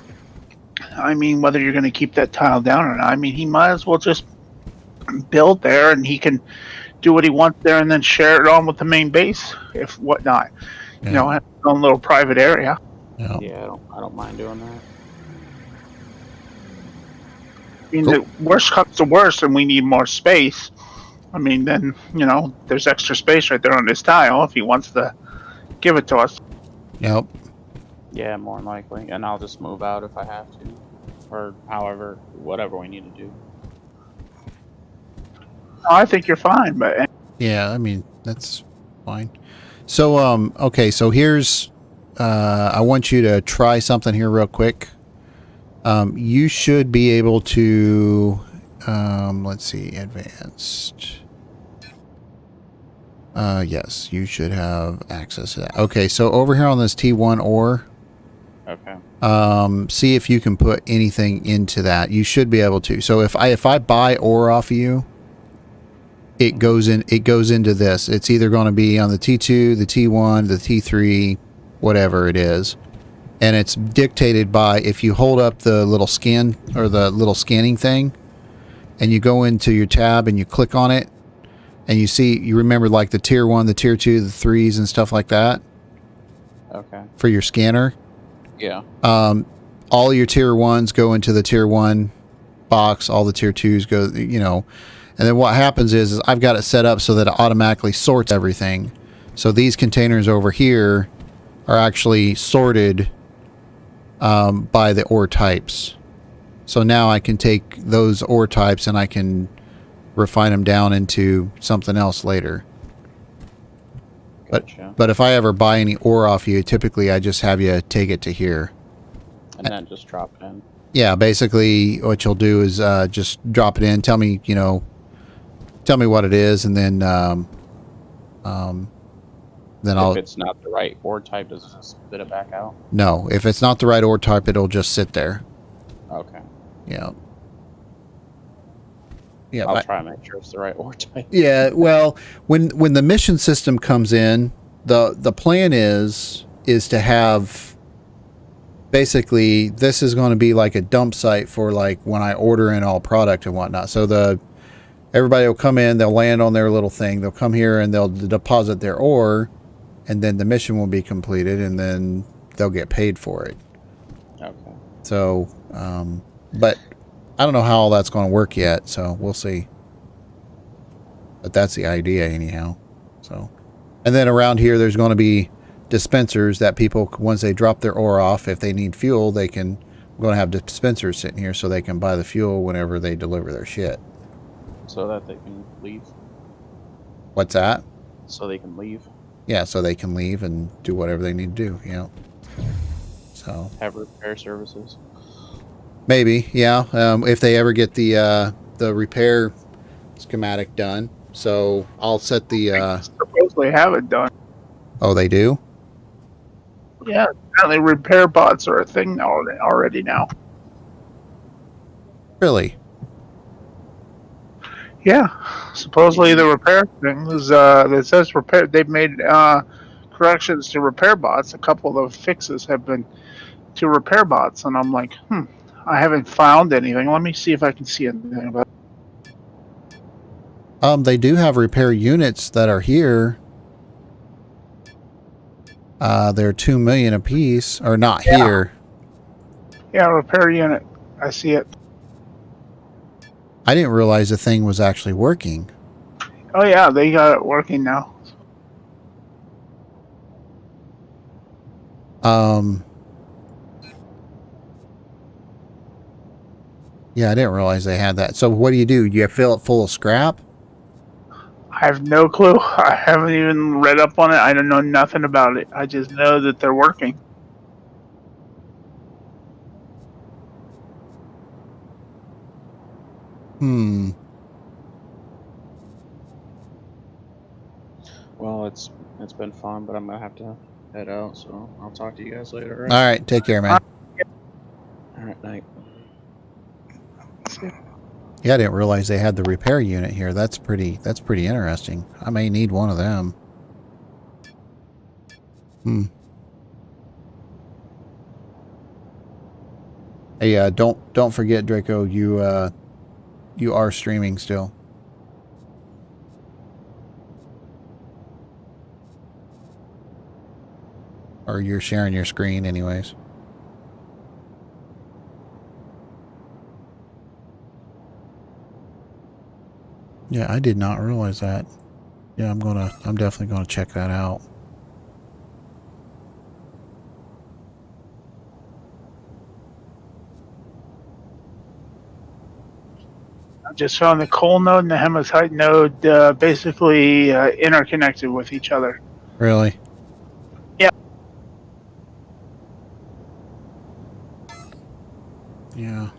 I mean, whether you're going to keep that tile down or not, I mean, he might as well just build there, and he can do what he wants there, and then share it on with the main base, if whatnot. yeah. Have his own little private area. Yeah. Yeah, I don't mind doing that. I mean, Cool. the worst comes to worst, and we need more space. I mean, then there's extra space right there on this tile if he wants to give it to us. Yep. Yeah, more than likely, and I'll just move out if I have to, or whatever we need to do. I think you're fine, but Yeah, I mean, that's fine. So, okay, so here's, I want you to try something here real quick. You should be able to, let's see, advanced. Yes, you should have access to that. Okay, so over here on this T1 ore, Okay. see if you can put anything into that. You should be able to. So if I buy ore off of you, it goes into this. It's either going to be on the T2, the T1, the T3, whatever it is. And it's dictated by, if you hold up the little scan or the little scanning thing and you go into your tab and you click on it and you remember like the tier 1, the tier 2, the 3s and stuff like that. Okay. For your scanner. Yeah. All your tier 1s go into the tier 1 box, all the tier 2s go, and then what happens is I've got it set up so that it automatically sorts everything. So these containers over here are actually sorted by the ore types. So now I can take those ore types and I can refine them down into something else later. Gotcha. But if I ever buy any ore off you, typically I just have you take it to here. And then just drop it in. Yeah, basically what you'll do is just drop it in, tell me what it is, and then Then If I'll it's not the right ore type, does it spit it back out? no. If it's not the right ore type, it'll just sit there. Okay. Yeah. Yeah. I'll try and make sure it's the right ore type. Yeah. Well, when the mission system comes in, the plan is to have basically this is going to be like a dump site for like when I order in all product and whatnot. So everybody will come in, they'll land on their little thing, they'll come here and they'll deposit their ore, and then the mission will be completed, and then they'll get paid for it. Okay. So, but I don't know how all that's going to work yet, so we'll see. But that's the idea anyhow. So, and then around here, there's going to be dispensers that people, once they drop their ore off, if they need fuel, we're going to have dispensers sitting here so they can buy the fuel whenever they deliver their shit. So that they can leave. What's that? So they can leave. Yeah, so they can leave and do whatever they need to do, you know. So Have repair services. maybe, yeah. If they ever get the repair schematic done, so I'll set the. Supposedly have it done. Oh, they do. Yeah, apparently repair bots are a thing already now. Really? Yeah, supposedly the repair thing is that says repair. They've made corrections to repair bots. A couple of fixes have been to repair bots, and I'm like, I haven't found anything. Let me see if I can see anything about it. They do have repair units that are here. They're 2 million apiece, or not here. Yeah, repair unit. I see it. I didn't realize the thing was actually working. Oh yeah, they got it working now. Yeah, I didn't realize they had that. So what do? You fill it full of scrap? I have no clue. I haven't even read up on it. I don't know nothing about it. I just know that they're working. Well, it's been fun, but I'm gonna have to head out. So I'll talk to you guys later. All right, take care, man. All right, night. Yeah, I didn't realize they had the repair unit here. That's pretty interesting. I may need one of them. Hey, don't forget, Draco, you are streaming still. Or you're sharing your screen anyways. Yeah, I did not realize that. Yeah, I'm definitely gonna check that out. I just found the coal node and the hematite node basically interconnected with each other. Really? Yeah. Yeah.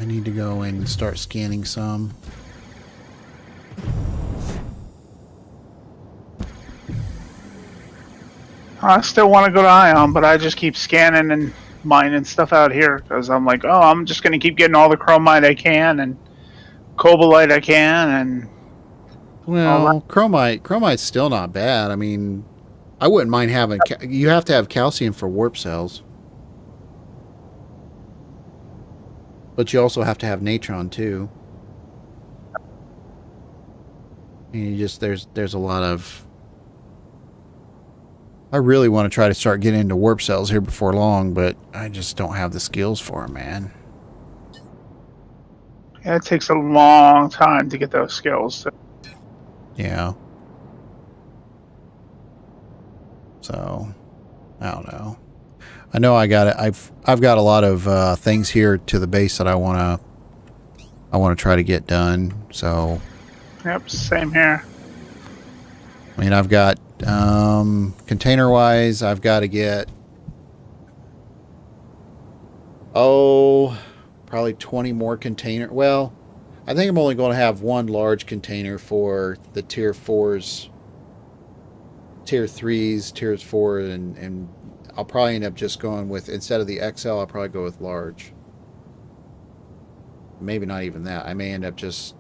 I need to go and start scanning some. I still want to go to Ion, but I just keep scanning and mining stuff out here because I'm like, oh, I'm just going to keep getting all the chromite I can and cobalite I can, and Well, chromite's still not bad. I mean, I wouldn't mind having. You have to have calcium for warp cells, but you also have to have natron too. And there's a lot of. I really want to try to start getting into warp cells here before long, but I just don't have the skills for them, man. Yeah, it takes a long time to get those skills. Yeah. So, I don't know. I know I got it. I've got a lot of things here to the base that I wanna try to get done. So, Yep, same here. I mean, I've got container wise, I've got to get probably 20 more container. Well, I think I'm only going to have one large container for the tier 4s, tier 3s, tiers 4, and I'll probably end up just going with, instead of the XL, I'll probably go with large. Maybe not even that. I may end up just,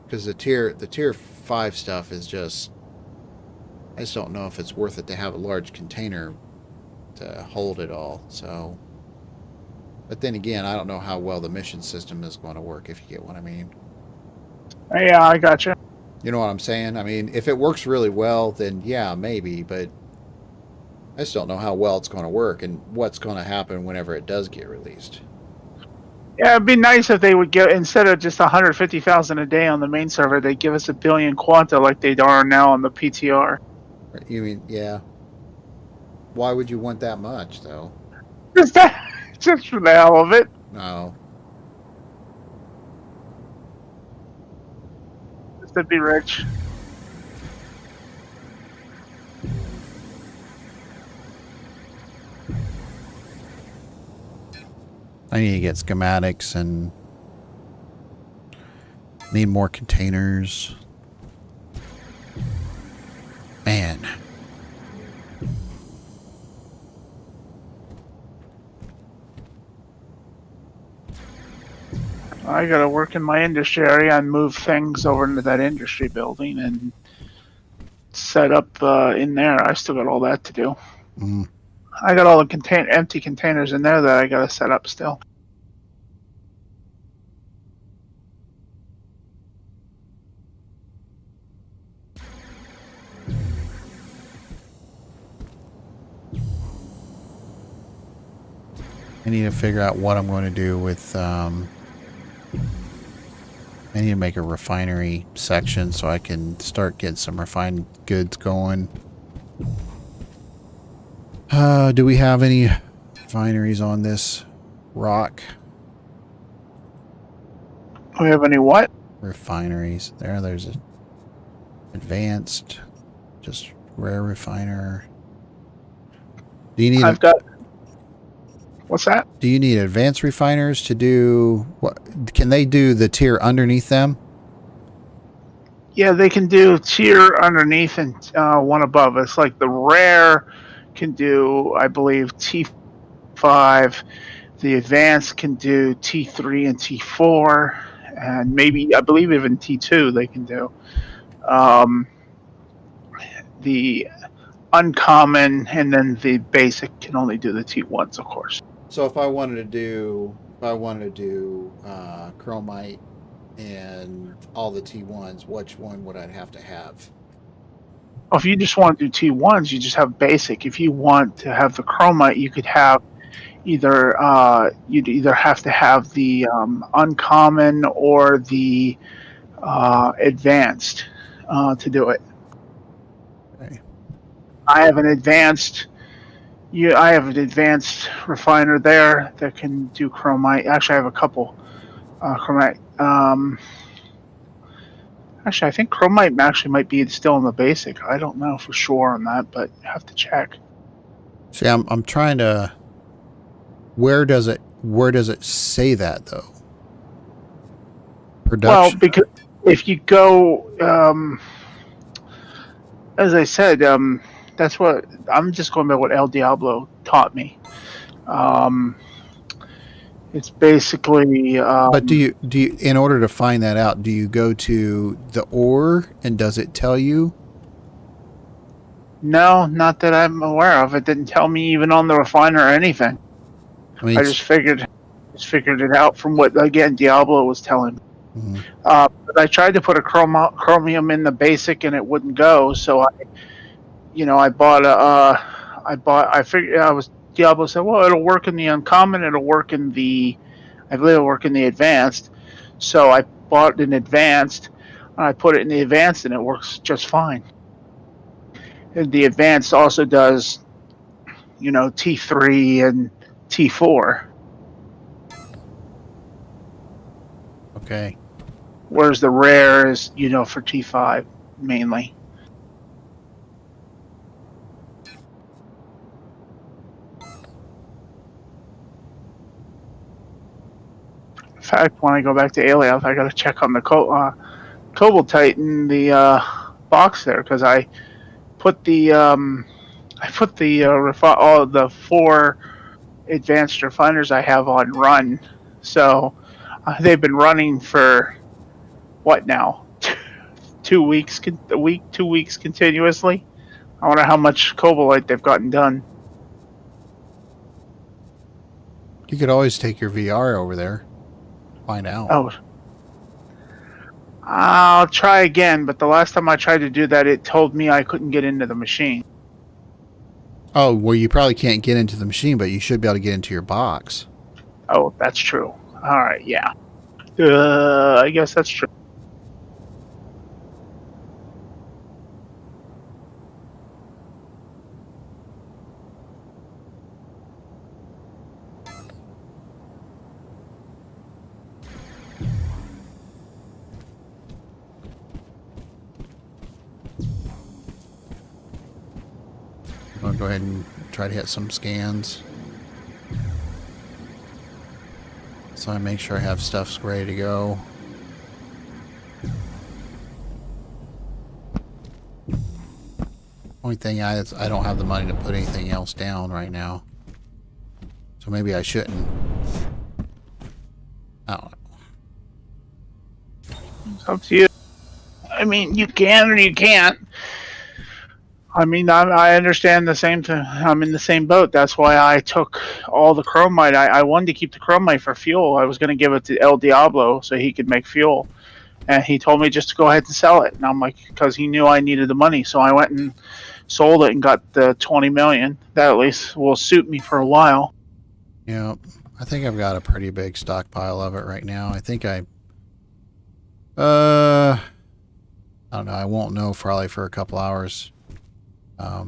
because the tier 5 stuff is just, I just don't know if it's worth it to have a large container to hold it all. So, but then again, I don't know how well the mission system is going to work, if you get what I mean. Yeah, I gotcha. You know what I'm saying? I mean, if it works really well, then yeah, maybe, but I just don't know how well it's going to work and what's going to happen whenever it does get released. Yeah, it'd be nice if they would give, instead of just 150,000 a day on the main server, they'd give us 1 billion quanta like they are now on the PTR. You mean, yeah. Why would you want that much, though? Just for the hell of it. No. Just to be rich. I need to get schematics and need more containers. Man. I gotta work in my industry area and move things over into that industry building and set up in there. I still got all that to do. Mm. I got all the empty containers in there that I gotta set up still. I need to figure out what I'm going to do with, I need to make a refinery section so I can start getting some refined goods going. Do we have any refineries on this rock? Do we have any what? Refineries. There's a advanced, just rare refiner. Do you need I've got. What's that? Do you need advanced refiners to do what? Can they do the tier underneath them? Yeah, they can do tier underneath and one above. It's like the rare can do, I believe, T5. The advanced can do T3 and T4, and maybe I believe even T2 they can do. The uncommon and then the basic can only do the T1s, of course. So if I wanted to do, chromite and all the T1s, which one would I have to have? If you just want to do T1s, you just have basic. If you want to have the chromite, you could have either you'd either have to have the uncommon or the advanced to do it. Okay. I have an advanced refiner there that can do chromite. Actually, I have a couple chromite. Actually, I think chromite actually might be still in the basic. I don't know for sure on that, but I have to check. See, I'm trying to. Where does it say that though? Production. Well, because if you go, as I said, that's what I'm just going by what El Diablo taught me. It's basically. But do you in order to find that out, do you go to the ore and does it tell you? No, not that I'm aware of. It didn't tell me even on the refiner or anything. I mean, I just figured it out from what again Diablo was telling me. Mm-hmm. But I tried to put a chromium in the basic and it wouldn't go. So I bought I figured Diablo said, well, it'll work in the uncommon. I believe it'll work in the advanced. So I bought an advanced, and I put it in the advanced, and it works just fine. And the advanced also does, T3 and T4, Okay. whereas the rare is, for T5 mainly. In fact, when I go back to Alioth, I got to check on the Cobalt Titan, the box there, because I put the all the 4 advanced refiners I have on run. So they've been running for what now? 2 weeks, a week, 2 weeks continuously. I wonder how much Cobalite they've gotten done. You could always take your VR over there. Find out. Oh, I'll try again, but the last time I tried to do that, it told me I couldn't get into the machine. Oh, well, you probably can't get into the machine, but you should be able to get into your box. Oh, that's true. All right, yeah. I guess that's true. I'll go ahead and try to hit some scans. So I make sure I have stuff ready to go. Only thing is I don't have the money to put anything else down right now. So maybe I shouldn't. I don't know. It's up to you. I mean, you can or you can't. I mean, I understand the same thing. I'm in the same boat. That's why I took all the chromite. I wanted to keep the chromite for fuel. I was going to give it to El Diablo so he could make fuel. And he told me just to go ahead and sell it. And I'm like, because he knew I needed the money. So I went and sold it and got the 20 million. That at least will suit me for a while. Yeah, I think I've got a pretty big stockpile of it right now. I think I don't know. I won't know probably for a couple hours how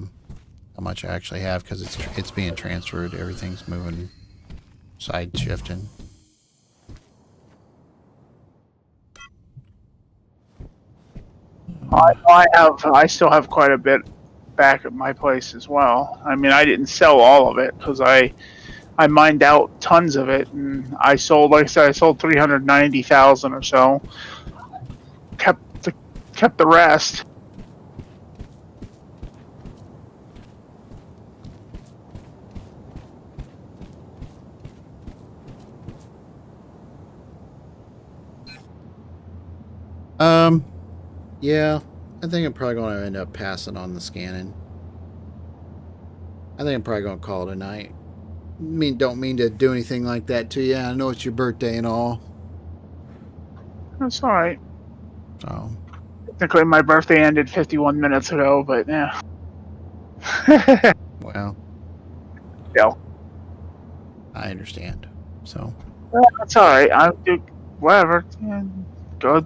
much I actually have because it's being transferred. Everything's moving, side shifting. I still have quite a bit back at my place as well. I mean, I didn't sell all of it because I mined out tons of it, and I sold, like I said, I sold 390,000 or so. Kept the rest. Yeah, I think I'm probably going to end up passing on the scanning. I think I'm probably going to call it a night. Don't mean to do anything like that to you. I know it's your birthday and all. That's all right. So, Technically, my birthday ended 51 minutes ago, but yeah. well, Yeah. I understand. So, That's all right. I'll do whatever. Yeah, Go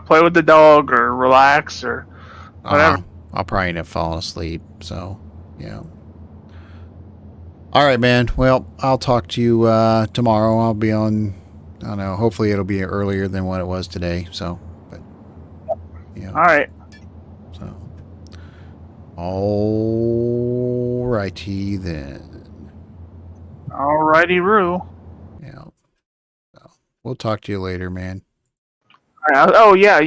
play with the dog or relax or whatever. I'll probably end up falling asleep. So, yeah. All right, man. Well, I'll talk to you tomorrow. I'll be on, I don't know, hopefully it'll be earlier than what it was today. So, but, yeah. All right. So, all righty then. All righty, Roo. Yeah. So, we'll talk to you later, man. All right. Oh, yeah,